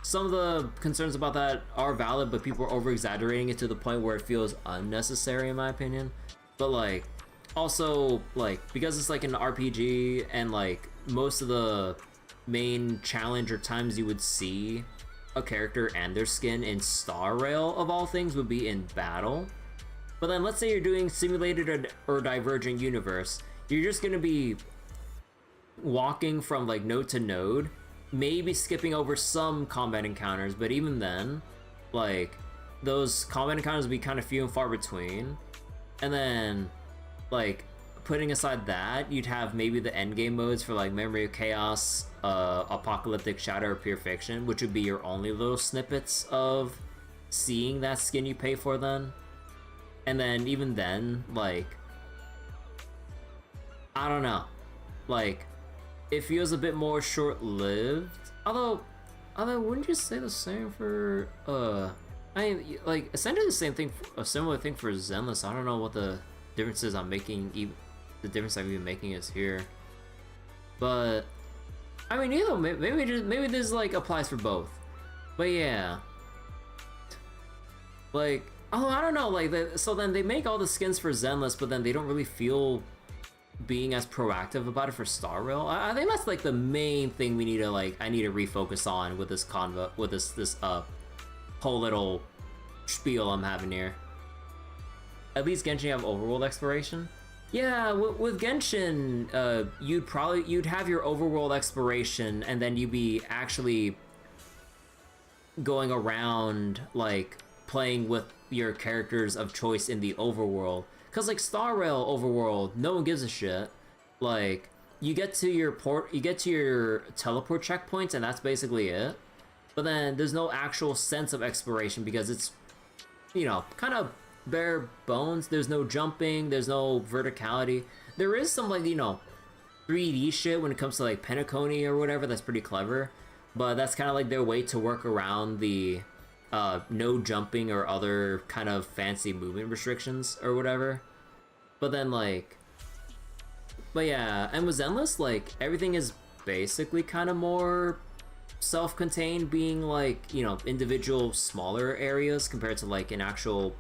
[SPEAKER 1] some of the concerns about that are valid, but people are over-exaggerating it to the point where it feels unnecessary in my opinion. But like, also like, because it's like an RPG and like most of the main challenge or times you would see a character and their skin in Star Rail of all things would be in battle. But then let's say you're doing simulated or divergent universe, you're just gonna be walking from like node to node, maybe skipping over some combat encounters, but even then, like, those combat encounters would be kind of few and far between. And then, like, putting aside that, you'd have maybe the endgame modes for like Memory of Chaos, Apocalyptic Shadow, or Pure Fiction, which would be your only little snippets of seeing that skin you pay for then. And then, even then, like, I don't know, like, it feels a bit more short-lived. Although wouldn't you say the same for I mean, like essentially the same thing, a similar thing for Zenless. I don't know what the differences I'm making, even the difference I'm even making is here. But I mean, maybe this like applies for both. But yeah. Like, oh, I don't know, like, so then they make all the skins for Zenless, but then they don't really feel being as proactive about it for Star Rail. I think that's like the main thing we need to like, I need to refocus on with this whole little spiel I'm having here. At least Genshin have overworld exploration. Yeah, with Genshin, you'd have your overworld exploration, and then you'd be actually going around like playing with your characters of choice in the overworld. Cause like Star Rail overworld, no one gives a shit. Like you get to your teleport checkpoints, and that's basically it. But then there's no actual sense of exploration because it's, you know, kind of bare bones. There's no jumping, there's no verticality. There is some like, you know, 3D shit when it comes to like Penacony or whatever. That's pretty clever, but that's kind of like their way to work around the no jumping or other kind of fancy movement restrictions or whatever. But then like, but yeah, and with Zenless, like everything is basically kind of more self-contained, being like, you know, individual smaller areas compared to like an actual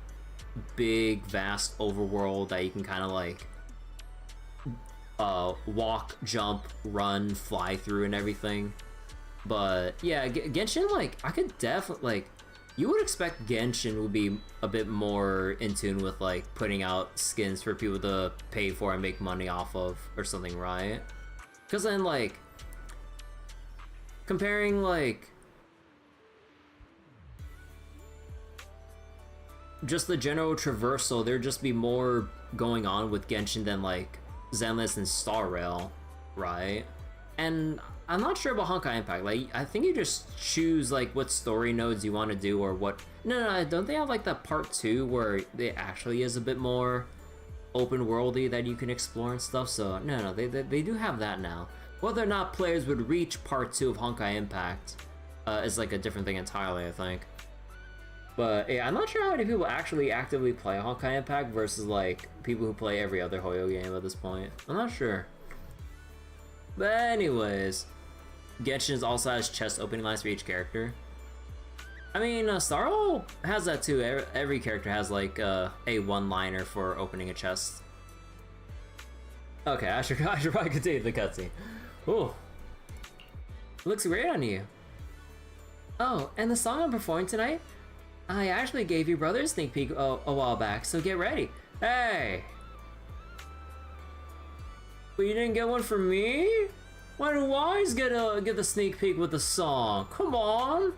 [SPEAKER 1] big vast overworld that you can kind of like walk, jump, run, fly through and everything. But yeah, Genshin, like I could definitely like, you would expect Genshin would be a bit more in tune with like putting out skins for people to pay for and make money off of or something, right? Because then like comparing like just the general traversal, there'd just be more going on with Genshin than like Zenless and Star Rail, right? And I'm not sure about Honkai Impact. Like, I think you just choose like what story nodes you want to do or what. No, don't they have like that part 2 where it actually is a bit more open worldy that you can explore and stuff? So no, they do have that now. Whether or not players would reach part 2 of Honkai Impact is like a different thing entirely, I think. But yeah, I'm not sure how many people actually actively play Honkai Impact versus like people who play every other Hoyo game at this point. I'm not sure. But anyways, Genshin also has chest opening lines for each character. I mean, Star Rail has that too. Every character has like a one-liner for opening a chest. Okay, I should probably continue the cutscene. Ooh, looks great on you. Oh, and the song I'm performing tonight? I actually gave your brother a sneak peek a while back, so get ready. Hey! But you didn't get one for me? Why do Wise get the sneak peek with the song? Come on!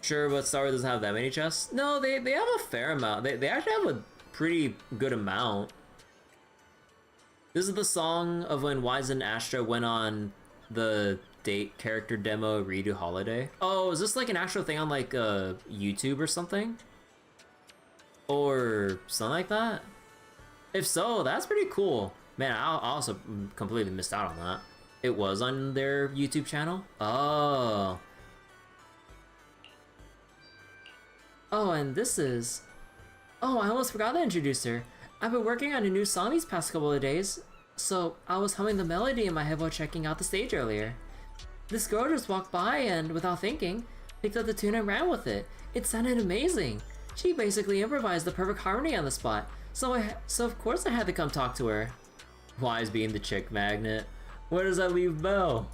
[SPEAKER 1] Sure, but Star Wars doesn't have that many chests? No, they have a fair amount. They actually have a pretty good amount. This is the song of when Wise and Astra went on the date character demo redo holiday. Oh, is this like an actual thing on like YouTube or something? Or something like that? If so, that's pretty cool. Man, I also completely missed out on that. It was on their YouTube channel? Oh. Oh, and this is... Oh, I almost forgot to introduce her. I've been working on a new song these past couple of days, so I was humming the melody in my head while checking out the stage earlier. This girl just walked by and, without thinking, picked up the tune and ran with it. It sounded amazing. She basically improvised the perfect harmony on the spot, so of course I had to come talk to her. Wise being the chick magnet. Where does that leave Belle?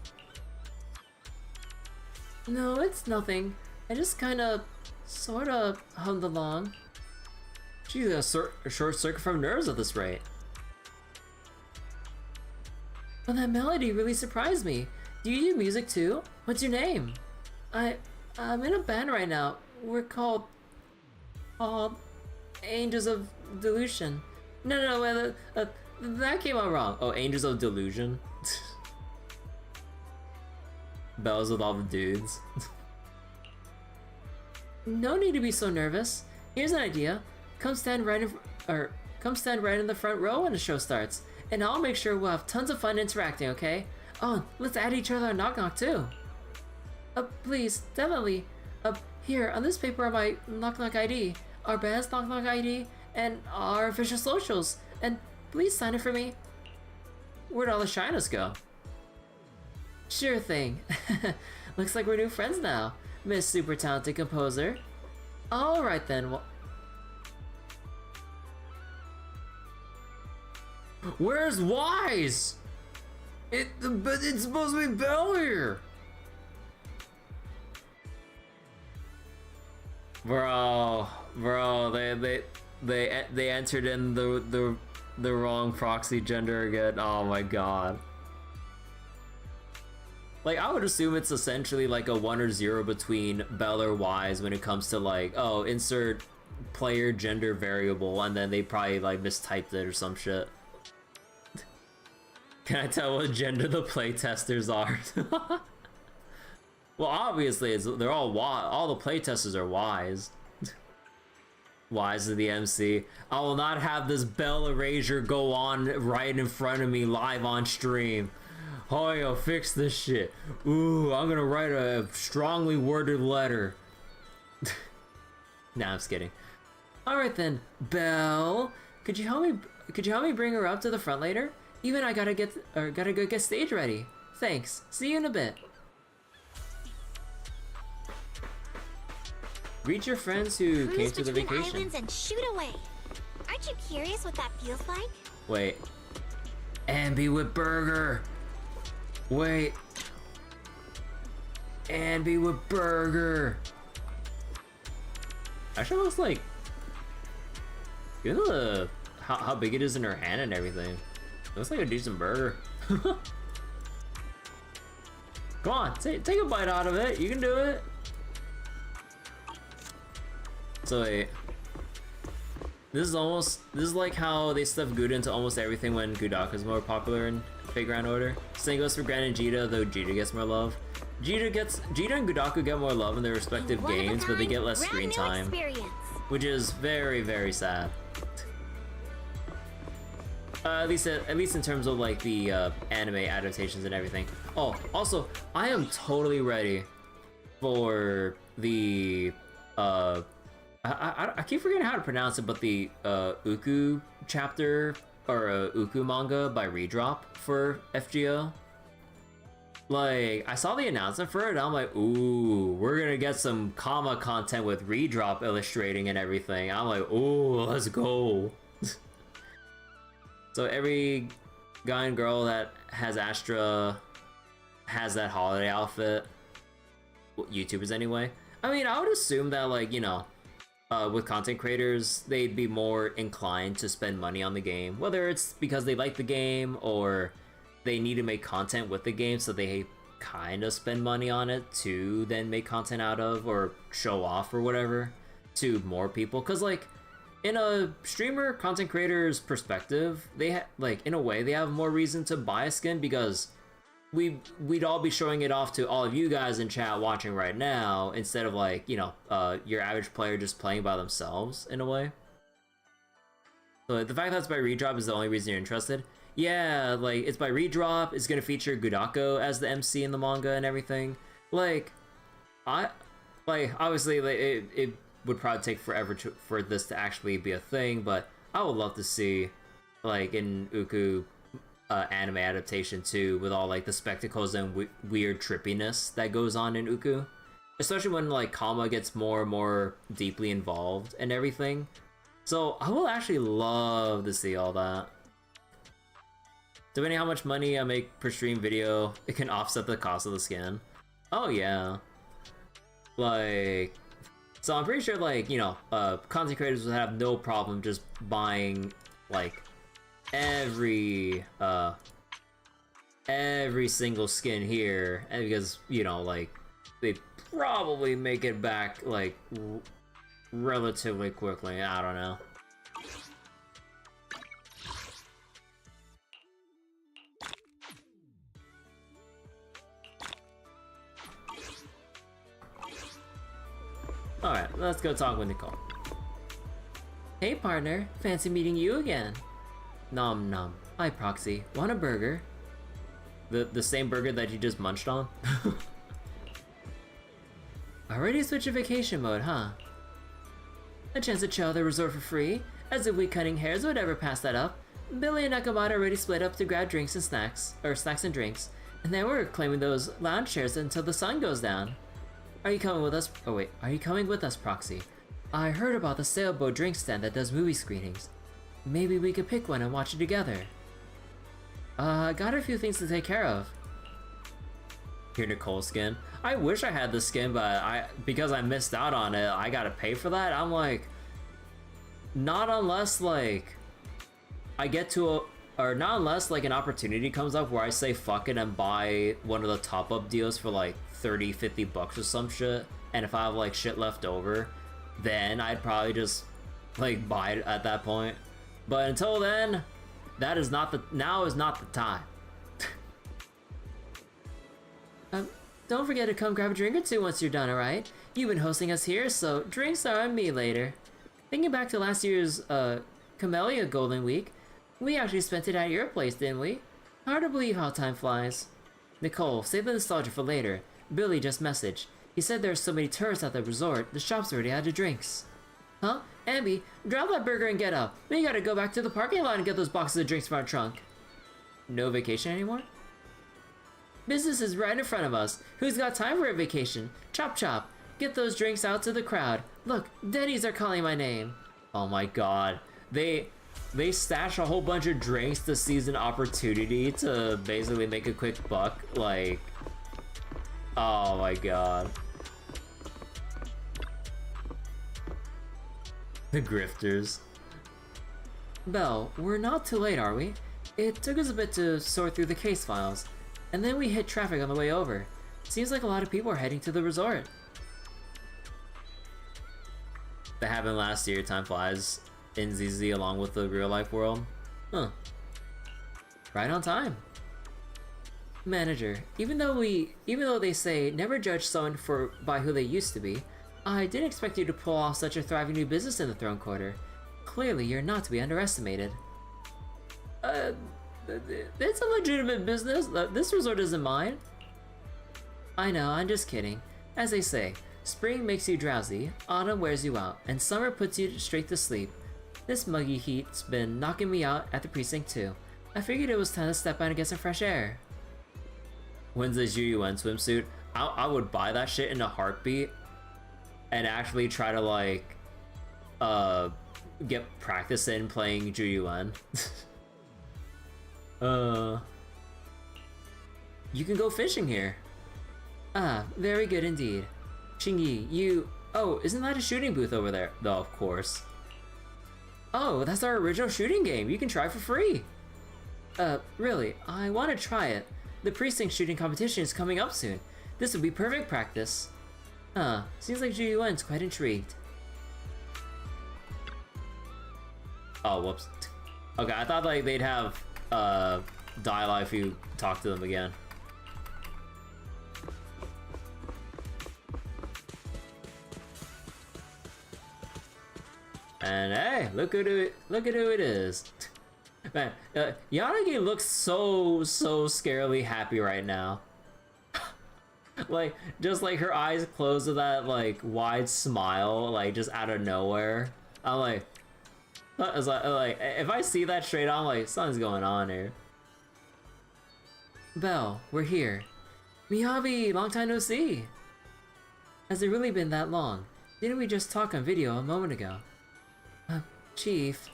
[SPEAKER 1] No, it's nothing. I just kinda, sorta hummed along. She's a short circuit from nerves at this rate. But that melody really surprised me. Do you do music too? What's your name? I'm in a band right now. We're called Angels of Delusion. No, that came out wrong. Oh, Angels of Delusion. Bells with all the dudes. No need to be so nervous. Here's an idea. Come stand right in the front row when the show starts, and I'll make sure we'll have tons of fun interacting, okay? Oh, let's add each other on Knock Knock too. Please, definitely. Here, on this paper are my Knock Knock ID, our band's Knock Knock ID, and our official socials. And please sign it for me. Where'd all the shyness go? Sure thing. Looks like we're new friends now. Miss Super Talented Composer. Alright then, where's Wise? But it's supposed to be Belle here. Bro, they entered in the wrong proxy gender again. Oh my god. Like, I would assume it's essentially like a 1 or 0 between Belle or Wise when it comes to like, oh, insert player gender variable, and then they probably like mistyped it or some shit. Can I tell what gender the playtesters are? Well, obviously, they're all the playtesters are Wise. Wise is the MC. I will not have this Belle erasure go on right in front of me live on stream. Oh, yo, fix this shit. Ooh, I'm gonna write a strongly worded letter. Nah, I'm just kidding. Alright then, Belle. Could you help me bring her up to the front later? Even I gotta go get stage ready. Thanks. See you in a bit. Greet your friends who came to the vacation.
[SPEAKER 14] Islands and shoot away. Aren't you curious what that feels like?
[SPEAKER 1] Wait. Ambi with burger. Wait. Ambi with burger. Actually looks like, you know, how big it is in her hand and everything. Looks like a decent burger. Come on, take a bite out of it. You can do it. So wait, this is like how they stuffed Gouda into almost everything when Gudaka is more popular in Fate Grand Order. Same goes for Gran and Jita, though Jita gets more love. Jita and Gudaka get more love in their respective games, but they get less screen time, which is very, very sad. At least in terms of like the anime adaptations and everything. Oh, also, I am totally ready for the I keep forgetting how to pronounce it, but the Uku chapter or Uku manga by Redrop for FGO. Like, I saw the announcement for it and I'm like, ooh, we're gonna get some comma content with Redrop illustrating and everything. I'm like, ooh, let's go. So every guy and girl that has Astra has that holiday outfit. Well, YouTubers anyway. I mean, I would assume that, like, you know, with content creators, they'd be more inclined to spend money on the game, whether it's because they like the game or they need to make content with the game, so they kind of spend money on it to then make content out of or show off or whatever to more people. Because, like, in a streamer content creator's perspective, they like, in a way, they have more reason to buy a skin because we'd all be showing it off to all of you guys in chat watching right now, instead of, like, you know, your average player just playing by themselves in a way. So the fact that it's by Redrop is the only reason you're interested. Yeah, like, it's by Redrop, it's gonna feature Gudako as the MC in the manga and everything. Like, obviously, like, it would probably take forever for this to actually be a thing, but I would love to see, like, an Uku anime adaptation too, with all like the spectacles and weird trippiness that goes on in Uku, especially when like Kama gets more and more deeply involved and everything. So I will actually love to see all that. Depending how much money I make per stream video, it can offset the cost of the skin. Oh yeah. Like, so I'm pretty sure, like, you know, content creators would have no problem just buying like every single skin here, and because, you know, like, they probably make it back like relatively quickly. I don't know. Alright, let's go talk with Nicole. Hey partner, fancy meeting you again. Nom nom. Hi Proxy, want a burger? The same burger that you just munched on? Already switched to vacation mode, huh? A chance to chill at the resort for free? As if we cutting hairs would ever pass that up. Billy and Nakamata already split up to grab drinks and snacks, or snacks and drinks, and then we're claiming those lounge chairs until the sun goes down. Are you coming with us? Oh wait, are you coming with us, Proxy? I heard about the sailboat drink stand that does movie screenings. Maybe we could pick one and watch it together. Got a few things to take care of. Here, Nicole skin. I wish I had the skin, but because I missed out on it, I gotta pay for that. I'm like, not unless like I get to or not unless like an opportunity comes up where I say fuck it and buy one of the top-up deals for like 30-50 bucks or some shit, and if I have like shit left over, then I'd probably just like buy it at that point. But until then, now is not the time. Don't forget to come grab a drink or two once you're done, alright? You've been hosting us here, so drinks are on me later. Thinking back to last year's Camellia Golden Week, we actually spent it at your place, didn't we? Hard to believe how time flies. Nicole, save the nostalgia for later. Billy just messaged. He said there are so many tourists at the resort, the shop's already out of drinks. Huh? Ambi, drop that burger and get up. We gotta go back to the parking lot and get those boxes of drinks from our trunk. No vacation anymore? Business is right in front of us. Who's got time for a vacation? Chop chop. Get those drinks out to the crowd. Look, Denny's are calling my name. Oh my god. They stash a whole bunch of drinks to seize an opportunity to basically make a quick buck. Like, oh my god. The grifters. Belle, we're not too late, are we? It took us a bit to sort through the case files, and then we hit traffic on the way over. Seems like a lot of people are heading to the resort. That happened last year, time flies in ZZ along with the real life world. Huh. Right on time. Manager, even though they say never judge someone by who they used to be, I didn't expect you to pull off such a thriving new business in the Throne Quarter. Clearly, you're not to be underestimated. It's a legitimate business. This resort isn't mine. I know, I'm just kidding. As they say, spring makes you drowsy, autumn wears you out, and summer puts you straight to sleep. This muggy heat's been knocking me out at the precinct too. I figured it was time to step out and get some fresh air. When's the Juyuan swimsuit? I would buy that shit in a heartbeat and actually try to like get practice in playing Juyuan. You can go fishing here. Ah, very good indeed. Qingyi, you... Oh, isn't that a shooting booth over there? Though, of course. Oh, that's our original shooting game. You can try for free. Really, I want to try it. The precinct shooting competition is coming up soon. This would be perfect practice. Seems like Juyuan's quite intrigued. Oh, whoops. Okay, I thought like they'd have dialogue if you talk to them again. And hey, look at who it is. Man, Yanagi looks so scarily happy right now. Like, just like her eyes closed with that like wide smile, like just out of nowhere. I'm like, if I see that straight on, I'm like, something's going on here. Belle, we're here. Miyabi, long time no see. Has it really been that long? Didn't we just talk on video a moment ago? Chief.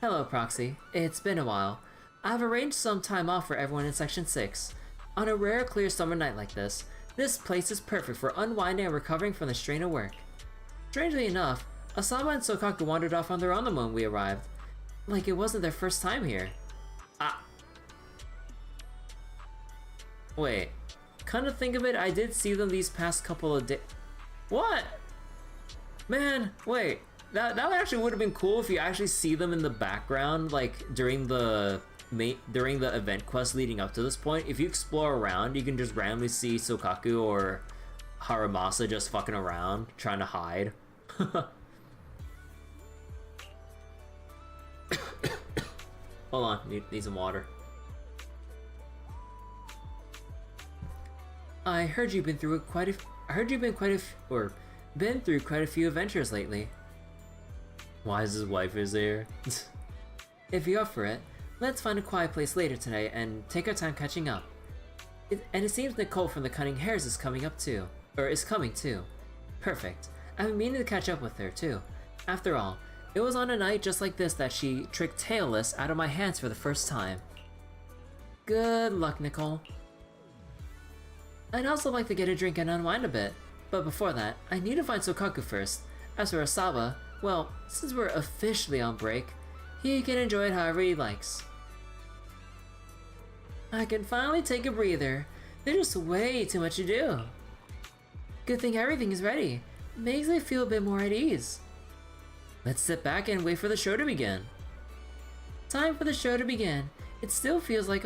[SPEAKER 1] Hello, Proxy. It's been a while. I've arranged some time off for everyone in Section 6. On a rare, clear summer night like this place is perfect for unwinding and recovering from the strain of work. Strangely enough, Asama and Sokaku wandered off on their own the moment we arrived. Like it wasn't their first time here. Wait. Come to think of it, I did see them these past couple of days. What? Man, wait. That actually would have been cool if you actually see them in the background, like during the event quest leading up to this point. If you explore around, you can just randomly see Sokaku or Haramasa just fucking around, trying to hide. Hold on, need some water. I heard you've been through quite a few adventures lately. Why is his wife there? If you're up for it, let's find a quiet place later tonight and take our time catching up. And it seems Nicole from the Cunning Hairs is coming up too. Or is coming too. Perfect. I've been meaning to catch up with her too. After all, it was on a night just like this that she tricked Tailless out of my hands for the first time. Good luck, Nicole. I'd also like to get a drink and unwind a bit, but before that, I need to find Sokaku first. As for Asaba, well, since we're officially on break, he can enjoy it however he likes. I can finally take a breather. There's just way too much to do. Good thing everything is ready. Makes me feel a bit more at ease. Let's sit back and wait for the show to begin. Time for the show to begin. It still feels like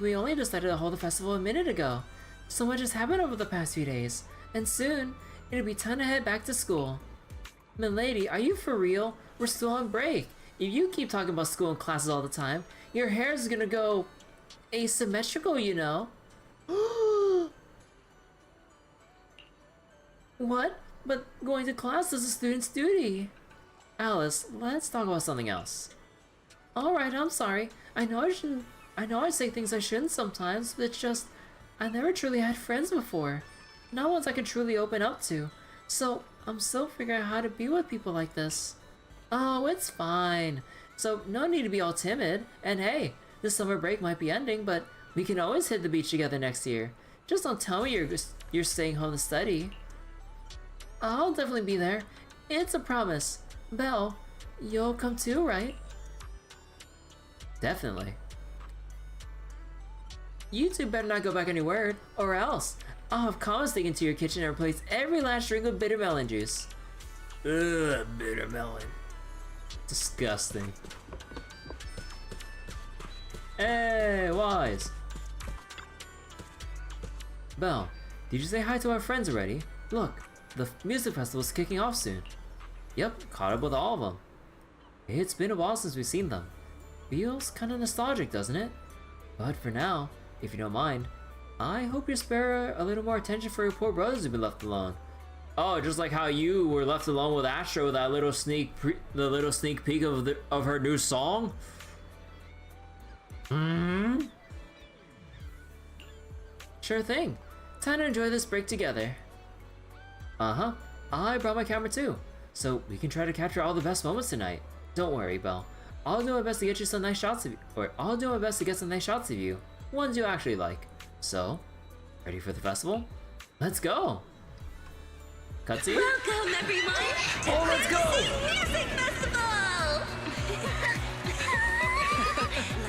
[SPEAKER 1] we only decided to hold the festival a minute ago. So much has happened over the past few days, and soon it'll be time to head back to school. Milady, are you for real? We're still on break. If you keep talking about school and classes all the time, your hair is gonna go asymmetrical, you know. What? But going to class is a student's duty. Alice, let's talk about something else. Alright, I'm sorry. I know I say things I shouldn't sometimes, but it's just, I never truly had friends before. Not ones I could truly open up to. So, I'm still figuring out how to be with people like this. Oh, it's fine. So, no need to be all timid. And hey, this summer break might be ending, but we can always hit the beach together next year. Just don't tell me you're staying home to study. I'll definitely be there. It's a promise. Belle, you'll come too, right? Definitely. You two better not go back any word, or else I'll have Kama sneak into your kitchen and replace every last drink with bitter melon juice. Ugh, bitter melon. Disgusting. Hey, Wise. Belle, did you say hi to our friends already? Look, the music festival's kicking off soon. Yep, caught up with all of them. It's been a while since we've seen them. Feels kinda nostalgic, doesn't it? But for now, if you don't mind, I hope you spare a little more attention for your poor brothers who've been left alone. Oh, just like how you were left alone with Astro with that little sneak peek of her new song. Sure thing. Time to enjoy this break together. I brought my camera too, so we can try to capture all the best moments tonight. Don't worry, Belle. I'll do my best to get you some nice shots of you, ones you actually like. So, ready for the festival? Let's go! Cutscene?
[SPEAKER 21] Welcome, everyone!
[SPEAKER 1] Oh, let's go!
[SPEAKER 21] Music Festival!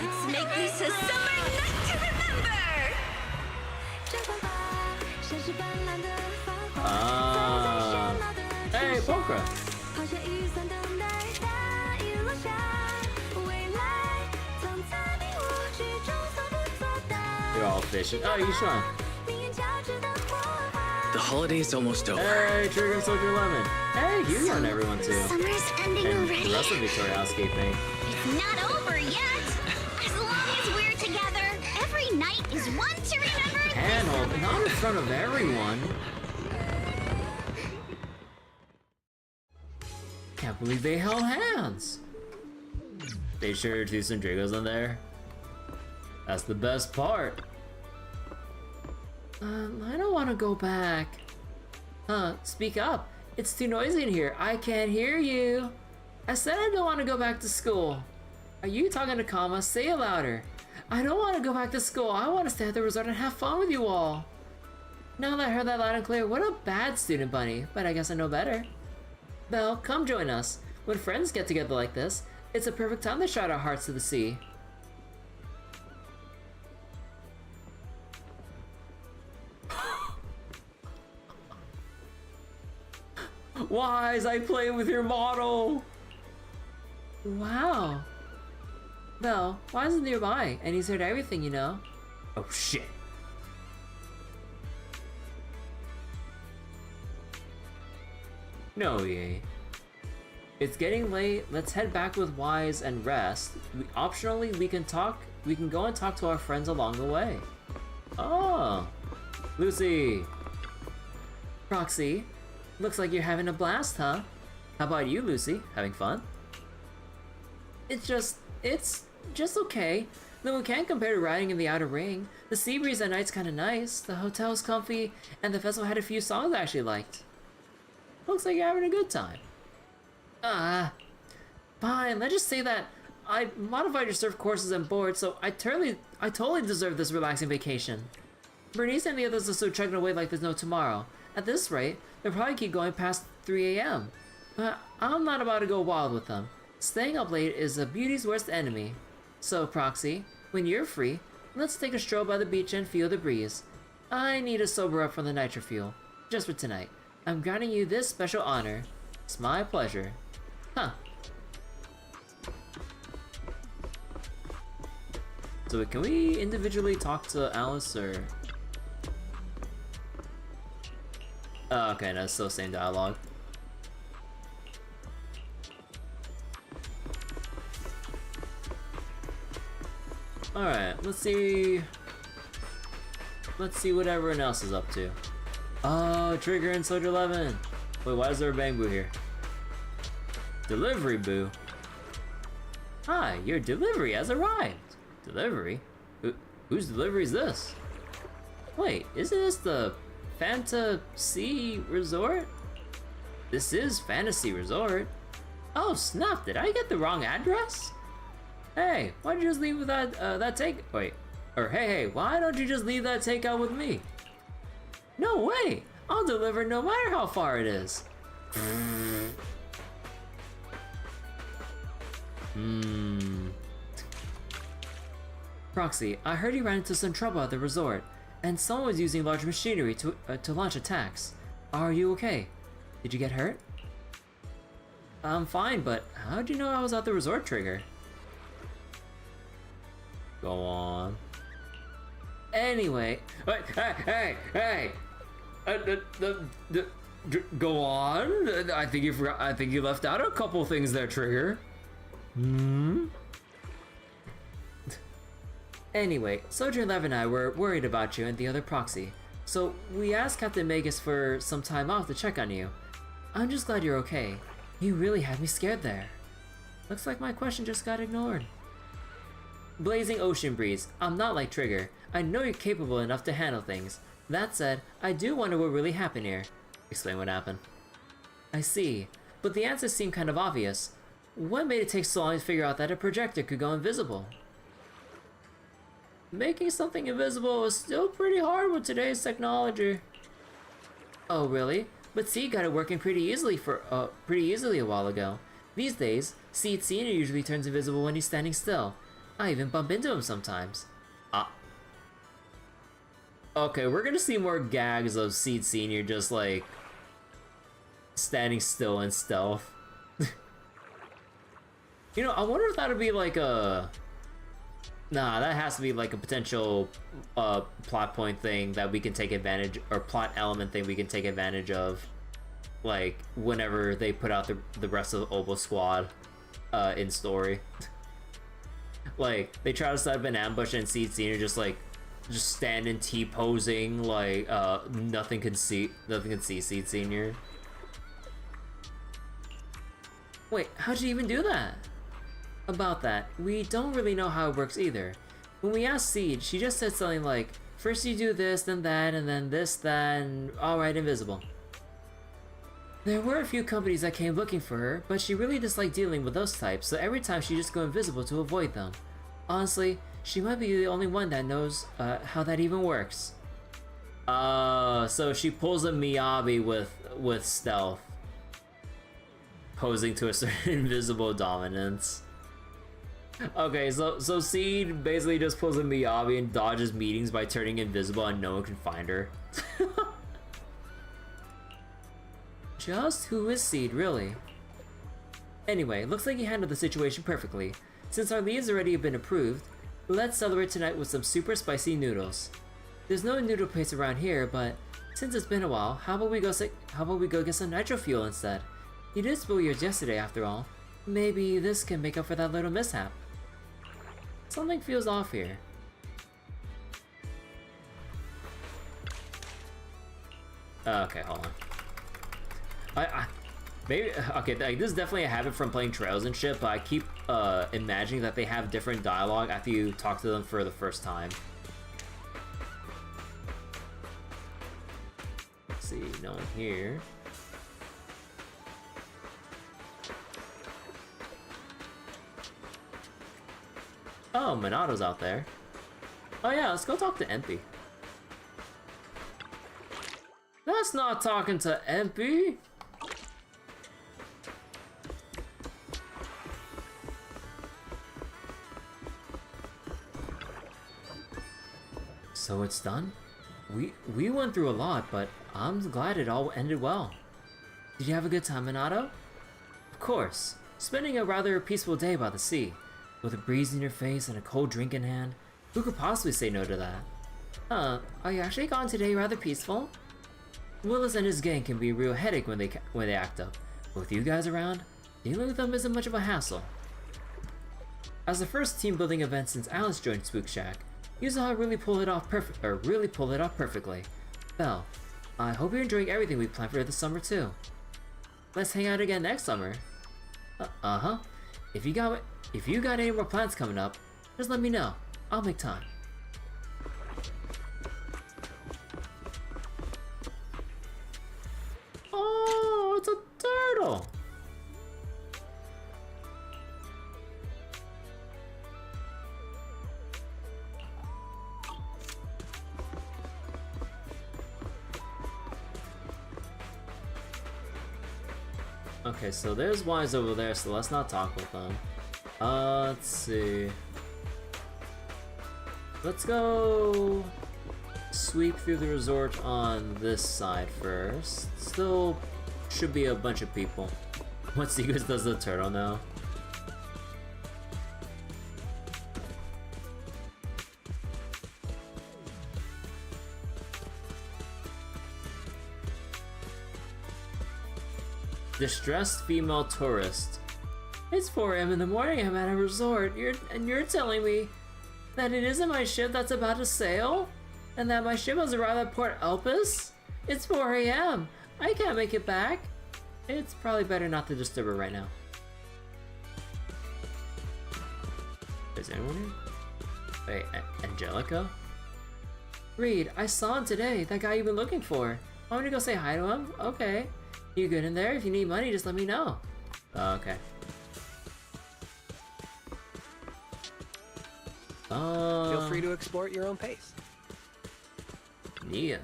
[SPEAKER 21] Let's make this a summer night to remember!
[SPEAKER 1] Hey, Pokra! You're all fishing. Oh, you Sean.
[SPEAKER 12] The holiday's almost over.
[SPEAKER 1] Hey, Trigger Soldier Lemon. Hey, you and everyone too.
[SPEAKER 14] Summer's ending
[SPEAKER 1] and
[SPEAKER 14] already.
[SPEAKER 1] The rest of Victoria Housekeeping.
[SPEAKER 14] It's not over yet. As long as we're together, every night is one to remember.
[SPEAKER 1] Handhold, not in front of everyone. Can't believe they held hands. They sure do some Dragos in there. That's the best part. I don't want to go back. Speak up. It's too noisy in here. I can't hear you. I said I don't want to go back to school. Are you talking to Kama? Say it louder. I don't want to go back to school. I want to stay at the resort and have fun with you all. Now that I heard that loud and clear, what a bad student bunny, but I guess I know better. Belle, come join us. When friends get together like this, it's a perfect time to shout our hearts to the sea. Wise, I play with your model! Wow. Belle, Wise is nearby, and he's heard everything, you know. Oh shit. No, he ain't. It's getting late, let's head back with Wise and rest. Optionally, we can go and talk to our friends along the way. Oh, Lucy. Roxy, looks like you're having a blast, huh? How about you, Lucy? Having fun? It's just okay. Though it can't compare to riding in the outer ring. The sea breeze at night's kinda nice, the hotel's comfy, and the festival had a few songs I actually liked. Looks like you're having a good time. Fine, let's just say that I modified your surf courses and board, so I totally deserve this relaxing vacation. Bernice and the others are still chugging away like there's no tomorrow. At this rate, they'll probably keep going past 3 a.m. But I'm not about to go wild with them. Staying up late is a beauty's worst enemy. So, Proxy, when you're free, let's take a stroll by the beach and feel the breeze. I need to sober up from the nitro fuel. Just for tonight. I'm granting you this special honor. It's my pleasure. Huh. So can we individually talk to Alice, or... Oh, okay, no, it's still the same dialogue. Alright, let's see what everyone else is up to. Oh, Trigger and Soldier 11. Wait, why is there a Bang Boo here? Delivery Boo. Hi, your delivery has arrived. Delivery? Whose delivery is this? Wait, isn't this the Fantasy Resort? This is Fantasy Resort. Oh snap, did I get the wrong address? Hey, why'd you just leave with that take? Wait, or hey, why don't you just leave that takeout with me? No way, I'll deliver no matter how far it is. Proxy, I heard you ran into some trouble at the resort, and someone was using large machinery to launch attacks. Are you okay? Did you get hurt? I'm fine, but how'd you know I was at the resort, Trigger? Go on. Anyway, hey! Go on. I think you forgot. I think you left out a couple things there, Trigger. Anyway, Soldier 11 and I were worried about you and the other Proxy, so we asked Captain Magus for some time off to check on you. I'm just glad you're okay. You really had me scared there. Looks like my question just got ignored. Blazing Ocean Breeze, I'm not like Trigger. I know you're capable enough to handle things. That said, I do wonder what really happened here. Explain what happened. I see, but the answers seem kind of obvious. What made it take so long to figure out that a projector could go invisible? Making something invisible is still pretty hard with today's technology. Oh really? But Seed got it working pretty easily a while ago. These days, Seed Senior usually turns invisible when he's standing still. I even bump into him sometimes. Okay, we're gonna see more gags of Seed Senior just like standing still in stealth. You know, I wonder if that'll be like a... Nah, that has to be like a potential plot point thing that we can take advantage, or plot element thing we can take advantage of, like whenever they put out the rest of the Obo Squad in story. Like they try to set up an ambush and Seed Senior just standing T-posing like nothing can see Seed Senior. Wait, how'd you even do that? About that, we don't really know how it works either. When we asked Seed, she just said something like, first you do this, then that, and then this, that, and alright, invisible. There were a few companies that came looking for her, but she really disliked dealing with those types, so every time she just go invisible to avoid them. Honestly, she might be the only one that knows how that even works. So she pulls a Miyabi with stealth, posing to a certain invisible dominance. Okay, so Seed basically just pulls a Miyabi and dodges meetings by turning invisible and no one can find her. Just who is Seed, really? Anyway, looks like you handled the situation perfectly. Since our leads already have been approved, let's celebrate tonight with some super spicy noodles. There's no noodle place around here, but since it's been a while, how about we go get some nitro fuel instead? You did spill yours yesterday after all. Maybe this can make up for that little mishap. Something feels off here. Okay, hold on. Maybe, okay, like, this is definitely a habit from playing Trails and shit, but I keep imagining that they have different dialogue after you talk to them for the first time. Let's see, no one here. Oh, Monato's out there. Oh yeah, let's go talk to Empy. That's not talking to Empy. So it's done? We went through a lot, but I'm glad it all ended well. Did you have a good time, Minato? Of course. Spending a rather peaceful day by the sea. With a breeze in your face and a cold drink in hand. Who could possibly say no to that? Are you actually gone today rather peaceful? Willis and his gang can be a real headache when they act up. But with you guys around, dealing with them isn't much of a hassle. As the first team building event since Alice joined Spook Shack, you saw her really pull it off perfectly. Belle, I hope you're enjoying everything we planned for this summer too. Let's hang out again next summer. Uh-huh. If you got any more plans coming up, just let me know. I'll make time. Oh, it's a turtle! Okay, so there's Wise over there, so let's not talk with them. Let's see. Let's go sweep through the resort on this side first. Still should be a bunch of people. What secrets does the turtle know? Distressed female tourist. It's 4 AM in the morning, I'm at a resort, and you're telling me that it isn't my ship that's about to sail? And that my ship has arrived at Port Elpis? It's 4 AM, I can't make it back. It's probably better not to disturb her right now. Is anyone here? Wait, Angelica? Reed, I saw him today, that guy you've been looking for. Want me to go say hi to him? Okay. You good in there? If you need money, just let me know. Okay.
[SPEAKER 13] Feel free to explore at your own pace.
[SPEAKER 1] Nia.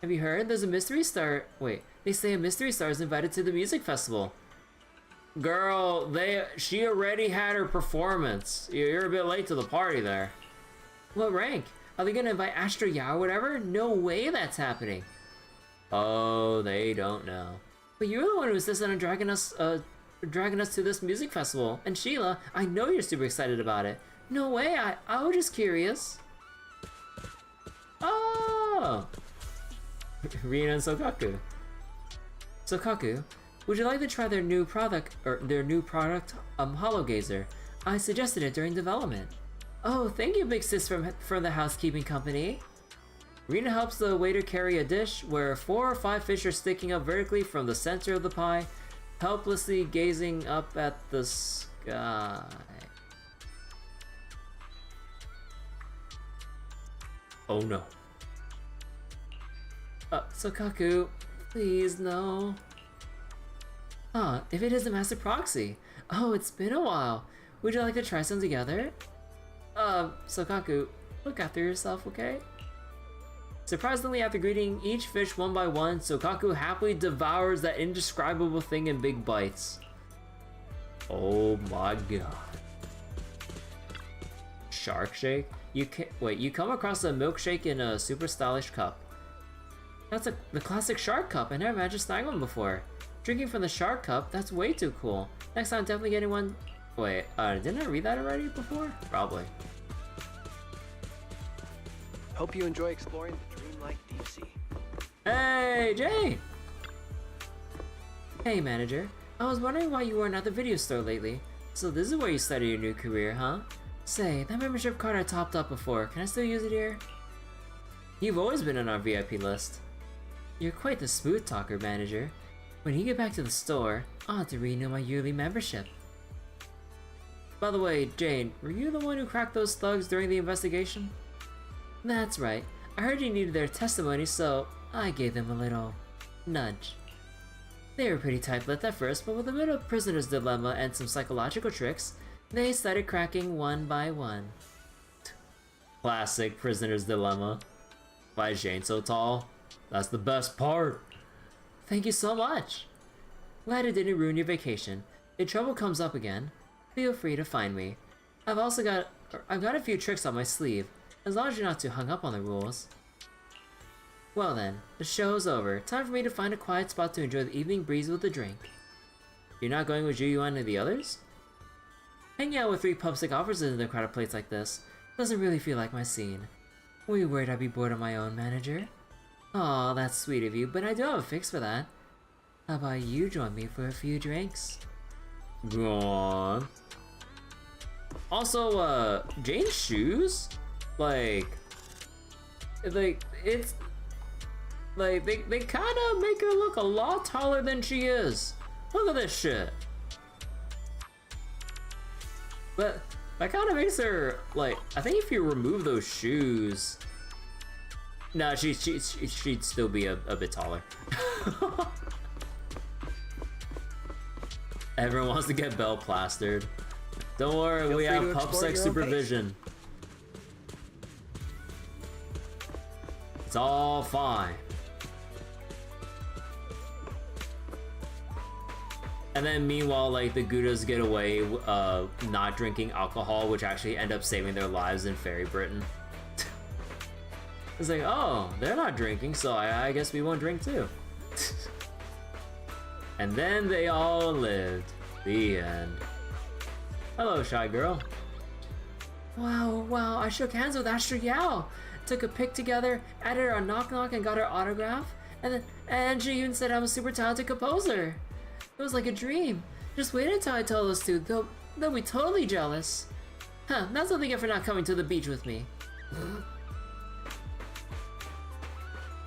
[SPEAKER 1] Have you heard? There's a mystery star. Wait, they say a mystery star is invited to the music festival. Girl, she already had her performance. You're a bit late to the party there. What rank? Are they gonna invite Astra Ya or whatever? No way that's happening. Oh, they don't know. But you're the one who insisted on dragging us to this music festival. And Sheila, I know you're super excited about it. No way, I was just curious. Oh! Rina and Sokaku. Sokaku, would you like to try their new product, Hollow Gazer? I suggested it during development. Oh, thank you, big sis from the housekeeping company. Rina helps the waiter carry a dish where 4 or 5 fish are sticking up vertically from the center of the pie, helplessly gazing up at the sky. Oh no. Sokaku, please no. Huh, if it isn't Master Proxy. Oh, it's been a while. Would you like to try some together? Sokaku, look after yourself, okay? Surprisingly, after greeting each fish one by one, Sokaku happily devours that indescribable thing in big bites. Oh my god. Shark shake? You come across a milkshake in a super stylish cup. That's the classic shark cup. I never imagined snagging one before. Drinking from the shark cup, that's way too cool. Next time, definitely getting one. Wait, didn't I read that already before? Probably.
[SPEAKER 13] Hope you enjoy exploring the dreamlike deep sea.
[SPEAKER 1] Hey, Jay! Hey, manager. I was wondering why you weren't at the video store lately. So this is where you started your new career, huh? Say, that membership card I topped up before, can I still use it here? You've always been on our VIP list. You're quite the smooth talker, manager. When you get back to the store, I'll have to renew my yearly membership. By the way, Jane, were you the one who cracked those thugs during the investigation? That's right. I heard you needed their testimony, so I gave them a little nudge. They were pretty tight-lipped at first, but with a bit of prisoner's dilemma and some psychological tricks, they started cracking one by one. Classic prisoner's dilemma. Why is Jane so tall? That's the best part. Thank you so much. Glad it didn't ruin your vacation. If trouble comes up again, feel free to find me. I've got a few tricks on my sleeve, as long as you're not too hung up on the rules. Well then, the show's over. Time for me to find a quiet spot to enjoy the evening breeze with a drink. You're not going with Juyuan and the others? Hanging out with 3 pubstick officers in a crowded place like this doesn't really feel like my scene. Were you worried I'd be bored on my own, manager? Aw, that's sweet of you, but I do have a fix for that. How about you join me for a few drinks? Go on. Also, Jane's shoes? It's... Like, they kinda make her look a lot taller than she is. Look at this shit. But that kinda makes her, like, I think if you remove those shoes... No, she'd still be a bit taller. Everyone wants to get Belle plastered. Don't worry, we have pup sex supervision. It's all fine. And then meanwhile, like, the Goudas get away not drinking alcohol, which actually end up saving their lives in Fairy Britain. It's like, oh, they're not drinking, so I guess we won't drink too. And then they all lived. The end. Hello, shy girl. Wow, I shook hands with Astro Yao. Took a pic together, added her on Knock Knock and got her autograph. And she even said I'm a super talented composer. It was like a dream. Just wait until I tell those two. They'll be totally jealous. Huh, that's what they get for not coming to the beach with me.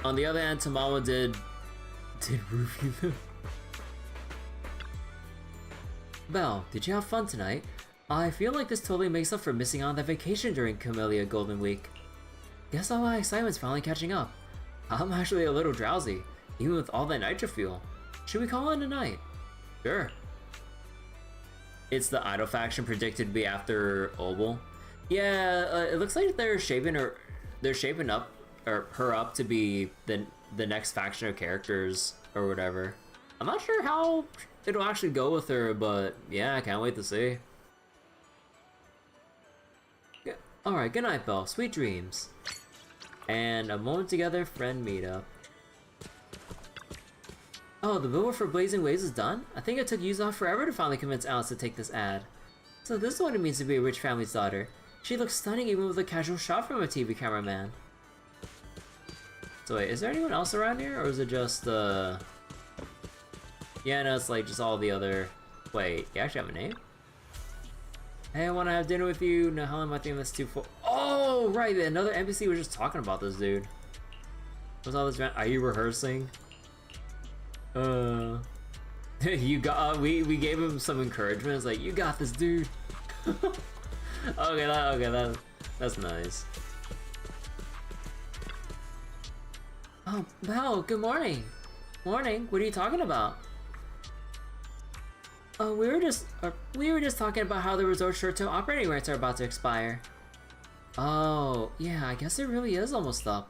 [SPEAKER 1] On the other hand, Tamama did roofie them. Belle, did you have fun tonight? I feel like this totally makes up for missing out on that vacation during Camellia Golden Week. Guess all my excitement's finally catching up. I'm actually a little drowsy, even with all that nitro fuel. Should we call it a night? Sure. It's the Idol faction predicted to be after Obel. Yeah, it looks like they're shaping up her up to be the next faction of characters or whatever. I'm not sure how it'll actually go with her, but yeah, I can't wait to see. Alright, good night, Belle. Sweet dreams. And a moment together, friend meetup. Oh, the billboard for Blazing Waves is done? I think it took Yuza forever to finally convince Alice to take this ad. So this is what it means to be a rich family's daughter. She looks stunning even with a casual shot from a TV cameraman. So wait, is there anyone else around here, or is it just, Yeah, no, it's like just all the other... Wait, you actually have a name? Hey, I want to have dinner with you. No, Helen might think that's too full. Oh, right, another NPC was just talking about this dude. What's all this? Are you rehearsing? You got. We gave him some encouragement. It's like, you got this, dude. Okay, that's nice. Oh, Belle, good morning. Morning. What are you talking about? We were just talking about how the resort short-term operating rights are about to expire. Oh, yeah, I guess it really is almost up.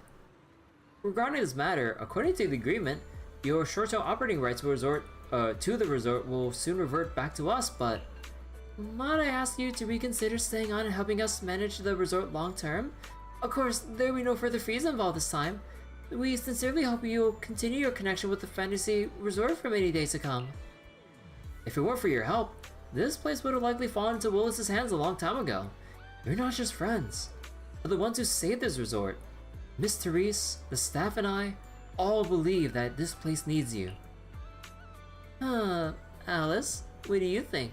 [SPEAKER 1] Regarding this matter, according to the agreement, your short-term operating rights to the resort will soon revert back to us, but might I ask you to reconsider staying on and helping us manage the resort long-term? Of course, there will be no further fees involved this time. We sincerely hope you will continue your connection with the fantasy resort for many days to come. If it weren't for your help, this place would have likely fallen into Willis's hands a long time ago. You're not just friends. You're the ones who saved this resort. Miss Therese, the staff, and I all believe that this place needs you. Alice, what do you think?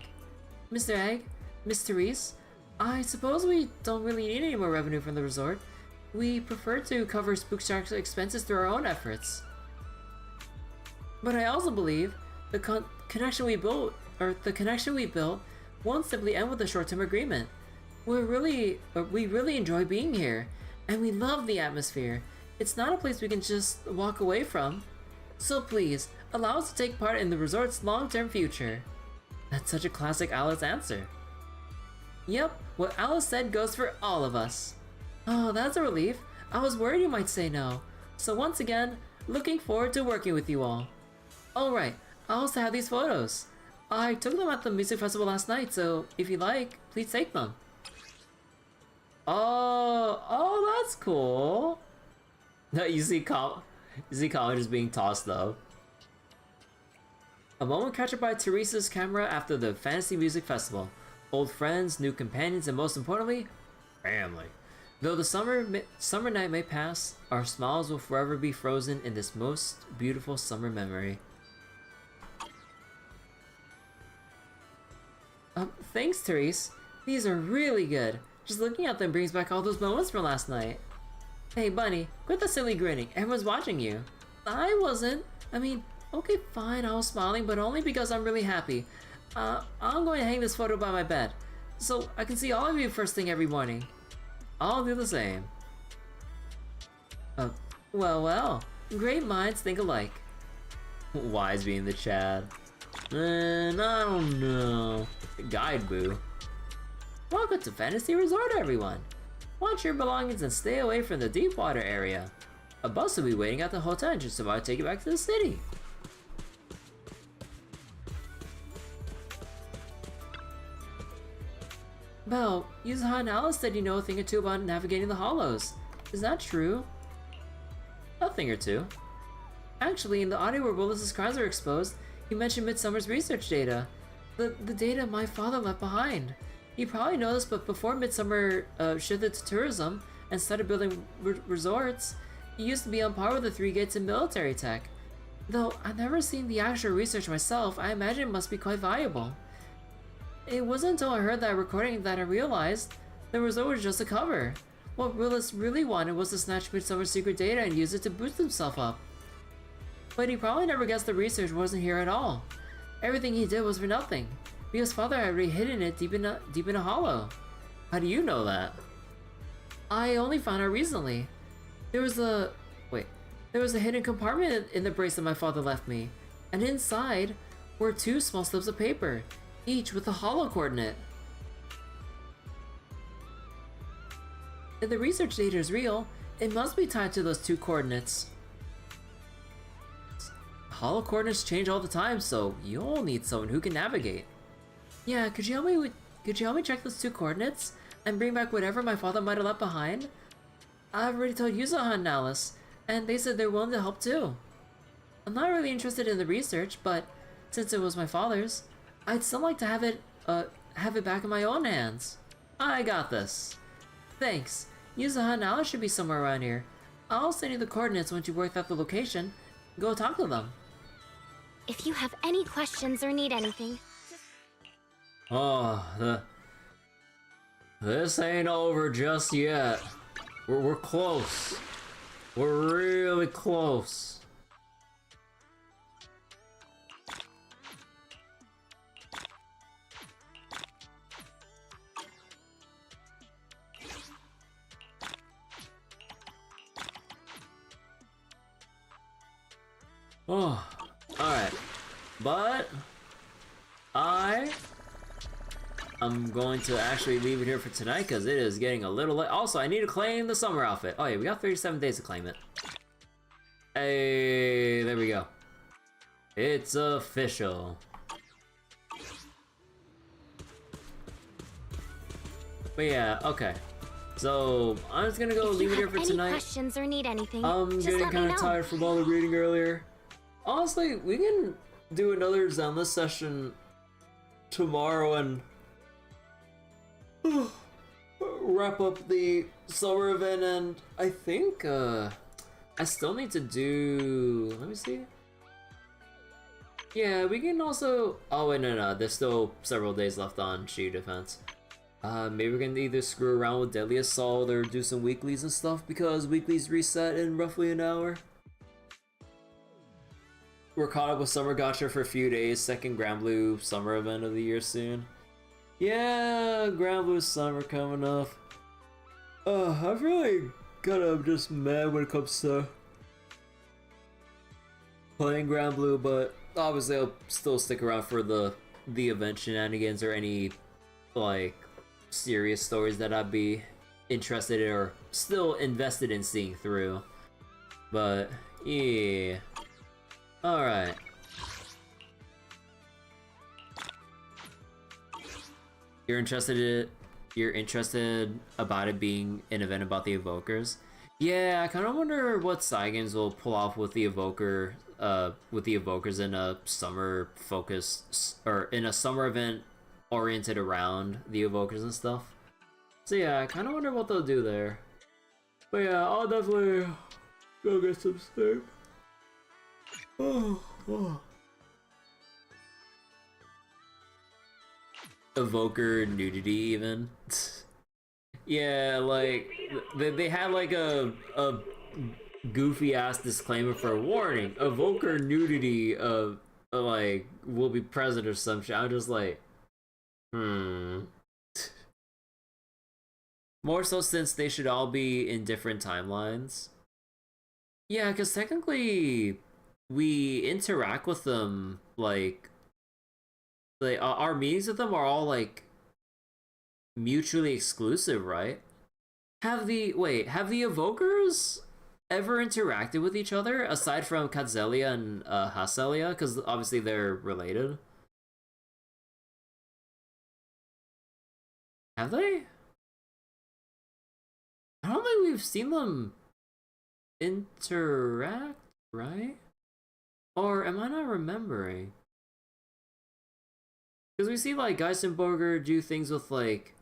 [SPEAKER 1] Mr. Egg, Miss Therese, I suppose we don't really need any more revenue from the resort. We prefer to cover Spookshark's expenses through our own efforts. But I also believe the connection we built won't simply end with a short-term agreement. We really enjoy being here, and we love the atmosphere. It's not a place we can just walk away from. So please, allow us to take part in the resort's long-term future. That's such a classic Alice answer. Yep, what Alice said goes for all of us. Oh, that's a relief. I was worried you might say no. So once again, looking forward to working with you all. Alright, I also have these photos. I took them at the music festival last night, so if you like, please take them. Oh, that's cool. You see Colin just being tossed up. A moment captured by Teresa's camera after the Fantasy Music Festival. Old friends, new companions, and most importantly, family. Though the summer night may pass, our smiles will forever be frozen in this most beautiful summer memory. Thanks, Therese. These are really good. Just looking at them brings back all those moments from last night. Hey, Bunny, quit the silly grinning. Everyone's watching you. I wasn't. I mean, okay, fine, I was smiling, but only because I'm really happy. I'm going to hang this photo by my bed, so I can see all of you first thing every morning. I'll do the same. Well, great minds think alike. Wise being the Chad. I don't know. Guide boo. Welcome to Fantasy Resort, everyone. Watch your belongings and stay away from the deep water area. A bus will be waiting at the hotel entrance to take you back to the city. Belle, Yuzuha and Alice said you know a thing or two about navigating the hollows. Is that true? A thing or two. Actually, in the audio where Willis's crimes are exposed, he mentioned Midsummer's research data. The data my father left behind. You probably know this, but before Midsummer shifted to tourism and started building resorts, he used to be on par with the Three Gates in military tech. Though I've never seen the actual research myself, I imagine it must be quite valuable. It wasn't until I heard that recording that I realized the resort was just a cover. What Willis really wanted was to snatch Midsummer's secret data and use it to boost himself up. But he probably never guessed the research wasn't here at all. Everything he did was for nothing, because Father had already hidden it deep in a hollow. How do you know that? I only found out recently. There was a hidden compartment in the bracelet my father left me, and inside were 2 small slips of paper, each with a hollow coordinate. If the research data is real, it must be tied to those 2 coordinates. Hollow coordinates change all the time, so you'll need someone who can navigate. Yeah, could you help me check those 2 coordinates and bring back whatever my father might have left behind? I've already told Yuzuha and Alice, and they said they're willing to help too. I'm not really interested in the research, but since it was my father's, I'd still like to have it back in my own hands. I got this. Thanks. Yuzuha and Alice should be somewhere around here. I'll send you the coordinates once you work out the location. Go talk to them.
[SPEAKER 17] If you have any questions or need anything...
[SPEAKER 1] This ain't over just yet. We're close. We're really close. Oh, alright. But I'm going to actually leave it here for tonight because it is getting a little late. Also, I need to claim the summer outfit. Oh yeah, we got 37 days to claim it. Hey, there we go. It's official. But yeah, okay. So I'm just gonna go leave it here for tonight. If you have any
[SPEAKER 17] questions or need anything,
[SPEAKER 1] I'm getting kind of tired from all the reading earlier. Honestly, we can do another Zenless session tomorrow and wrap up the summer event, and I think I still need to do, let me see. Yeah, we can also, oh wait, no, there's still several days left on Shield Defense. Maybe we can either screw around with Deadly Assault or do some weeklies and stuff, because weeklies reset in roughly an hour. we're caught up with Summer Gotcha for a few days. Second Grand Blue Summer event of the year soon. Yeah, Grand Blue Summer coming up. I'm really kind of just mad when it comes to playing Grand Blue, but obviously I'll still stick around for the event shenanigans or any like serious stories that I'd be interested in or still invested in seeing through. But yeah, all right. You're interested about it being an event about the Evokers? Yeah, I kind of wonder what Cygames will pull off with the Evokers in a summer focus or in a summer event oriented around the Evokers and stuff. So yeah, I kind of wonder what they'll do there. But yeah, I'll definitely go get some sleep. Evoker nudity even. Yeah, like they had like a goofy ass disclaimer for warning. Evoker nudity like will be present or some shit. I'm just like, More so since they should all be in different timelines. Yeah, because technically we interact with them like our meetings with them are all like mutually exclusive, right? Have the Evokers ever interacted with each other aside from Katzelia and Haselia? Because obviously they're related. Have they? I don't think we've seen them interact, right? Or am I not remembering? Because we see like Geisenberger do things with like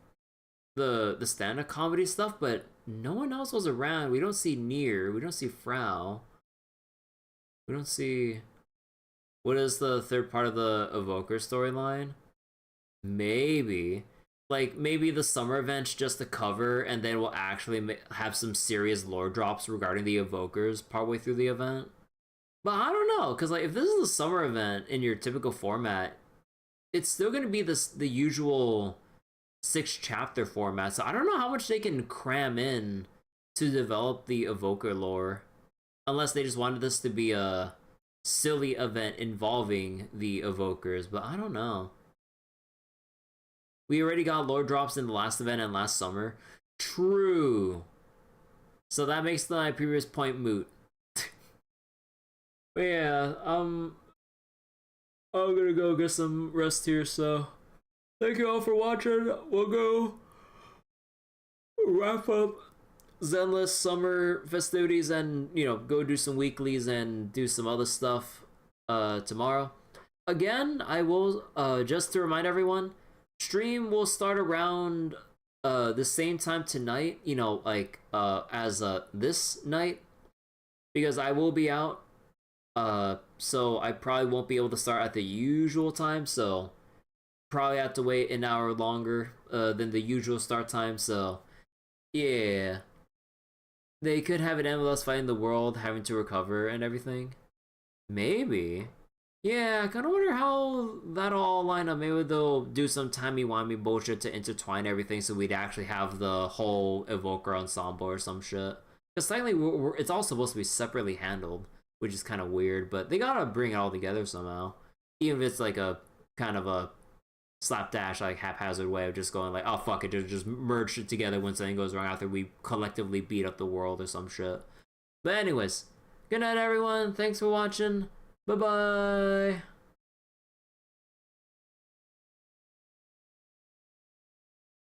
[SPEAKER 1] the stand-up comedy stuff, but no one else was around. We don't see Nier, we don't see Frau. We don't see... What is the third part of the Evoker storyline? Maybe. Like, maybe the summer event's just a cover, and then we'll actually have some serious lore drops regarding the Evokers partway through the event. But I don't know, because like, if this is the summer event in your typical format, it's still going to be the usual 6-chapter format, so I don't know how much they can cram in to develop the Evoker lore, unless they just wanted this to be a silly event involving the Evokers, but I don't know. We already got lore drops in the last event and last summer. True. So that makes my previous point moot. But yeah, I'm gonna go get some rest here, so thank you all for watching. We'll go wrap up Zenless summer festivities and, you know, go do some weeklies and do some other stuff tomorrow. Again, I will, just to remind everyone, stream will start around the same time tonight, you know, like as this night, because I will be out. So I probably won't be able to start at the usual time, so probably have to wait an hour longer than the usual start time, so yeah. They could have it end with us fighting the world, having to recover and everything. Maybe. Yeah, I kind of wonder how that'll all line up. Maybe they'll do some timey-wimey bullshit to intertwine everything so we'd actually have the whole Evoker ensemble or some shit. Because technically, it's all supposed to be separately handled, which is kind of weird, but they gotta bring it all together somehow. Even if it's like a kind of a slapdash, like haphazard way of just going like, oh fuck it, just merge it together when something goes wrong after we collectively beat up the world or some shit. But anyways, good night everyone, thanks for watching, bye bye.